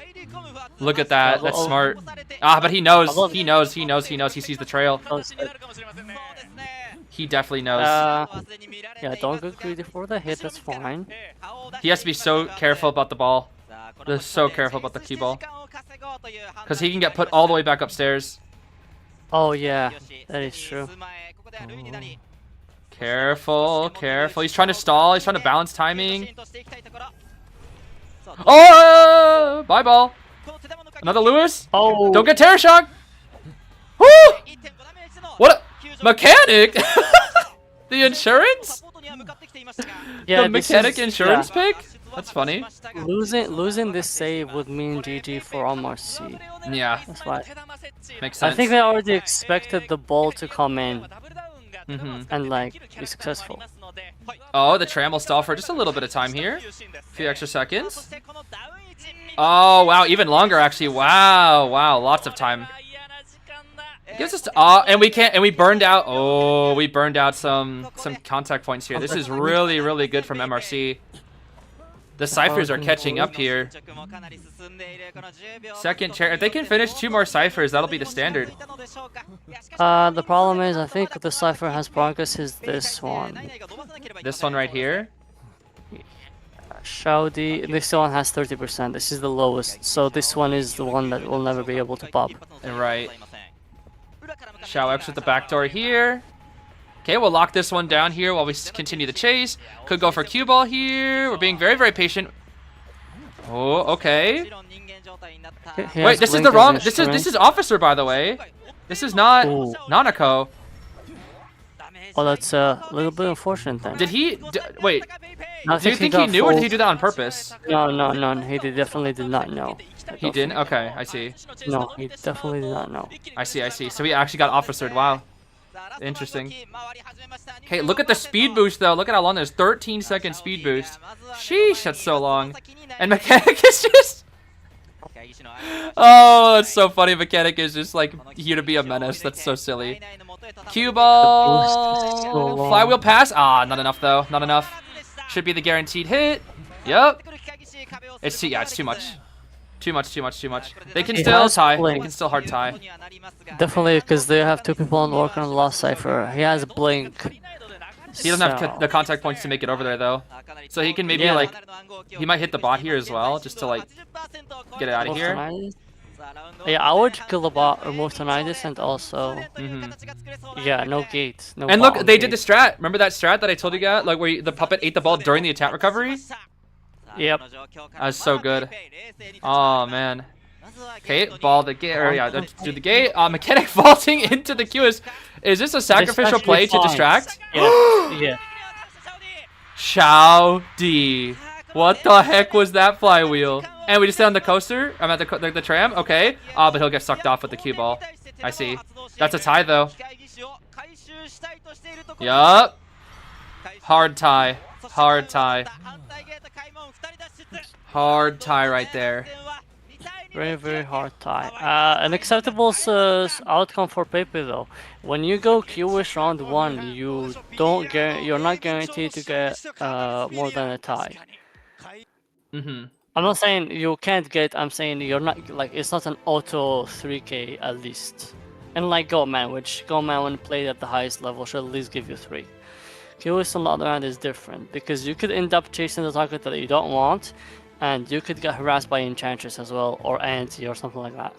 Look at that. That's smart. Ah, but he knows. He knows. He knows. He knows. He sees the trail. He definitely knows. Yeah, don't go greedy for the hit. That's fine. He has to be so careful about the ball. Just so careful about the cue ball. Because he can get put all the way back upstairs. Oh yeah, that is true. Careful, careful. He's trying to stall. He's trying to balance timing. Oh! Bye, ball. Another Lewis. Oh! Don't get Terror Shock. Woo! What a mechanic! The insurance? Yeah, the mechanic insurance pick? That's funny. Losing this save would mean GG for MRC. Yeah. That's why. Makes sense. I think they already expected the ball to come in and like be successful. Oh, the tram will stall for just a little bit of time here. A few extra seconds. Oh, wow. Even longer, actually. Wow. Wow. Lots of time. Gives us and we burned out. Oh, we burned out some contact points here. This is really, really good from MRC. The ciphers are catching up here. Second chair. If they can finish 2 more ciphers, that'll be the standard. The problem is, I think the cipher has progress is this one. This one right here. Shaudi, this one has 30%. This is the lowest, so this one is the one that will never be able to pop. Right. Shao X with the back door here. Okay, we'll lock this one down here while we continue the chase. Could go for cue ball here. We're being very, very patient. Oh, okay. Wait, this is the wrong. This is Officer, by the way. This is not Nanako. Oh, that's a little bit unfortunate then. Did he? Wait. Now Do you think he knew, or did he do that on purpose? No, he definitely did not know. He didn't? Okay, I see. No, he definitely did not know. I see. So he actually got officered. Wow. Interesting. Okay, look at the speed boost, though. Look at how long there's 13-second speed boost. Sheesh, that's so long. And Mechanic is just... Oh, it's so funny. Mechanic is just, like, here to be a menace. That's so silly. Cue ball. Flywheel pass. Ah, not enough, though. Not enough. Should be the guaranteed hit. Yep. It's too much. Too much. They can still tie. They can still hard tie. Definitely, because they have 2 people working on the last cipher. He has blink. He doesn't have the contact points to make it over there, though. So he can maybe, like... He might hit the bot here as well, just to, like, get it out of here. Yeah, I would kill the bot, remove Tinnitus, and also... Yeah, no gate. No and look, they did the strat. Remember that strat that I told you guys? Like, where the puppet ate the ball during the attack recovery? Yep. That was so good. Oh, man. Okay, ball the gate. Or, yeah, do the gate. Mechanic vaulting into the queue. Is this a sacrificial play to distract? Yeah. Chow D. What the heck was that flywheel? And we just stay on the coaster? I'm at the tram? Okay. But he'll get sucked off with the cue ball. I see. That's a tie, though. Yup. Hard tie. Hard tie. Hard tie right there. Very, very hard tie. An acceptable outcome for Pepe though. When you go Q-ish round 1, you're not guaranteed to get more than a tie. I'm not saying you can't get. I'm saying you're not like it's not an auto 3K at least. And like Goatman, which Goatman when played at the highest level should at least give you 3. Q-ish on the other hand is different because you could end up chasing the target that you don't want. And you could get harassed by Enchantress as well, or Anti, or something like that.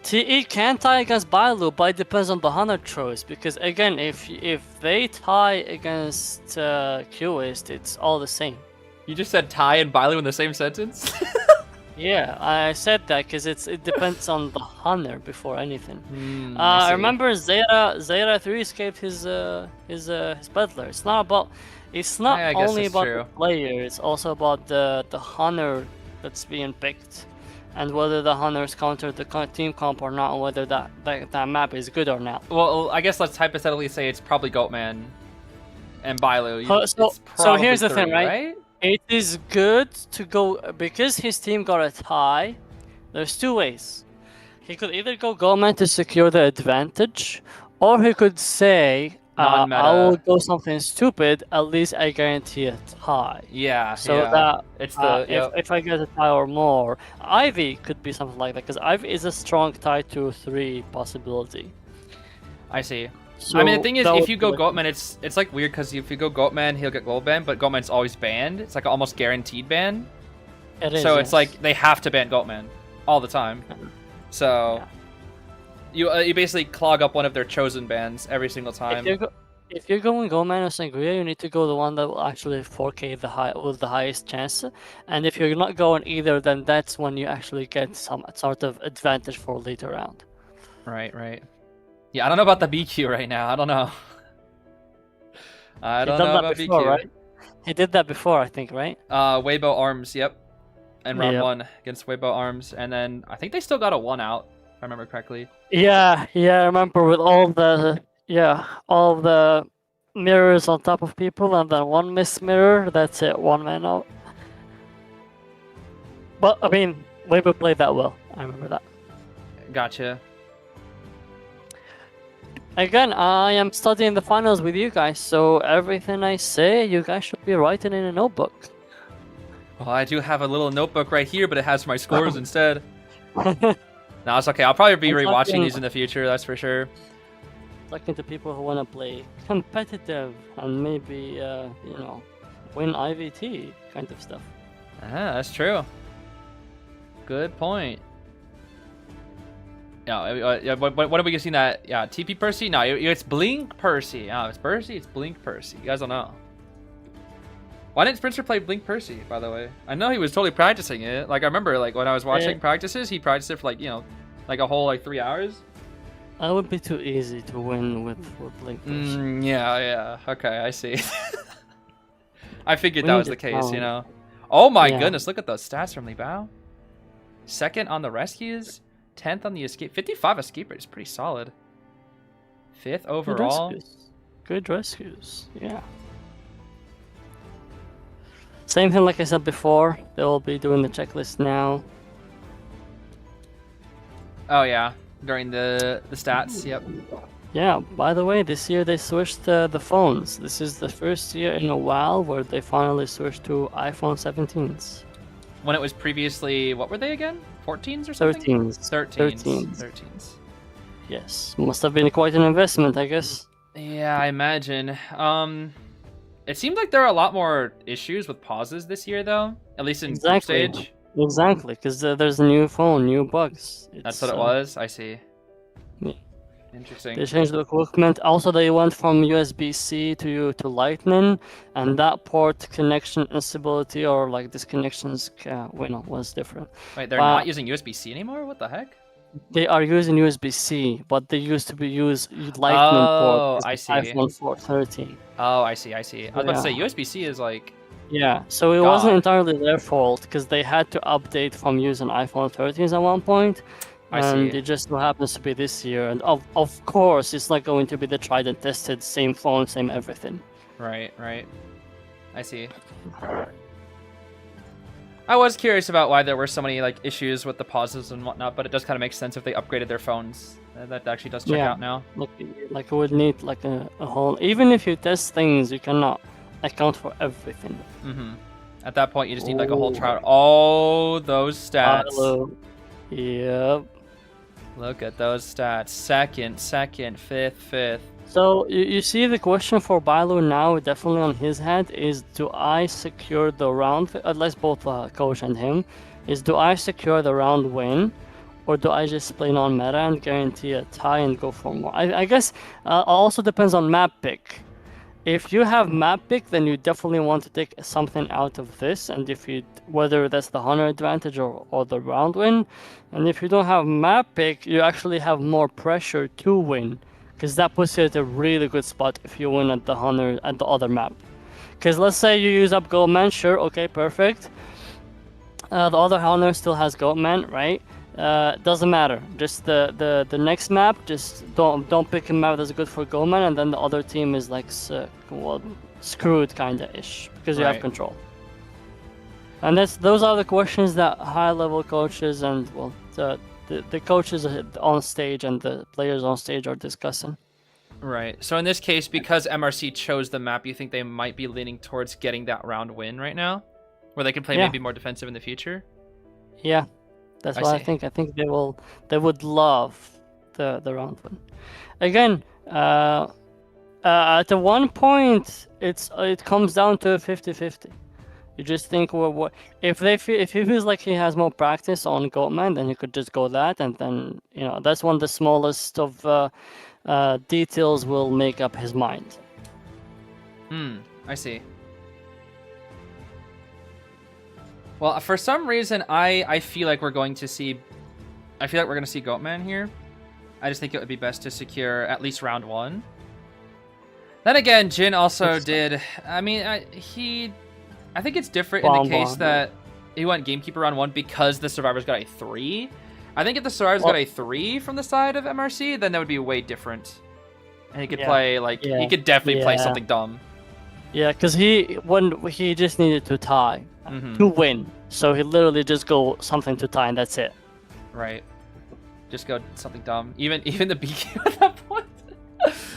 TE can tie against Bailu, but it depends on the Hunter choice. Because again, if they tie against Q-Ist, it's all the same. You just said tie and Bailu in the same sentence? Yeah, I said that because it depends on the Hunter before anything. I remember Zera 3 escaped his Peddler. It's not only about the player, it's also about the Hunter that's being picked. And whether the Hunters counter the team comp or not, and whether that map is good or not. Well, I guess let's hypothetically say it's probably Goatman and Bailu. So here's the thing, right? It is good to go because his team got a tie. There's 2 ways. He could either go Goatman to secure the advantage, or he could say, I will go something stupid. At least I guarantee a tie. Yeah. So that it's if I get a tie or more, Ivy could be something like that because Ivy is a strong tie to 3 possibility. I see. So I mean, the thing is, if you go Goatman, it's like weird because if you go Goatman, he'll get gold banned, but Goatman's always banned. It's like an almost guaranteed ban. It is. So it's like they have to ban Goatman all the time. So you basically clog up one of their chosen bans every single time. If you're going Goatman or Sangria, you need to go the one that will actually 4K with the highest chance. And if you're not going either, then that's when you actually get some sort of advantage for later round. Right. Yeah, I don't know about the BQ right now. I don't know. I don't know about BQ. Right? He did that before, I think, right? Weibo Arms, yep. And round 1 against Weibo Arms. And then I think they still got a 1 out, if I remember correctly. Yeah, I remember with all the mirrors on top of people and then 1 missed mirror, that's it, 1 man out. But, I mean, Weibo played that well. I remember that. Gotcha. Again, I am studying the finals with you guys, so everything I say, you guys should be writing in a notebook. Well, I do have a little notebook right here, but it has my scores instead. No, it's okay. I'll probably be rewatching these in the future, that's for sure. Talking to people who want to play competitive and maybe, win IVT kind of stuff. That's true. Good point. Yeah, what have we seen that? Yeah, TP Percy? No, it's Blink Percy. Oh, it's Percy? It's Blink Percy. You guys don't know. Why didn't Spencer play Blink Percy, by the way? I know he was totally practicing it. Like, I remember, like, when I was watching practices, he practiced it for, like, like a whole, 3 hours. That would be too easy to win with Blink Burst. Yeah. Okay, I see. I figured We that need was the a case, you talent. know. Oh my Yeah. goodness, look at those stats from Li Bao. 2nd on the rescues, 10th on the escape. 55 escape rate is pretty solid. 5th overall. Good rescues. Yeah. Same thing like I said before. They'll be doing the checklist now. Oh yeah, during the stats. Yep. Yeah, by the way, this year they switched the phones. This is the first year in a while where they finally switched to iPhone 17s. When it was previously, what were they again? 14s or something? 13s. 13s. Yes, must have been quite an investment, I guess. Yeah, I imagine. It seems like there are a lot more issues with pauses this year, though. At least in group Exactly. stage. Exactly, because there's a new phone, new bugs. That's what it was. I see. Yeah. Interesting. They changed the equipment. Also, they went from USB-C to Lightning, and that port connection instability or like disconnections, was different. Wait, they're not using USB-C anymore? What the heck? They are using USB-C, but they used to be Lightning port. I see. iPhone 413. Oh, I see. I was about to say USB-C is like. Yeah, so it wasn't entirely their fault because they had to update from using iPhone 13s at one point. And it just so happens to be this year. And of course, it's not going to be the tried and tested, same phone, same everything. Right. I see. I was curious about why there were so many like issues with the pauses and whatnot, but it does kind of make sense if they upgraded their phones. That actually does check out now. Like it would need like a whole. Even if you test things, you cannot account for everything. At that point, you just need like a whole trial. Oh, those stats. Hello. Yep. Look at those stats. Second, 5th, 5th. So you see the question for Bilo now, definitely on his head, is do I secure the round, at least both coach and him, is do I secure the round win, or do I just play non-meta and guarantee a tie and go for more? I guess also depends on map pick. If you have map pick, then you definitely want to take something out of this, and if you, whether that's the hunter advantage or the round win, and if you don't have map pick, you actually have more pressure to win, because that puts you at a really good spot if you win at the hunter at the other map. Because let's say you use up Goldman, sure, okay, perfect. The other hunter still has Goldman, right? Doesn't matter. Just the next map, just don't pick a map that's good for Goldman, and then the other team is like screwed kinda ish because you have control. And those are the questions that high level coaches and the coaches on stage and the players on stage are discussing. Right. So in this case, because MRC chose the map, you think they might be leaning towards getting that round win right now, where they can play maybe more defensive in the future. Yeah. That's what I think. I think they would love the round win. Again, at one point it comes down to 50-50. You just think, well, if he feels like he has more practice on Goldman, then he could just go that, and then that's when the smallest of details will make up his mind. I see. Well, for some reason, I feel like we're going to see Goatman here. I just think it would be best to secure at least round 1. Then again, Jin also did. I mean, I think it's different in the case that he went Gamekeeper round 1 because the Survivors got a 3. I think if the Survivors got a 3 from the side of MRC, then that would be way different. And he could play he could definitely play something dumb. Yeah, because he just needed to tie to win, so he literally just go something to tie and that's it. Right. Just go something dumb. Even the BQ at that point.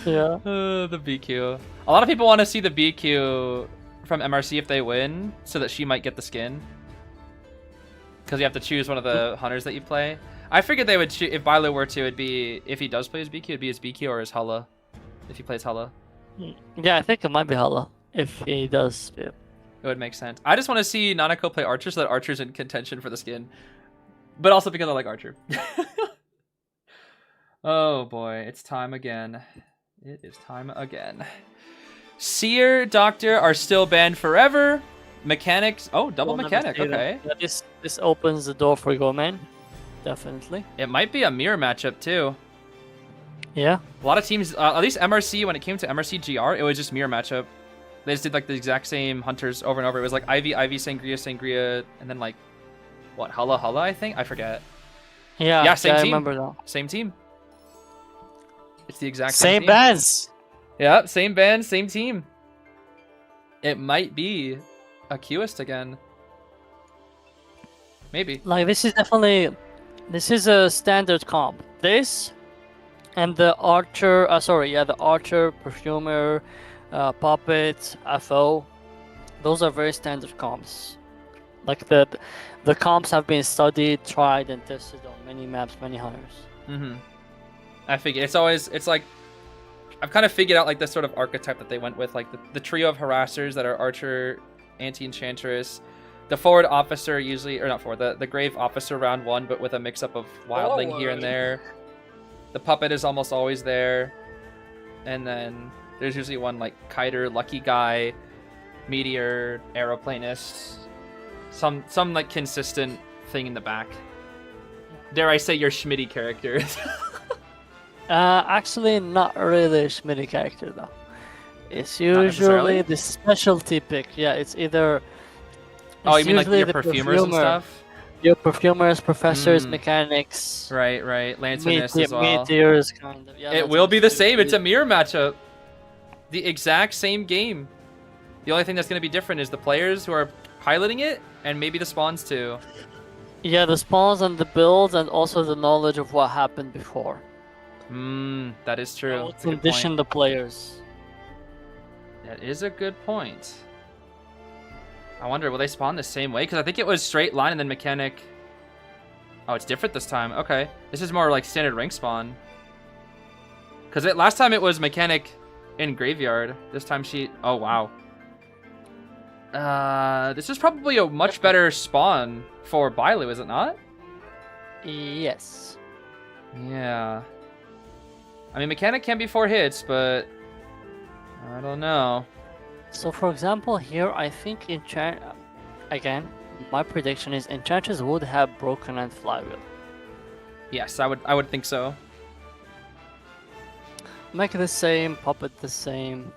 Yeah. The BQ. A lot of people want to see the BQ from MRC if they win, so that she might get the skin. Because you have to choose one of the hunters that you play. I figured they would choose, if Bilo were to, it'd be, if he does play his BQ, it'd be his BQ or his Hala. If he plays Hala. Yeah, I think it might be Hala. If he does. Yeah. It would make sense. I just want to see Nanako play Archer so that Archer's in contention for the skin. But also because I like Archer. Oh boy, it's time again. It is time again. Seer, Doctor are still banned forever. Mechanics. Oh, double mechanic. Okay. Yeah, this opens the door for Goldman. Definitely. It might be a mirror matchup too. Yeah. A lot of teams, at least MRC, when it came to MRC GR, it was just mirror matchup. They just did like the exact same hunters over and over. It was like Ivy, Sangria, Sangria, and then like, what, Hala, I think? I forget. Yeah, same team. I remember that. Same team. It's the exact same team. bands. Yep, same band, same team. It might be a Qist again. Maybe. Like, this is a standard comp. This and the Archer, the Archer, Perfumer, Puppet, FO, those are very standard comps. Like, the comps have been studied, tried, and tested on many maps, many hunters. Mm-hmm. I figure it's like, I've kind of figured out like this sort of archetype that they went with, like the trio of harassers that are Archer, Anti-Enchantress, the forward officer usually, or not forward, the grave officer round 1, but with a mix-up of wildling here and there. The puppet is almost always there. And then there's usually one like kiter, lucky guy, meteor, aeroplanist. Some like consistent thing in the back. Dare I say your Schmitty character. Actually, not really a Schmitty character though. It's usually necessarily? the specialty pick. Yeah, it's either. Oh, you mean like usually your the perfumers and stuff? Your perfumers, professors, mechanics. Right. Lanternist as well. Meteors, kind of. Yeah, it will be the same. It's a mirror matchup. The exact same game. The only thing that's going to be different is the players who are piloting it, and maybe the spawns too. Yeah, the spawns and the builds, and also the knowledge of what happened before. That is true. Will condition the players. That is a good point. I wonder, will they spawn the same way? Because I think it was straight line and then mechanic. Oh, it's different this time. Okay. This is more like standard rank spawn. Because last time it was mechanic in graveyard. This time she... Oh, wow. This is probably a much better spawn for Bailu, is it not? Yes. Yeah. I mean, mechanic can be 4 hits, but... I don't know. So, for example, here I think again, my prediction is Enchantress would have Broken and Flywheel. Yes, I would think so. Make the same, Puppet the same.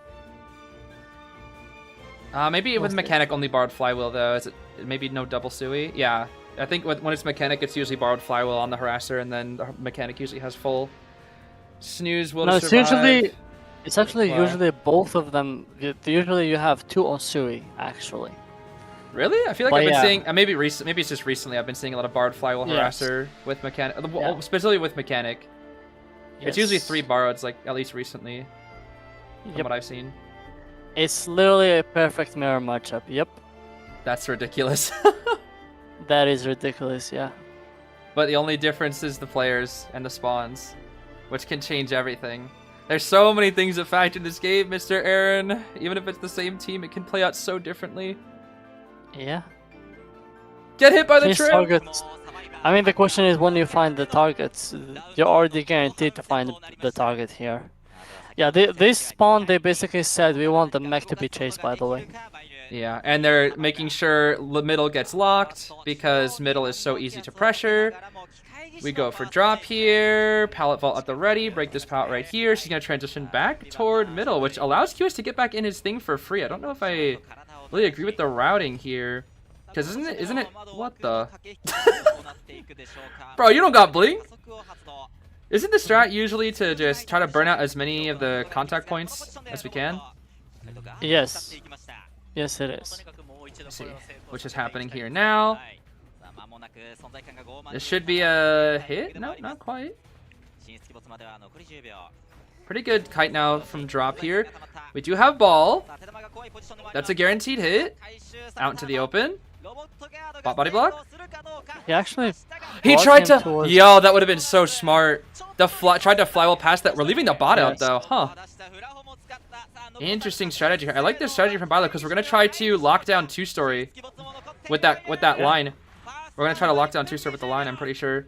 Maybe with mechanic only borrowed Flywheel though. Is it maybe no double Sui? Yeah, I think when it's mechanic, it's usually borrowed Flywheel on the harasser, and then the mechanic usually has full snooze will no, survive. It's actually usually both of them. Usually you have 2 on Sui, actually. Really? I feel like I've been seeing, maybe it's just recently, I've been seeing a lot of borrowed Flywheel harasser with mechanic, specifically with mechanic. Yes. It's usually 3 borroweds, like at least recently, from what I've seen. It's literally a perfect mirror matchup. Yep. That's ridiculous. That is ridiculous, yeah. But the only difference is the players and the spawns, which can change everything. There's so many things that factor in this game, Mr. Aaron. Even if it's the same team, it can play out so differently. Yeah. Get hit by the trip! Targets. I mean, the question is when you find the targets. You're already guaranteed to find the target here. Yeah, this spawn, they basically said we want the mech to be chased, by the way. Yeah, and they're making sure the middle gets locked because middle is so easy to pressure. We go for drop here, pallet vault at the ready, break this pallet right here. She's going to transition back toward middle, which allows Qist to get back in his thing for free. I don't know if I really agree with the routing here. Because isn't it, what the? Bro, you don't got blink? Isn't the strat usually to just try to burn out as many of the contact points as we can? Yes. Yes, it is. Let's see, which is happening here now. This should be a hit? No, not quite. Pretty good kite now from drop here. We do have ball. That's a guaranteed hit. Out into the open. Bot body block. He tried to... Yo, that would have been so smart. Tried to flywheel past that. We're leaving the bot out though, huh? Interesting strategy here. I like this strategy from Bailu because we're gonna try to lock down 2-story with that line. We're gonna try to lock down 2-story with the line, I'm pretty sure.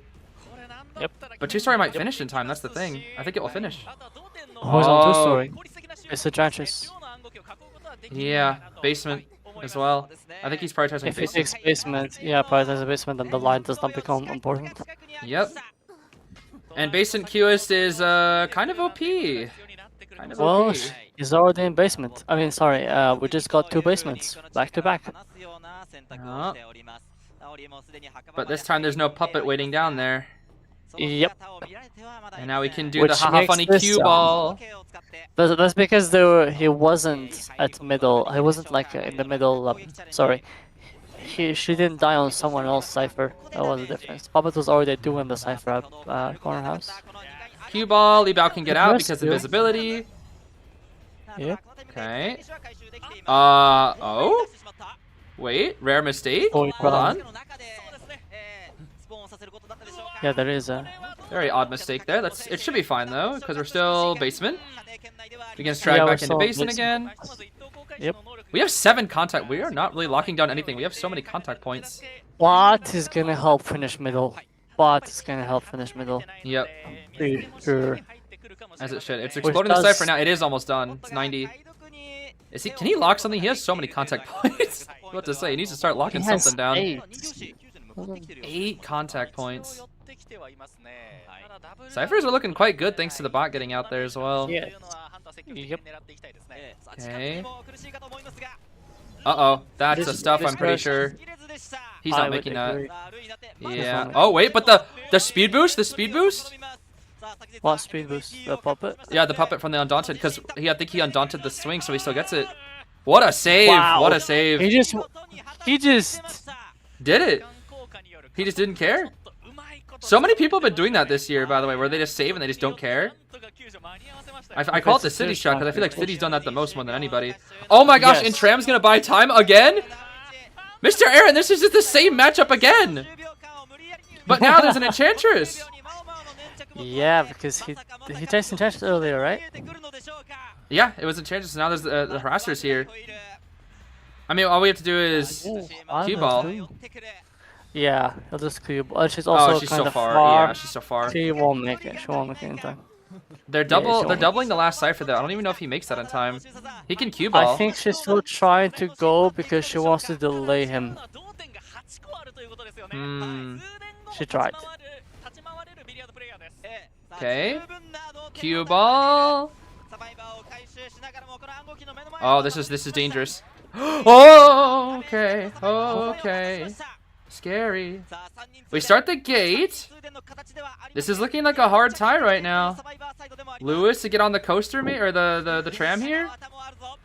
Yep. But 2-story might finish in time, that's the thing. I think it will finish. Who's on 2-story? It's the Enchantress. Yeah, basement as well. I think he's prioritizing if basement. If he takes basement, yeah, prioritize the basement, then the line does not become important. Yep. And basement Qist is kind of OP. Kind of Well, OP. he's already in basement. I mean, sorry, we just got 2 basements back to back. Oh. But this time there's no puppet waiting down there. Yep. And now we can do Which the haha makes funny this, cue ball. That's because he wasn't at middle. He wasn't like in the middle. Sorry, she didn't die on someone else's cipher. That was the difference. Puppet was already doing the cipher at corner house. Cue ball. Li Bao can get out because of Rescue. visibility. Yep. Okay. Oh. Wait. Rare mistake. Oh, Hold on. Yeah, there is a. Very odd mistake there. It should be fine though, because we're still basement. We can drag Yeah, we're back into still basement basement. again. Yep. We have 7 contact. We are not really locking down anything. We have so many contact points. Bot is gonna help finish middle. Bot is gonna help finish middle. Yep. Pretty sure. As it should. It's exploding the cipher now. It is almost done. It's 90. Is he? Can he lock something? He has so many contact points. What to say? He needs to start locking He has something down. 8. 8 contact points. Ciphers are looking quite good thanks to the bot getting out there as well. Yeah. Yep. Okay. Uh-oh. That's the stuff I'm pretty sure. He's not making that. Yeah. Oh, wait, but the speed boost? The speed boost? What speed boost? The puppet? Yeah, the puppet from the Undaunted, because I think he undaunted the swing, so he still gets it. What a save! Wow. What a save! He just Did it! He just didn't care. So many people have been doing that this year, by the way, where they just save and they just don't care. I call it the city shot because I feel like City's done that the most more than anybody. Oh my gosh, Yes. and Tram's gonna buy time again? Mr. Aaron, this is just the same matchup again! But now there's an Enchantress! Yeah, because he takes Enchantress earlier, right? Yeah, it was Enchantress, now there's the Harassers here. I mean, all we have to do is cue ball. Yeah, he'll just cube. She's also Oh, she's kind so of far. far. Yeah, she's so far. She won't make it. She won't make it in time. They're doubling the last cipher though. I don't even know if he makes that in time. He can cue I ball. think she's still trying to go because she wants to delay him. Hmm. She tried. Okay. Cue ball. Oh, this is dangerous. Oh, okay. Okay. Scary. We start the gate. This is looking like a hard tie right now. Lewis to get on the coaster, or the tram here.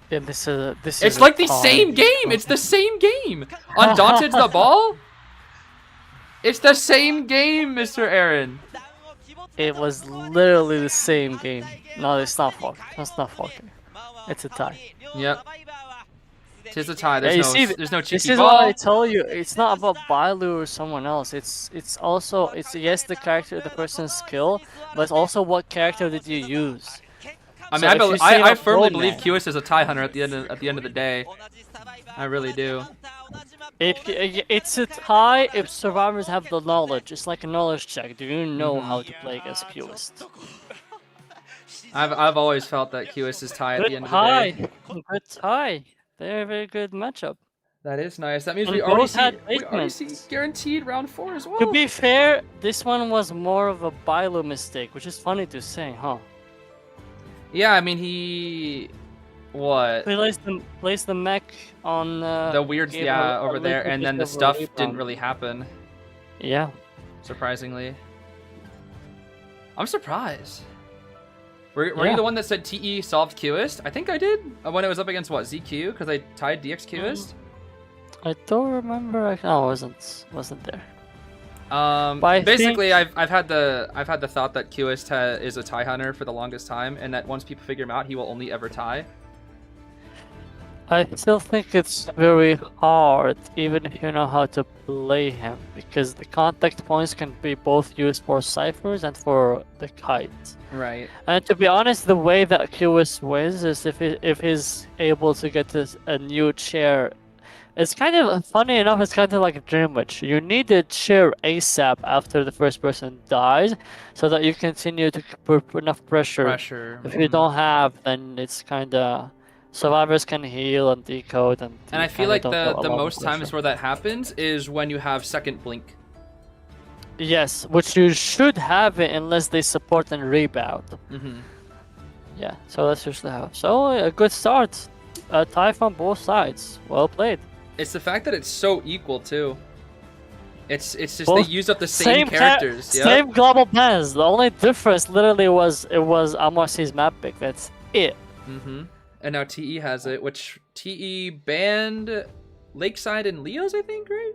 Yeah, this is. It's like the same game. It's the same game. Undaunted's the ball. It's the same game, Mr. Aaron. It was literally the same game. No, it's not fucking. That's not fucking. It's a tie. Yep. Tis a tie. There's Yeah, you no see, there's no This cheeky is what I ball. told you. It's not about Bailu or someone else. It's also yes the character, the person's skill, but it's also what character did you use. I mean, So if you save I up firmly Goldman- believe QS is a tie hunter at the end of the day. I really do. It's a tie if survivors have the knowledge. It's like a knowledge check. Do you know how to play against Qist? I've always felt that QS is tie at the Good end of the tie. day. Good tie. Very good matchup. That is nice. That means And we already both had see basements. guaranteed round 4 as well. To be fair, this one was more of a Bailu mistake, which is funny to say, huh? Yeah, I mean he what? He placed the mech on The weird gave yeah a over there, little and bit then the of a stuff rebound. didn't really happen. Yeah. Surprisingly. I'm surprised. Were you Yeah. the one that said TE solved Qist? I think I did. When it was up against what, ZQ? Because I tied DX Qist? I don't remember. No, I wasn't there. But I Basically, I've had the thought that Qist is a tie hunter for the longest time, and that once people figure him out, he will only ever tie. I still think it's very hard, even if you know how to play him, because the contact points can be both used for ciphers and for the kite. Right. And to be honest, the way that QS wins is if he's able to get a new chair. It's kind of funny enough. It's kind of like a dream witch. You need a chair ASAP after the first person dies, so that you continue to put enough pressure. If you don't have, then it's kind of survivors can heal and decode, and I you feel kinda like don't get a the lot of most times pressure. where that happens is when you have second blink. Yes, which you should have it unless they support and rebound. Mm-hmm. Yeah, so that's usually how. So a good start. A tie from both sides. Well played. It's the fact that it's so equal too. It's just Both they used up the same characters. Yep. Same global bans. The only difference literally was it was MRC's map pick. That's it. Mm-hmm. And now TE has it, which TE banned Lakeside and Leo's, I think, right?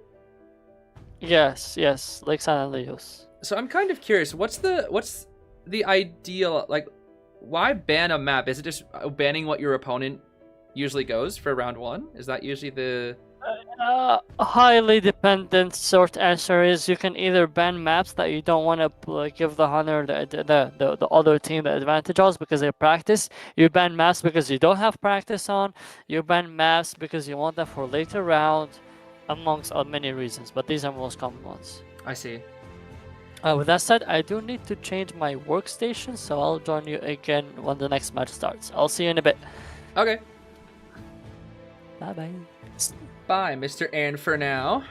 Yes, Lakeside and Leos. So I'm kind of curious. What's the ideal, like, why ban a map? Is it just banning what your opponent usually goes for round 1? Is that usually the... Highly dependent short answer is you can either ban maps that you don't want to give the hunter the other team the advantage of because they practice. You ban maps because you don't have practice on. You ban maps because you want them for later round, amongst many reasons. But these are most common ones. I see. With that said, I do need to change my workstation, so I'll join you again when the next match starts. I'll see you in a bit. Okay. Bye bye. Bye, Mr. Aaron. For now,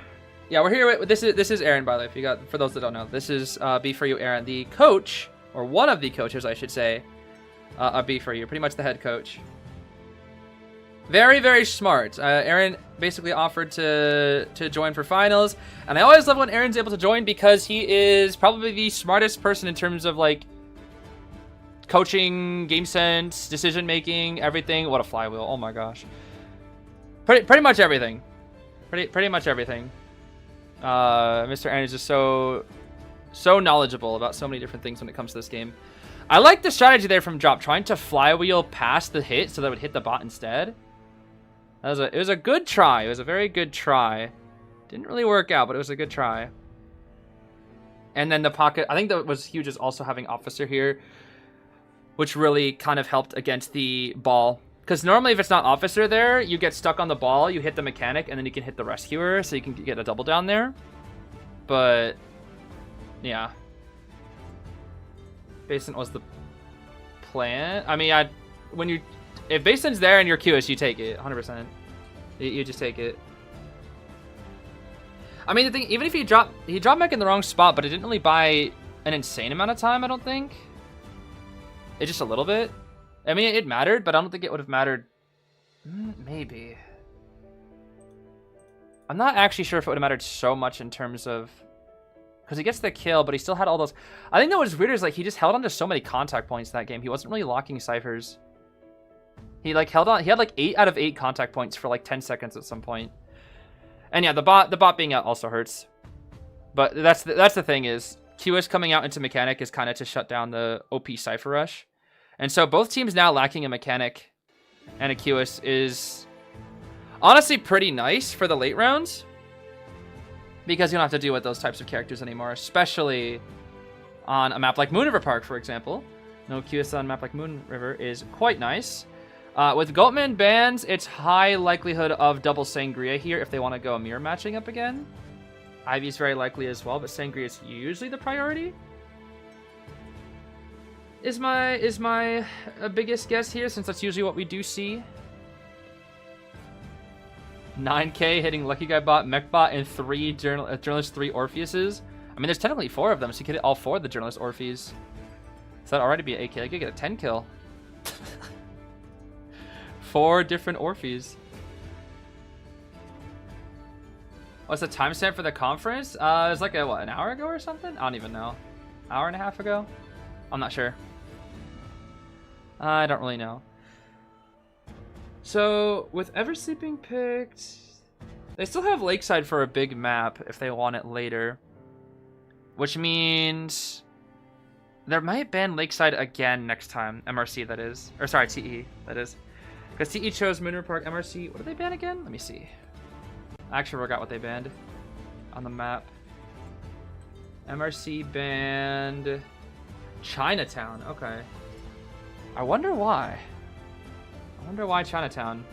yeah, we're here with this is Aaron, by the way. If you got, for those that don't know, this is B for you, Aaron, the coach, or one of the coaches, I should say, of B for you, pretty much the head coach. Very, very smart. Aaron basically offered to join for finals, and I always love when Aaron's able to join because he is probably the smartest person in terms of like coaching, game sense, decision making, everything. What a flywheel! Oh my gosh. Pretty much everything. Pretty much everything. Mr. Aaron is just so knowledgeable about so many different things when it comes to this game. I like the strategy there from Drop, trying to flywheel past the hit so that it would hit the bot instead. It was a good try. It was a very good try. Didn't really work out, but it was a good try. And then the pocket, I think that was huge, is also having Officer here, which really kind of helped against the ball. Because normally if it's not Officer there, you get stuck on the ball, you hit the mechanic, and then you can hit the Rescuer, so you can get a double down there. But, yeah. Basin was the plan. I mean, if Basin's there and you're QS, you take it, 100%. You just take it. I mean, the thing, even if he dropped mech in the wrong spot, but it didn't really buy an insane amount of time, I don't think. It's just a little bit. I mean, it mattered, but I don't think it would have mattered. Maybe. I'm not actually sure if it would have mattered so much in terms of... Because he gets the kill, but he still had all those... I think that was weird is like he just held on to so many contact points that game. He wasn't really locking ciphers. He like held on... He had like 8 out of 8 contact points for like 10 seconds at some point. And yeah, the bot being out also hurts. But that's the thing is, QS coming out into mechanic is kind of to shut down the OP cipher rush. And so both teams now lacking a mechanic and a QS is honestly pretty nice for the late rounds. Because you don't have to deal with those types of characters anymore, especially on a map like Moon River Park, for example. No QS on a map like Moon River is quite nice. With Goatman bans, it's high likelihood of double Sangria here if they want to go mirror matching up again. Ivy's very likely as well, but Sangria is usually the priority. Is my biggest guess here, since that's usually what we do see. 9k hitting Lucky Guy bot, Mech bot, and 3 journalist 3 Orpheuses. I mean, there's technically 4 of them, so you could hit all 4 of the journalist Orpheus. So that'd already be an 8k. I could get a 10 kill. 4 different Orpheus. What's the timestamp for the conference? It was like an hour ago or something? I don't even know. Hour and a half ago? I'm not sure. I don't really know. So, with Eversleeping picked... They still have Lakeside for a big map if they want it later. Which means... There might ban Lakeside again next time. MRC, that is. Or sorry, TE, that is. Because TE chose Moon River Park. MRC, what did they ban again? Let me see. I actually forgot what they banned on the map. MRC banned... Chinatown, okay. I wonder why. I wonder why Chinatown.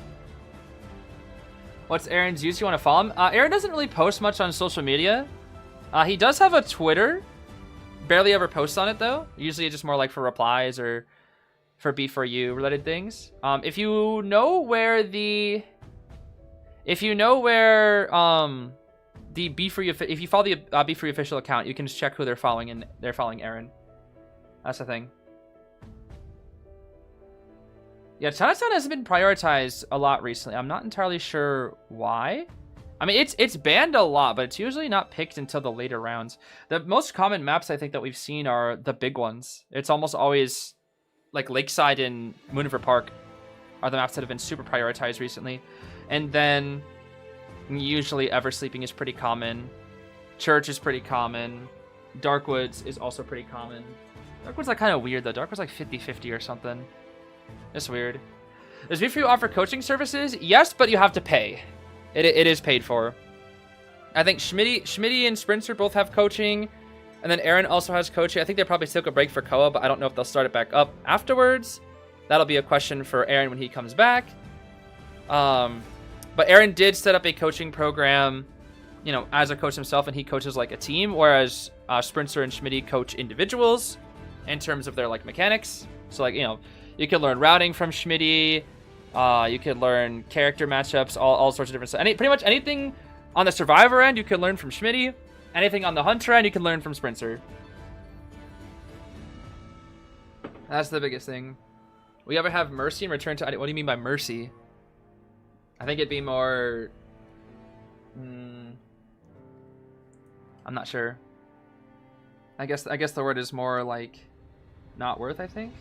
What's Aaron's use? You want to follow him? Aaron doesn't really post much on social media. He does have a Twitter. Barely ever posts on it though. Usually just more like for replies or for B4U related things. If you know where the the Be Free, if you follow the Be Free official account, you can just check who they're following, and they're following Aaron. That's the thing. Yeah, Chinatown has been prioritized a lot recently. I'm not entirely sure why. I mean, it's banned a lot, but it's usually not picked until the later rounds. The most common maps I think that we've seen are the big ones. It's almost always like Lakeside and Mooniver Park are the maps that have been super prioritized recently. And then usually Eversleeping is pretty common. Church is pretty common. Darkwoods is also pretty common. Darkwoods like kind of weird though. Darkwoods like 50-50 or something. It's weird. Does Be Free offer coaching services? Yes, but you have to pay. It is paid for. I think Schmitty and Sprinter both have coaching. And then Aaron also has coaching. I think they probably took a break for Koa, but I don't know if they'll start it back up afterwards. That'll be a question for Aaron when he comes back. But Aaron did set up a coaching program, you know, as a coach himself, and he coaches like a team, whereas Sprinter and Schmitty coach individuals in terms of their like mechanics. So like, you know, you can learn routing from Schmitty. You could learn character matchups, all sorts of different stuff. Pretty much anything on the Survivor end, you can learn from Schmitty. Anything on the Hunter end, you can learn from Sprinter. That's the biggest thing. We ever have Mercy and return to... What do you mean by Mercy? I think it'd be more... I'm not sure. I guess the word is more like... Not worth, I think.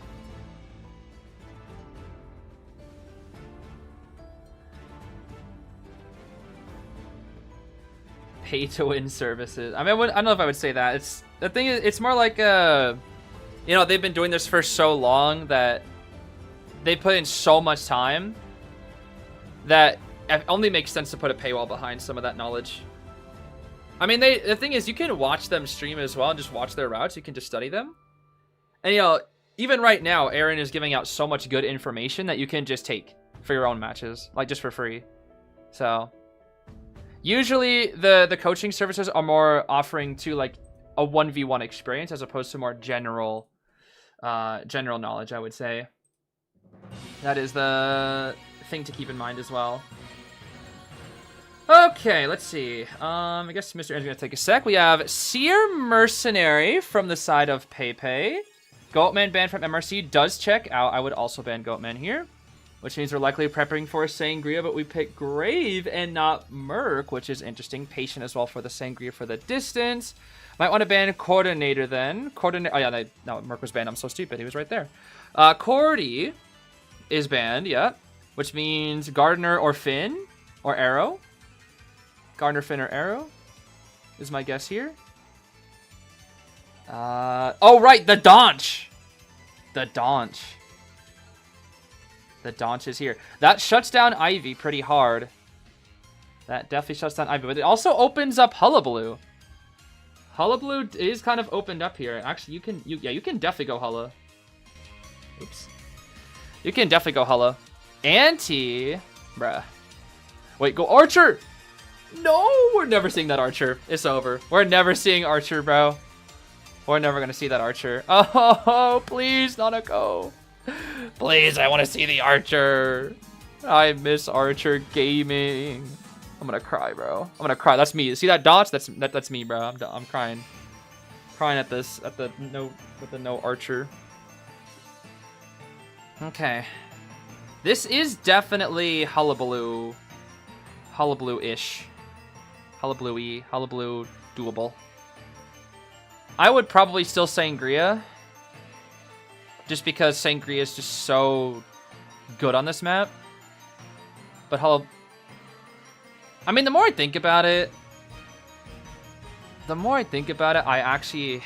Pay to win services. I mean, I don't know if I would say that. It's the thing is, it's more like you know, they've been doing this for so long that they put in so much time that it only makes sense to put a paywall behind some of that knowledge. I mean, the thing is, you can watch them stream as well and just watch their routes. You can just study them. And you know, even right now, Aaron is giving out so much good information that you can just take for your own matches, like just for free. So usually the coaching services are more offering to like a 1v1 experience as opposed to more general knowledge, I would say. That is the thing to keep in mind as well. Okay, let's see. I guess Mr. Aaron's gonna take a sec. We have Seer Mercenary from the side of Pepe. Goatman banned from MRC does check out. I would also ban Goatman here, which means we're likely prepping for Sangria, but we pick Grave and not Merc, which is interesting. Patient as well for the Sangria for the distance. Might want to ban Coordinator then. Coordinator. Oh yeah, no, Merc was banned. I'm so stupid. He was right there. Cordy is banned, yeah, which means Gardener or Finn or Arrow. Gardener, Finn, or Arrow is my guess here. Oh right, the Daunch. The Daunch. The Daunch is here. That shuts down Ivy pretty hard. That definitely shuts down Ivy, but it also opens up Hullabaloo. Hullabaloo is kind of opened up here. Actually, you can definitely go Hulla. Oops. You can definitely go Hulla. Bruh. Wait, go Archer! No, we're never seeing that Archer. It's over. We're never seeing Archer, bro. We're never gonna see that Archer. Oh, please, not a go. Please, I want to see the Archer. I miss Archer gaming. I'm gonna cry, bro. I'm gonna cry. That's me. See that dot? That's me, bro. I'm crying. Crying at this, at the no Archer. Okay. This is definitely Hullabaloo. Hullabaloo-ish. Hullabaloo-y. Hullabaloo doable. I would probably still Sangria. Just because Sangria is just so good on this map. But I mean, the more I think about it, I actually...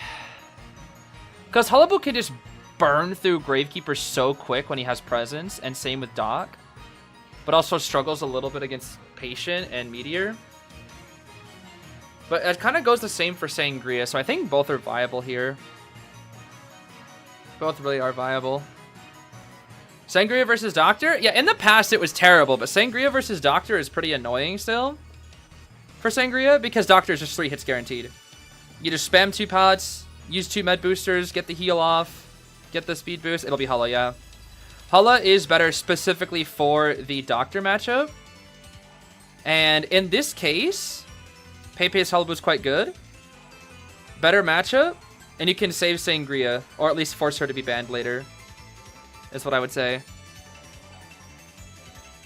Because Hullabaloo can just burn through Gravekeeper so quick when he has presence, and same with Doc. But also struggles a little bit against Patient and Meteor. But it kind of goes the same for Sangria, so I think both are viable here. Both really are viable. Sangria versus Doctor? Yeah, in the past it was terrible, but Sangria versus Doctor is pretty annoying still. For Sangria, because Doctor is just 3 hits guaranteed. You just spam 2 pots, use 2 med boosters, get the heal off, get the speed boost, it'll be Hulla, yeah. Hulla is better specifically for the Doctor matchup. And in this case, Pepe's Hellboo's quite good. Better matchup. And you can save Sangria. Or at least force her to be banned later. Is what I would say.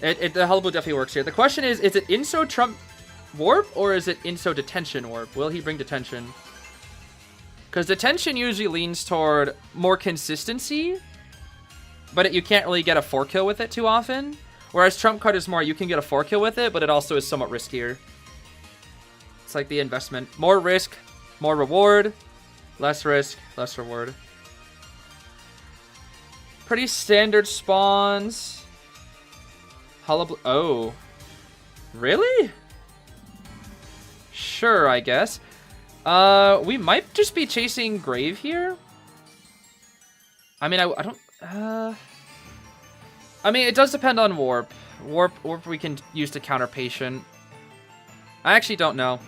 The Hellboo definitely works here. The question is it Inso Trump Warp or is it Inso Detention Warp? Will he bring Detention? Because Detention usually leans toward more consistency. But you can't really get a 4-kill with it too often. Whereas Trump Card is more, you can get a 4-kill with it, but it also is somewhat riskier. It's like the investment. More risk, more reward. Less risk, less reward. Pretty standard spawns. Hullablu. Oh. Really? Sure, I guess. We might just be chasing Grave here. I mean, I don't... I mean, it does depend on Warp. Warp we can use to counter Patient. I actually don't know.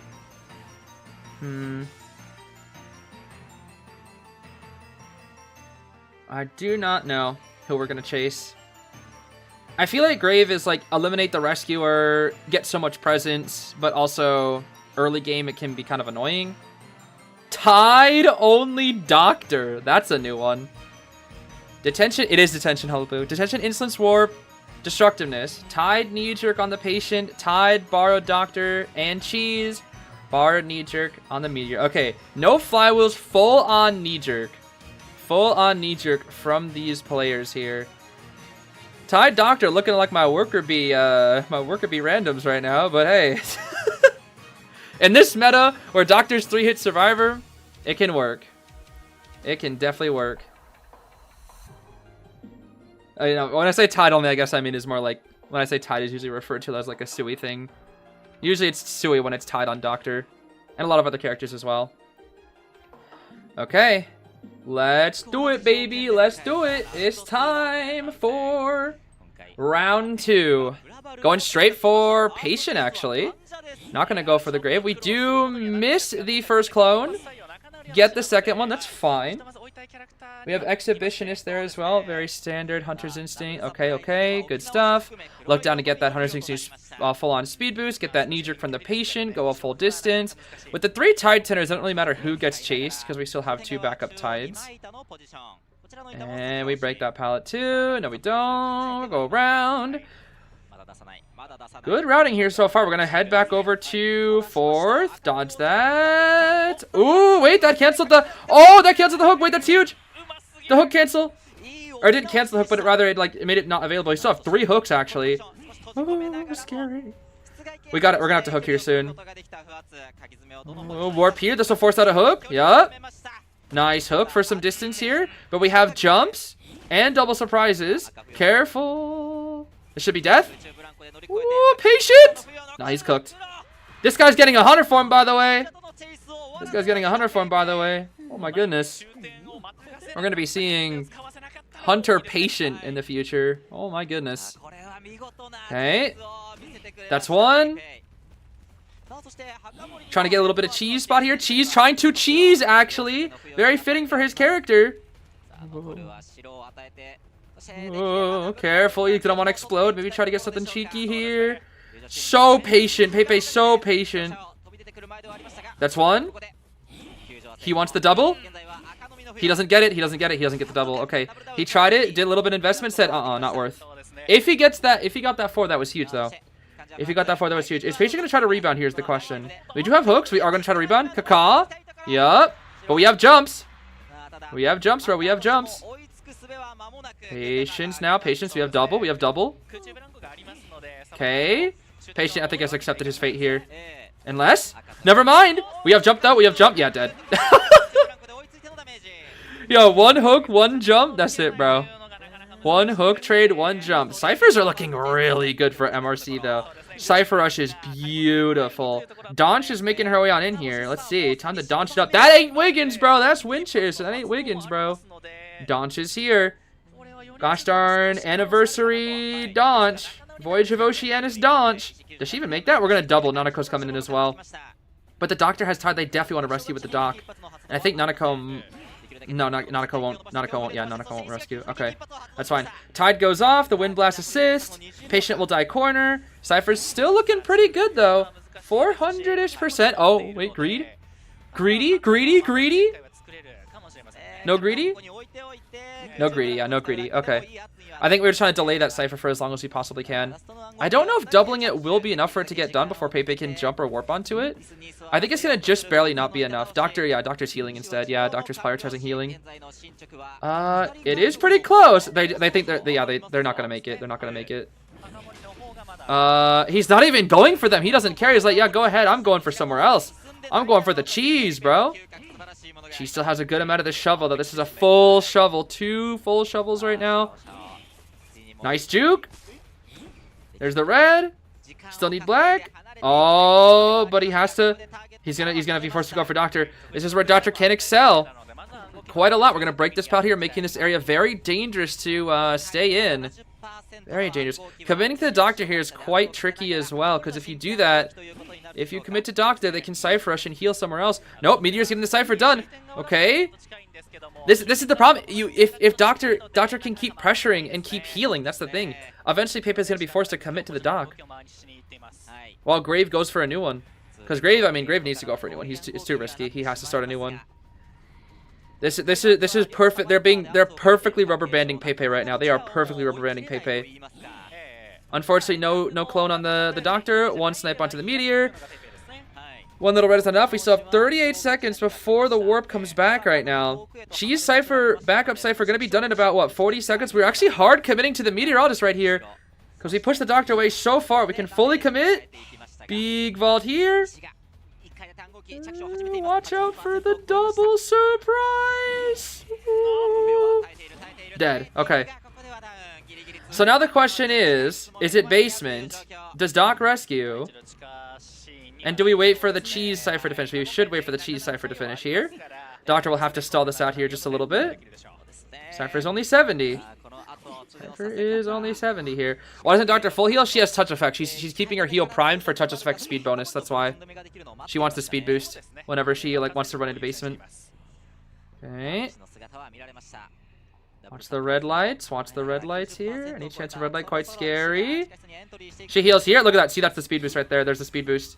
I do not know who we're gonna chase. I feel like Grave is like eliminate the Rescuer, get so much presence, but also early game it can be kind of annoying. Tide only Doctor. That's a new one. Detention. It is Detention, Hullaboo. Detention, Insolence Warp, Destructiveness. Tide, Knee Jerk on the Patient. Tide, Borrowed Doctor, and Cheese. Borrowed Knee Jerk on the Meteor. Okay, no flywheels, full on Knee Jerk. Full on Knee Jerk from these players here. Tide Doctor looking like my worker bee randoms right now, but hey. In this meta, where Doctor's 3-hit survivor, it can work. It can definitely work. You know, when I say Tide only, I guess I mean is more like, when I say Tide is usually referred to as like a Sui thing. Usually it's Sui when it's Tide on Doctor. And a lot of other characters as well. Okay. Let's do it, baby. Let's do it. It's time for round 2. Going straight for Patient, actually. Not going to go for the Grave. We do miss the first clone. Get the second one. That's fine. We have Exhibitionist there as well. Very standard. Hunter's Instinct. Okay, okay. Good stuff. Look down to get that Hunter's Instinct full-on speed boost. Get that Knee Jerk from the Patient. Go a full distance. With the 3 Tide Tenors, it doesn't really matter who gets chased because we still have 2 backup Tides. And we break that pallet too. No, we don't. Go around. Good routing here so far. We're going to head back over to 4th. Dodge that. Ooh, wait, that canceled the... Oh, that canceled the hook. Wait, that's huge. The hook cancel. Or it didn't cancel the hook, but it made it not available. You still have 3 hooks, actually. Oh, scary. We got it. We're going to have to hook here soon. Oh, warp here. This will force out a hook. Yup. Nice hook for some distance here. But we have jumps and double surprises. Careful. This should be death. Ooh, Patient. Nah, he's cooked. This guy's getting a Hunter form, by the way. This guy's getting a Hunter form, by the way. Oh my goodness. We're going to be seeing Hunter Patient in the future. Oh my goodness. Okay. That's one. Trying to get a little bit of cheese spot here. Cheese trying to cheese, actually. Very fitting for his character. Oh, careful. You don't want to explode. Maybe try to get something cheeky here. So patient. Pepe's so patient. That's one. He wants the double. He doesn't get it. He doesn't get it. He doesn't get the double. Okay. He tried it. Did a little bit of investment. Said, not worth. If he gets that, if he got that 4, that was huge, though. If he got that 4, that was huge. Is Patient going to try to rebound? Here's the question. We do have hooks. We are going to try to rebound. Kaka. Yup. But we have jumps. We have jumps, bro. We have jumps. Patience now. Patience. We have double. We have double. Okay. Patient, I think, has accepted his fate here. Unless. Never mind. We have jump, though. We have jump. Yeah, dead. Yo, 1 hook, 1 jump. That's it, bro. 1 hook trade, 1 jump. Ciphers are looking really good for MRC, though. Cypher Rush is beautiful. Donch is making her way on in here. Let's see. Time to Donch it up. That ain't Wiggins, bro. That's Winchester. That ain't Wiggins, bro. Donch is here. Gosh darn. Anniversary Donch. Voyage of Oceanus Donch. Does she even make that? We're going to double. Nanako's coming in as well. But the Doctor has Tide. They definitely want to rescue with the Doc. And I think Nanako... No, Nanako won't. Nanako won't. Yeah, Nanako won't rescue. Okay, that's fine. Tide goes off. The Wind Blast assist. Patient will die corner. Cypher's still looking pretty good, though. 400-ish%. Oh, wait, greed? Greedy? No greedy? No greedy, yeah, no greedy. Okay. I think we were trying to delay that cipher for as long as we possibly can. I don't know if doubling it will be enough for it to get done before Pepe can jump or warp onto it. I think it's going to just barely not be enough. Doctor's healing instead. Yeah, Doctor's prioritizing healing. It is pretty close. They think they're not going to make it. They're not going to make it. He's not even going for them. He doesn't care. He's like, yeah, go ahead. I'm going for somewhere else. I'm going for the cheese, bro. She still has a good amount of the shovel, though. This is a full shovel. 2 full shovels right now. Nice juke. There's the red. Still need black. Oh, but he has to. He's gonna be forced to go for Doctor. This is where Doctor can excel quite a lot. We're gonna break this out here, making this area very dangerous to stay in. Very dangerous. Committing to the Doctor here is quite tricky as well, because if you do that, if you commit to Doctor, they can Cypher Rush and heal somewhere else. Nope, Meteor's getting the Cypher done. Okay. This is the problem. If Doctor can keep pressuring and keep healing, that's the thing. Eventually, Pepe's gonna be forced to commit to the Doc. While Grave goes for a new one, because Grave needs to go for a new one. It's too risky. He has to start a new one. This is perfect. They're perfectly rubber banding Pepe right now. They are perfectly rubber banding Pepe. Unfortunately, no clone on the Doctor. 1 snipe onto the Meteor. 1 little red is not enough. We still have 38 seconds before the warp comes back right now. Cheese Cypher, backup Cypher, going to be done in about, what, 40 seconds? We're actually hard committing to the Meteorologist right here, because we pushed the Doctor away so far. We can fully commit. Big vault here. Watch out for the double surprise. Ooh. Dead. Okay. So now the question is it basement? Does Doc rescue? And do we wait for the cheese Cypher to finish? We should wait for the cheese Cypher to finish here. Doctor will have to stall this out here just a little bit. Cypher's only 70. Cypher is only 70 here. Why doesn't Doctor full heal? She has touch effect. She's keeping her heal primed for touch effect speed bonus. That's why. She wants the speed boost whenever she wants to run into basement. Okay. Watch the red lights. Watch the red lights here. Any chance of red light? Quite scary. She heals here. Look at that. See, that's the speed boost right there. There's the speed boost.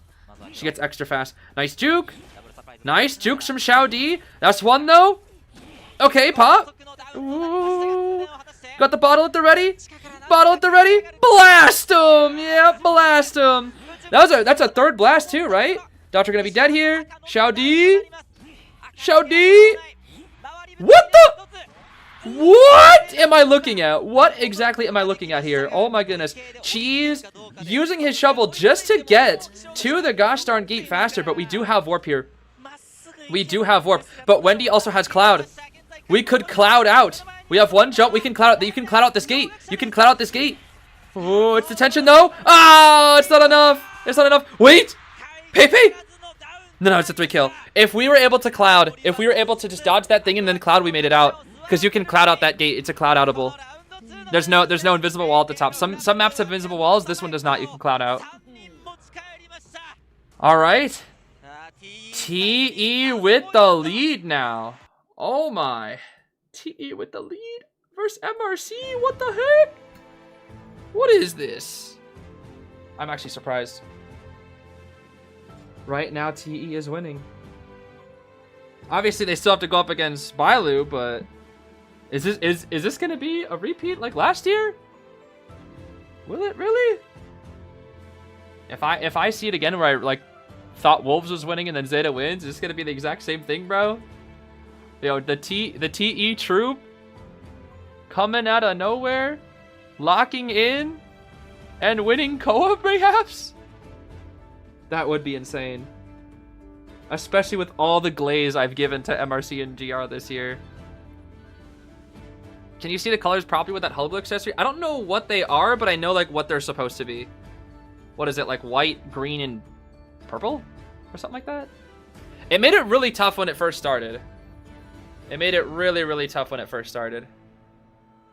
She gets extra fast. Nice juke. Nice jukes from Xiao Di. That's 1 though. Okay, pop. Ooh. Got the bottle at the ready. Bottle at the ready. Blast him. Yeah, blast him. That's a 3rd blast too, right? Doctor gonna be dead here. Xiao Di. Xiao Di. What the? What am I looking at? What exactly am I looking at here? Oh my goodness. Cheese using his shovel just to get to the gosh darn gate faster, but we do have warp here. We do have warp, but Wendy also has cloud. We could cloud out. We have 1 jump. We can cloud out. You can cloud out this gate. You can cloud out this gate. Oh, it's detention though. Oh, it's not enough. It's not enough. Wait. Pepe. No, it's a 3 kill. If we were able to cloud, if we were able to just dodge that thing and then cloud, we made it out. Because you can cloud out that gate. It's a cloud outable. There's no invisible wall at the top. Some maps have invisible walls. This one does not. You can cloud out. All right. TE with the lead now. Oh my. TE with the lead versus MRC. What the heck? What is this? I'm actually surprised. Right now, TE is winning. Obviously, they still have to go up against Bailu, but is this gonna be a repeat like last year? Will it really? If I see it again where I thought Wolves was winning and then Zeta wins, is this gonna be the exact same thing, bro? Yo, the TE troop coming out of nowhere, locking in, and winning co-op perhaps? That would be insane. Especially with all the glaze I've given to MRC and GR this year. Can you see the colors properly with that hull blue accessory? I don't know what they are, but I know what they're supposed to be. What is it, like white, green, and purple? Or something like that? It made it really tough when it first started. It made it really, really tough when it first started.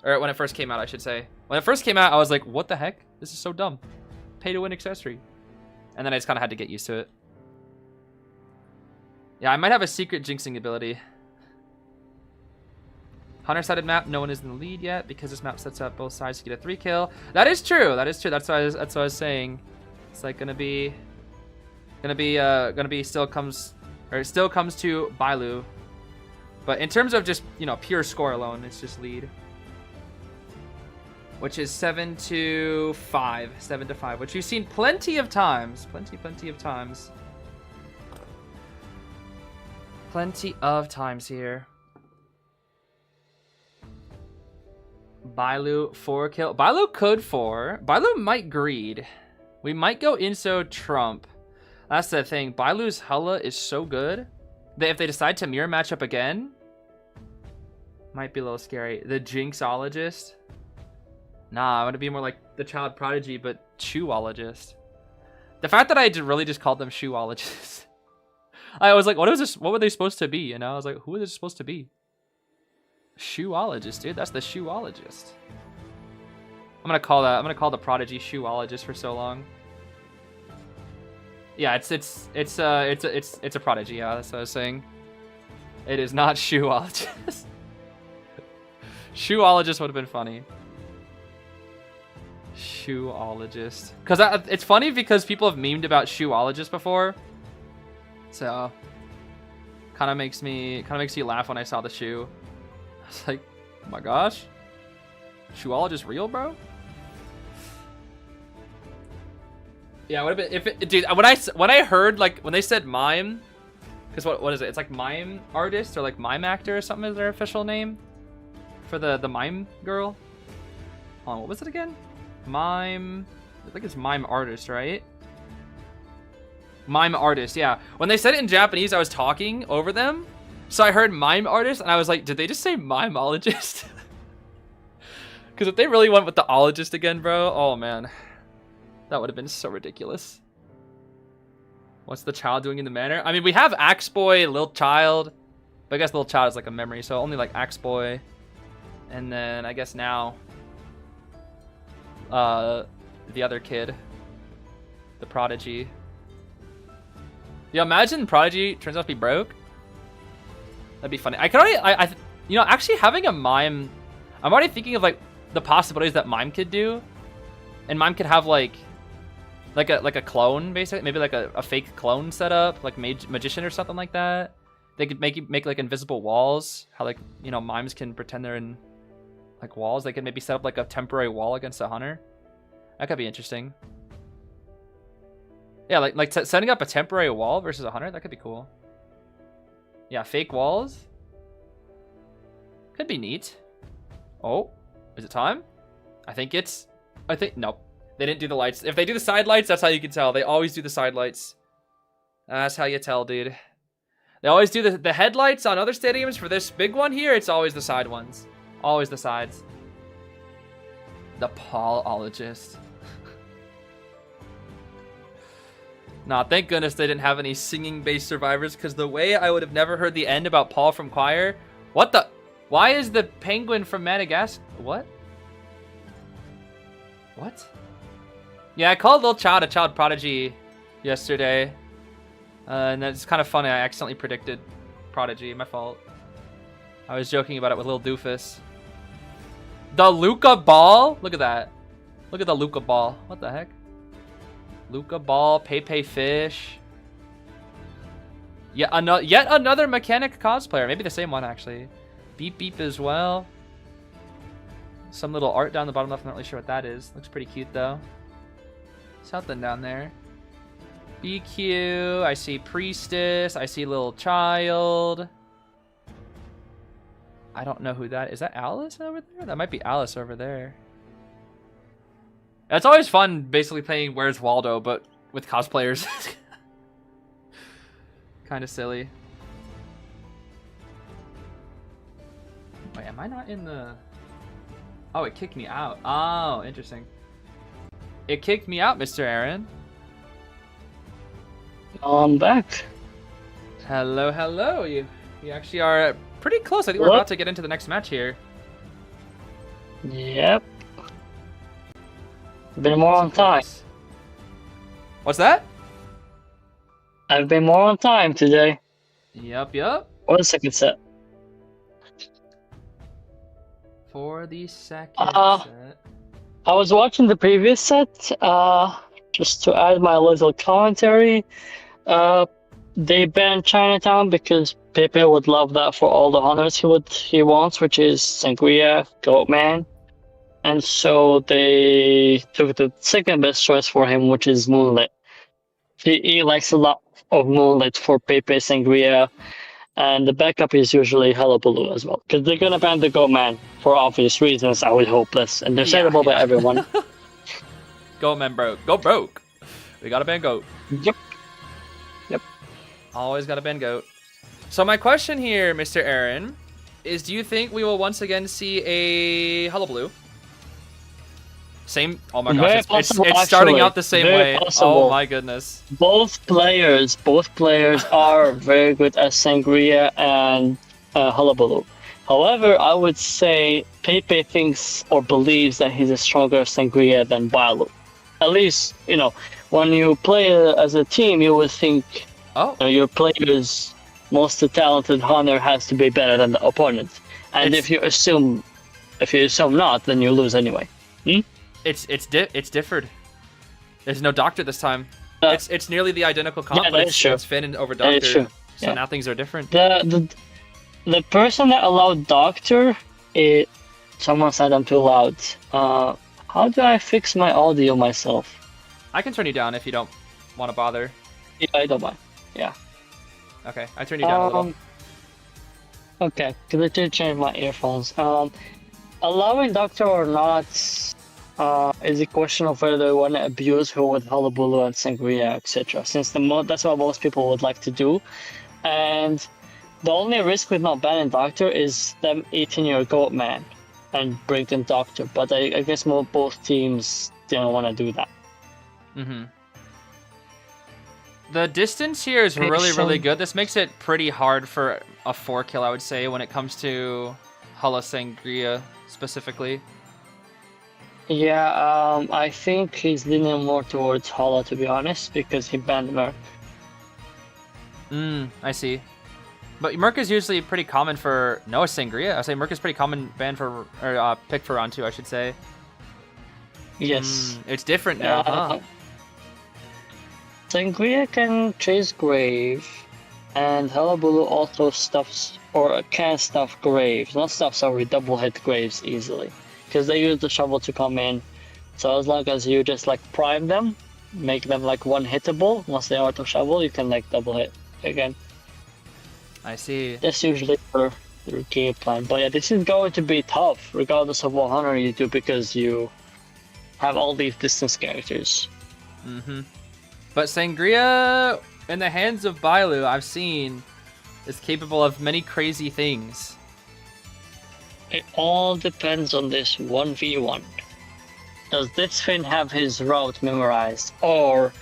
Or when it first came out, I should say. When it first came out, I was like, what the heck? This is so dumb. Pay to win accessory. And then I just kind of had to get used to it. Yeah, I might have a secret jinxing ability. Hunter-sided map, no one is in the lead yet because this map sets up both sides to get a 3 kill. That is true. That is true. That's what I was saying. It's gonna be Gonna be still comes to Bailu. But in terms of just, you know, pure score alone, it's just lead. Which is 7-5. 7-5, which you've seen plenty of times. Plenty of times. Plenty of times here. Bailu 4 kill. Bailu could 4. Bailu might greed. We might go Inso Trump. That's the thing. Bailu's Hella is so good that if they decide to mirror match up again, might be a little scary. The Jinxologist. Nah, I want to be more like the Child Prodigy, but Shoeologist. The fact that I really just called them Shoeologists. I was like, what were they supposed to be? You know, I was like, who are they supposed to be? Shoeologist, dude. That's the Shoeologist. I'm gonna call the Prodigy Shoeologist for so long. Yeah, it's a Prodigy. Yeah, that's what I was saying. It is not Shoeologist. Shoeologist would have been funny. Shoeologist, because it's funny because people have memed about Shoeologist before, so kind of makes you laugh when I saw the shoe. I was like, oh my gosh, Shoeologist real, bro? Yeah, would have been if it, dude. When I heard like when they said mime, because what is it? It's like mime artist or like mime actor or something is their official name for the mime girl. Hold on, what was it again? Mime, I think it's mime artist, right? Mime artist, yeah. When they said it in Japanese, I was talking over them, so I heard mime artist, and I was like, did they just say mimeologist? Because if they really went with the ologist again, bro, oh man, that would have been so ridiculous. What's the child doing in the manor? I mean, we have Axe Boy, Lil Child, but I guess Lil Child is like a memory, so only like Axe Boy, and then I guess now the other kid, the Prodigy. Yeah, imagine Prodigy turns out to be broke. That'd be funny. I could already, you know, actually having a mime, I'm already thinking of like the possibilities that mime could do, and mime could have like a clone basically, maybe like a fake clone setup, like magician or something like that. They could make like invisible walls. How like, you know, mimes can pretend they're in like walls. They could maybe set up like a temporary wall against a hunter. That could be interesting. Yeah, like setting up a temporary wall versus a hunter. That could be cool. Yeah, fake walls. Could be neat. Oh, is it time? I think nope. They didn't do the lights. If they do the side lights, that's how you can tell. They always do the side lights. That's how you tell, dude. They always do the headlights on other stadiums. For this big one here, it's always the side ones. Always the sides. The Paulologist. Nah, thank goodness they didn't have any singing-based survivors, because the way I would have never heard the end about Paul from Choir. What the? Why is the penguin from Madagascar? What? What? Yeah, I called Lil Child a child prodigy yesterday. And that's kind of funny. I accidentally predicted Prodigy. My fault. I was joking about it with Lil Doofus. The Luca Ball? Look at that. Look at the Luca Ball. What the heck? Luca Ball, Pepe Fish. Yeah, yet another mechanic cosplayer. Maybe the same one, actually. Beep Beep as well. Some little art down the bottom left. I'm not really sure what that is. Looks pretty cute, though. Something down there. BQ. I see Priestess. I see Little Child. I don't know who that is. Is that Alice over there? That might be Alice over there. It's always fun basically playing Where's Waldo, but with cosplayers. Kind of silly. Wait, am I not in the... Oh, it kicked me out. Oh, interesting. It kicked me out, Mr. Aaron. I'm back. Hello, hello. You actually are pretty close. I think we're about to get into the next match here. Yep. Been more on time. What's that? I've been more on time today. Yep. Or the second set. For the second set. I was watching the previous set, just to add my little commentary. They banned Chinatown because Pepe would love that for all the honors he wants, which is Sangria, Goatman, and so they took the second best choice for him, which is Moonlit. He likes a lot of Moonlit for Pepe, Sangria, and the backup is usually Hullabaloo as well, because they're gonna ban the Goatman for obvious reasons. I would hope that's understandable by everyone. Goatman broke. Go broke. We gotta ban Goat. Yep. Always gotta ban Goat. So my question here, Mr. Aaron, is do you think we will once again see a Hullabaloo? Same. Oh my gosh, Very it's possible, starting actually. out the same Very way. possible. Oh my goodness. Both players are very good at Sangria and Hullabaloo. However, I would say Pepe thinks or believes that he's a stronger Sangria than Balu. At least, when you play as a team, you would think your player's most talented hunter has to be better than the opponent. And if you assume not, then you lose anyway. It's differed. There's no Doctor this time. It's nearly the identical comp, Yeah, but is true. it's Finn over That is Doctor. true. So Yeah. now things are different. The person that allowed Doctor, someone said I'm too loud. How do I fix my audio myself? I can turn you down if you don't want to bother. Yeah, I don't mind. Yeah. Okay, I turned you down a little. Okay, because I did change my earphones. Allowing Doctor or not is a question of whether they want to abuse her with Hullabaloo and Sangria, etc. Since that's what most people would like to do. And the only risk with not banning Doctor is them eating your Goatman and bringing Doctor. But I guess both teams didn't want to do that. Mm-hmm. The distance here is really, really good. This makes it pretty hard for a 4-kill, I would say, when it comes to Hulla Sangria specifically. Yeah, I think he's leaning more towards Hulla, to be honest, because he banned Merc. I see. But Merc is usually pretty common for Noah Sangria. I say Merc is pretty common ban for or pick for round 2, I should say. Yes. It's different now, huh? Sangria can chase Grave, and Hullabaloo also can stuff Graves. Not stuff, sorry, double hit Graves easily. Because they use the shovel to come in. So as long as you just prime them, make them one hittable, once they auto shovel, you can double hit again. I see. That's usually their game plan. But yeah, this is going to be tough, regardless of what hunter you do, because you have all these distance characters. But Sangria, in the hands of Bailu, I've seen, is capable of many crazy things. It all depends on this 1v1. Does this Finn have his route memorized, or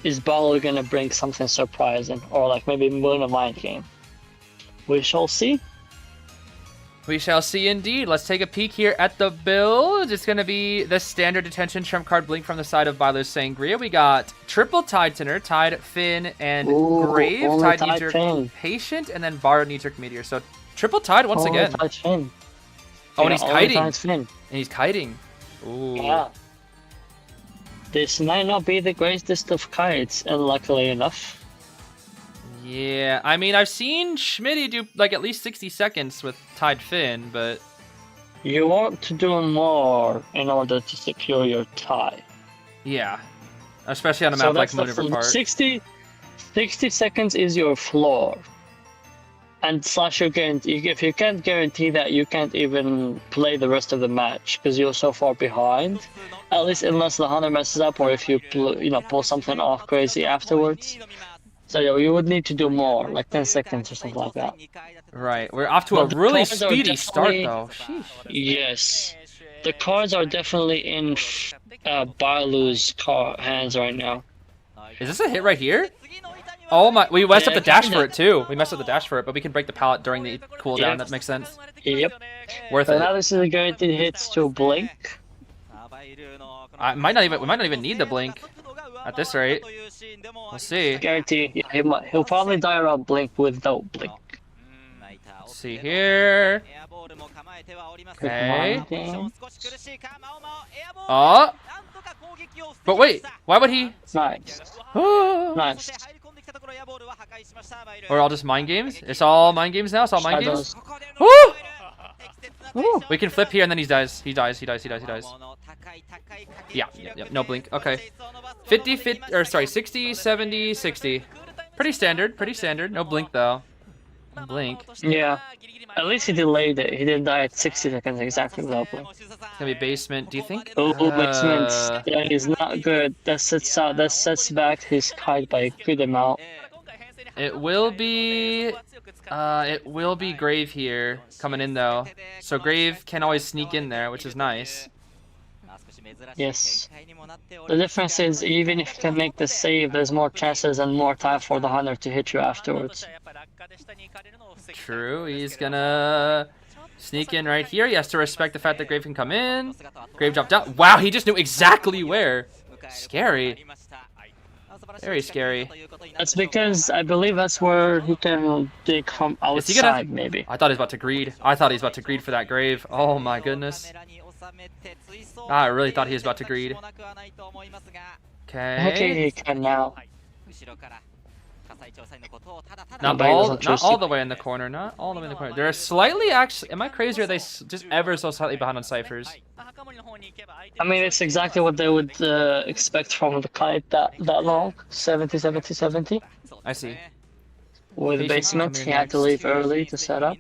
is Bailu gonna bring something surprising, or maybe win a mind game? We shall see. We shall see indeed. Let's take a peek here at the build. It's going to be the standard detention trump card blink from the side of Bailu Sangria. We got triple Tide Tinner, Tide Finn, and Grave. Tide Knee-Jerk Patient, and then Borrowed Knee-Jerk Meteor. So triple Tide once again. Tide Finn. Oh, and he's kiting. And he's kiting. Ooh. Yeah. This might not be the greatest of kites, and luckily enough. Yeah, I mean, I've seen Schmitty do at least 60 seconds with Tide Finn, but... You want to do more in order to secure your tie. Yeah. Especially on a map like Moon River Park. 60 seconds is your floor. And slash your guarantee. If you can't guarantee that, you can't even play the rest of the match because you're so far behind. At least unless the hunter messes up, or if you pull something off crazy afterwards. So you would need to do more, 10 seconds or something like that. Right, we're off to a really speedy start though. Sheesh. Yes, the cards are definitely in Bailu's hands right now. Is this a hit right here? Oh my, we messed up the dash for it too. We messed up the dash for it, but we can break the pallet during the cooldown. Yep. That makes sense. Yep. Worth it. Now this is a guaranteed hits to blink. We might not even need the blink at this rate. We'll see. Guarantee. Yeah, he'll probably die around blink without blink. Let's see here. Okay. Oh. But wait, why would he? Nice. Nice. Or all just mind games? It's all mind games now? It's all mind games? Shadows. Woo! Ooh. We can flip here and then he dies. He dies. Yeah, no blink. Okay. 50, 50, or sorry, 60, 70, 60. Pretty standard. No blink though. No blink. Yeah. At least he delayed it. He didn't die at 60 seconds exactly without blink. It's gonna be basement. Do you think? Oh, basement. That is not good. That sets back his kite by a good amount. It will be Grave here coming in though. So Grave can always sneak in there, which is nice. Yes. The difference is even if you can make the save, there's more chances and more time for the hunter to hit you afterwards. True, he's gonna sneak in right here. He has to respect the fact that Grave can come in. Grave dropped down. Wow, he just knew exactly where. Scary. Very scary. That's because I believe that's where they come outside, maybe. I thought he was about to greed. For that Grave. Oh my goodness. I really thought he was about to greed. Okay. Okay, he can now. Not all the way in the corner. Not all the way in the corner. They're slightly actually. Am I crazy? Or are they just ever so slightly behind on ciphers? I mean, it's exactly what they would expect from the kite that long. 70, 70, 70. I see. With the basement, he had to leave early to set up.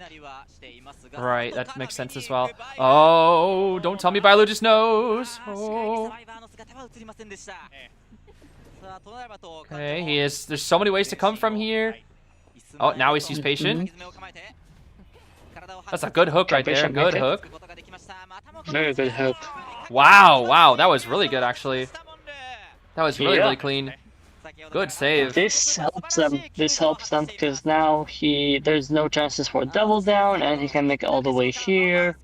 Right, that makes sense as well. Oh, don't tell me Bailu just knows. Oh. Okay, he is. There's so many ways to come from here. Oh, now he sees patient. That's a good hook right there. Good hook. Very good hook. Wow, that was really good actually. That was really clean. Good save. This helps them. Because now there's no chances for double down, and he can make it all the way here.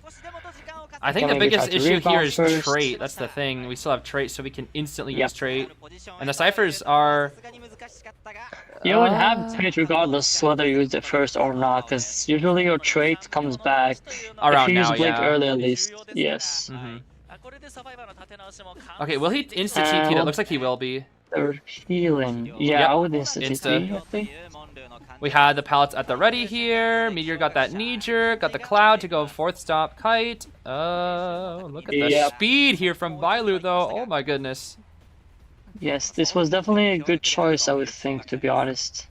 I think the biggest issue here is trait. That's the thing. We still have trait, so we can instantly use trait. And the ciphers are. You would have trait regardless whether you use it first or not, because usually your trait comes back around if you use now. blink early at least. Yes. Okay, will he insta TP? It looks like he will be. They're healing. Yeah, I would insta TP, I think. We had the pallets at the ready here. Meteor got that knee jerk. Got the cloud to go fourth stop kite. Look at the speed here from Bailu though. Oh my goodness. Yes, this was definitely a good choice, I would think, to be honest.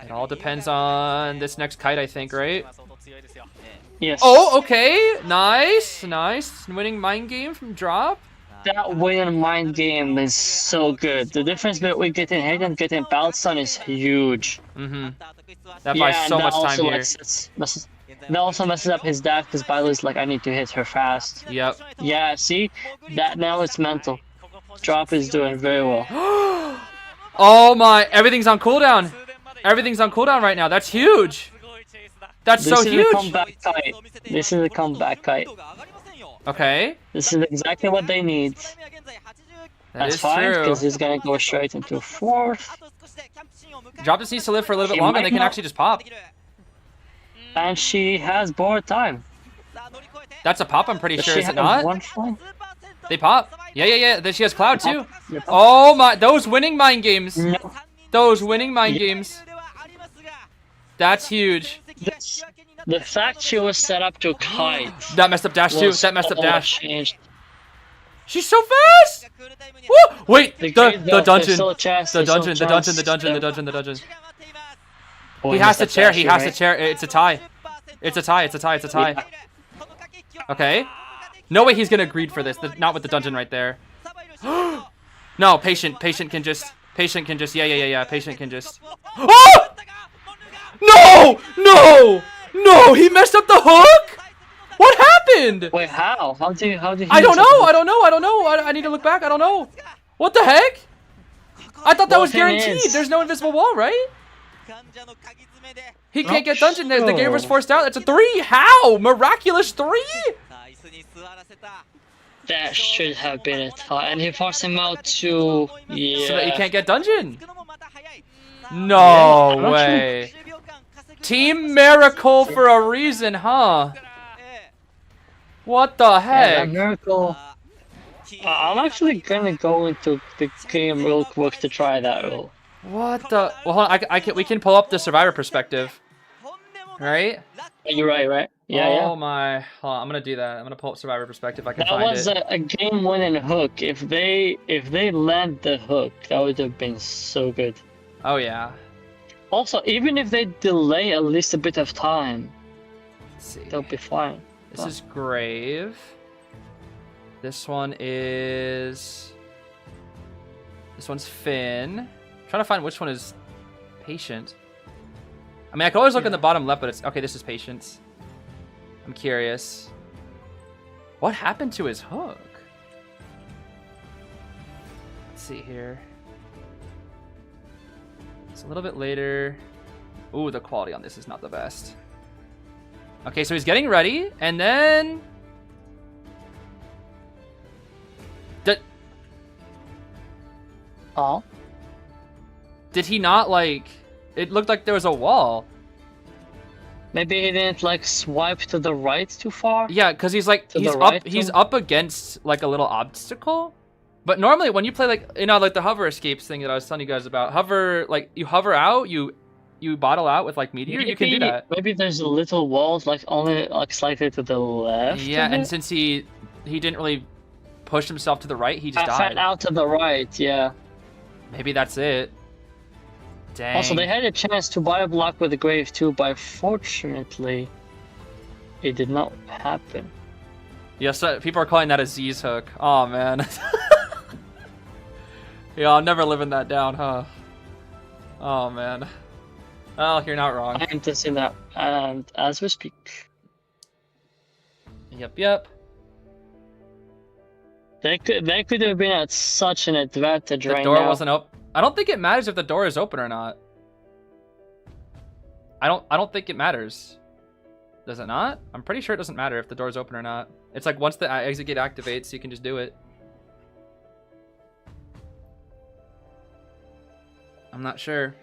It all depends on this next kite, I think, right? Yes. Oh, okay. Nice. Winning mind game from drop. That win mind game is so good. The difference between getting hit and getting bounced on is huge. That buys so much time here. That also messes up his dash because Bailu's like, I need to hit her fast. Yep. Yeah, see? That now it's mental. Drop is doing very well. Oh my, everything's on cooldown. Everything's on cooldown right now. That's huge. That's so huge. This is a comeback kite. Okay. This is exactly what they need. That's fine, because he's gonna go straight into fourth. Drop just needs to live for a little bit longer and they can actually just pop. And she has board time. That's a pop, I'm pretty sure, is it not? They pop. Yeah. Then she has cloud too. Yep. Oh my, those winning mind games. No. Those winning mind games. That's huge. The fact she was set up to kite. That messed up dash too. That messed up dash. Changed. She's so fast! Woo! Wait, the dungeon. The dungeon. Oh, he has to chair. It's a tie. It's a tie. Yeah. Okay. No way he's gonna greed for this. Not with the dungeon right there. No, patient can just. Yeah. Patient can just. Oh! No! He messed up the hook. What happened? Wait, how? How did he? I don't know. I need to look back. I don't know. What the heck? I thought that was guaranteed. There's no invisible wall, right? He can't get dungeon. The game was forced out. That's a 3. How? Miraculous 3? That should have been a tie, and he forced him out to. Yeah. So that he can't get dungeon. No way. Team Miracle for a reason, huh? What the heck? Yeah, Miracle. I'm actually gonna go into the game real quick to try that rule. What the? Well, hold on, we can pull up the survivor perspective, right? You're right? Yeah, Oh my! Hold on, I'm gonna do that. I'm gonna pull up survivor perspective. If I can That find was it. a game-winning hook. If they land the hook, that would have been so good. Oh yeah. Also, even if they delay at least a bit of time, Let's see. they'll be fine. This is Grave. This one is. This one's Finn. I'm trying to find which one is Patient. I mean, I can always look in the bottom left, but it's okay. This is Patience. I'm curious. What happened to his hook? Let's see here. It's a little bit later. Ooh, the quality on this is not the best. Okay, so he's getting ready, and then... Oh. Did he not, like... It looked like there was a wall. Maybe he didn't like swipe to the right too far. Yeah, because he's like he's up against like a little obstacle. But normally when you play like like the hover escapes thing that I was telling you guys about, you hover out, you bottle out with like meteor, you can do that. Maybe there's a little walls like only like slightly to the left. Yeah, and since he didn't really push himself to the right, he just died. Out to the right, yeah. Maybe that's it. Dang. Also, they had a chance to buy a block with the grave too, but fortunately, it did not happen. Yes, people are calling that a Zeez hook. Oh man. Yeah, I'm never living that down, huh? Oh man. Oh, you're not wrong. I am testing that, and as we speak. Yep. They could have been at such an advantage right now. The door wasn't open. I don't think it matters if the door is open or not. I don't think it matters. Does it not? I'm pretty sure it doesn't matter if the door is open or not. It's like once the exit gate activates, you can just do it. I'm not sure.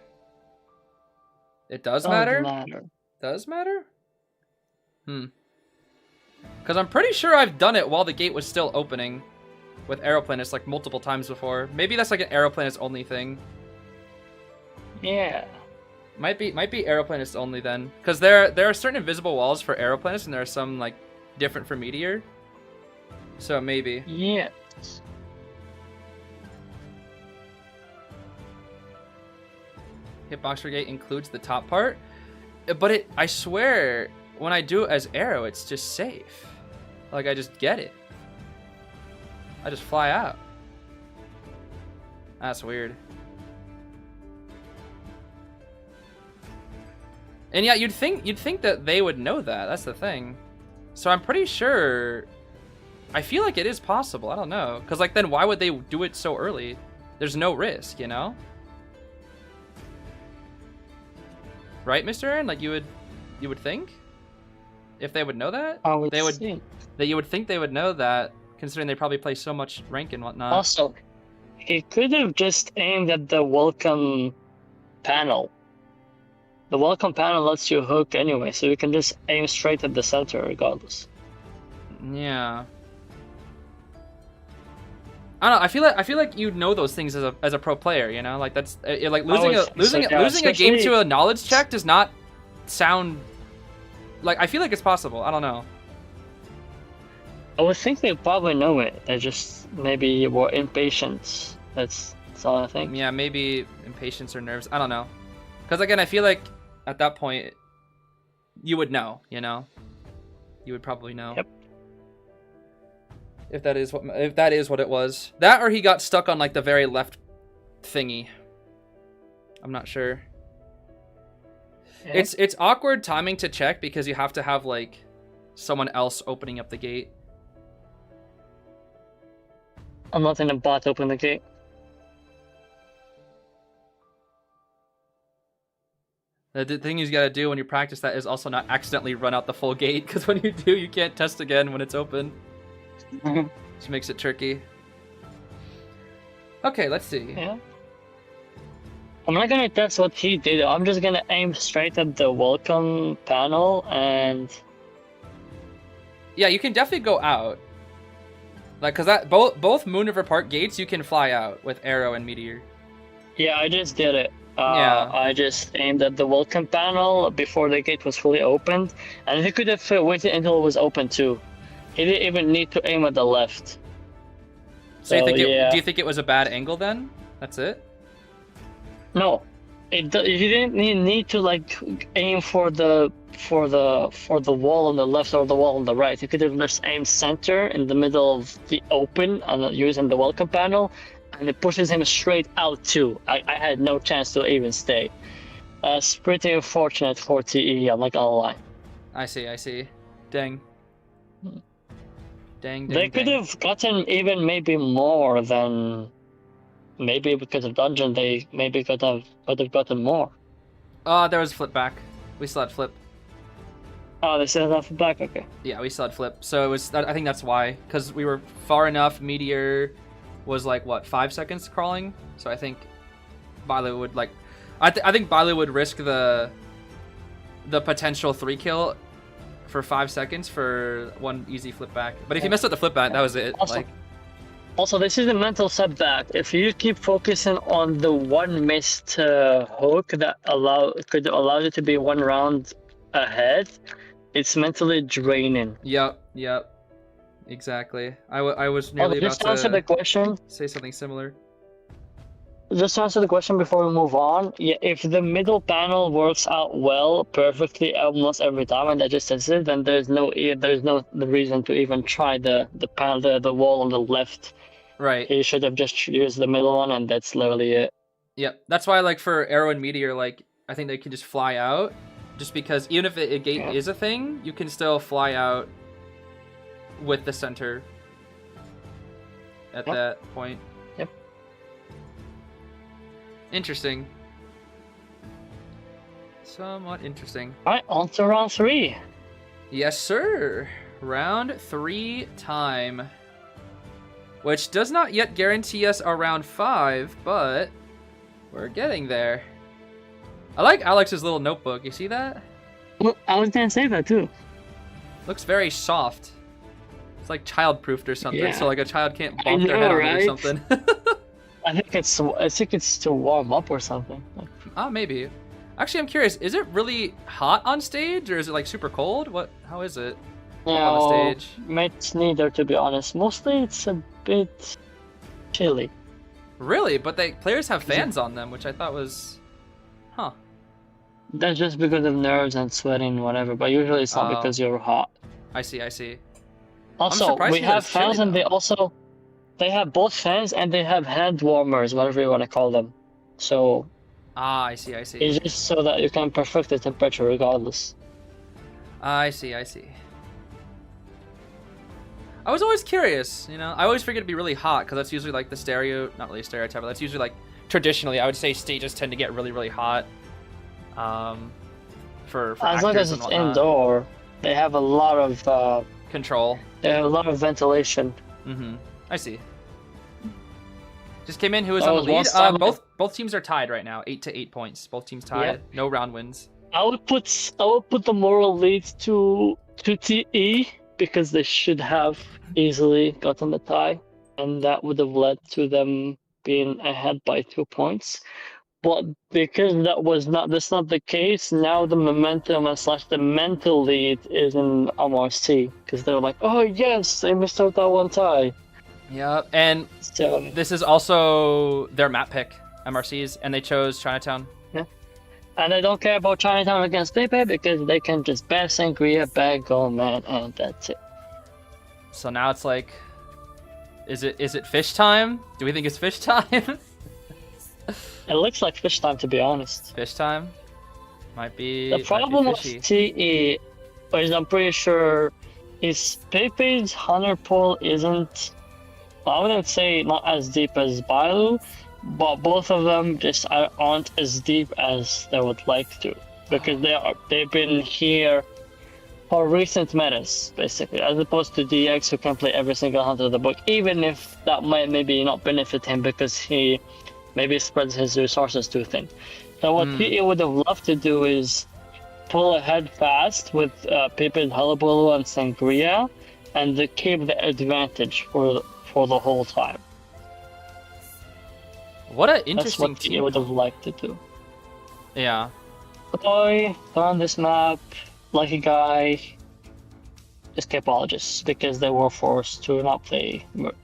It does matter? Does matter? Because I'm pretty sure I've done it while the gate was still opening with Aeroplanist like multiple times before. Maybe that's like an Aeroplanist only thing. Yeah. Might be Aeroplanist only then. Because there are certain invisible walls for Aeroplanist and there are some like different for Meteor. So maybe. Yeah. Hitboxer gate includes the top part. But I swear, when I do it as Arrow, it's just safe. Like I just get it. I just fly out. That's weird. And yeah, you'd think that they would know that. That's the thing. So I'm pretty sure. I feel like it is possible. I don't know, because like then why would they do it so early? There's no risk, you know. Right, Mr. Aaron? Like you would think, if they would know that, you would think they would know that, considering they probably play so much rank and whatnot. Also, he could have just aimed at the welcome panel. The welcome panel lets you hook anyway, so you can just aim straight at the center regardless. Yeah. I don't know. I feel like you know those things as a pro player. You know, like that's like losing a game to a knowledge check does not sound like. I feel like it's possible. I don't know. I would think they probably know it. They just maybe were impatient. That's all I think. Yeah, maybe impatience or nerves. I don't know. Because again, I feel like at that point you would know. You know, you would probably know. Yep. If that is what it was. That or he got stuck on like the very left thingy. I'm not sure. Yeah. It's awkward timing to check because you have to have like someone else opening up the gate. I'm not in a bot open the gate. The thing you gotta do when you practice that is also not accidentally run out the full gate, because when you do, you can't test again when it's open. Which makes it tricky. Okay, let's see. Yeah. I'm not gonna test what he did. I'm just gonna aim straight at the welcome panel and. Yeah, you can definitely go out. Like, cause that both Moon River Park gates you can fly out with Arrow and Meteor. Yeah, I just did it. Yeah. I just aimed at the welcome panel before the gate was fully opened, and he could have waited until it was open too. He didn't even need to aim at the left. So you think yeah. do you think it was a bad angle then? That's it? No, you didn't need to like aim for the wall on the left or the wall on the right. You could have just aimed center in the middle of the open and using the welcome panel, and it pushes him straight out too. I had no chance to even stay. It's pretty unfortunate for TE. I'm not gonna lie. I see. Dang. They could have gotten even maybe more than. Maybe because of dungeon, they maybe could have gotten more. There was flip back. We still had flip. Oh, they still have flip back. Okay. Yeah, we still had flip. So it was. I think that's why, because we were far enough. Meteor was like what 5 seconds crawling. So I think Bailu would like. I think Bailu would risk the potential 3 kill for 5 seconds for one easy flip back. But if you messed up the flip back, that was it. Also, this is a mental setback. If you keep focusing on the one missed hook that could allow you to be 1 round ahead, it's mentally draining. Yep. Exactly. I was nearly about to answer the question. Say something similar. Just to answer the question before we move on, yeah, if the middle panel works out well, perfectly almost every time, and that just says it, then there's no reason to even try the wall on the left. Right. You should have just used the middle one, and that's literally it. Yep. That's why, like, for Arrow and Meteor, like, I think they can just fly out, just because even if a gate is a thing, you can still fly out with the center at that point. Yep. Interesting. Somewhat interesting. Alright, on to round 3. Yes, sir. Round 3 time. Which does not yet guarantee us a round 5, but we're getting there. I like Alex's little notebook. You see that? Well, I was gonna say that too. Looks very soft. It's like child-proofed or something, so like a child can't I bonk their head know, on it or right? something. I think it's to warm up or something. Maybe. Actually, I'm curious. Is it really hot on stage, or is it like super cold? How is it on the stage? It's neither, to be honest. Mostly it's a bit chilly. Really? But players have fans on them, which I thought was, huh? That's just because of nerves and sweating and whatever. But usually it's not because you're hot. I see. Also, we have fans, and they have both fans and they have hand warmers, whatever you want to call them. So. I see. It's just so that you can perfect the temperature regardless. I see. I was always curious, you know. I always figured it'd be really hot because that's usually like the not really stereotype, but that's usually like traditionally I would say stages tend to get really, really hot. For as long as it's indoor, they have a lot of control. They have a lot of ventilation. I see. Just came in. Who is on the lead? Both teams are tied right now, 8 points. Both teams tied. Yep. No round wins. I would put the moral lead to TE because they should have easily gotten the tie, and that would have led to them being ahead by 2 points. But because that's not the case, now the momentum / the mental lead is in MRC because they're like, oh yes, they missed out that one tie. Yeah, and so, this is also their map pick, MRC's, and they chose Chinatown. Yeah, and I don't care about Chinatown against Pepe because they can just ban Sangria, ban Goldman, and that's it. So now it's like, is it fish time? Do we think it's fish time? It looks like fish time, to be honest. Fish time? Might be. The problem with TE is I'm pretty sure is Pepe's Hunter pool isn't. I wouldn't say not as deep as Bailu, but both of them just aren't as deep as they would like to because they've been here for recent metas basically, as opposed to DX who can play every single hunter of the book, even if that might maybe not benefit him because he maybe spreads his resources too thin. So what TE would have loved to do is pull ahead fast with Pepe's Hullabaloo and Sangria, and to keep the advantage for the whole time. What an That's interesting what he team. would have liked to do. Yeah. Toy, on this map, Lucky Guy, Escapologists, because they were forced to not play Merc.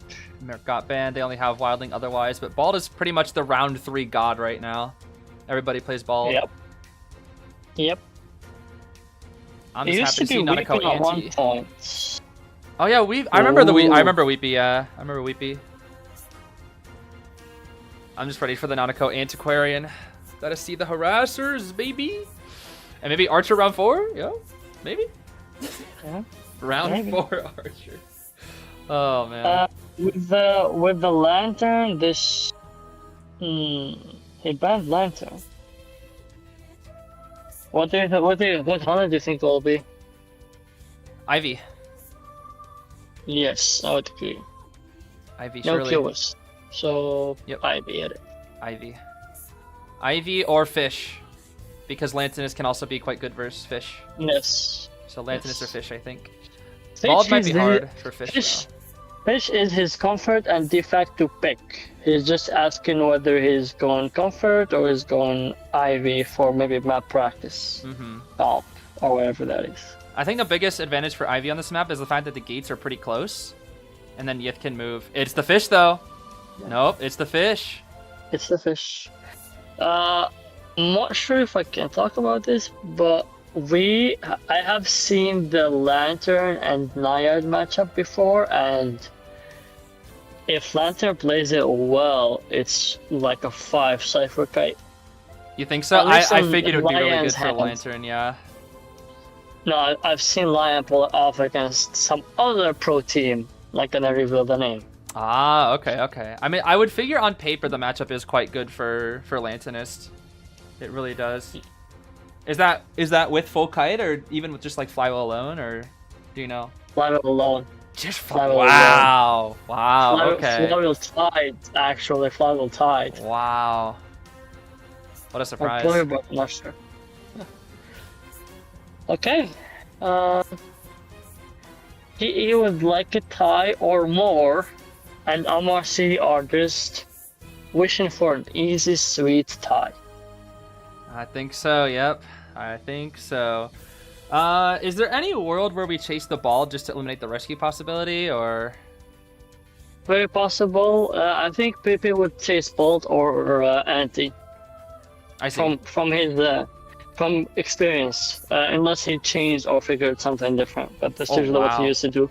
Merc got banned. They only have Wildling otherwise, but Bald is pretty much the round 3 god right now. Everybody plays Bald. Yep. I'm It just used happy to to be see Nanako Weeping at one anti. point. Oh yeah, I remember Ooh. I remember Weepy. Yeah, I remember Weepy. I'm just ready for the Nanako Antiquarian. Gotta see the harassers, baby. And maybe Archer round 4? Yeah, maybe. Yeah. Round Maybe. 4 Archer. Oh man. With the lantern, this he banned lantern. What hunter do you think it will be? Ivy. Yes, I would agree. Ivy, No surely. kills. So Yep. Ivy at it. Ivy. Ivy or Fish. Because Lantinus can also be quite good versus Fish. Yes. So Lantinus Yes. or Fish, I think. Fish Bald might is be the- hard for Fish, Fish, though. Fish is his comfort and de facto pick. He's just asking whether he's going comfort or he's going Ivy for maybe map practice, comp, or whatever that is. I think the biggest advantage for Ivy on this map is the fact that the gates are pretty close. And then Yith can move. It's the Fish, though. Nope, it's the Fish. It's the Fish. I'm not sure if I can talk about this, but I have seen the Lantern and Naiad matchup before, and if Lantern plays it well, it's like a 5 Cypher Kite. You think so? At least I on figured it would be really good Lion's for hands. Lantern, yeah. No, I've seen Lion pull it off against some other pro team, like gonna reveal the name. Ah, okay. I mean, I would figure on paper the matchup is quite good for Lantinist. It really does. Is that with full kite or even with just like Flywheel alone, or do you know? Flywheel alone. Just Flywheel wow, wow, okay, Flywheel tied, actually. Flywheel tied. wow. What a surprise! But I'm not sure. Okay. He would like a tie or more, and MRC are just wishing for an easy, sweet tie. I think so. Yep, I think so. Is there any world where we chase the ball just to eliminate the rescue possibility, or? Very possible. I think Pepe would chase Bolt or Anti I see. from experience, unless he changed or figured something different. But that's Oh, usually what wow. he used to do.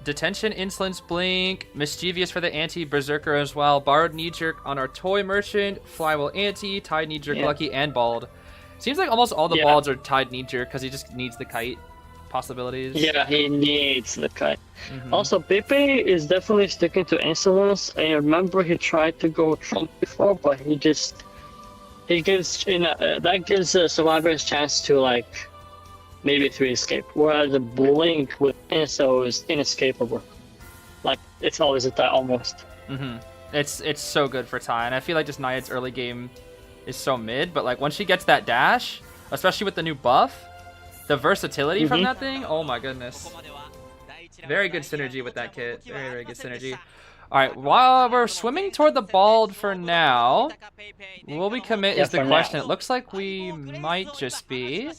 Detention, Insolence, Blink, Mischievous for the Anti, Berserker as well, Borrowed Knee Jerk on our Toy Merchant, Flywheel Anti, Tied Knee Jerk Yeah. Lucky, and Bald. Seems like almost all the Yeah. Balds are Tied Knee Jerk because he just needs the kite possibilities. Yeah, he needs the kite. Mhm. Also, Pepe is definitely sticking to Insolence. I remember he tried to go Trump before, but he gives that gives survivors chance to like maybe 3 escape. Whereas the Blink with Inso is inescapable. Like it's always a tie almost. Mhm. It's so good for Ty, and I feel like just Naiad's early game is so mid, but like once she gets that dash, especially with the new buff, the versatility from that thing, oh my goodness. Very good synergy with that kit. Very, very good synergy. Alright, while we're swimming toward the bald for now, will we commit is the for question. now. It looks like we might just be.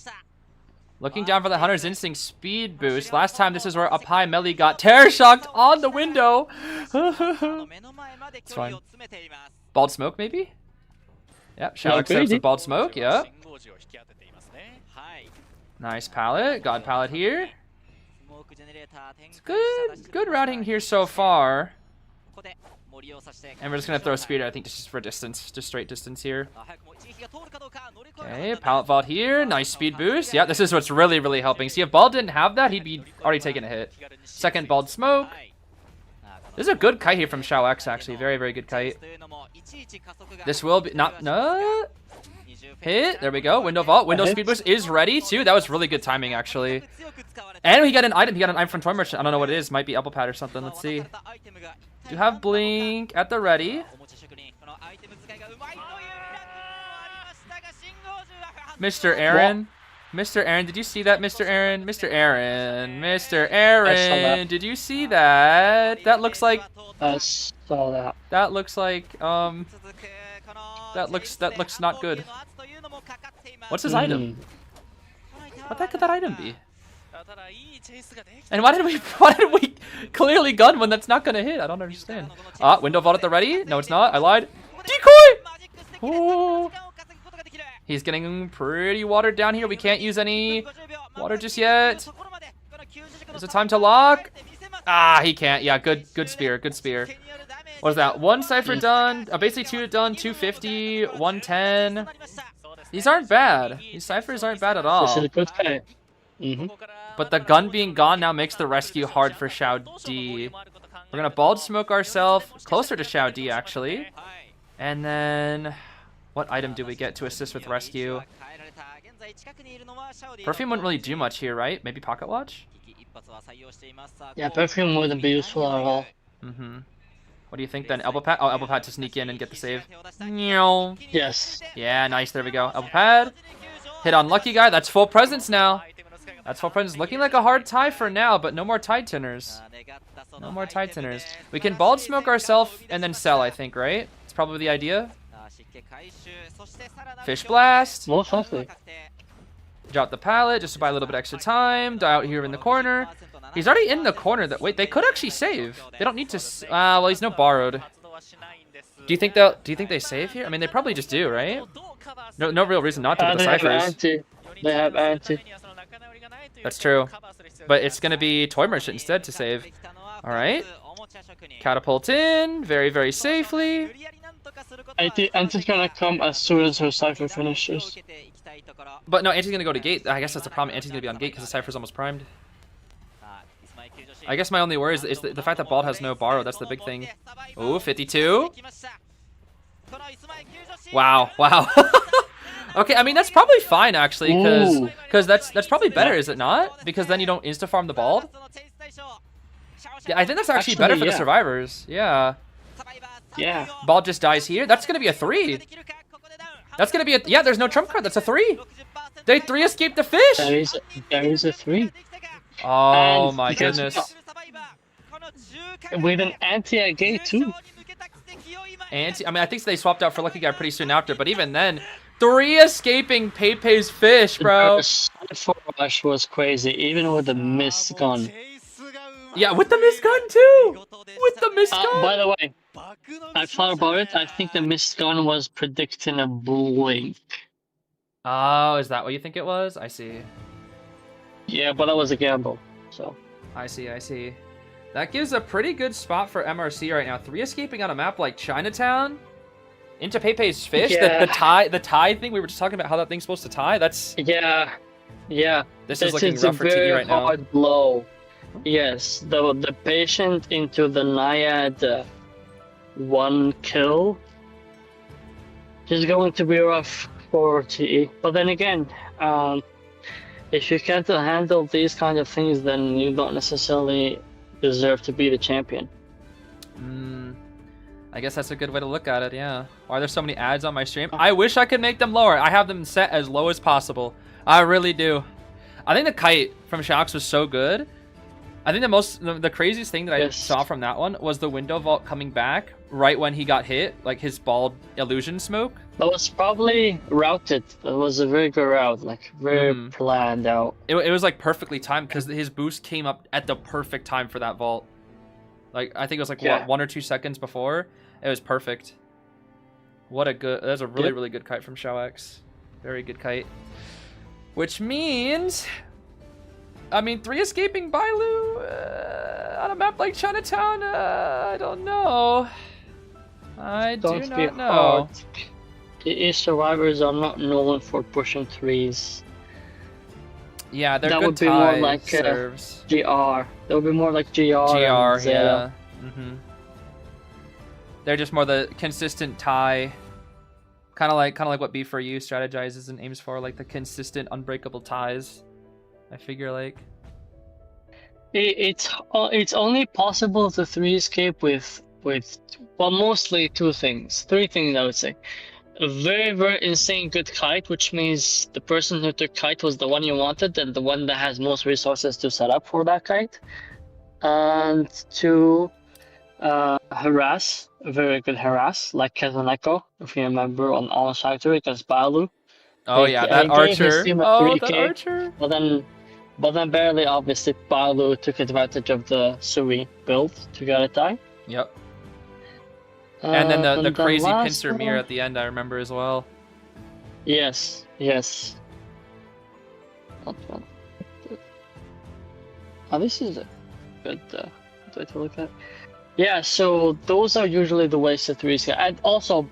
Looking down for the Hunter's Instinct speed boost. Last time this is where up high Melly got terror shocked on the window. It's fine. Bald smoke maybe? Yep, Shadow Not accepts crazy. the bald smoke, yep. Nice pallet, God pallet here. It's good routing here so far. And we're just gonna throw speeder, I think just for distance, just straight distance here. Okay, pallet vault here, nice speed boost. Yeah, this is what's really, really helping. See, if Bald didn't have that, he'd be already taking a hit. Second bald smoke. This is a good kite here from Shao X, actually. Very, very good kite. This will be no hit. There we go. Window vault. Window speed boost is ready too. That was really good timing, actually. And we got an item. He got an item from Toy Merchant. I don't know what it is. Might be Apple Pad or something. Let's see. Do have Blink at the ready. Mr. Aaron. Mr. Aaron, did you see that, Mr. Aaron? Mr. Aaron, Mr. Aaron, did you see that? That looks like. I saw that. That looks like That looks not good. What's his item? What the heck could that item be? And why did we clearly gun when that's not gonna hit? I don't understand. Window vault at the ready? No, it's not. I lied. Decoy! Ooh. He's getting pretty watered down here. We can't use any water just yet. Is it time to lock? He can't. Yeah, good spear. Good spear. What is that? One Cypher done. Basically two done. 250. 110. These aren't bad. These Cyphers aren't bad at all. This is a good pay. But the gun being gone now makes the rescue hard for Xiao D. We're gonna bald smoke ourselves closer to Xiao D actually. And then what item do we get to assist with rescue? Perfume wouldn't really do much here, right? Maybe pocket watch? Yeah, perfume wouldn't be useful at all. What do you think then? Elbow pad? Oh, elbow pad to sneak in and get the save. Yes. Yeah, nice. There we go. Elbow pad. Hit on lucky guy. That's full presence now. That's full presence. Looking like a hard tie for now, but no more tide tinners. No more tide tinners. We can bald smoke ourselves and then sell, I think, right? It's probably the idea. Fish blast. Most likely. Drop the pallet just to buy a little bit extra time. Die out here in the corner. He's already in the corner. Wait, they could actually save. They don't need to. Well, he's no borrowed. Do you think they save here? I mean, they probably just do, right? No real reason not to with the ciphers. They have anti. That's true. But it's gonna be Toy Merchant instead to save. All right. Catapult in very, very safely. Anti's gonna come as soon as her cipher finishes. But no, Anti's gonna go to gate. I guess that's the problem. Anti's gonna be on gate because the cipher's almost primed. I guess my only worry is the fact that Bald has no borrow. That's the big thing. Ooh, 52. Wow. Okay, I mean that's probably fine actually, because that's probably better, is it not? Because then you don't insta farm the Bald. Yeah, I think that's actually better for the survivors. Yeah. Yeah. Bald just dies here. That's gonna be a 3. That's gonna be a There's no trump card. That's a 3. They 3 escaped the fish. There is a 3. Oh my goodness. With an anti at gate too. I mean, I think they swapped out for Lucky Guy pretty soon after, but even then, 3 escaping Pepe's fish, bro. The rush was crazy, even with the missed gun. Yeah, with the missed gun too. With the missed gun. By the way, I thought about it. I think the missed gun was predicting a blink. Oh, is that what you think it was? I see. Yeah, but that was a gamble. So. I see. That gives a pretty good spot for MRC right now. 3 escaping on a map like Chinatown into Pepe's fish. Yeah. The tie thing we were just talking about, how that thing's supposed to tie. That's yeah. This is looking rough for TE right now. A hard blow. Yes, the patient into the Naiad 1 kill is going to be rough for TE. But then again, if you can't handle these kind of things, then you don't necessarily deserve to be the champion. I guess that's a good way to look at it, yeah. Why are there so many ads on my stream? I wish I could make them lower. I have them set as low as possible. I really do. I think the kite from Shax was so good. I think the craziest thing that I saw from that one was the window vault coming back right when he got hit, like his bald illusion smoke. That was probably routed. It was a very good route, like very planned out. It was like perfectly timed because his boost came up at the perfect time for that vault. Like I think it was like what, 1 or 2 seconds before. It was perfect. What a good. That's a really good kite from Xiaox. Very good kite. Which means, I mean, 3 escaping Bailu on a map like Chinatown. I don't know. I do not know. The survivors are not known for pushing 3s. Yeah, they're that good would be more like serves. GR. That would be more like GR. Yeah. They're just more the consistent tie. Kind of like what B4U strategizes and aims for, like the consistent unbreakable ties. I figure like. It's only possible to 3 escape with well, mostly 2 things, 3 things I would say. a very, very insane good kite, which means the person who took kite was the one you wanted and the one that has most resources to set up for that kite. And to harass, a very good harass, like Kazaneko, if you remember on Almost Factory against Balu. Oh yeah, that archer. Oh, that 3K, archer. But then barely, obviously, Balu took advantage of the Sui build to get it die. Yep. And then the crazy last pincer one- mirror at the end, I remember as well. Yes, yes. Not bad. Oh, this is a good way to look at. Yeah, so those are usually the ways to 3 And also,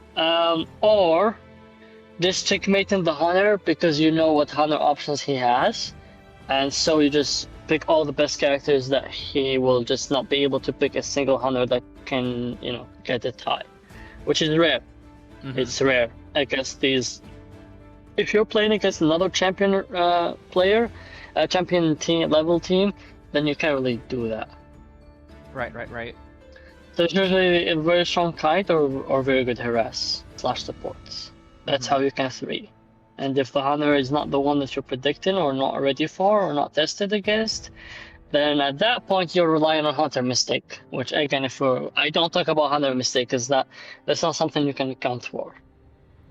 or just checkmating the hunter because you know what hunter options he has, and so you just pick all the best characters that he will just not be able to pick a single hunter that can, get the tie, which is rare. Mhm. It's rare against these. If you're playing against another champion player, a champion team level team, then you can't really do that. Right. So it's usually a very strong kite or very good harass / supports. That's how you can 3. And if the hunter is not the one that you're predicting or not ready for or not tested against, then at that point you're relying on hunter mistake. Which again, I don't talk about hunter mistake because that's not something you can account for.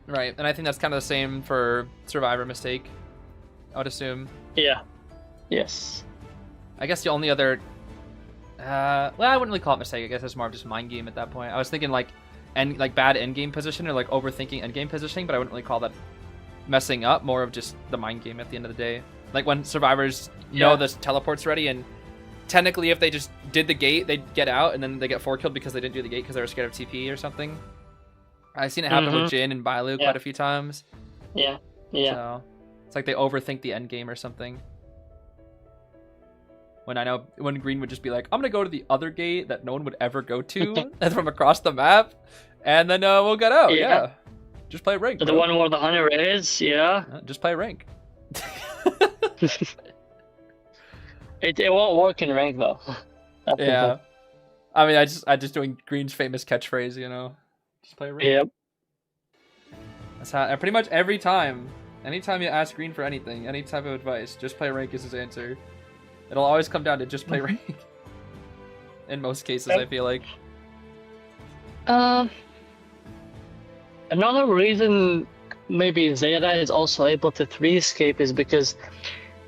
Right, and I think that's kind of the same for survivor mistake, I would assume. Yeah. Yes. I guess the only other... well, I wouldn't really call it mistake. I guess it's more of just mind game at that point. I was thinking like bad end game position or like overthinking end game positioning, but I wouldn't really call that messing up. More of just the mind game at the end of the day. Like when survivors know the teleport's ready, and technically if they just did the gate, they'd get out, and then they get 4 killed because they didn't do the gate because they were scared of TP or something. I've seen it happen with Jin and Bailu quite a few times. Yeah. So it's like they overthink the end game or something. When Green would just be like, I'm gonna go to the other gate that no one would ever go to, and from across the map, and then we'll get out. Yeah. Just play rank. The bro. one where the hunter is, yeah. Just play rank. It won't work in rank though. That's the Yeah. thing. I mean, I just doing Green's famous catchphrase, just play rank. Yep. That's how pretty much every time. Anytime you ask Green for anything, any type of advice, just play rank is his answer. It'll always come down to just play rank. In most cases, I feel like. Another reason maybe Zeta is also able to 3-escape is because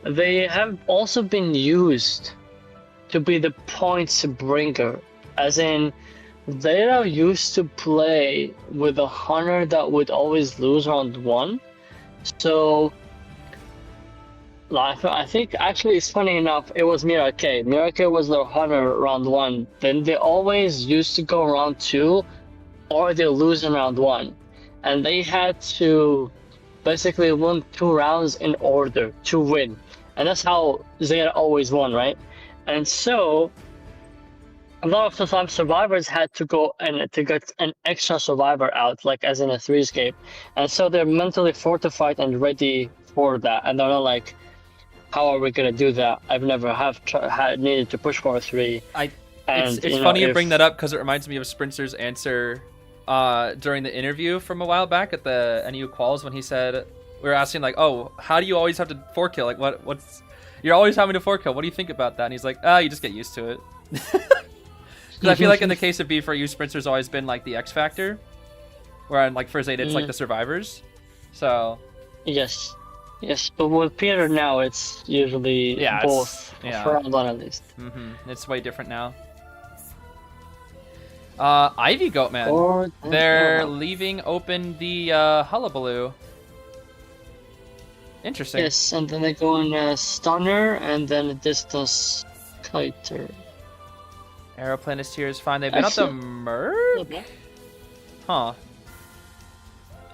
they have also been used to be the points bringer. As in, Zeta used to play with a hunter that would always lose round 1. So, I think actually it's funny enough, it was Mirake. Mirake was their hunter round 1. Then they always used to go round 2 or they lose in round 1. And they had to basically win 2 rounds in order to win. And that's how Zeta always won, right? And so, a lot of the time survivors had to go and to get an extra survivor out, like as in a 3-escape. And so they're mentally fortified and ready for that. And they're not like, how are we gonna do that? I've never had needed to push for a 3. It's funny you bring that up because it reminds me of Sprinter's answer during the interview from a while back at the NU quals when he said, we were asking like, oh, how do you always have to 4-kill? Like what's you're always having to 4-kill. What do you think about that? And he's like, you just get used to it. Because I feel like in the case of B for you, Sprinter's always been like the X factor, where like for Zeta it's like the survivors. So yes, but with Peter now it's usually both for round 1 at least. It's way different now. Ivy Goatman. They're leaving open the Hullabaloo. Interesting. Yes, and then they go in Stunner and then a Distance Kiter. Aeroplanist is fine. They've been up the Merc? Huh.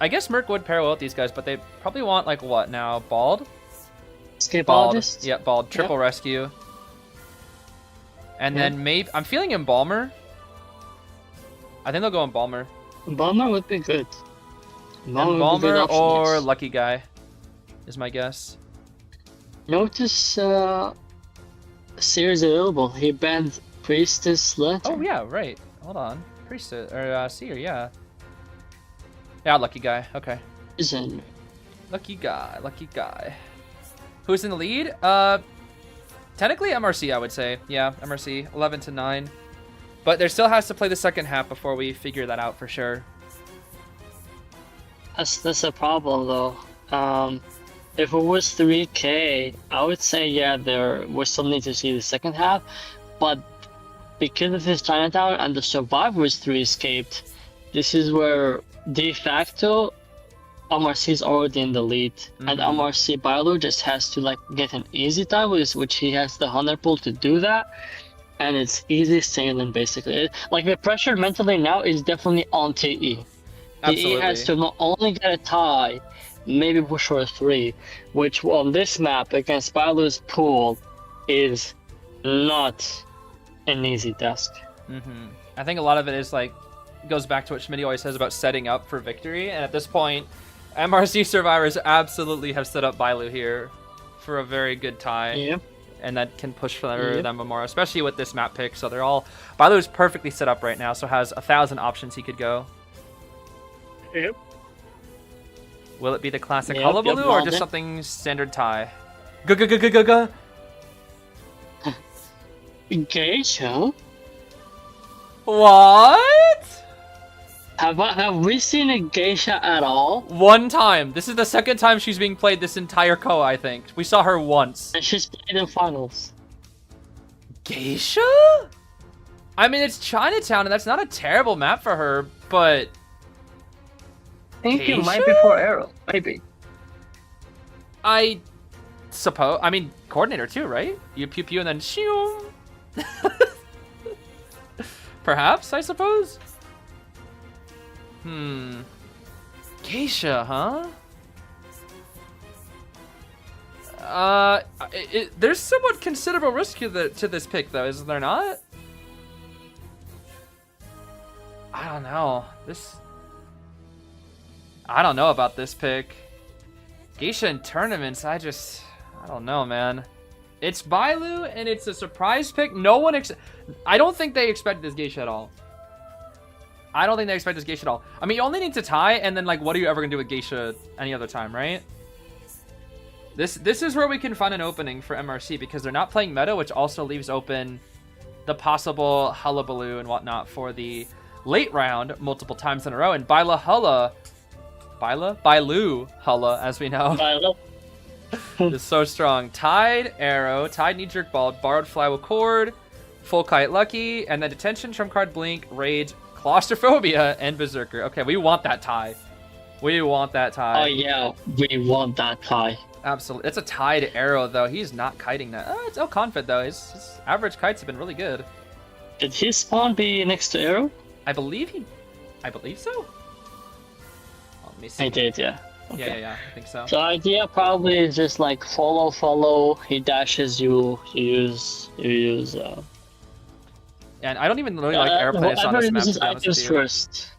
I guess Merc would pair well with these guys, but they probably want like what now? Bald? Escapologist? Bald. Yeah, Bald. Triple rescue. And then maybe I'm feeling Embalmer. I think they'll go Embalmer. Embalmer would be good. Embalmer or yes. Lucky Guy is my guess. Notice Seer's available. He banned Priestess Lantern. Oh yeah, right. Hold on. Priestess or Seer, yeah. Yeah, lucky guy. Okay. Isn't. Lucky guy. Lucky guy. Who's in the lead? Technically MRC, I would say. Yeah, MRC. 11 to 9. But there still has to play the second half before we figure that out for sure. That's a problem though. If it was 3K, I would say yeah, we still need to see the second half, but because of his Chinatown and the Survivors 3 escaped, this is where de facto MRC is already in the lead, and MRC Bailu just has to like get an easy time, which he has the 100 pull to do that, and it's easy sailing basically. Like the pressure mentally now is definitely on TE. Absolutely. TE has to not only get a tie, maybe push for a 3, which on this map against Bailu's pool is not an easy task. I think a lot of it is like goes back to what Schmitty always says about setting up for victory, and at this point MRC survivors absolutely have set up Bailu here for a very good tie. Yep. And that can push for them more, especially with this map pick. So they're all Bailu's perfectly set up right now, so has 1,000 options he could go. Yep. Will it be the classic Yep, hullabaloo or just something standard tie? G-g-g-g-g-g. Geisha? What? Have we seen a geisha at all? One time. This is the second time she's being played this entire Koa, I think. We saw her once. And she's played in finals. Geisha? I mean, it's Chinatown, and that's not a terrible map for her, but... I think Geisha? it might be for Arrow. Maybe. I suppose. I mean, coordinator too, right? You pew pew and then shoo. Perhaps, I suppose. Geisha, huh? There's somewhat considerable risk to this pick, though, is there not? I don't know. I don't know about this pick. Geisha in tournaments, I don't know, man. It's Bailu, and it's a surprise pick. I don't think they expected this Geisha at all. I don't think they expect this Geisha at all. I mean, you only need to tie, and then, like, what are you ever going to do with Geisha any other time, right? This is where we can find an opening for MRC, because they're not playing meta, which also leaves open the possible hullabaloo and whatnot for the late round multiple times in a row. And Bailu Hulla, as we know, is so strong. Tied Arrow, Tied Knee-Jerk Ball, Borrowed Fly with Cord, Full Kite Lucky, and then Detention, Trump Card Blink, Rage, Claustrophobia, and Berserker. Okay, we want that tie. We want that tie. Oh yeah, we want that tie. Absolutely. It's a tied Arrow, though. He's not kiting that. It's El Confid, though. His average kites have been really good. Did his spawn be next to Arrow? I believe so. Let me see. I did, yeah. Okay. Yeah, I think so. So idea probably is just like follow, he dashes you use And I don't even really like airplanes on this map, to be honest with you. First.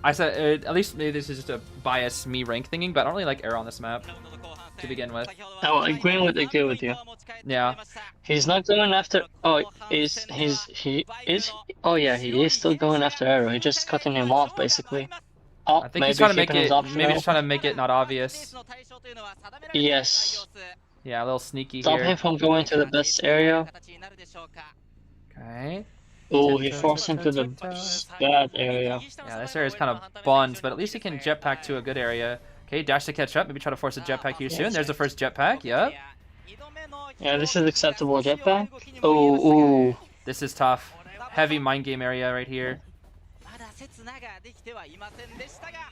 I said, at least maybe this is just a bias me rank thinking, but I don't really like Arrow on this map to begin with. Oh, I agree with you. Yeah. He's not going after. Oh, he is. Oh yeah, he is still going after Arrow. He's just cutting him off basically. Oh, I think he's trying to make it. Maybe just trying to make it not obvious. Yes. Yeah, a little sneaky Stop here. him from going to the best area. Okay. Oh, he forced him to the bad area. Yeah, this area is kind of buns, but at least he can jetpack to a good area. Okay, dash to catch up. Maybe try to force a jetpack here soon. There's the first jetpack. Yep. Yeah, this is acceptable jetpack. Oh. This is tough. Heavy mind game area right here.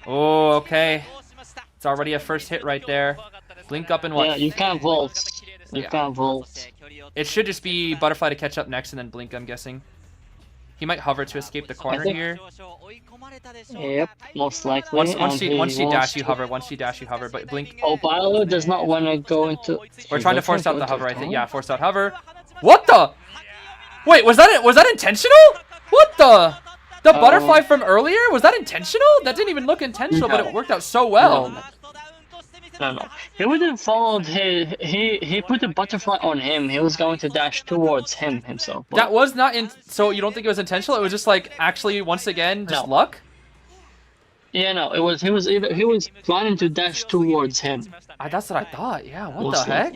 Oh, okay. It's already a first hit right there. Blink up and what? Yeah, you can't vault. You can't vault. It should just be butterfly to catch up next and then blink, I'm guessing. He might hover to escape the corner here. Yep, most likely. Once you dash, you hover. Once you dash, you hover. But blink. Oh, Bailu does not want to go into. We're trying to force out the hover, I think. Yeah, force out hover. What the? Wait, was that intentional? What the? The butterfly from earlier? Was that intentional? That didn't even look intentional, but it worked out so well. No. He wouldn't follow he put the butterfly on him. He was going to dash towards him himself. But... That was not so you don't think it was intentional? It was just like actually once again just luck? Yeah, no, he was planning to dash towards him. That's what I thought. Yeah, what the Mostly. heck?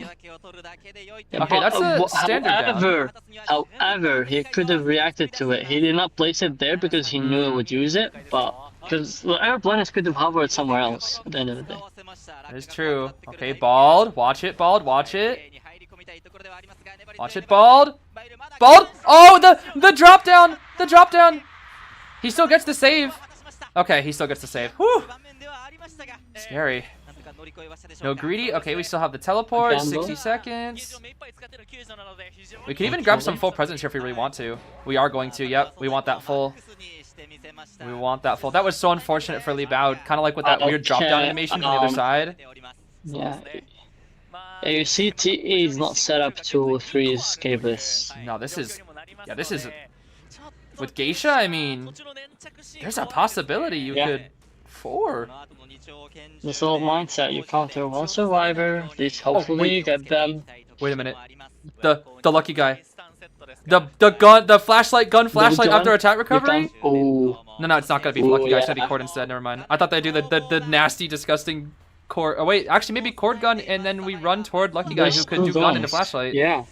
Yeah, Okay, that's a standard down. However, he could have reacted to it. He did not place it there because he knew it would use it, but because the airplanes could have hovered somewhere else at the end of the day. That is true. Okay, Bald. Watch it, Bald. Watch it. Watch it, Bald. Bald. Oh, the drop down. The drop down. He still gets the save. Okay, he still gets the save. Whew. Scary. No greedy. Okay, we still have the teleport. 60 seconds. We can even grab some full presents here if we really want to. We are going to. Yep, we want that full. We want that full. That was so unfortunate for Li Bao. Kind of like with that weird drop down animation from the other side. Yeah. You see, TE is not set up to freeze escapists. No, this is. Yeah, this is. With Geisha, I mean, there's a possibility you could. 4. This little mindset, you counter one survivor, please hopefully you get them. Wait a minute. The lucky guy. The flashlight after attack recovery? Oh. No, it's not gonna be the lucky guy, it's gonna be Cord instead, never mind. I thought they'd do the nasty, disgusting Cord. Oh wait, actually maybe Cord gun and then we run toward lucky guy who could do gun into flashlight. Yeah.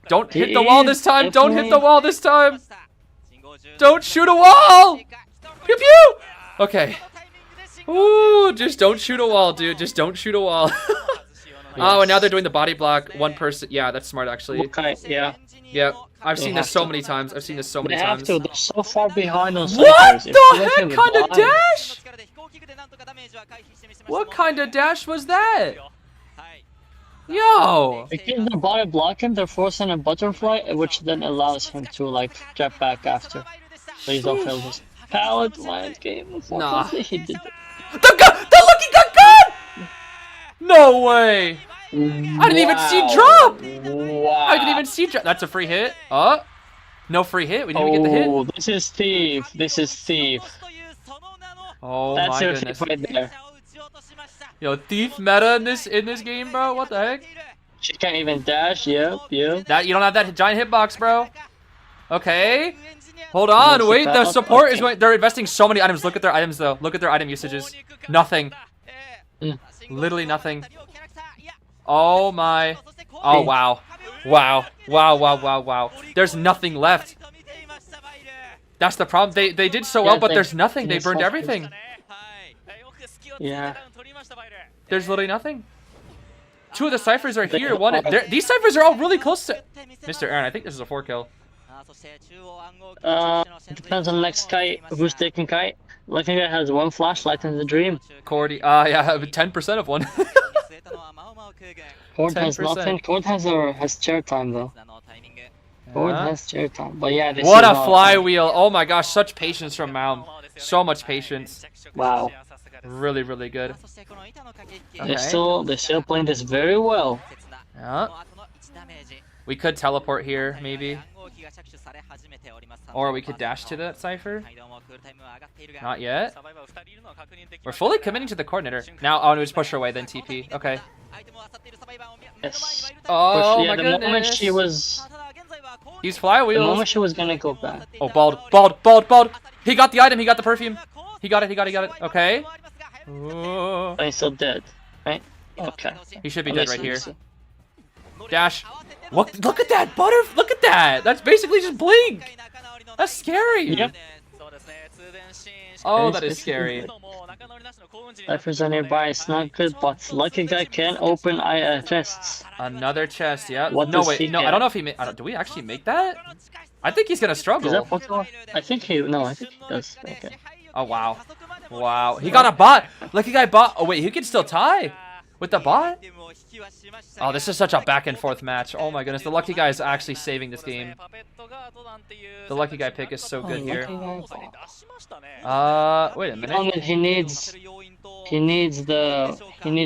Don't hit the wall this time! Don't hit the wall this time! Don't shoot a wall! Pew pew! Okay. Ooh, just don't shoot a wall, dude. Just don't shoot a wall. Oh, and now they're doing the body block. One person. Yeah, that's smart, actually. Okay, yeah. Yeah, I've seen this so many times. I've seen this so many times. They're so far behind on what the heck kind of dash? What kind of dash was that? Yo! Because the body block him, they're forcing a butterfly, which then allows him to, like, jet back after. Please don't fail this. Pallet land game. Nah. He did it. The lucky gun! No way! I didn't even see drop! Wow. I didn't even see drop. That's a free hit. No free hit. We didn't even get the hit. Oh, this is thief. This is thief. Oh That's my your goodness. thief right there. Yo, thief meta in this game, bro. What the heck? She can't even dash. Yep. That you don't have that giant hitbox, bro. Okay. Hold on, wait. The support is going. They're investing so many items. Look at their items, though. Look at their item usages. Nothing. Literally nothing. Oh my. Oh wow. Wow. There's nothing left. That's the problem. They did so well, but there's nothing. They burned everything. Yeah. There's literally nothing. 2 of the ciphers are here. These ciphers are all really close to. Mr. Aaron, I think this is a 4 kill. It depends on the next kite. Who's taking kite? Lucky guy has 1 flashlight in the dream. Cordy, yeah, 10% of one. Cord has nothing. Cord has chair time though. Cord has chair time. But yeah, this what is a flywheel! Oh my gosh, such patience from Malm. So much patience. Wow. Really, really good. They're still playing this very well. Yeah. We could teleport here, maybe. Or we could dash to that cipher. Not yet. We're fully committing to the coordinator. Now, oh, we just push her away, then TP. Okay. Yes. Oh yeah, my the goodness. moment she was... He's flywheels. The moment she was gonna go back. Oh, bald. He got the item, he got the perfume. He got it. Okay. Ooh. But he's still dead, right? Okay. He should be dead right here. Dash. What? Look at that Look at that. That's basically just blink. That's scary. Yep. Oh, that is scary. Ciphers are nearby. It's not good, but lucky guy can open chests. Another chest. Yeah. What No does wait. he No, get? I don't know if he. Do we actually make that? I think he's gonna Is struggle. that Pokemon? I think he does. Okay. Oh wow. He got a bot. Lucky guy bot. Oh wait, he can still tie with the bot. Oh, this is such a back and forth match. Oh my goodness, the lucky guy is actually saving this game. The lucky guy pick is so good here. Wait a minute. He needs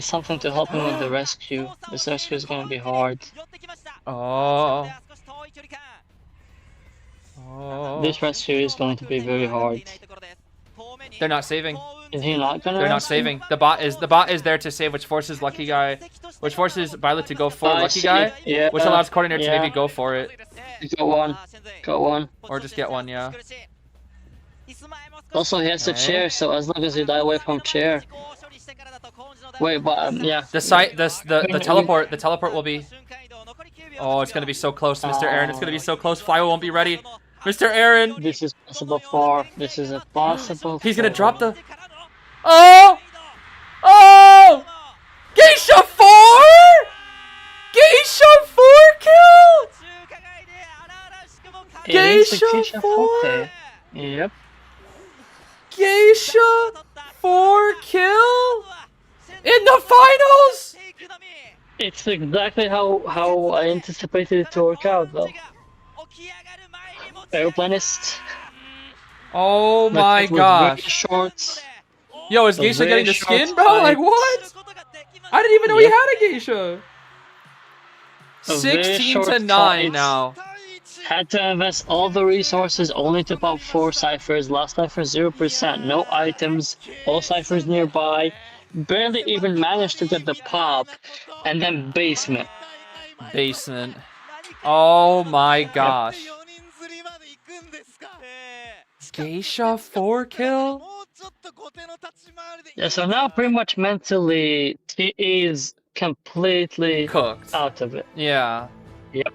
something to help him with the rescue. This rescue is gonna be hard. Oh. This rescue is going to be very hard. They're not saving. Is he not gonna? They're not rescue? saving. The bot is there to save, which forces lucky guy, which forces Violet to go for lucky guy, Yeah. which allows coordinator to maybe go for it Got one. or just get one. Yeah. Also, he has a Okay. chair, so as long as you die away from chair. Wait, but yeah. The teleport will be. Oh, it's gonna be so close, Mr. Aaron. It's gonna be so close. Flywheel won't be ready. Mr. Aaron. This is possible for. This is a possible. He's gonna drop the. Oh! Oh! Geisha 4! Geisha 4 kill! Geisha 4? Yep. Geisha 4 kill? In the finals? It's exactly how I anticipated it to work out, though. Aeroplanist. Oh my gosh. Short. Yo, is Geisha very getting the short skin, bro? fight. Like, what? I didn't even know he had a Geisha. A very 16 short to 9 fight. now. Had to invest all the resources only to pop 4 ciphers. Last cipher 0%. No items. All ciphers nearby. Barely even managed to get the pop. And then basement. Basement. Oh my gosh. Geisha 4 kill? Yeah, so now pretty much mentally, he is completely Cooked. out of it. Yeah. Yep.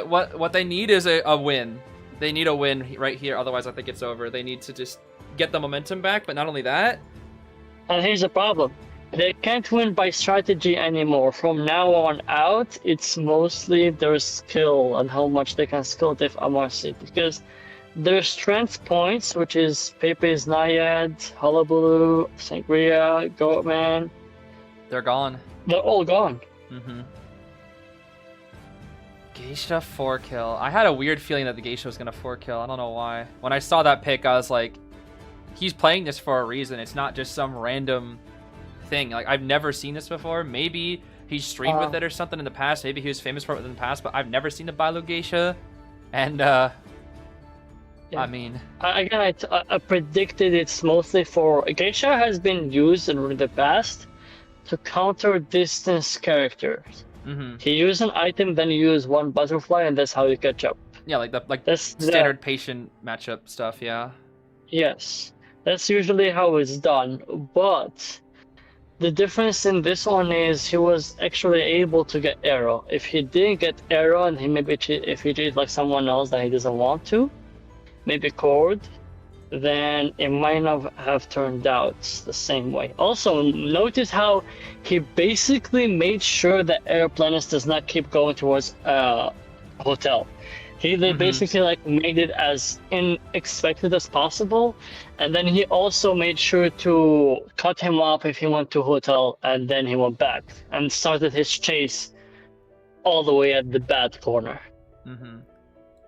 What they need is a win. They need a win right here, otherwise I think it's over. They need to just get the momentum back, but not only that. And here's the problem. They can't win by strategy anymore. From now on out, it's mostly their skill and how much they can skill diff MRC. Because their strength points, which is Pepe's Naiad, Hullabaloo, Sangria, Goatman, They're gone. they're all gone. Mm-hmm. Geisha 4 kill. I had a weird feeling that the Geisha was gonna 4 kill. I don't know why. When I saw that pick, I was like, he's playing this for a reason. It's not just some random thing. Like, I've never seen this before. Maybe he streamed with it or something in the past. Maybe he was famous for it in the past, but I've never seen a Bailu Geisha. And, Yeah. I mean... Again, I predicted it's mostly for... Geisha has been used in the past to counter distance characters. Mm-hmm. He use an item, then you use one butterfly, and that's how you catch up. Yeah, like the That's standard patient matchup stuff, yeah. Yes, that's usually how it's done. But the difference in this one is he was actually able to get arrow. If he didn't get arrow, and he maybe if he did like someone else that he doesn't want to, maybe cord, then it might not have turned out the same way. Also, notice how he basically made sure that Aeroplanist does not keep going towards hotel. He basically like made it as unexpected as possible, and then he also made sure to cut him off if he went to hotel, and then he went back and started his chase all the way at the bad corner. Mm-hmm.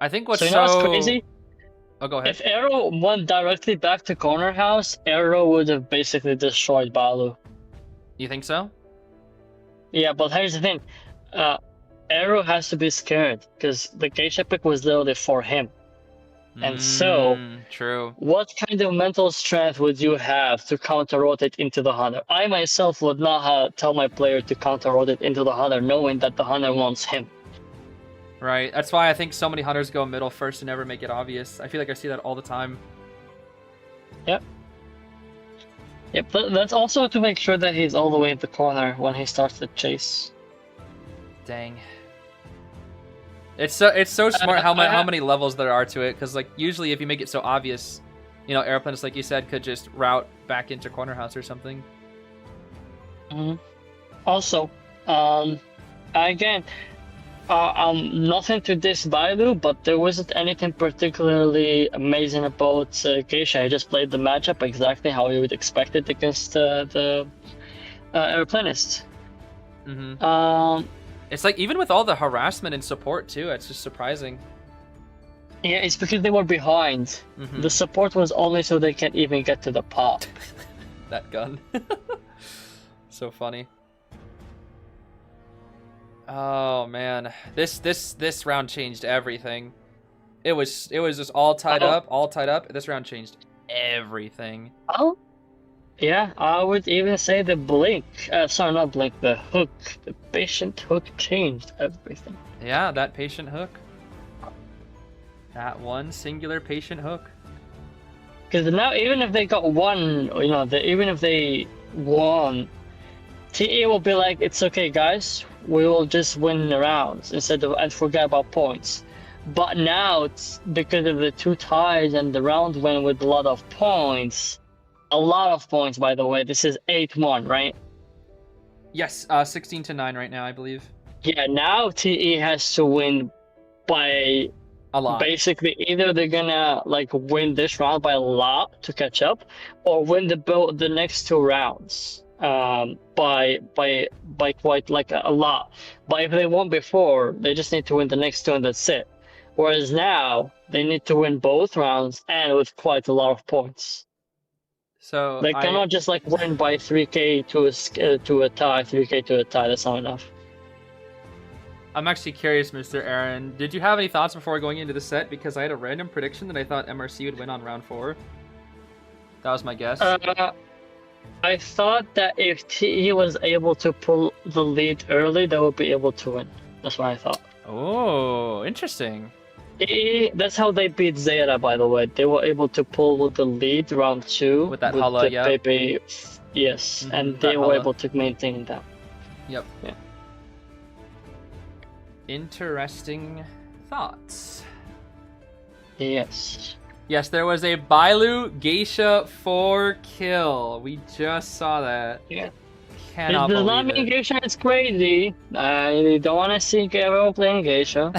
I think what's So you know what's crazy? Oh, go ahead. If Arrow went directly back to Corner House, Arrow would have basically destroyed Balu. You think so? Yeah, but here's the thing. Arrow has to be scared, because the Geisha pick was literally for him. And so, true. what kind of mental strength would you have to counter-rotate into the Hunter? I myself would not tell my player to counter-rotate into the Hunter, knowing that the Hunter wants him. Right. That's why I think so many hunters go middle first and never make it obvious. I feel like I see that all the time. Yep. Yep, but that's also to make sure that he's all the way in the corner when he starts the chase. Dang. It's so smart how many levels there are to it, because like usually if you make it so obvious, you know, Aeroplanes, like you said, could just route back into Corner House or something. Also, again, nothing to this Bailu, but there wasn't anything particularly amazing about Geisha. I just played the matchup exactly how you would expect it against the Aeroplanist. It's like, even with all the harassment and support too, it's just surprising. Yeah, it's because they were behind. The support was only so they can't even get to the pop. That gun. So funny. Oh man, this round changed everything. It was just all tied up. This round changed everything. Oh, yeah, I would even say the blink. Sorry, not blink. The hook, the patient hook changed everything. Yeah, that patient hook. That one singular patient hook. Because now, even if they got one, you know, even if they won, TE will be like, it's okay, guys, we will just win the rounds instead of and forget about points. But now, it's because of the 2 ties and the round win with a lot of points, by the way. This is 8-1, right? Yes, 16-9 right now, I believe. Yeah, now TE has to win by A lot. basically either they're gonna like win this round by a lot to catch up, or win the next 2 rounds by quite like a lot. But if they won before, they just need to win the next 2 and that's it. Whereas now they need to win both rounds and with quite a lot of points. So They cannot just like win by 3k to a tie, 3k to a tie. That's not enough. I'm actually curious, Mr. Aaron. Did you have any thoughts before going into the set? Because I had a random prediction that I thought MRC would win on round 4. That was my guess. I thought that if TE was able to pull the lead early, they would be able to win. That's what I thought. Oh, interesting. That's how they beat Zeta, by the way. They were able to pull the lead round 2 With that Hala, yeah. Pepe, yes, and they were able to maintain that. Yep. Yeah. Interesting thoughts. Yes. Yes, there was a Bailu Geisha 4 kill. We just saw that. Yeah. Cannot It does not believe mean it. Geisha is crazy. I don't want to see everyone playing Geisha.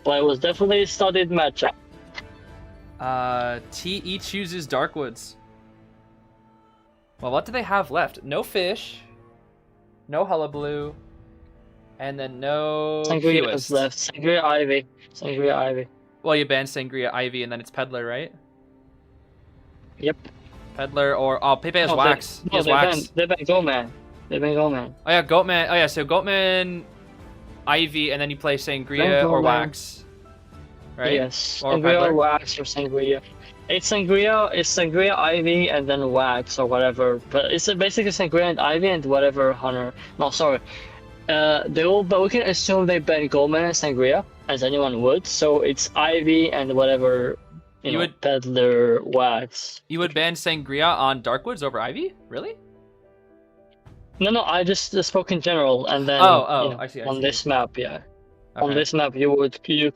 But it was definitely a studied matchup. TE chooses Darkwoods. Well, what do they have left? No fish, no hullabaloo, and then no Sangria Kiwis. is left. Sangria Ivy. Well, you ban Sangria Ivy, and then it's Peddler, right? Yep. Peddler or Pepe has No, Wax. He has they Wax. ban Goatman. They ban Goatman. Oh yeah, Goatman. Oh yeah, so Goatman, Ivy, and then you play Sangria or Goatman. Wax. Right? Yes. Or Sangria Peddler. or Wax or Sangria. It's Sangria, Ivy, and then Wax or whatever. But it's basically Sangria and Ivy and whatever Hunter. No, sorry. But we can assume they ban Goldman and Sangria, as anyone would. So it's Ivy and whatever, you know, would- Peddler, Wax. You would ban Sangria on Darkwoods over Ivy? Really? No, I just spoke in general, and then Oh, you know, I see. on this map, yeah. Okay. On this map, you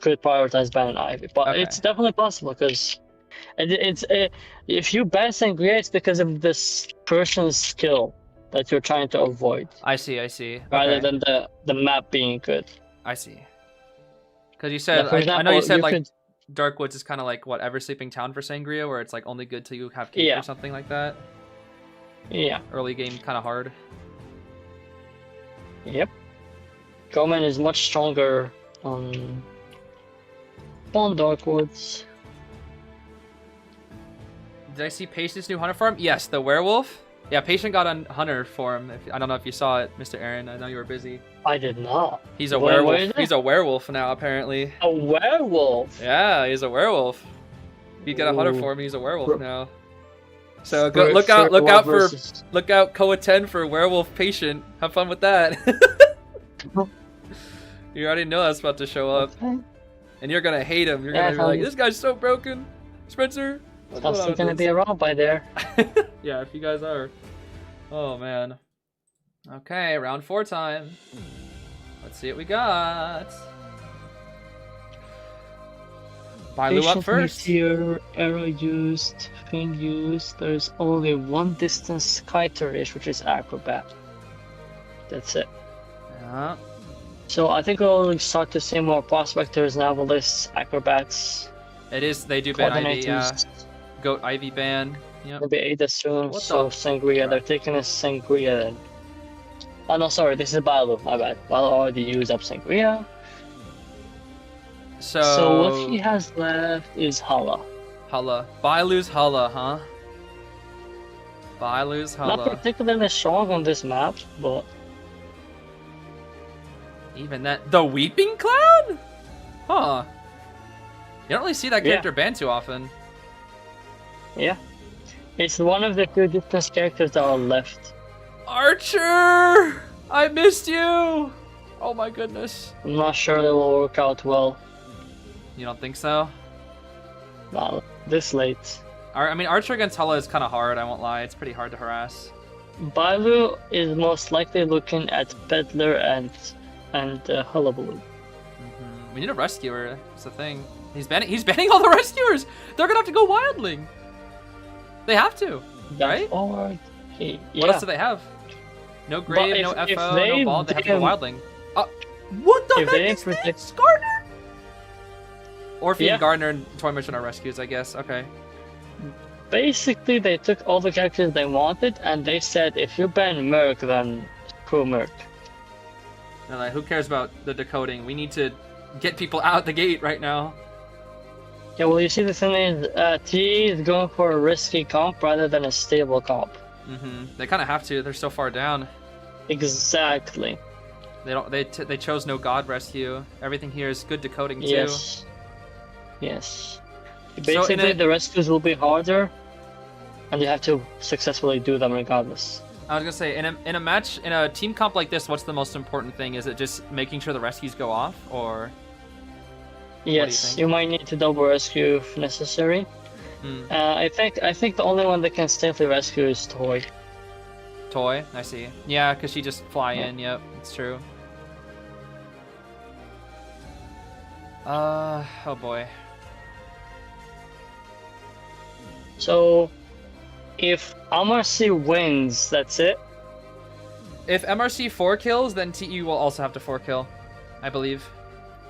could prioritize ban and Ivy, but Okay. it's definitely possible because if you ban Sangria, it's because of this person's skill that you're trying to avoid, I see. rather Okay. than the map being good. I see. Because you said, Like, for I know you example, said you like could- Darkwoods is kind of like what Ever Sleeping Town for Sangria, where it's like only good till you have cake Yeah. or something like that. Yeah. Early game kind of hard. Yep. Goldman is much stronger on Darkwoods. Did I see Patient's new Hunter form? Yes, the werewolf. Yeah, Patient got on Hunter form. I don't know if you saw it, Mr. Aaron. I know you were busy. I did not. He's a What is werewolf. it? He's a werewolf now, apparently. A werewolf. Yeah, he's a werewolf. He got a Hunter Ooh. form. He's a werewolf For- now. So go, look out versus- look out Koa 10 for werewolf Patient. Have fun with that. You already know that's about to show up, Okay. and you're gonna hate him. You're Yeah, gonna be like, "This guy's so broken, Spencer." what's I'm going on still with gonna this?" be around by there. Yeah, if you guys are. Oh man. Okay, round 4 time. Let's see what we got. Bailu up Patient first. Meteor, arrow used, thing used. There's only one distance kiter-ish, which is acrobat. That's it. Yeah. So I think we'll start to see more prospectors, novelists, acrobats, It is. They do ban Ivy. Yeah. coordinators. Goat Ivy ban. Yep. Maybe Ada soon. What So the Sangria, crap? they're taking a Sangria then. Oh no, sorry, this is Balu. My bad. Balu already used up Sangria. So what he has left is Hala. Hala. Bailu's Hala, huh? Bailu's Not Hala. particularly strong on this map, but Even that. The Weeping Cloud? Huh. You don't really see that Yeah. character banned too often. yeah. It's one of the few distance characters that are left. Archer! I missed you! Oh my goodness. I'm not sure they will work out well You don't think so? this late. I mean, Archer against Hala is kind of hard, I won't lie. It's pretty hard to harass. Balu is most likely looking at Peddler and Hullabaloo. We need a rescuer. That's the thing. He's banning all the rescuers. They're gonna have to go wildling. They have to, right? Forward. What Yeah. else do they have? No grave, no if FO, they no ball. They have to go didn't- wildling. What the If they heck didn't is protect- this? Gardner? Orphe Yeah. and Gardner and Toy Mission are rescues, I guess. Okay. Basically, they took all the characters they wanted, and they said, if you ban Merc, then screw Merc. They're like, who cares about the decoding? We need to get people out the gate right now. Yeah, well, you see, the thing is, TE is going for a risky comp rather than a stable comp. They kind of have to. They're so far down. Exactly. They don't. They chose no god rescue. Everything here is good decoding too. Yes. Yes. So in Basically, a- the rescues will be harder, and you have to successfully do them regardless. I was gonna say, in a match, in a team comp like this, what's the most important thing? Is it just making sure the rescues go off, or? Yes, think? you might need to double rescue if necessary. I think the only one that can safely rescue is Toy. Toy, I see. Yeah, because she just fly Yeah. in. Yep, it's true. Oh boy. So, if MRC wins, that's it. If MRC 4 kills, then TE will also have to 4 kill, I believe.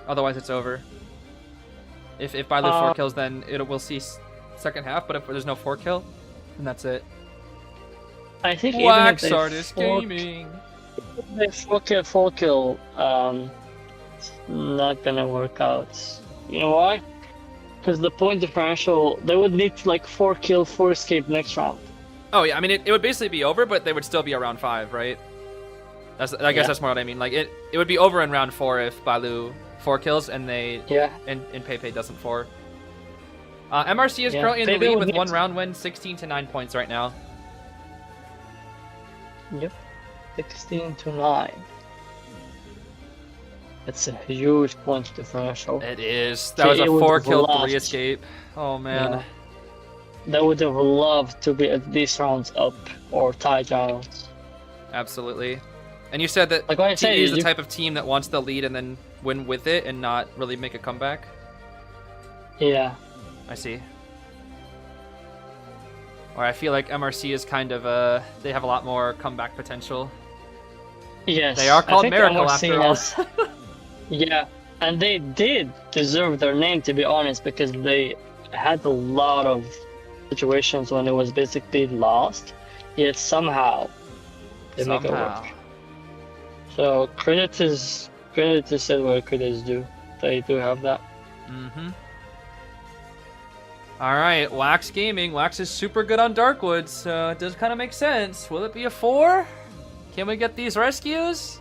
Otherwise, it's over. If Balu 4 kills, then we'll see second half. But if there's no 4 kill, then that's it. I think Wax even if Artist they Gaming. they 4 kill, it's not gonna work out. You know why? Because the point differential, they would need to, like, 4 kill, 4 escape next round. Oh yeah, I mean it would basically be over, but they would still be around 5, right? I guess that's more what I mean. Like it would be over in round 4 if Balu 4 kills and Pepe doesn't 4. MRC is currently in the Pepe lead would with need 1 to- round win, 16 to 9 points right now. Yep. 16-9. That's a huge point differential. It is. That was a TE would 4 have kill, 3 loved- escape. Oh man. Yeah. They would have loved to be at these rounds up or tied rounds. Absolutely. And you said that Like what I TE say, is the you- type of team that wants the lead and then win with it and not really make a comeback. Yeah. I see. Or I feel like MRC is kind of they have a lot more comeback potential. Yes. They are I called think Miracle MRC after all. has- Yeah, and they did deserve their name, to be honest, because they had a lot of situations when it was basically lost, yet somehow they make it Somehow. work. So credit is said where credit is due. They do have that. Mm-hmm. Alright, Wax Gaming. Wax is super good on Darkwood, so it does kind of make sense. Will it be a 4? Can we get these rescues?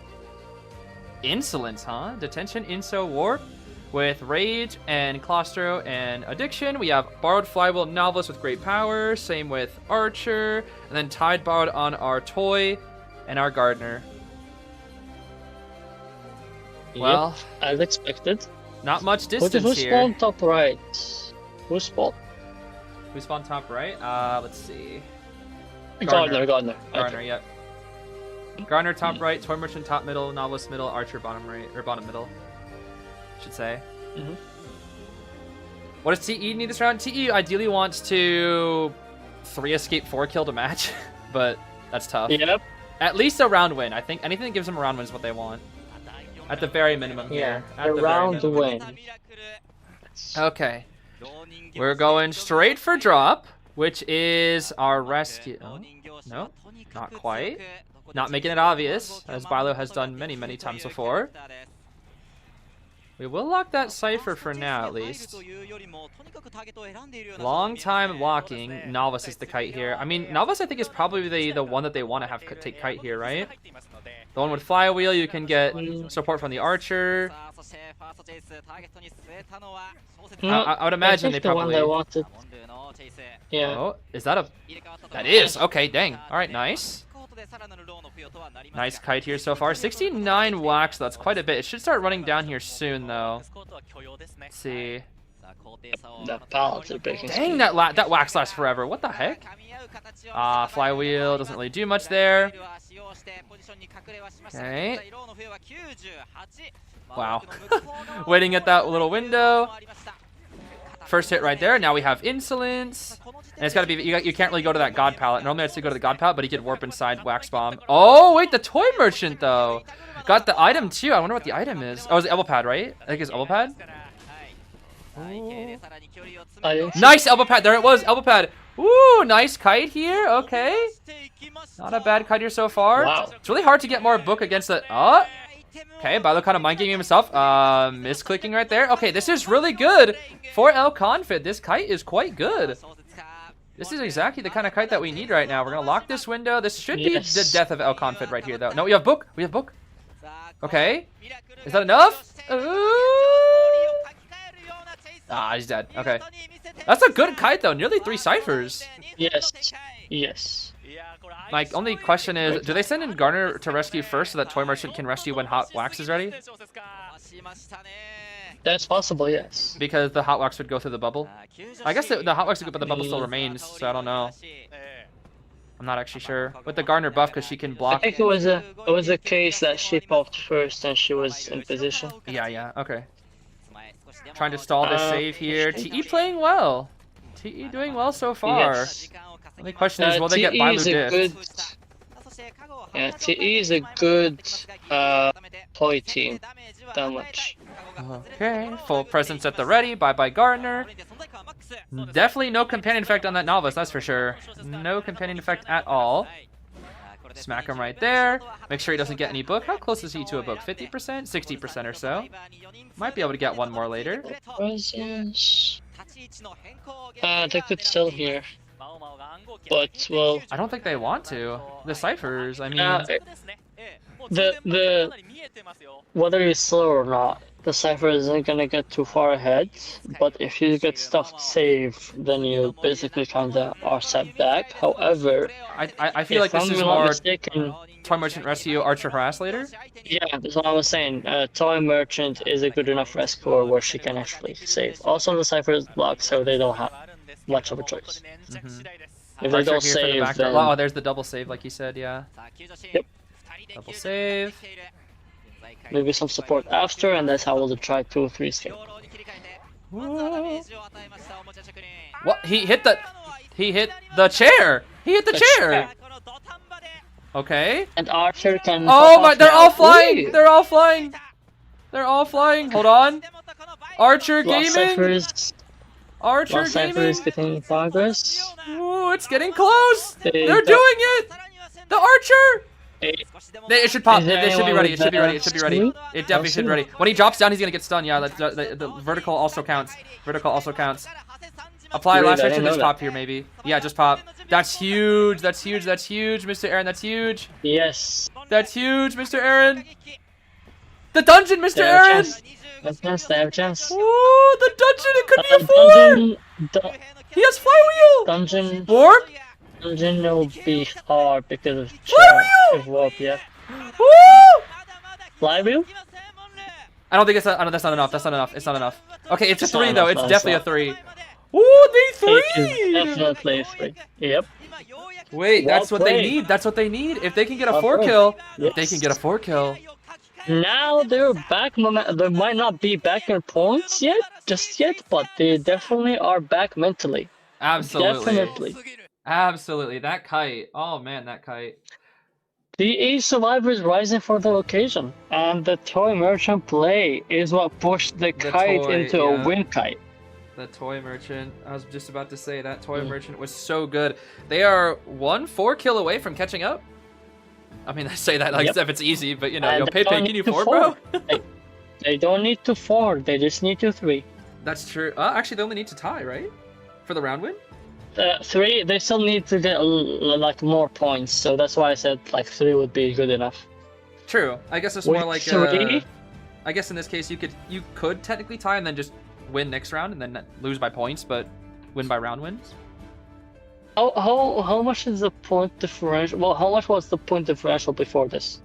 Insolence, huh? Detention, Inso, Warp. With Rage and Claustro and Addiction. We have Borrowed Flywheel Novelist with Great Power. Same with Archer. And then Tide Borrowed on our Toy and our Gardener. Well, Yep, as expected. not much distance Who here. spawned top right? Who spawned? Who spawned top right? Let's see. Gardner. Garner, Okay. yep. Garner top right, Toy Merchant top middle, Novelist middle, Archer bottom right, or bottom middle, should say. Mhm. What does TE need this round? TE ideally wants to 3 escape 4 kill to match, but that's tough. Yep. At least a round win. I think anything that gives them a round win is what they want. At the very minimum Yeah. here. At A the very round minimum. win. Okay. We're going straight for drop, which is our rescue. Oh, no, not quite. Not making it obvious, as Bilo has done many, many times before. We will lock that cipher for now, at least. Long time locking. Novice is the kite here. I mean, Novice I think is probably the one that they want to have take kite here, right? The one with flywheel, you can get support from the Archer. I would imagine they I think the one probably... they wanted. Yeah. Oh, is that a... That is! Okay, dang. Alright, nice. Nice kite here so far. 69 wax, that's quite a bit. It should start running down here soon, though. Let's see. The balance is breaking. Dang, that wax lasts forever. What the heck? Flywheel doesn't really do much there. Okay. Wow. Waiting at that little window. First hit right there. Now we have insolence. And it's got to be, you can't really go to that god palette. Normally I have to go to the god palette, but he could warp inside wax bomb. Oh, wait, the toy merchant though. Got the item too. I wonder what the item is. Oh, it's the elbow pad, right? I think it's elbow pad. Nice elbow pad. There it was, elbow pad. Ooh, nice kite here. Okay. Not a bad kite here so far. Wow. It's really hard to get more book against the... Oh. Okay, Bilo kind of mind gaming himself. Misclicking right there. Okay, this is really good for El Confit. This kite is quite good. This is exactly the kind of kite that we need right now. We're going to lock this window. This should be the death of El Confit right here, though. No, we have book. We have book. Okay. Is that enough? Ah, he's dead. Okay. That's a good kite, though. Nearly 3 ciphers. Yes. Yes. My only question is, do they send in Garner to rescue first so that Toy Merchant can rescue when Hot Wax is ready? That's possible, yes. Because the Hot Wax would go through the bubble. I guess the Hot Wax would go, but the bubble still remains, so I don't know. I'm not actually sure. With the Garner buff, because she can block. I think it was a case that she popped first and she was in position. Yeah, okay. Trying to stall this save here. TE playing well. TE doing well so far. Yes. The only question is, will they get Bilu Diff? Yeah, TE is a good toy team. That much. Okay, full presence at the ready. Bye-bye Gardner. Definitely no companion effect on that novice, that's for sure. No companion effect at all. Smack him right there. Make sure he doesn't get any book. How close is he to a book? 50%? 60% or so. Might be able to get one more later. Presence. They could sell here. But, well... I don't think they want to. The ciphers, I mean... Whether you sell or not, the cipher isn't gonna get too far ahead, but if you get stuff saved, then you basically kinda are set back. However, I feel like this is more Toy Merchant Rescue Archer Harass later? Yeah, that's what I was saying. Toy Merchant is a good enough rescuer where she can actually save. Also, the cipher is blocked, so they don't have much of a choice. If they don't save, then... Oh, there's the double save, like you said, yeah. Yep. Double save. Maybe some support after, and that's how we'll try 2 or 3 escape. What? He hit the chair! He hit the chair! Okay. And Archer can... Oh my, they're all flying! They're all flying! They're all flying! Hold on. Archer Gaming! Archer Gaming is getting progress. Ooh, it's getting close! They're doing it! The Archer! It should pop. It should be ready. It should be ready. It should be ready. It definitely should be ready. When he drops down, he's gonna get stunned. Yeah, the vertical also counts. Vertical also counts. Apply last hit to just pop here, maybe. Yeah, just pop. That's huge. That's huge. That's huge, Mr. Aaron. That's huge. Yes. That's huge, Mr. Aaron. The dungeon, Mr. Aaron. They have a chance. Ooh, the dungeon. It could be a 4. He has flywheel. Dungeon. Warp. Dungeon will be hard because of warp, yeah. Woo! Flywheel? I don't think it's. That's not enough. That's not enough. It's not enough. Okay, it's a 3 though. It's definitely a 3. Ooh, they 3! Definitely a 3. Yep. Wait, that's what they need. That's what they need. If they can get a 4 kill, they can get a 4 kill. Now they're back. They might not be back in points yet, just yet, but they definitely are back mentally. Absolutely. Definitely. Absolutely. That kite. Oh man, that kite. The survivor is rising for the occasion, and the Toy Merchant play is what pushed the kite into a win kite. The Toy Merchant. I was just about to say that Toy Merchant was so good. They are 1 4 kill away from catching up. I mean, I say that like if it's easy, but you know, yo, Pepe, can you 4, bro? They don't need to 4. They just need to 3. That's true. Actually, they only need to tie, right? For the round win? 3, they still need to get like more points, so that's why I said like 3 would be good enough. True. I guess it's more like 3? I guess in this case you could technically tie and then just win next round and then lose by points, but win by round wins. How much is the point differential? Well, how much was the point differential before this?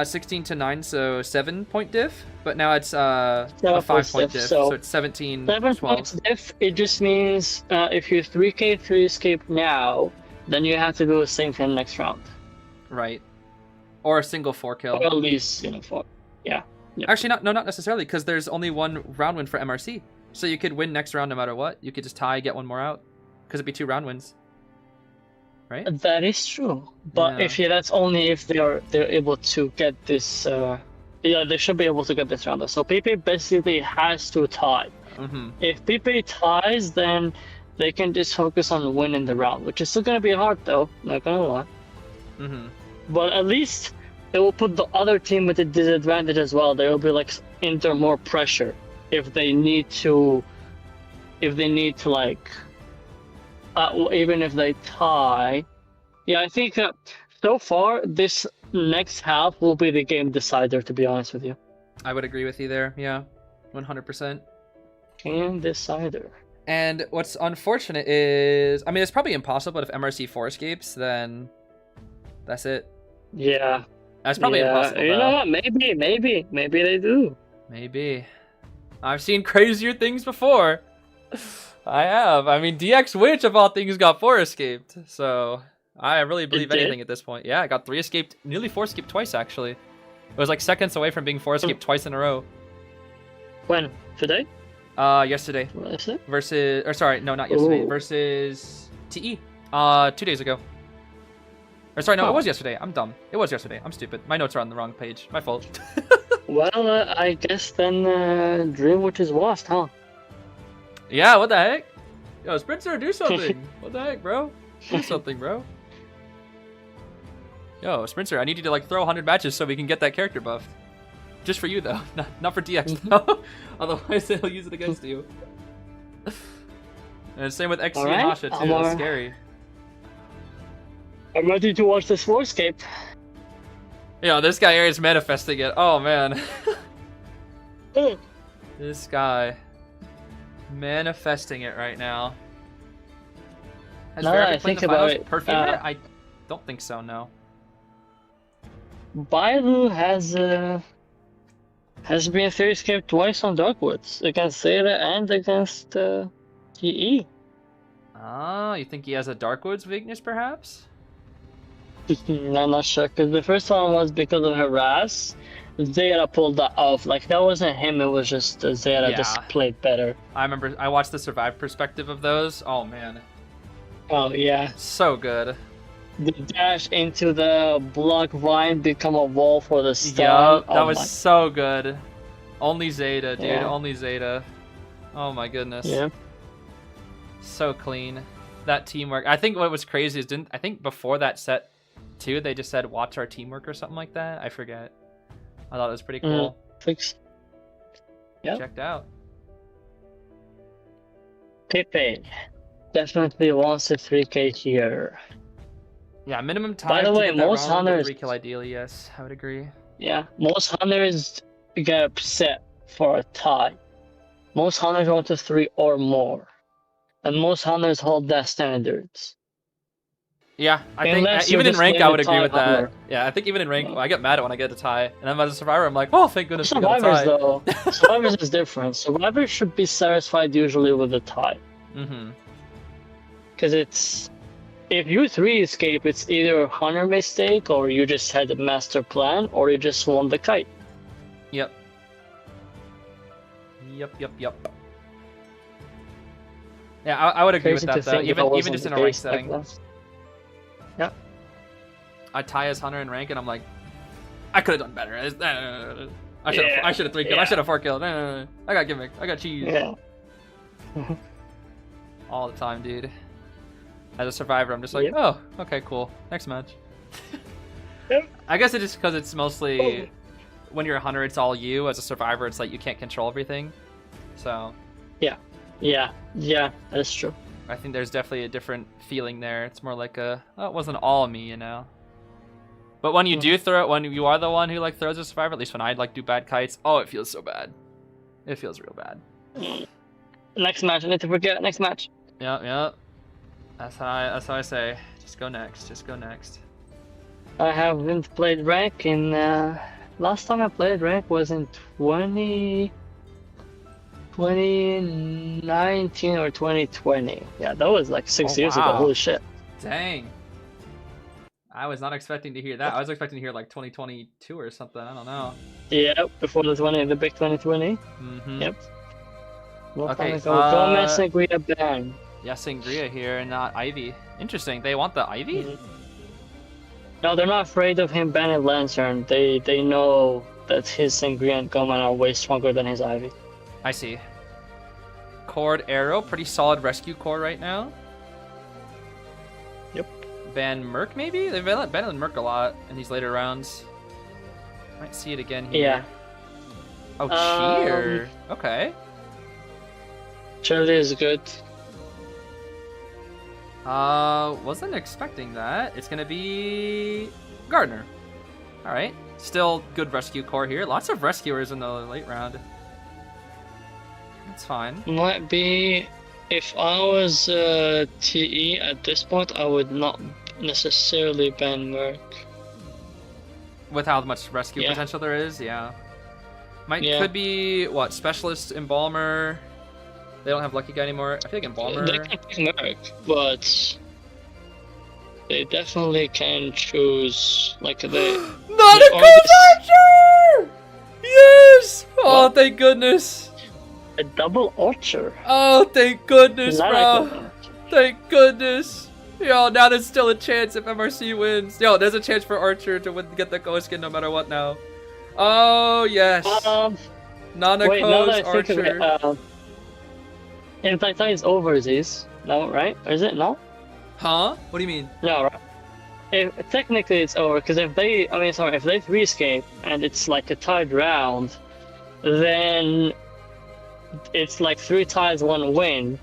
16 to 9, so 7-point diff. But now it's a 5-point diff, so it's 17, 7 12. points diff, it just means if you 3k 3 escape now, then you have to do the same thing next round. Right. Or a single 4-kill. Or at least, 4. Yeah. Yep. Actually, not necessarily, because there's only 1 round win for MRC. So you could win next round no matter what. You could just tie, get 1 more out. Because it'd be 2 round wins. Right? That is true. But Yeah. that's only if they're able to get this they should be able to get this round. So PP basically has to tie. Mm-hmm. If PP ties, then they can just focus on winning the round, which is still gonna be hard though, not gonna lie. Mm-hmm. But at least it will put the other team at a disadvantage as well. They will be like under more pressure if they need to like even if they tie. Yeah, I think so far this next half will be the game decider, to be honest with you. I would agree with you there. Yeah, 100%. Game decider. And what's unfortunate is, I mean, it's probably impossible, but if MRC 4 escapes, then that's it. Yeah. That's probably impossible. You though. know what? Maybe they do. Maybe. I've seen crazier things before. I have. I mean, DX Witch of all things got 4 escaped. So I really believe anything at this point. Yeah, I got 3 escaped, nearly 4 escaped twice actually. It was like seconds away from being 4 escaped twice in a row. When? Today? Yesterday. What is it? Versus, or sorry, no, not yesterday. Ooh. Versus TE. 2 days ago. Or sorry, no, Oh. it was yesterday. I'm dumb. It was yesterday. I'm stupid. My notes are on the wrong page. My fault. Well, I guess then Dream Witch is lost, huh? Yeah, what the heck? Yo, Spencer, do something. What the heck, bro? Do something, bro. Yo, Spencer, I need you to like throw 100 matches so we can get that character buffed. Just for you though, not for DX though. Otherwise they'll use it against you. And same with XC and Hasha too. That's scary. I'm ready to watch this Warscape. Yo, this guy here is manifesting it. Oh man. Mm. This guy manifesting it right now. Has Now Vera that been I playing think the about finals it, per fever? I don't think so. No. Bailu has been 3 escaped twice on Darkwoods against Zeta and against TE. Ah, you think he has a Darkwoods weakness, perhaps? I'm not sure, because the first one was because of harass. Zeta pulled that off. Like, that wasn't him, it was just Zeta just played better. I remember I watched the Survive perspective of those. Oh man. Oh, yeah. So good. The dash into the block vine, become a wall for the stun. Yup, that was so good. Only Zeta, dude. Yeah. Only Zeta. Oh my goodness. Yeah. So clean. That teamwork. I think what was crazy is I think before that set too, they just said watch our teamwork or something like that. I forget. I thought it was pretty cool. Fix. Yeah. Checked out. Pepe definitely wants a 3k here. Yeah, minimum time. By the way, most hunters 3 kill ideally, yes. I would agree. Yeah, most hunters get upset for a tie. Most hunters want a 3 or more. And most hunters hold that standards. Yeah, I think Unless even you're in rank just I would playing agree a with tie that. hunter. Yeah, I think even in rank I get mad when I get a tie. And I'm as a survivor, I'm like, oh, thank goodness we got a Survivors tie. though, survivors is different. Survivors should be satisfied usually with a tie. Mm-hmm. Because it's, if you 3 escape, it's either a hunter mistake, or you just had a master plan, or you just won the kite. Yep. Yep. Yeah, I would agree with Crazy that to though. think if it Even just in a wasn't rank the case like setting. that. Yeah. I tie as hunter in rank and I'm like, I could have done better. I should have 3 killed. I should have 4 killed. I got gimmick. I got cheese. Yeah. All the time, dude. As a survivor, I'm just like, Yep. oh, okay, cool. Next match. Yep. I guess it's just because it's mostly when you're a hunter, it's all you. As a survivor, it's like you can't control everything. So Yeah, that's true. I think there's definitely a different feeling there. It's more like a, oh, it wasn't all me, you know. But when you do throw it, when you are the one who like throws a survivor, at least when I like do bad kites, oh, it feels so bad. It feels real bad. Next match, I need to forget. Next match. Yep. That's how I say. Just go next. I haven't played rank in. Last time I played rank was in 2019 or 2020. Yeah, that was like 6 years ago. wow. Holy shit. Dang. I was not expecting to hear that. I was expecting to hear like 2022 or something. I don't know. Yeah, before the big 2020. Mm-hmm. Yep. Long Okay, time ago. Gomez and Guia ban. Yeah, Sangria here and not Ivy. Interesting. They want the Ivy? Mhm. No, they're not afraid of him banning Lantern. They know that his Sangria and Goman are way stronger than his Ivy. I see. Cord Arrow, pretty solid rescue core right now. Yep. Ban Merc maybe? They've banned Merc a lot in these later rounds. Might see it again here. Yeah. Oh, Cheer. Okay. Charlie is good. Wasn't expecting that. It's gonna be Gardner. Alright. Still good rescue core here. Lots of rescuers in the late round. It's fine. Might be. If I was TE at this point, I would not necessarily ban Merc. With how much rescue Yeah. potential there is, yeah. Yeah. Could be, what, Specialist, Embalmer. They don't have Lucky Guy anymore. I feel like Embalmer. They can pick Merc, but they definitely can choose like they. Not they a already Ghost Archer! Yes! Oh, What? thank goodness. A double Archer. Oh, thank goodness, Not a bro. good Archer. Thank goodness. Yo, now there's still a chance if MRC wins. Yo, there's a chance for Archer to get the ghost skin no matter what now. Oh, yes. Nana Wait, now that I Archer. think of it, if I tell it's over, Zeez. No, right? Or is it no? Huh? What do you mean? No, right? Technically it's over, because if they 3 escape and it's like a tied round, then it's like 3 ties, 1 win,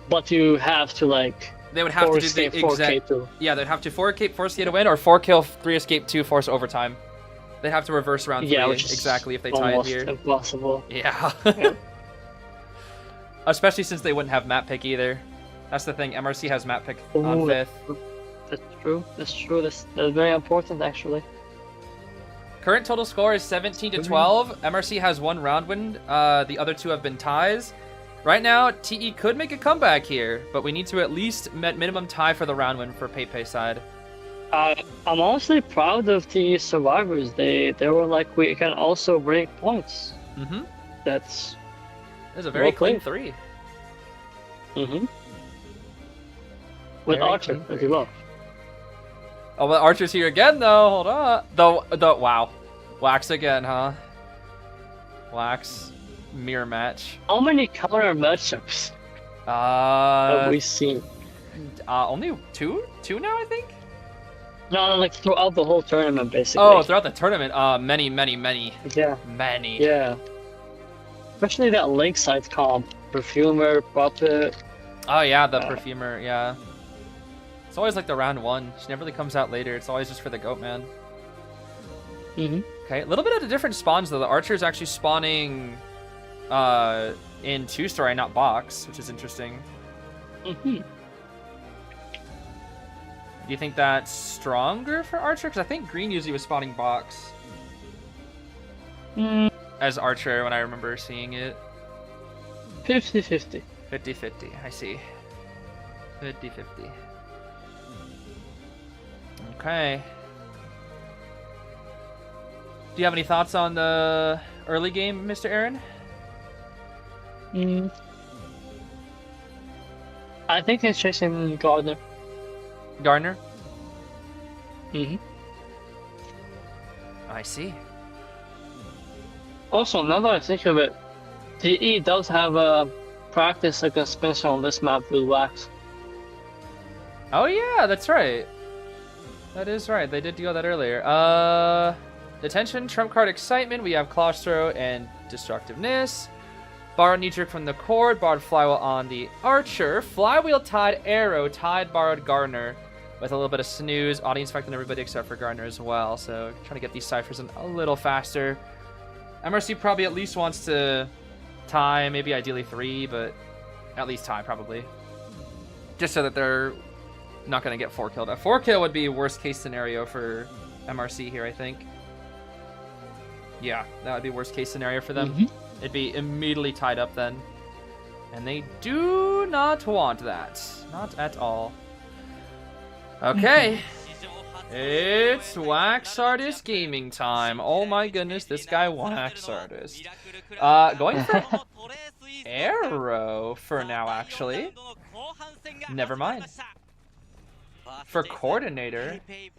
but you have to like They would have 4 to do escape, the 4 exact. escape too. Yeah, they'd have to 4 escape, 4 escape to win, or 4 kill, 3 escape, 2 force overtime. They'd have to reverse round 3 Yeah, which is exactly if they tie it almost here. impossible. Yeah. Yeah. Especially since they wouldn't have map pick either. That's the thing. MRC has map pick on Ooh, 5th. That's true. That's true. That's very important actually. Current total score is 17 to 12. MRC has 1 round win. The other 2 have been ties. Right now, TE could make a comeback here, but we need to at least minimum tie for the round win for Pepe side. I'm honestly proud of the survivors. They were like, we can also break points. Mm-hmm. That's There's a very Well clean played. 3. With Very Archer clean as three. well. Oh, but Archer's here again, though. Hold on. Wow. Wax again, huh? Wax. Mirror match. How many counter matchups have we seen? Only 2? 2 now, I think? No, like throughout the whole tournament, basically. Oh, throughout the tournament. Many. Yeah, Many. yeah. Especially that Lakeside comp. Perfumer, Puppet. Oh, yeah, the Perfumer, yeah. It's always like the round 1. She never really comes out later. It's always just for the Goat Man. Okay, a little bit of the different spawns, though. The Archer's actually spawning in 2-story, not box, which is interesting. Do you think that's stronger for Archer? Because I think Green usually was spawning box as Archer when I remember seeing it. 50-50. 50-50, I see. 50-50. Okay. Do you have any thoughts on the early game, Mr. Aaron? I think he's chasing Gardner. Gardner? Mm-hmm. I see. Also, now that I think of it, TE does have a practice against Spencer on this map with Wax. Oh yeah, that's right. That is right. They did do that earlier. Detention, trump card excitement. We have Claustro and Destructiveness. Borrowed Knee-Jerk from the Cord. Borrowed Flywheel on the Archer. Flywheel tied Arrow. Tied borrowed Gardner. With a little bit of snooze. Audience effect on everybody except for Gardner as well. So trying to get these ciphers in a little faster. MRC probably at least wants to tie. Maybe ideally 3, but at least tie probably. Just so that they're not going to get 4 killed. A 4 kill would be worst case scenario for MRC here, I think. Yeah, that would be worst case scenario for them. It'd be immediately tied up then. And they do not want that. Not at all. Okay. It's Wax Artist gaming time. Oh my goodness, this guy Wax Artist. Going for Arrow for now, actually. Never mind. For Coordinator, a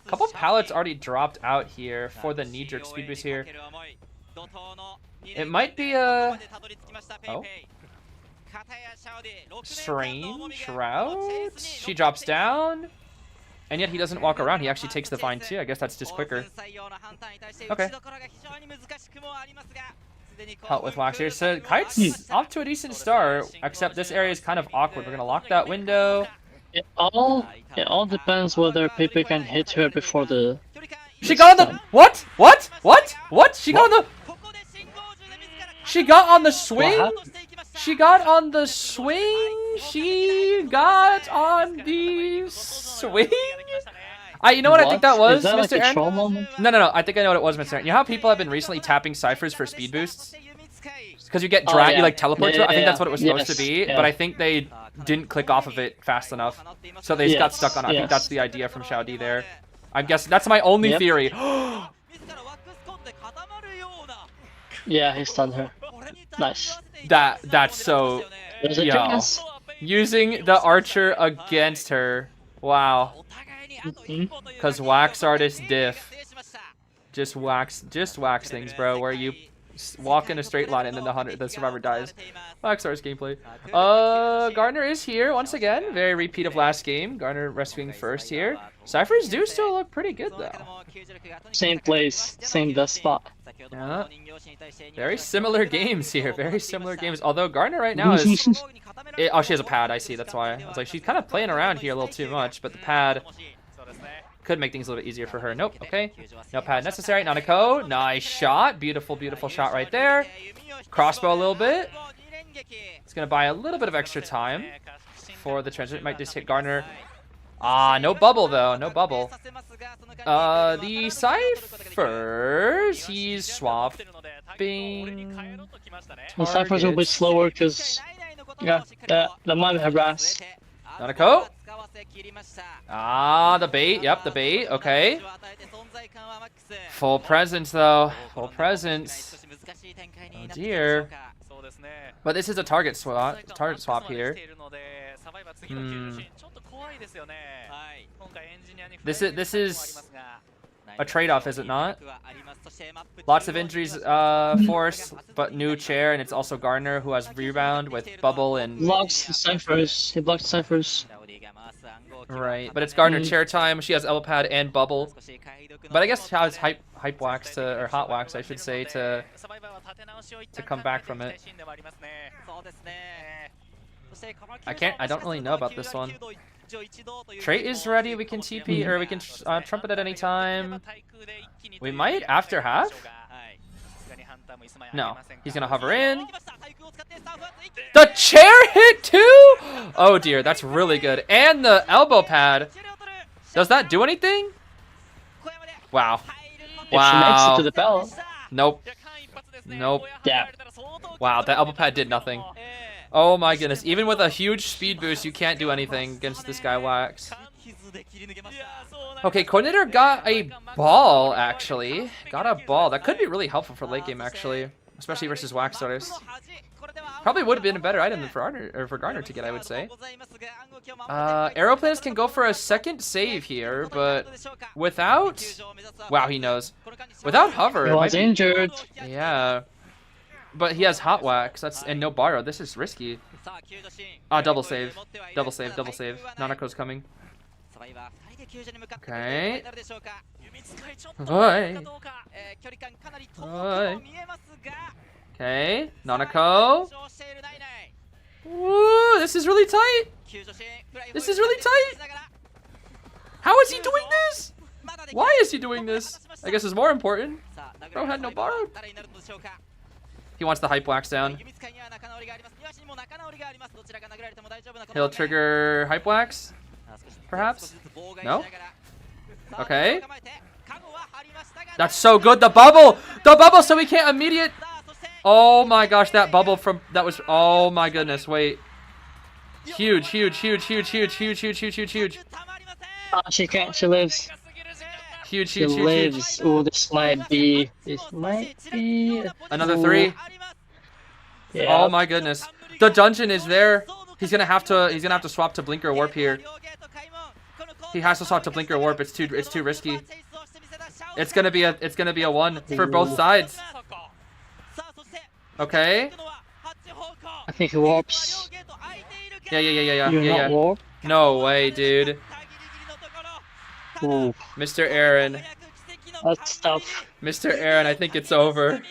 couple pallets already dropped out here for the knee-jerk speed boost here. It might be a... Oh? Strange route? She drops down, and yet he doesn't walk around. He actually takes the vine too. I guess that's just quicker. Okay. Help with Wax here. So Kite's off to a decent start, except this area is kind of awkward. We're gonna lock that window. It all depends whether Pepe can hit her before the. She got on the what? She got on the. She got on the swing. She got on the swing. She got on the swing. You know what I think that was, Is that Mr. like a Aaron? troll moment? No. I think I know what it was, Mr. Aaron. You know how people have been recently tapping ciphers for speed boosts? Because you get dragged, yeah. you like teleport to it. I think that's what it was supposed to Yes, be, yeah. but I think they didn't click off of it fast enough, so they got stuck on it. I think Yes. that's the idea from Xiaodi there. I'm guessing that's my only theory. Yeah, he stunned her. Nice. That's so. There's a Yo. chance. Using the archer against her. Wow. Because Wax Artist diff. Just wax things, bro. Where you walk in a straight line and then the survivor dies. Wax Artist gameplay. Gardner is here once again. Very repeat of last game. Gardner rescuing first here. Ciphers do still look pretty good though. Same place, same best spot. Yeah. Very similar games here. Very similar games. Although Gardner right now is. Oh, she has a pad. I see. That's why. I was like, she's kind of playing around here a little too much, but the pad could make things a little bit easier for her. Nope. Okay. No pad necessary. Nanako. Nice shot. Beautiful, beautiful shot right there. Crossbow a little bit. It's going to buy a little bit of extra time for the transit. Might just hit Gardner. No bubble though. No bubble. The Ciphers. He's swapping. The ciphers will be slower because, yeah, the might harass. Nanako. The bait. Yep, the bait. Okay. Full presence though. Full presence. Oh dear. But this is a target swap. Here. This is a trade-off, is it not? Lots of injuries force, but new chair, and it's also Gardner who has rebound with bubble and. Blocks the ciphers. He blocks the ciphers. Right, but it's Gardner chair time. She has elbow pad and bubble, but I guess she has hype wax or hot wax, I should say, to come back from it. I don't really know about this one. Trait is ready. We can TP or we can trumpet at any time. We might after half. No, he's gonna hover in. The chair hit too. Oh dear, that's really good. And the elbow pad. Does that do anything? Wow. If she makes it to the bell. Nope. Yeah. Wow, that elbow pad did nothing. Oh my goodness. Even with a huge speed boost, you can't do anything against this guy Wax. Okay, Coordinator got a ball, actually. Got a ball. That could be really helpful for late game, actually. Especially versus Wax Artist. Probably would have been a better item than for Gardner to get, I would say. Aeroplanes can go for a second save here, but without... Wow, he knows. Without hover... He was injured. Yeah. But he has hot wax. And no borrow. This is risky. Double save. Double save. Double save. Nanako's coming. Okay. Oi. Oi. Okay. Nanako. Woo, this is really tight. This is really tight. How is he doing this? Why is he doing this? I guess it's more important. Bro had no borrowed. He wants the hype wax down. He'll trigger hype wax, perhaps? No? Okay. That's so good. The bubble! The bubble so we can't immediate... Oh my gosh, that bubble from... That was... Oh my goodness, wait. Huge, huge, huge, huge, huge, huge, huge, huge, huge, huge. She can't. She lives. Huge, She huge, huge, huge. lives. Oh, this might be. Another 3. Yeah. Oh my goodness. The dungeon is there. He's gonna have to swap to Blinker Warp here. He has to swap to Blinker Warp. It's too risky. It's gonna be a 1 for both sides. Okay. I think he warps. Yeah. Warp. No way, dude. Ooh, Mr. Aaron. that's tough. Mr. Aaron, I think it's over.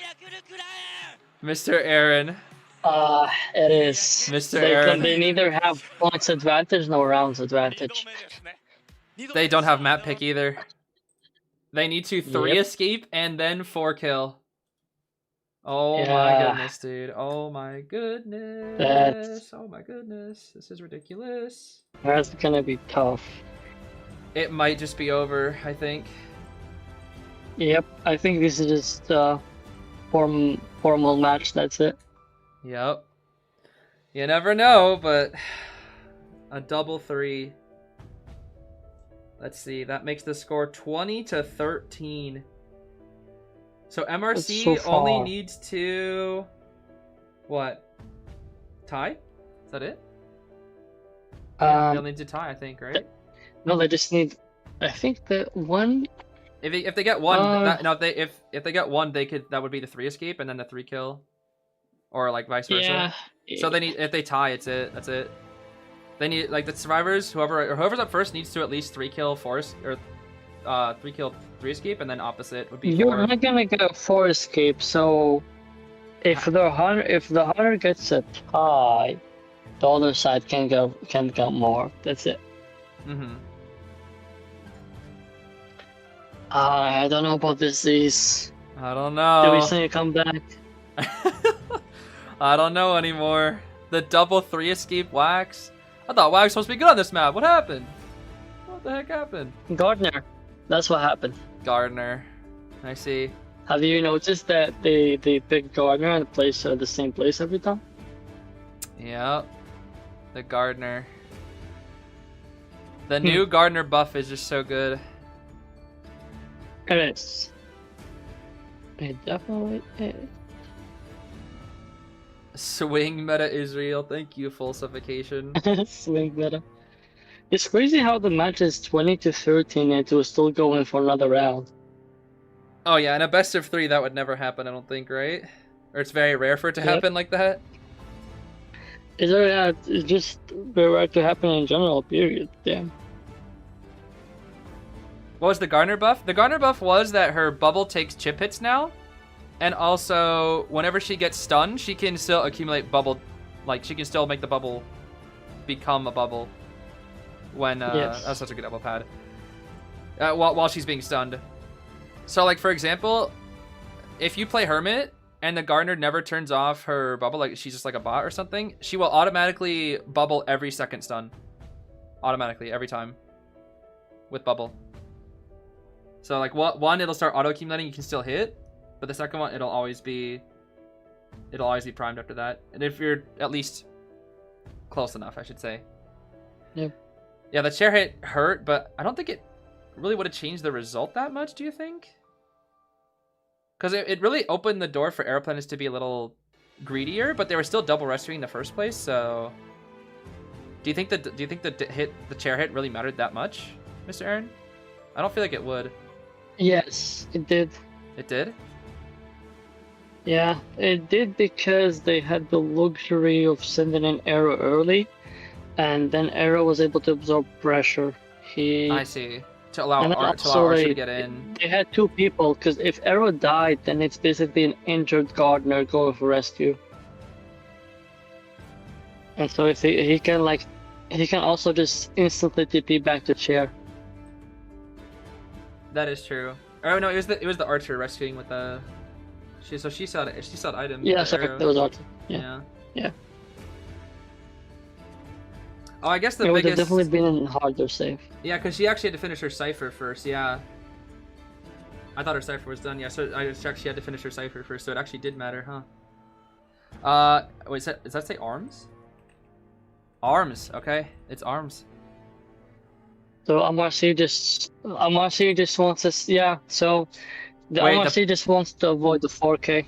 Mr. Aaron. It is. Mr. Aaron. They neither have points advantage nor rounds advantage. They don't have map pick either. They need to 3 Yep. escape and then 4 kill. Oh my Yeah. goodness, dude. Oh my goodness. That's- Oh my goodness. This is ridiculous. That's gonna be tough. It might just be over, I think. Yep, I think this is just formal match. That's it. Yep. You never know, but a double 3. Let's see. That makes the score 20-13. So MRC That's so only far. needs to what? Tie? Is that it? They'll need to tie, I think, right? No, they just need. I think that one. If they get 1, if they get 1, that would be the 3 escape and then the 3 kill, or like vice versa. Yeah. So if they tie, it's it. That's it. They need like the survivors, whoever's up first needs to at least 3 kill 4 or 3 kill 3 escape, and then opposite would be 4. You're not gonna get a 4 escape, so if the hunter gets a tie, the other side can get more. That's it. Mm-hmm. I don't know about this Zeez. I don't Do we know. see it come back? I don't know anymore. The double 3 escape Wax. I thought Wax was supposed to be good on this map. What happened? What the heck happened? Gardner. That's what happened. Gardner. I see. Have you noticed that they pick Gardner and place her at the same place every time? Yep. The Gardner. The new Gardner buff is just so good. It is. It definitely is. Swing meta Israel. Thank you, full suffocation. Swing meta. It's crazy how the match is 20-13 and it was still going for another round. Oh yeah, in a best of 3 that would never happen, I don't think, right? Or it's very rare for it to Yep. happen like that. It's just very rare to happen in general, period. Damn. What was the Gardner buff? The Gardner buff was that her bubble takes chip hits now. And also, whenever she gets stunned, she can still accumulate bubble. Like, she can still make the bubble become a bubble. When, Yes. that's such a good elbow pad. While she's being stunned. So, like, for example, if you play Hermit and the Gardner never turns off her bubble, like she's just like a bot or something, she will automatically bubble every second stun. Automatically, every time. With bubble. So, like, one, it'll start auto-accumulating, you can still hit. But the second one, it'll always be primed after that. And if you're at least close enough, I should say. Yep. Yeah, the chair hit hurt, but I don't think it really would have changed the result that much, do you think? Because it really opened the door for Aeroplanets to be a little greedier, but they were still double rescuing in the first place, so... Do you think the chair hit really mattered that much, Mr. Aaron? I don't feel like it would. Yes, it did. It did? Yeah, it did because they had the luxury of sending in Arrow early, and then Arrow was able to absorb pressure. I see. To allow And then Archer also to get in. They had 2 people, because if Arrow died, then it's basically an injured Gardner going for rescue. And so if he can also just instantly TP back to chair. That is true. Oh no, it was the Archer rescuing with the. She saw items. Yeah, with the sorry, arrow. that was Arthur. Yeah. Oh, I guess the It would have biggest. definitely been a harder save. Yeah, because she actually had to finish her cipher first. Yeah. I thought her cipher was done. Yeah, so I checked she had to finish her cipher first, so it actually did matter, huh? Wait, does that say arms? Arms, okay. It's arms. So MRC just wants us. Yeah. So the Wait, MRC just wants to avoid the 4K.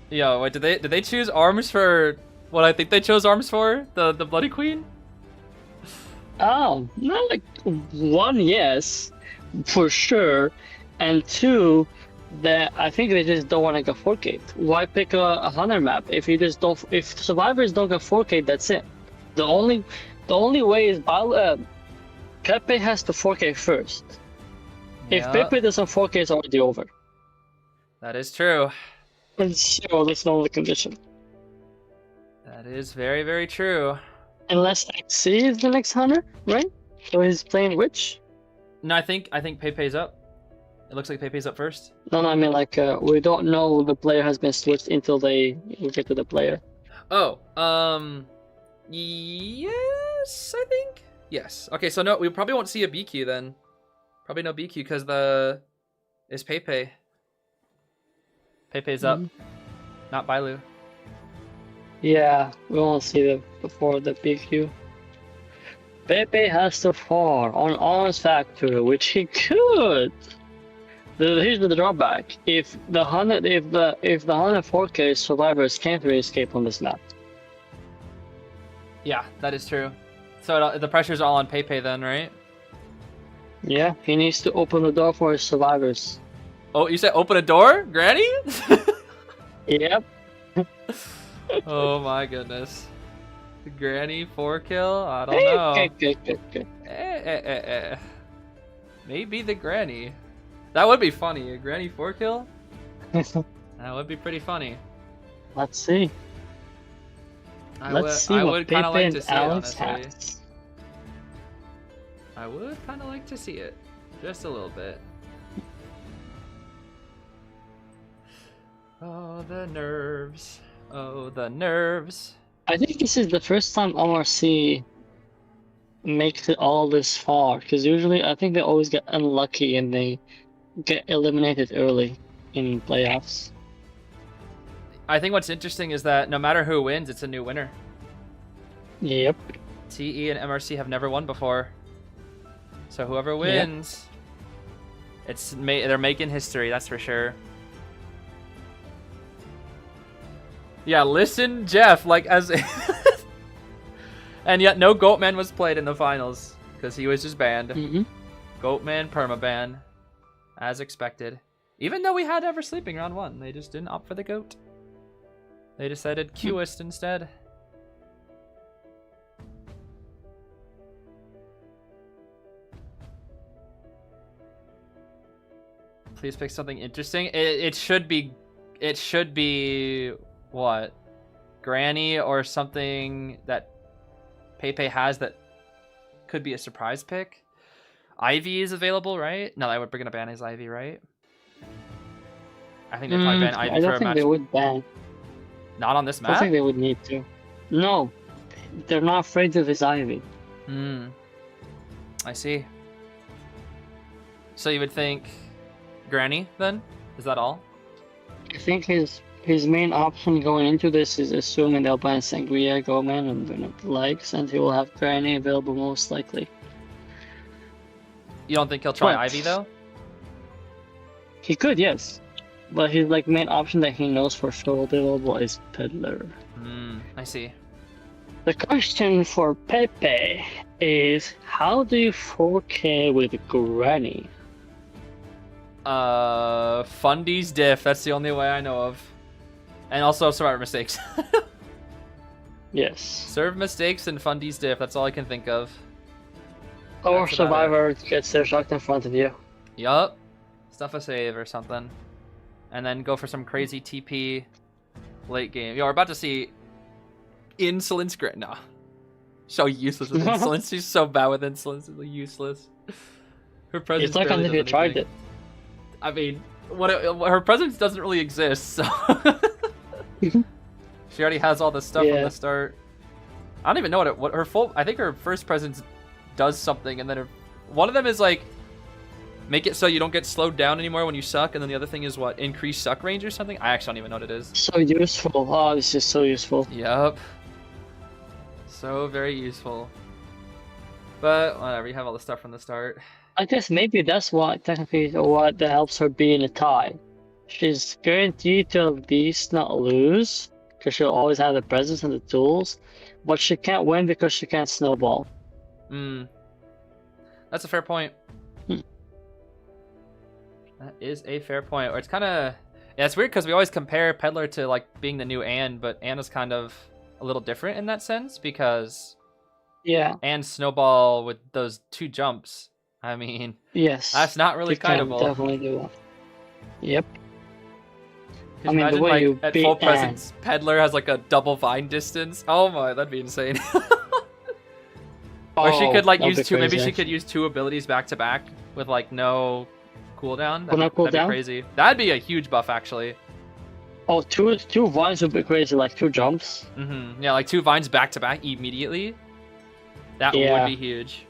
Yo, wait, did they choose arms for what I think they chose arms for? The Bloody Queen? Oh, not like one, yes, for sure, and two, that I think they just don't want to go 4K. Why pick a hunter map if you just don't? If survivors don't go 4K, that's it. The only way is Pepe has to 4K first. If Yeah, Pepe doesn't 4K, it's already over. that is true. And so that's the only condition. That is very, very true. Unless XC is the next hunter, right? So he's playing which? No, I think Pepe's up. It looks like Pepe's up first. No, I mean like we don't know the player has been switched until we get to the player. Oh, yes, I think. Yes. Okay, so no, we probably won't see a BQ then. Probably no BQ because it's Pepe. Pepe's up, not Bailu. Yeah, we won't see the before the BQ. Pepe has to fall on Arms Factor, which he could. Here's the drawback: if the hunter 4K survivors can't really escape on this map. Yeah, that is true. So the pressure's all on Pepe then, right? Yeah, he needs to open the door for his survivors. Oh, you said open a door, Granny? Yep. Oh my goodness. Granny 4-kill? I don't know. Okay. Maybe the Granny. That would be funny. A Granny 4-kill? That would be pretty funny. Let's see. I what would kind of Pepe like and to see it, Alex honestly. has. I would kind of like to see it. Just a little bit. Oh, the nerves. Oh, the nerves. I think this is the first time MRC makes it all this far, because usually I think they always get unlucky and they get eliminated early in playoffs. I think what's interesting is that no matter who wins, it's a new winner. Yep. TE and MRC have never won before. So whoever wins, they're making history, that's for sure. Yeah, listen, Jeff, like as and yet no Goatman was played in the finals because he was just banned. Goatman permaban, as expected. Even though we had Ever Sleeping round 1, they just didn't opt for the goat. They decided Qist instead. Please pick something interesting. It should be what? Granny or something that Pepe has that could be a surprise pick. Ivy is available, right? No, I would bring gonna ban his Ivy, right? I think they probably ban Ivy I for don't a think match. they would ban. Not on this I don't map? think they would need to. No, they're not afraid of his Ivy. I see. So you would think Granny then? Is that all? I think his main option going into this is assuming they'll ban Sangria, Goman, and the likes, and he will have Granny available most likely. You don't think he'll try But- Ivy though? He could, yes. But his main option that he knows for sure available is Peddler. I see. The question for Pepe is, how do you 4K with Granny? Fundy's diff, that's the only way I know of. And also Survivor mistakes. Yes. Serve mistakes and Fundy's diff, that's all I can think of. Or That's about Survivor gets their shot in front of you. Yup. Stuff a save or something. And then go for some crazy TP late game. Yo, we're about to see Insolence No. So useless with Insolence. She's so bad with Insolence. It's useless. Her presence It's like barely as if you does tried anything. it. I mean, her presence doesn't really exist, so... She already has all the stuff from the start. I don't even know what her full... I think her first presence does something, and then one of them is like... Make it so you don't get slowed down anymore when you suck, and then the other thing is what? Increase suck range or something? I actually don't even know what it is. So useful. Oh, this is so useful. Yup. So very useful. But whatever, you have all the stuff from the start. I guess maybe that's what technically what that helps her be in a tie. She's guaranteed to at least not lose because she'll always have the presence and the tools, but she can't win because she can't snowball. That's a fair point. That is a fair point. Or it's kind of... Yeah, it's weird because we always compare Peddler to, like, being the new Anne, but Anne is kind of a little different in that sense because... Yeah. And Snowball with those 2 jumps. I mean... Yes. That's not really kiteable. Definitely do. Yep. I mean, imagine, the way like, at full presence, Peddler has, like, a double vine distance. Oh my, that'd be insane. Or she could, like, use 2... Maybe she could use 2 abilities back-to-back with, like, no... cooldown? That'd be crazy. That'd be a huge buff, actually. Oh, two vines would be crazy, like 2 jumps. Yeah, like 2 vines back to back immediately. That would be huge.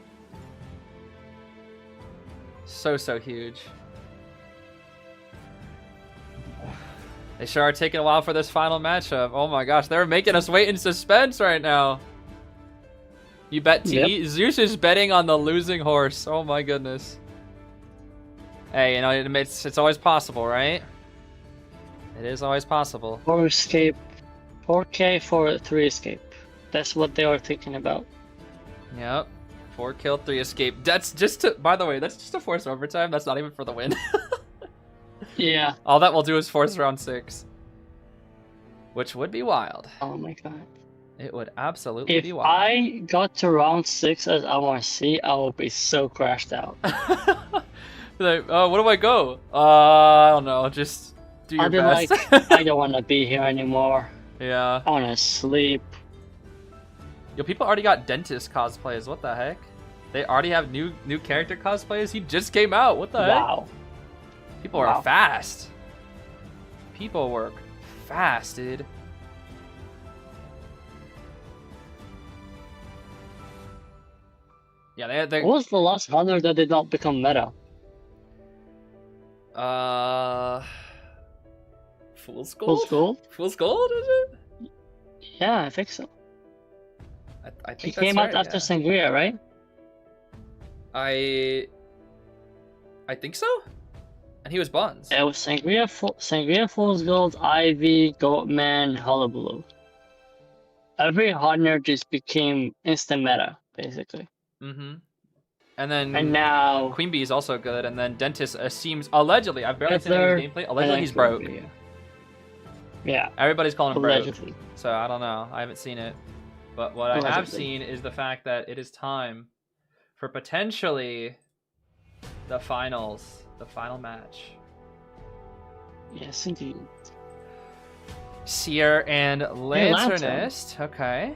So huge. They sure are taking a while for this final matchup. Oh my gosh, they're making us wait in suspense right now. You bet Zeus is betting on the losing horse. Oh my goodness. Hey, you know, it's always possible, right? It is always possible. 4 escape. 4k for 3 escape. That's what they are thinking about. Yep. 4 kill, 3 escape. That's just to, by the way, that's just to force overtime. That's not even for the win. Yeah. All that will do is force round 6. Which would be wild. Oh my god. It would absolutely be wild. If I got to round 6 as MRC, I would be so crashed out. Like, where do I go? I don't know. Just do your best. Like, I don't want to be here anymore. Yeah. I want to sleep. Yo, people already got dentist cosplays. What the heck? They already have new character cosplays. He just came out. What the heck? People are fast. People work fast, dude. Yeah, they. What was the last hunter that did not become meta? Fool's Gold? Fool's Gold? Fool's Gold, is it? Yeah, I think so. I think he came out after Sangria, right? I think so. And he was Buns. It was Sangria, Fool's Gold, Ivy, Goatman, Hullabaloo. Every hunter just became instant meta, basically. And then now Queen Bee is also good, and then Dentist seems allegedly. I've barely seen any gameplay. Allegedly, he's broke. Yeah. Everybody's calling him allegedly. broke. So I don't know. I haven't seen it, but what I have seen is the fact that it is time for potentially the finals, the final match. Yes, indeed. Seer and Lanternist. Okay.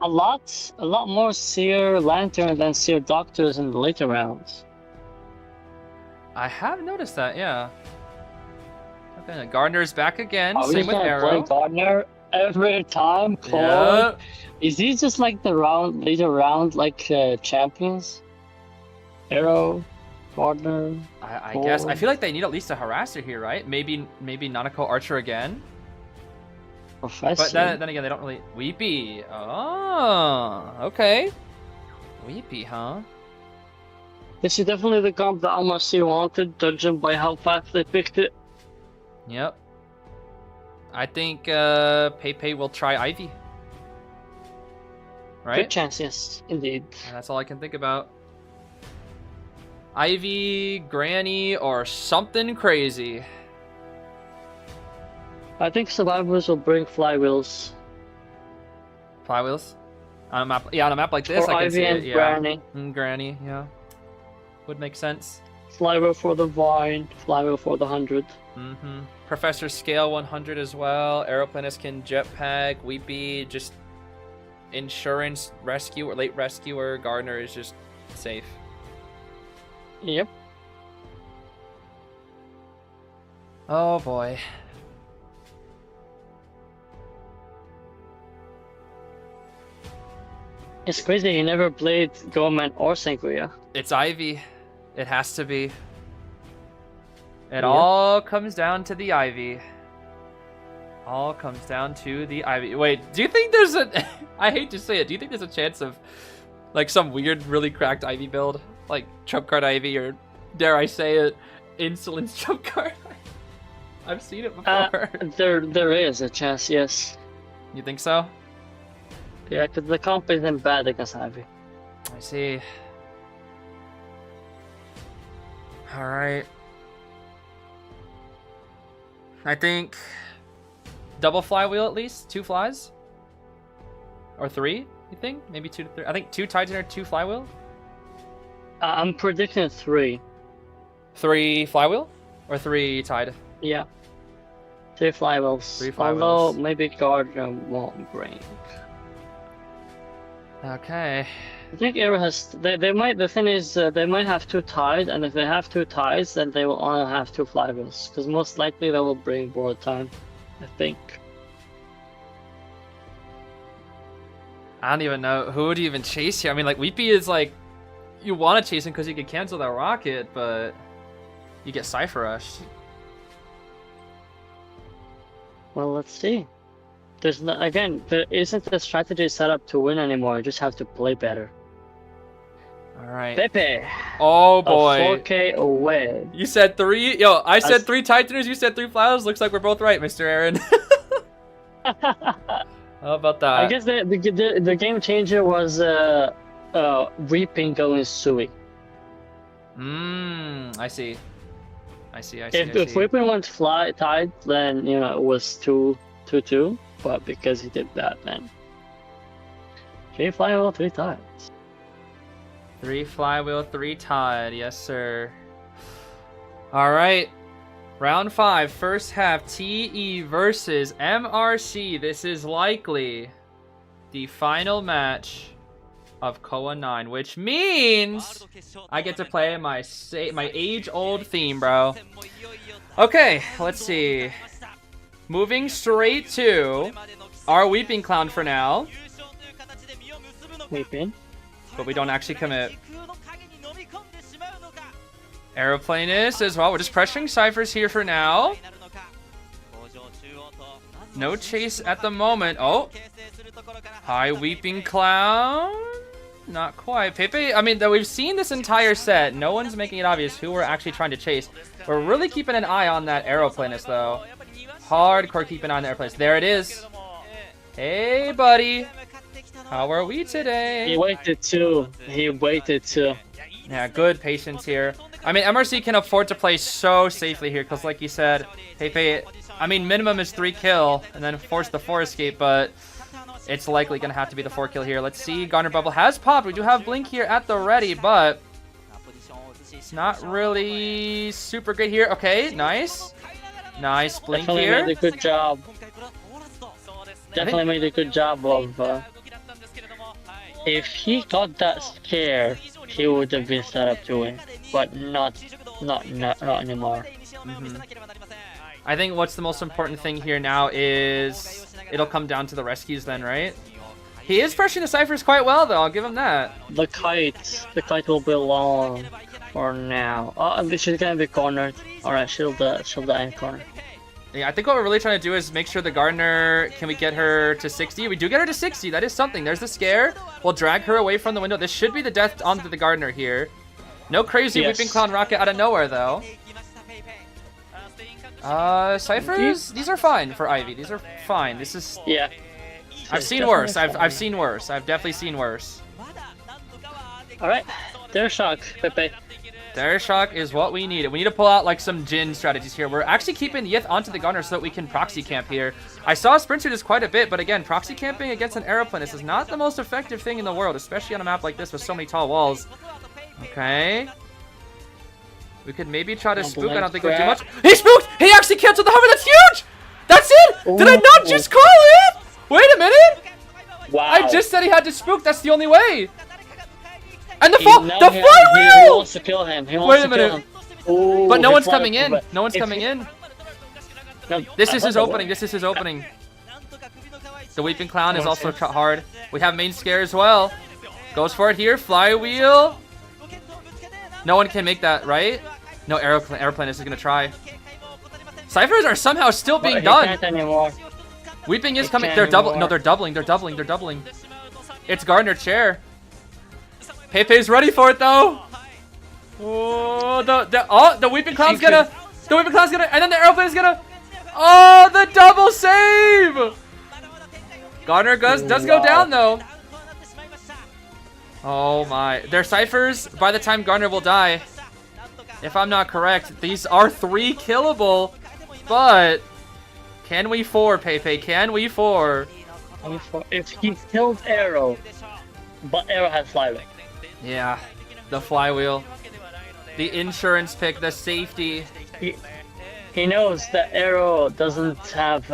A lot more Seer Lantern than Seer Doctors in the later rounds. I have noticed that, yeah. Okay, Gardner's back again. Are Same with Arrow. Play Gardner every time. Yep. Is he just like the later round like champions? Arrow, Gardner. I guess. I feel like they need at least a harasser here, right? Maybe Nanako Archer again. Professor. But then again, they don't really... Weepy. Oh, okay. Weepy, huh? This is definitely the comp that MRC wanted, judging by how fast they picked it. Yep. I think Pepe will try Ivy. Right? Good chance, yes, indeed. That's all I can think about. Ivy, Granny, or something crazy. I think survivors will bring flywheels. Flywheels? On a map, yeah, on a map like this, for I can Ivy see and it. Yeah. Granny. Granny, yeah. Would make sense. Flywheel for the Vine, flywheel for the 100. Professor Scale 100 as well. Aeroplanist can jetpack. Weepy, just insurance rescue or late rescuer. Gardner is just safe. Yep. Oh boy. It's crazy he never played Gorman or Sangria. It's Ivy. It has to be. It all comes down to the Ivy. All comes down to the Ivy. Wait, do you think there's a... I hate to say it. Do you think there's a chance of like some weird, really cracked Ivy build? Like trump card Ivy, or dare I say it, Insolence trump card? I've seen it before. There is a chance, yes. You think so? Yeah, because the comp isn't bad against Ivy. I see. Alright. I think double flywheel at least, 2 flies? Or 3, you think? Maybe 2 to 3. I think 2 Titan or 2 flywheel? I'm predicting 3. 3 flywheel? Or 3 tide? Yeah. 3 flywheels. 3 flywheels. Although maybe Gardner won't bring. Okay. I think Arrow has. They might. The thing is, they might have 2 ties, and if they have 2 ties, then they will only have 2 flywheels. Because most likely they will bring board time. I think. I don't even know. Who would you even chase here? I mean, like, Weepy is like... You want to chase him because you can cancel that rocket, but... You get Cypher Rush. Well, let's see. There's no, again, there isn't the strategy set up to win anymore. You just have to play better. Alright. Pepe! Oh boy. 4K away. You said 3? Yo, I said 3 Titaners, you said 3 flowers. Looks like we're both right, Mr. Aaron. How about that? I guess the game changer was Reaping going Sui. I see. If Reaping went fly tied, then you know it was 2-2. But because he did that, then 3 flywheel, 3 tides. 3 flywheel, 3 tide. Yes, sir. All right. Round 5, first half, TE versus MRC. This is likely the final match of Koa 9, which means I get to play my age-old theme, bro. Okay, let's see. Moving straight to our Weeping Clown for now. Weeping. But we don't actually commit. Aeroplanist as well. We're just pressuring ciphers here for now. No chase at the moment. Oh. High Weeping Clown. Not quite. Pepe, I mean, though we've seen this entire set. No one's making it obvious who we're actually trying to chase. We're really keeping an eye on that Aeroplanist, though. Hardcore keeping an eye on the Aeroplanist. There it is. Hey, buddy. How are we today? He waited too. Yeah, good patience here. I mean, MRC can afford to play so safely here because, like you said, Pepe, I mean, minimum is 3 kill and then force the 4 escape, but it's likely going to have to be the 4 kill here. Let's see. Garner Bubble has popped. We do have Blink here at the ready, but it's not really super great here. Okay, nice. Nice Blink Definitely here. made a good job. Definitely made a good job of... if he got that scare, he would have been set up to win, but not anymore. I think what's the most important thing here now is it'll come down to the rescues then, right? He is pressuring the ciphers quite well, though. I'll give him that. The kite will be long for now. Oh, she's gonna be cornered. All right, she'll die in corner. Yeah, I think what we're really trying to do is make sure the Gardener, can we get her to 60? We do get her to 60. That is something. There's the scare. We'll drag her away from the window. This should be the death onto the Gardener here. No crazy Weeping Clown rocket out of nowhere, though. Ciphers? These are fine for Ivy. These are fine. This is... Yeah. I've seen worse. I've seen worse. I've definitely seen worse. Alright. There's shock, Pepe. Their shock is what we need. We need to pull out like some Jin strategies here. We're actually keeping Yith onto the Gunner so that we can proxy camp here. I saw Sprinter this quite a bit, but again, proxy camping against an Aeroplanist is not the most effective thing in the world, especially on a map like this with so many tall walls. Okay. We could maybe try to spook. I don't think we'll do much. He spooked! He actually canceled the hover! That's huge! That's it! Did I not just call it? Wait a minute! Wow. I just said he had to spook. That's the only way. And the He flywheel! wants to kill him. He wants Wait a to minute. kill him. Ooh, But no he one's flied coming in. over. No one's coming in. No, This I is thought his there opening. was. This is his opening. The Weeping Clown is also hard. We have main scare as well. Goes for it here. Flywheel. No one can make that, right? No, airplane is gonna try. Ciphers are somehow still being But he done. can't anymore. Weeping is He coming. can't They're doubling. No, anymore. they're doubling. It's Gardner chair. Pepe's ready for it though. Oh, the Weeping Clown's gonna. The Weeping Clown's gonna. And then the airplane is gonna. Oh, the double save! Gardner does go down though. Oh my. Their ciphers, by the time Gardner will die, if I'm not correct, these are 3 killable. But can we 4, Pepe? Can we 4? If he killed Arrow, but Arrow has flyway. Yeah, the flywheel, the insurance pick, the safety. He knows that Arrow doesn't have.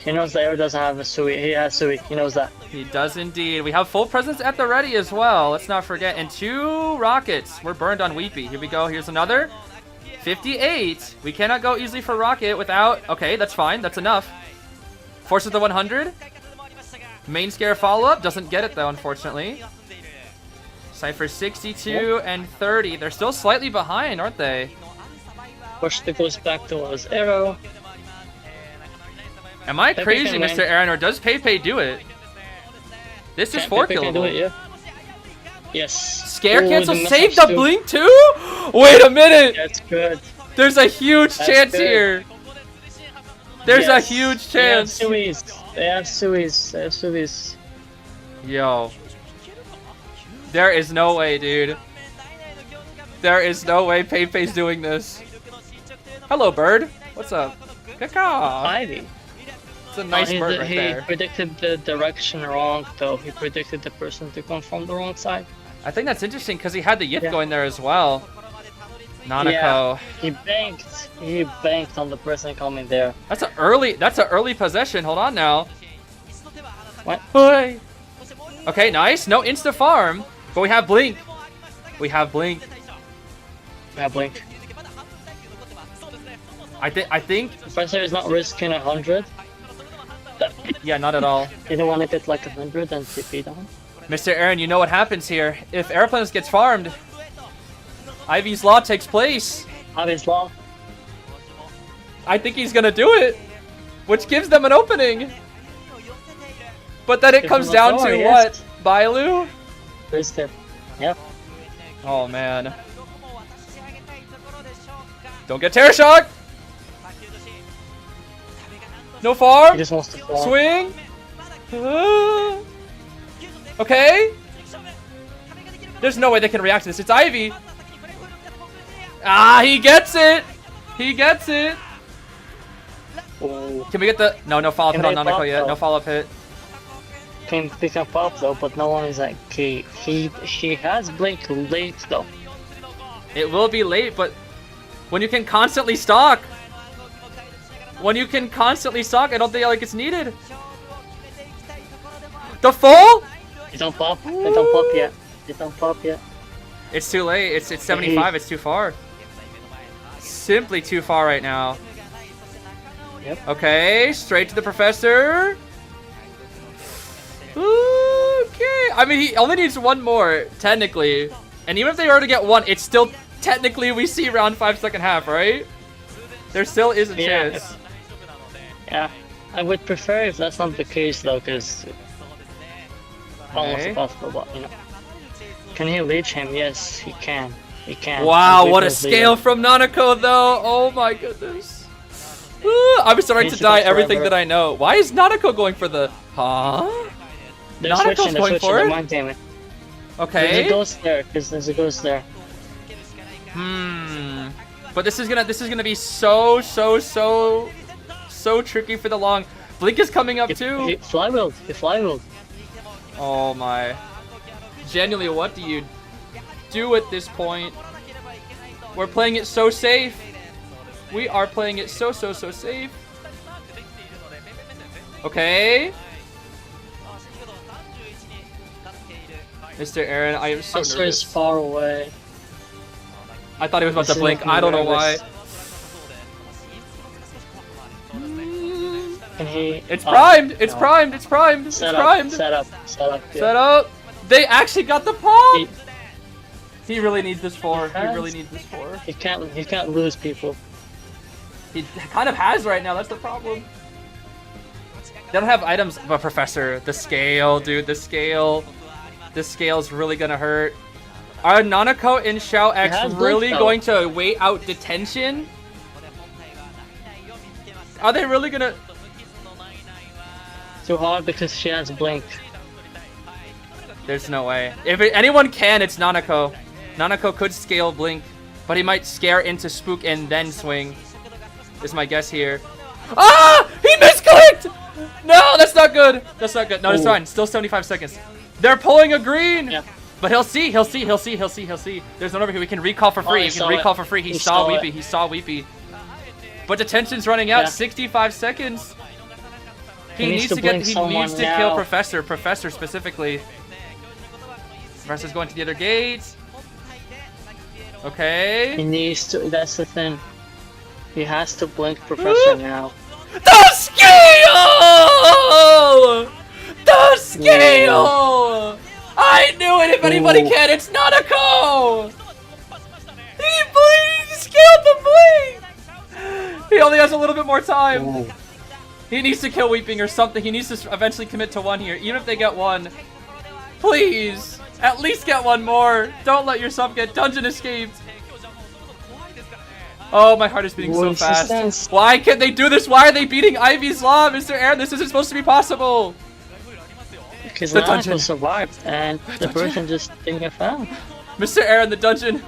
He knows that Arrow doesn't have a Sui. He has Sui. He knows that. He does indeed. We have full presence at the ready as well. Let's not forget. And 2 rockets. We're burned on Weepy. Here we go. Here's another. 58. We cannot go easily for rocket without. Okay, that's fine. That's enough. Forces the 100. Main scare follow-up. Doesn't get it though, unfortunately. Cypher 62 and 30. They're still slightly behind, aren't they? First, goes back towards Arrow. Am I Pepe crazy, can win. Mr. Aaron, or does Pepe do it? This is 4 Pepe can do killable. it, yeah. Yes. Scare Ooh, cancel the save message the too. blink too? Wait a minute! That's good. There's a huge That's chance good. here. There's Yes. a huge They have chance. Suis. They have Suis. They have Suis. Yo. There is no way, dude. There is no way Pepe's doing this. Hello, bird. What's up? Caw. Ivy. It's a nice bird right He there. predicted the direction wrong, though. He predicted the person to come from the wrong side. I think that's interesting because he had the Yip Yeah. going there as well. Nanako. Yeah. He banked. He banked on the person coming there. That's an early possession. Hold on now. What? Hey. Okay, nice. No insta farm, but we have blink. We have blink. Yeah, blink. I think. Professor is not risking 100. Yeah, not at all. He don't want to get like 100 and TP down. Mr. Aaron, you know what happens here. If Airplanes gets farmed, Ivy's Law takes place. Ivy's Law. I think he's gonna do it, which gives them an opening. But then it Give comes him a down door, to yes. what? Bailu? Risk it. Yep. Oh man. Don't get Terror Shock! No He farm? just wants to fall. Swing? Okay. There's no way they can react to this. It's Ivy. Ah, he gets it. He gets it. Ooh. Can we get the... No follow-up Can hit on they Nanako pop, yet. No though? follow-up hit. Can pick up up though, but no one is like key. She has blink late though. It will be late, but when you can constantly stock... I don't think like it's needed. The full? They don't pop. They don't pop yet. They don't pop yet. It's too late. It's 75. It's too far. Simply too far right now. Yep. Okay, straight to the professor. Okay. I mean, he only needs one more, technically. And even if they were to get one, it's still technically we see round 5 second half, right? There still is a Yeah. chance. Yeah. I would prefer if that's not the case though, because almost Okay. impossible. But you know, can he reach him? Yes, he can. He can. Wow, And what a Viper's scale leading. from Nanako, though. Oh my goodness. I'm starting to Needs to die go everything forever. that I know. Why is Nanako going for the... Huh? They're Nanako's switching. They're going switching. for They're it? mind gaming. There's Okay. a ghost there. There's a ghost there. But this is gonna be so tricky for the long. Blink is coming up He too. flywheeled. He flywheeled. Oh my. Genuinely, what do you do at this point? We're playing it so safe. We are playing it so safe. Okay. Mr. Aaron, I am so Monster is nervous. far away. I thought he was about to This is blink. making I don't know me why. nervous. Can he? It's oh, primed. It's no. primed. It's primed. It's Set up. primed. Set up. Set up. Yeah. Set up. They actually got the pop. He- He really needs this 4. He really needs this 4. He can't lose people. He kind of has right now. That's the problem. They don't have items, but Professor, the scale, dude, the scale. This scale's really gonna hurt. Are Nanako and Xiao X really going to wait out detention? Are they really gonna? Too hard because she has blink. There's no way. If anyone can, it's Nanako. Nanako could scale blink, but he might scare into spook and then swing. Is my guess here. Ah! He misclicked! No, that's not good. That's not good. No, it's fine. Still 75 seconds. They're pulling a green. Yeah. But he'll see. There's one over here. We can recall for free. He saw Weepy. He saw Weepy. But detention's running out. 65 seconds. He needs to kill Professor. Professor specifically. Professor's going to the other gate. Okay. He needs to. That's the thing. He has to blink Professor now. The scale! The scale! I knew it. If anybody can, it's Nanako. He scaled the blink. He only has a little bit more time. Ooh. He needs to kill Weeping or something. He needs to eventually commit to 1 here. Even if they get 1. Please. At least get 1 more. Don't let yourself get dungeon escaped. Oh, my heart is beating so fast. Why can't they do this? Why are they beating Ivy's Law, Mr. Aaron? This isn't supposed to be possible. Because the dungeon survived and the person just didn't get found. Mr. Aaron, the dungeon.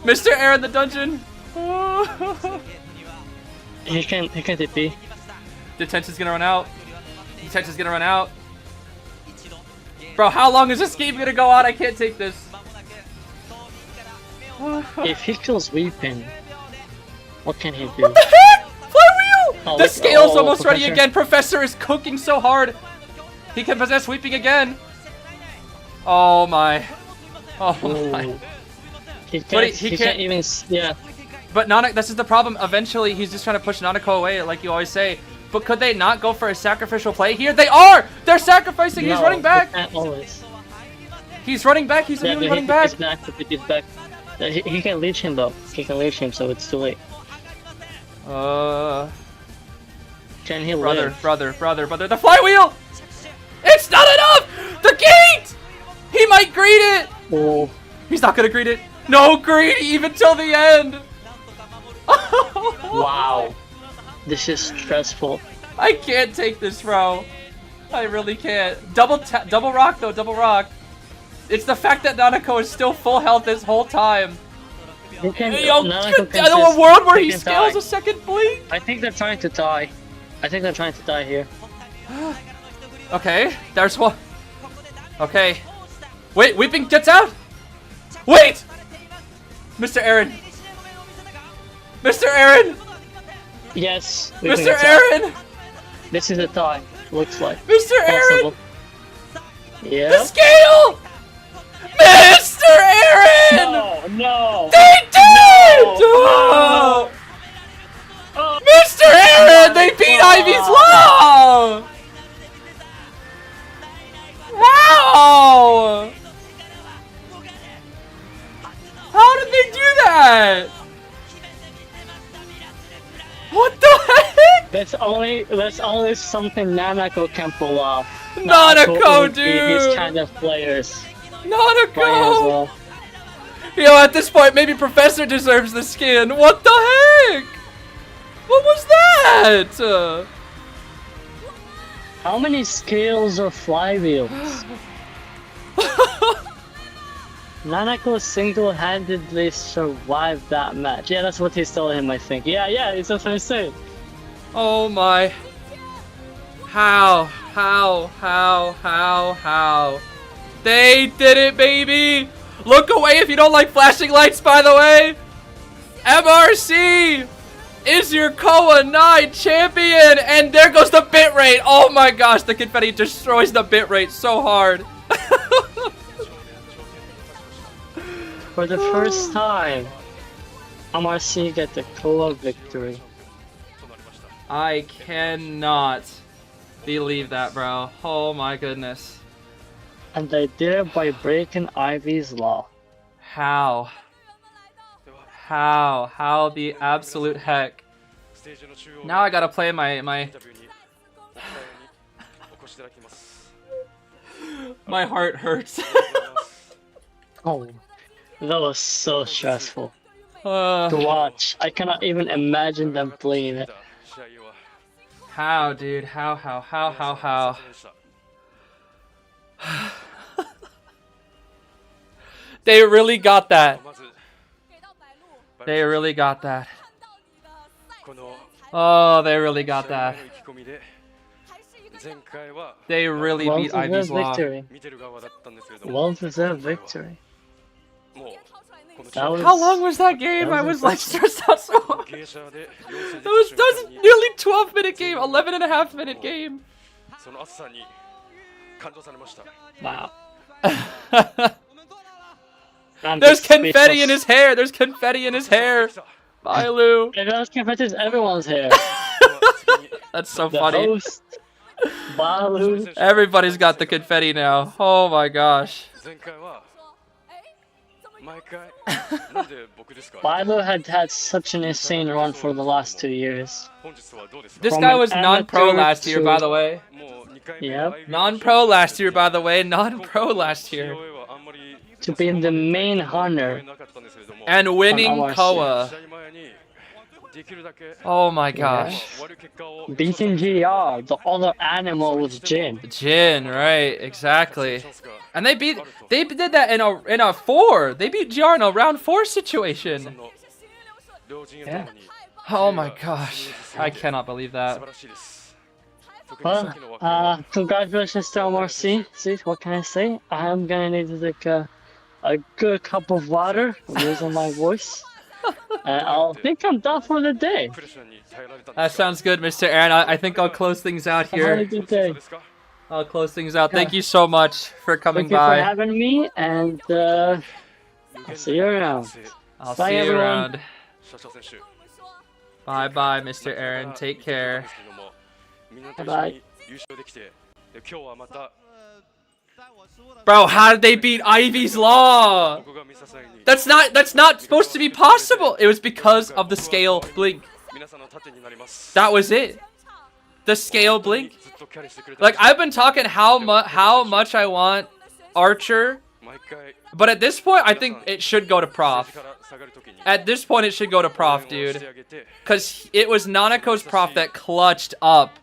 Mr. Aaron, the dungeon. He can TP. Detention's gonna run out. Detention's gonna run out. Bro, how long is this game gonna go on? I can't take this. If he kills Weeping, what can he do? What the heck? Flywheel! Oh, the scale's almost Professor. ready again. Professor is cooking so hard. He can possess Weeping again. Oh my. Oh my. He can't even. Yeah. But Nanako, this is the problem. Eventually, he's just trying to push Nanako away, like you always say. But could they not go for a sacrificial play here? They are! They're sacrificing! No, he's running back! Can't always. He's running back! He's really running back! He's back. He can leech him though. He can leech him, so it's too late. Can he live? Brother. The flywheel! It's not enough! The gate! He might greet it! Oh. He's not gonna greet it. No greet even till the end! Wow. This is stressful. I can't take this, bro. I really can't. Double rock though, double rock. It's the fact that Nanako is still full health this whole time. He can, Yo, a world where he scales a second blink? I think they're trying to die. Here. Okay, there's one. Okay. Wait, Weeping gets out? Wait! Mr. Aaron! Mr. Aaron! Yes. Mr. Aaron! This is a tie, looks like. Mr. Aaron! Yeah. The scale! Mr. Aaron! No! They did! No! Oh. Mr. Aaron! They beat Ivy's Law! How? How did they do that? What the heck? That's only something Nanako can pull off. Nanako, dude! These kind of players. Nanako! Well. Yo, at this point, maybe Professor deserves the skin. What the heck? What was that? How many scales or flywheels? Nanako single-handedly survived that match. Yeah, that's what he's telling him, I think. Yeah, it's what I'm saying. Oh my. How? They did it, baby! Look away if you don't like flashing lights, by the way! MRC is your Koa 9 champion! And there goes the bitrate! Oh my gosh, the confetti destroys the bitrate so hard. For the first time, MRC get the Koa victory. I cannot believe that, bro. Oh my goodness. And they did it by breaking Ivy's Law. How? How the absolute heck? Now I gotta play my my heart hurts. Oh, that was so stressful to Uh, watch. I cannot even imagine them playing it. how, dude? How? They really got that. They really got that. Oh, they really got that. They really beat Ivy's Law. victory. Well-deserved victory. That was... How long was that game? I was like stressed out so hard. That was nearly 12-minute game, 11.5-minute game. Wow. There's confetti in his hair. There's confetti in his hair. Bye, Lou. There's confetti in everyone's hair. That's so The funny. host, Balu. Everybody's got the confetti now. Oh my gosh. Balu had such an insane run for the last 2 years. This From guy an was non-pro amateur last year, to- by the way. Yep. Non-pro last year, by the way. Non-pro last year. To be in the main hunter. And winning From our Koa. Oh my gosh. Beating GR, the other animal was Jin. Jin, right, exactly. And they did that in a 4. They beat GR in a round 4 situation. Yeah. Oh my gosh. I cannot believe that. Well, congratulations to MRC. See, what can I say? I'm gonna need to take a good cup of water, losing my voice. And I'll think I'm done for the day. That sounds good, Mr. Aaron. I think I'll close things out Have a here. good day. I'll close things out. Thank you so much for coming Thank you for by. having me, and I'll see you around. I'll Bye, see you everyone. around. Bye bye, Mr. Aaron. Take care. Bye-bye. Bro, how did they beat Ivy's Law? That's not supposed to be possible. It was because of the scale blink. That was it. The scale blink. Like, I've been talking how much I want Archer, but at this point I think it should go to Prof. At this point it should go to Prof, dude. Cause it was Nanako's Prof that clutched up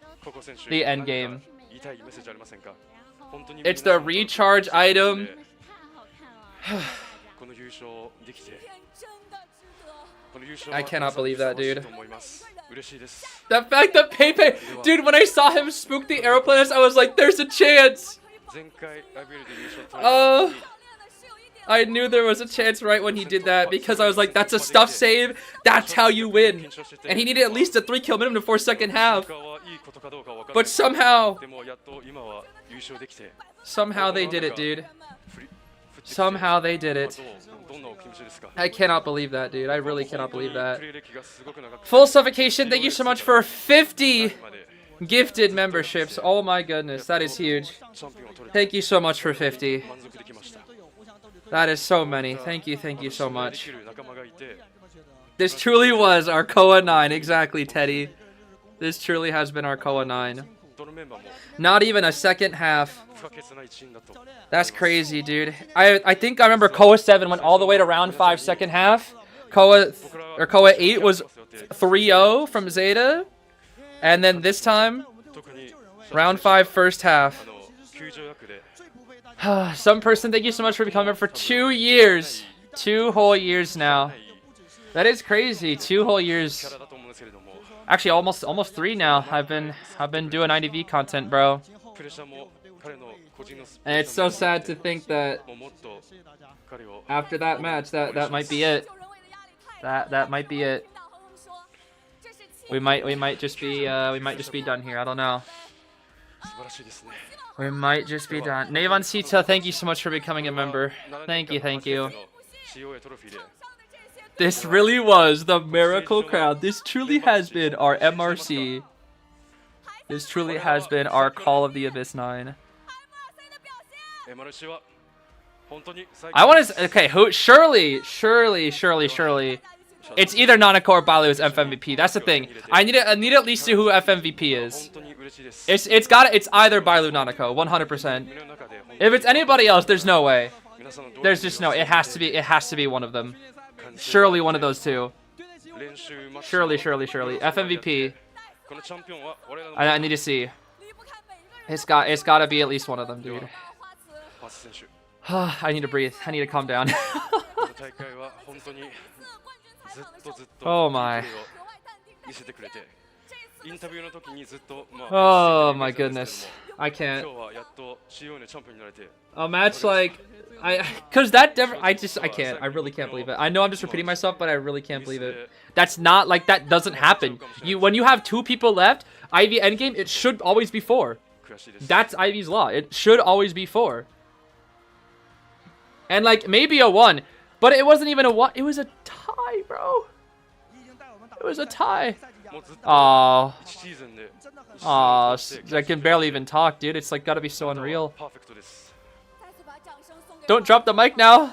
the end game. It's the recharge item. I cannot believe that, dude. The fact that Pepe, dude, when I saw him spook the aeroplanist, I was like, there's a chance. I knew there was a chance right when he did that because I was like, that's a stuff save. That's how you win. And he needed at least a 3-kill minimum before second half. But somehow they did it, dude. Somehow they did it. I cannot believe that, dude. I really cannot believe that. Full Suffocation, thank you so much for 50 gifted memberships. Oh my goodness, that is huge. Thank you so much for 50. That is so many. Thank you so much. This truly was our Koa 9. Exactly, Teddy. This truly has been our Koa 9. Not even a second half. That's crazy, dude. I think I remember Koa 7 went all the way to round 5 second half. Koa 8 was 3-0 from Zeta. And then this time, round 5 first half. Some person, thank you so much for becoming for 2 years. 2 whole years now. That is crazy. 2 whole years. Actually, almost 3 now. I've been doing IDV content, bro. And it's so sad to think that after that match, that might be it. That might be it. We might just be done here. I don't know. We might just be done. Navan Sita, thank you so much for becoming a member. Thank you. This really was the miracle crowd. This truly has been our MRC. This truly has been our Call of the Abyss 9. I want to. Okay, who? Surely. It's either Nanako or Balu as FMVP. That's the thing. I need to at least see who FMVP is. It's either Balu Nanako, 100%. If it's anybody else, there's no way. There's just no. It has to be one of them. Surely one of those two. Surely. FMVP. I need to see. It's got to be at least one of them, dude. I need to breathe. I need to calm down. Oh my. Oh my goodness. I can't. A match like cause that I can't. I really can't believe it. I know I'm just repeating myself, but I really can't believe it. That's not like that doesn't happen. When you have 2 people left, Ivy endgame, it should always be 4. That's Ivy's law. It should always be 4. And like maybe a 1, but it wasn't even a 1. It was a tie, bro. It was a tie. Oh, I can barely even talk, dude. It's like gotta be so unreal. Don't drop the mic now.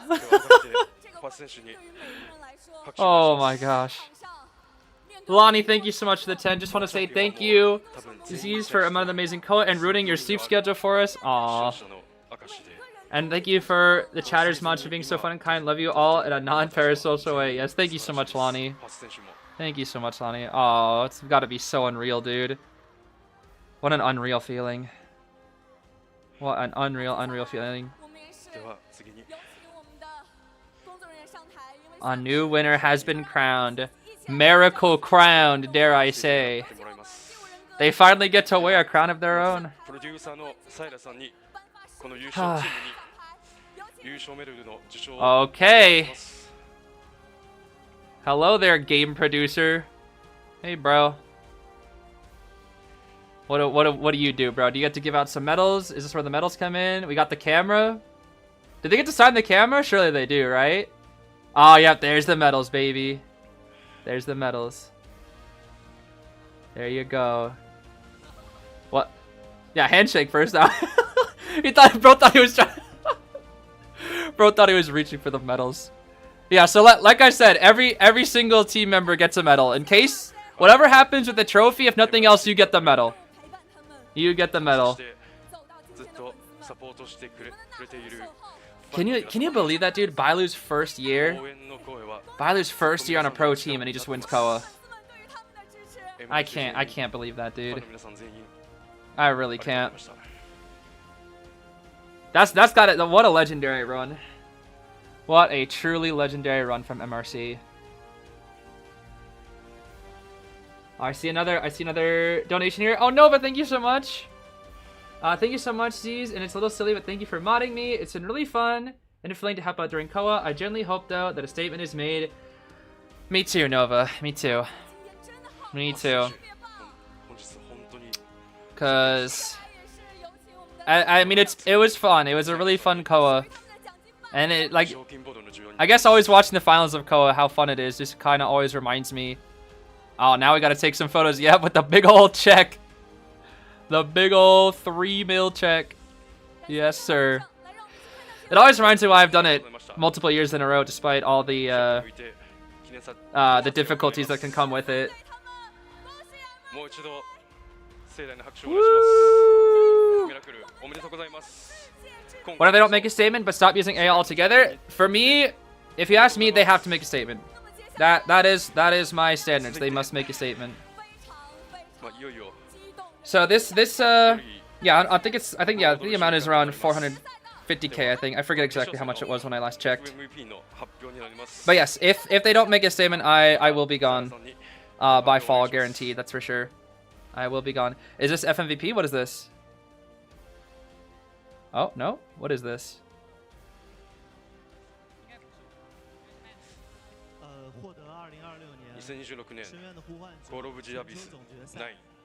Oh my gosh. Lonnie, thank you so much for the 10. Just want to say thank you to Zeez for another amazing code and ruining your sleep schedule for us. Aww. And thank you for the chatters mods for being so fun and kind. Love you all in a non-parasocial way. Yes, thank you so much, Lonnie. Thank you so much, Lonnie. Oh, it's got to be so unreal, dude. What an unreal feeling. What an unreal feeling. A new winner has been crowned. Miracle crowned, dare I say. They finally get to wear a crown of their own. Okay. Hello there, game producer. Hey, bro. What do you do, bro? Do you get to give out some medals? Is this where the medals come in? We got the camera. Did they get to sign the camera? Surely they do, right? Oh, yep. There's the medals, baby. There's the medals. There you go. What? Yeah, handshake first. Bro thought he was trying. Bro thought he was reaching for the medals. Yeah, so like I said, every single team member gets a medal. In case whatever happens with the trophy, if nothing else, you get the medal. You get the medal. Can you believe that, dude? Bailu's first year. Bailu's first year on a pro team, and he just wins Koa. I can't believe that, dude. I really can't. That's got it. What a legendary run. What a truly legendary run from MRC. Oh, I see another donation here. Oh, Nova, thank you so much. Thank you so much, Zeez. And it's a little silly, but thank you for modding me. It's been really fun and feeling to help out during Koa. I genuinely hope, though, that a statement is made. Me too, Nova. Me too. Me too. Cause I mean, it was fun. It was a really fun Koa. And it, like, I guess always watching the finals of Koa, how fun it is, just kind of always reminds me. Oh, now we got to take some photos. Yeah, with the big old check. The big old 3 mil check. Yes, sir. It always reminds me why I've done it multiple years in a row, despite all the difficulties that can come with it. Woo! What if they don't make a statement but stop using A altogether? For me, if you ask me, they have to make a statement. That is my standards. They must make a statement. So yeah, I think the amount is around 450k. I think I forget exactly how much it was when I last checked. But yes, if they don't make a statement, I will be gone by fall, guaranteed. That's for sure. I will be gone. Is this FMVP? What is this? Oh, no? What is this?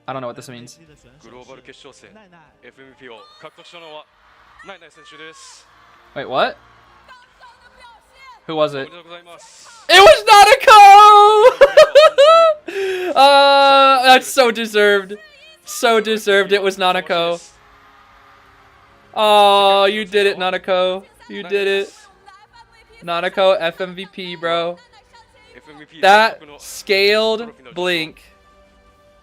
I don't know what this means. Wait, what? Who was it? It was Nanako! That's so deserved. So deserved. It was Nanako. Oh, you did it, Nanako. You did it. Nanako FMVP, bro. That scaled blink.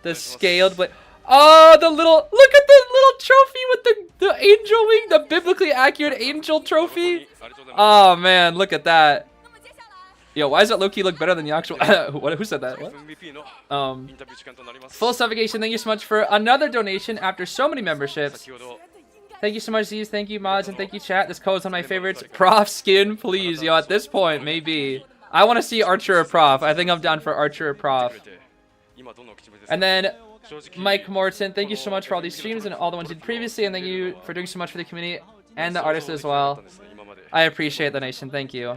The scaled blink. Oh, the little, look at the little trophy with the angel wing, the biblically accurate angel trophy. Oh man, look at that. Yo, why does it low-key look better than the actual, who said that? What? Full suffocation, thank you so much for another donation after so many memberships. Thank you so much, Zeez. Thank you, mods, and thank you, chat. This code's one of my favorites. Prof skin, please. Yo, at this point, maybe. I want to see Archer or Prof. I think I'm down for Archer or Prof. And then Mike Morton, thank you so much for all these streams and all the ones you did previously, and thank you for doing so much for the community and the artists as well. I appreciate the nation. Thank you.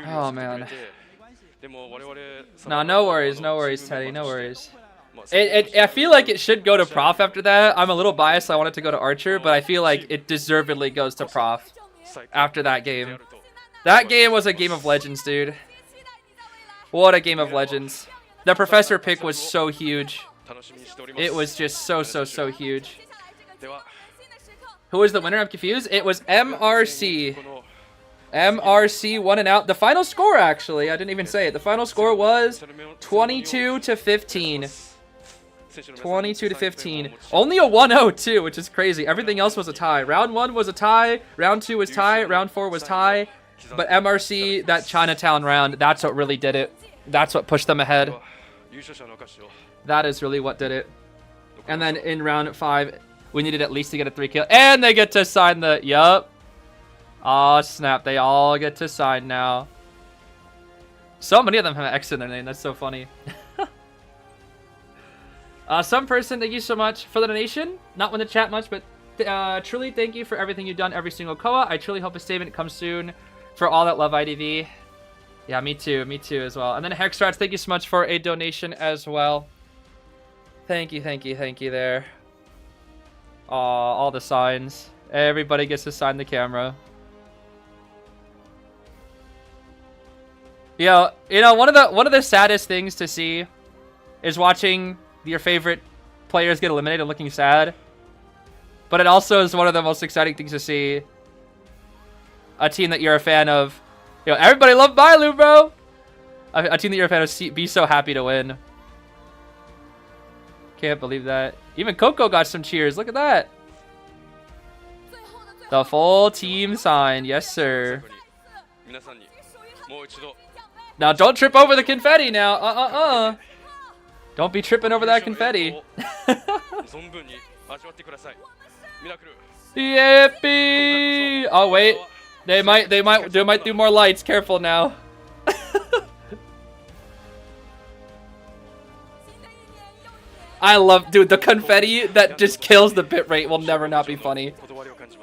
Oh man. Nah, no worries, Teddy, no worries. I feel like it should go to Prof after that. I'm a little biased. I want it to go to Archer, but I feel like it deservedly goes to Prof after that game. That game was a game of legends, dude. What a game of legends. The Professor pick was so huge. It was just so huge. Who was the winner? I'm confused. It was MRC. MRC won and out. The final score, actually, I didn't even say it. The final score was 22-15. 22-15. Only a 1-0 too, which is crazy. Everything else was a tie. Round 1 was a tie. Round 2 was tie. Round 4 was tie. But MRC, that Chinatown round, that's what really did it. That's what pushed them ahead. That is really what did it. And then in round 5, we needed at least to get a 3 kill. And they get to sign the... Yup. Oh snap, they all get to sign now. So many of them have X in their name, that's so funny. Some person, thank you so much for the donation. Not in the chat much, but truly thank you for everything you've done every single Koa. I truly hope a statement comes soon for all that love IDV. Yeah, me too as well. And then Hexrats, thank you so much for a donation as well. Thank you there. Aw, all the signs. Everybody gets to sign the camera. Yo, you know, one of the saddest things to see is watching your favorite players get eliminated looking sad. But it also is one of the most exciting things to see a team that you're a fan of. Yo, everybody love Bailu, bro! A team that you're a fan of be so happy to win. Can't believe that. Even Coco got some cheers. Look at that. The full team signed. Yes, sir. Now, don't trip over the confetti now. Don't be tripping over that confetti. Yippee! Oh, wait. They might do more lights. Careful now. I love, dude, the confetti that just kills the bitrate will never not be funny.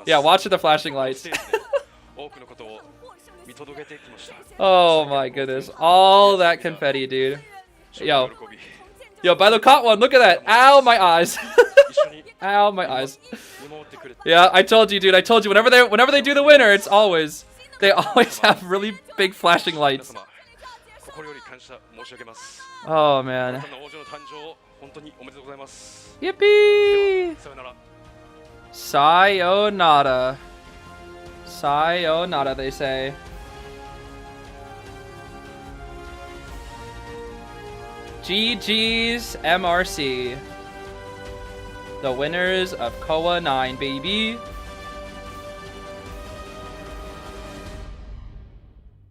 Yeah, watch the flashing lights. Oh my goodness, all that confetti, dude. Yo, Bailu caught one. Look at that. Ow, my eyes. Ow, my eyes. Yeah, I told you, dude. I told you. Whenever they do the winner, they always have really big flashing lights. Oh man. Yippee! Sayonara. Sayonara, they say. GG's MRC. The winners of Koa 9, baby.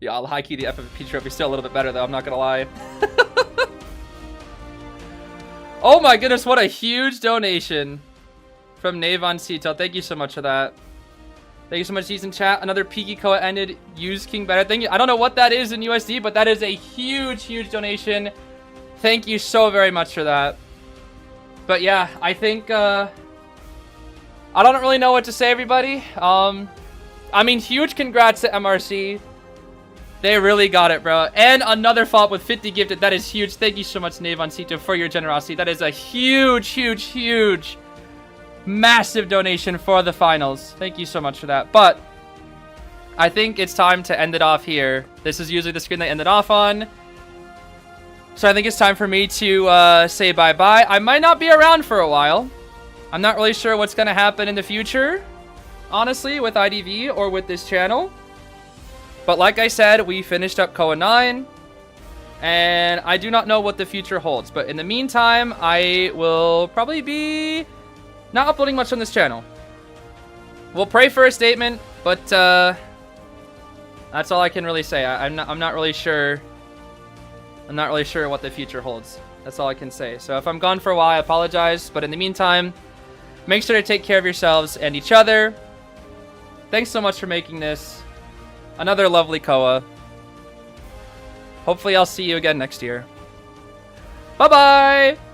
Yeah, I'll high key the FFP trophy still a little bit better though, I'm not gonna lie. Oh my goodness, what a huge donation from Navon Cito. Thank you so much for that. Thank you so much, Zeez in chat. Another Peaky Koa ended. Use King better. Thank you. I don't know what that is in USD, but that is a huge donation. Thank you so very much for that. But yeah, I think I don't really know what to say, everybody. I mean, huge congrats to MRC. They really got it, bro. And another FOP with 50 gifted. That is huge. Thank you so much, Nevancito, for your generosity. That is a huge, massive donation for the finals. Thank you so much for that. But I think it's time to end it off here. This is usually the screen they end it off on. So I think it's time for me to say bye-bye. I might not be around for a while. I'm not really sure what's going to happen in the future. honestly, with IDV or with this channel. But like I said, we finished up Koa 9. And I do not know what the future holds. But in the meantime, I will probably be not uploading much on this channel. We'll pray for a statement, but that's all I can really say. I'm not really sure. I'm not really sure what the future holds. That's all I can say. So if I'm gone for a while, I apologize. But in the meantime, make sure to take care of yourselves and each other. Thanks so much for making this another lovely Koa. Hopefully I'll see you again next year. Bye-bye!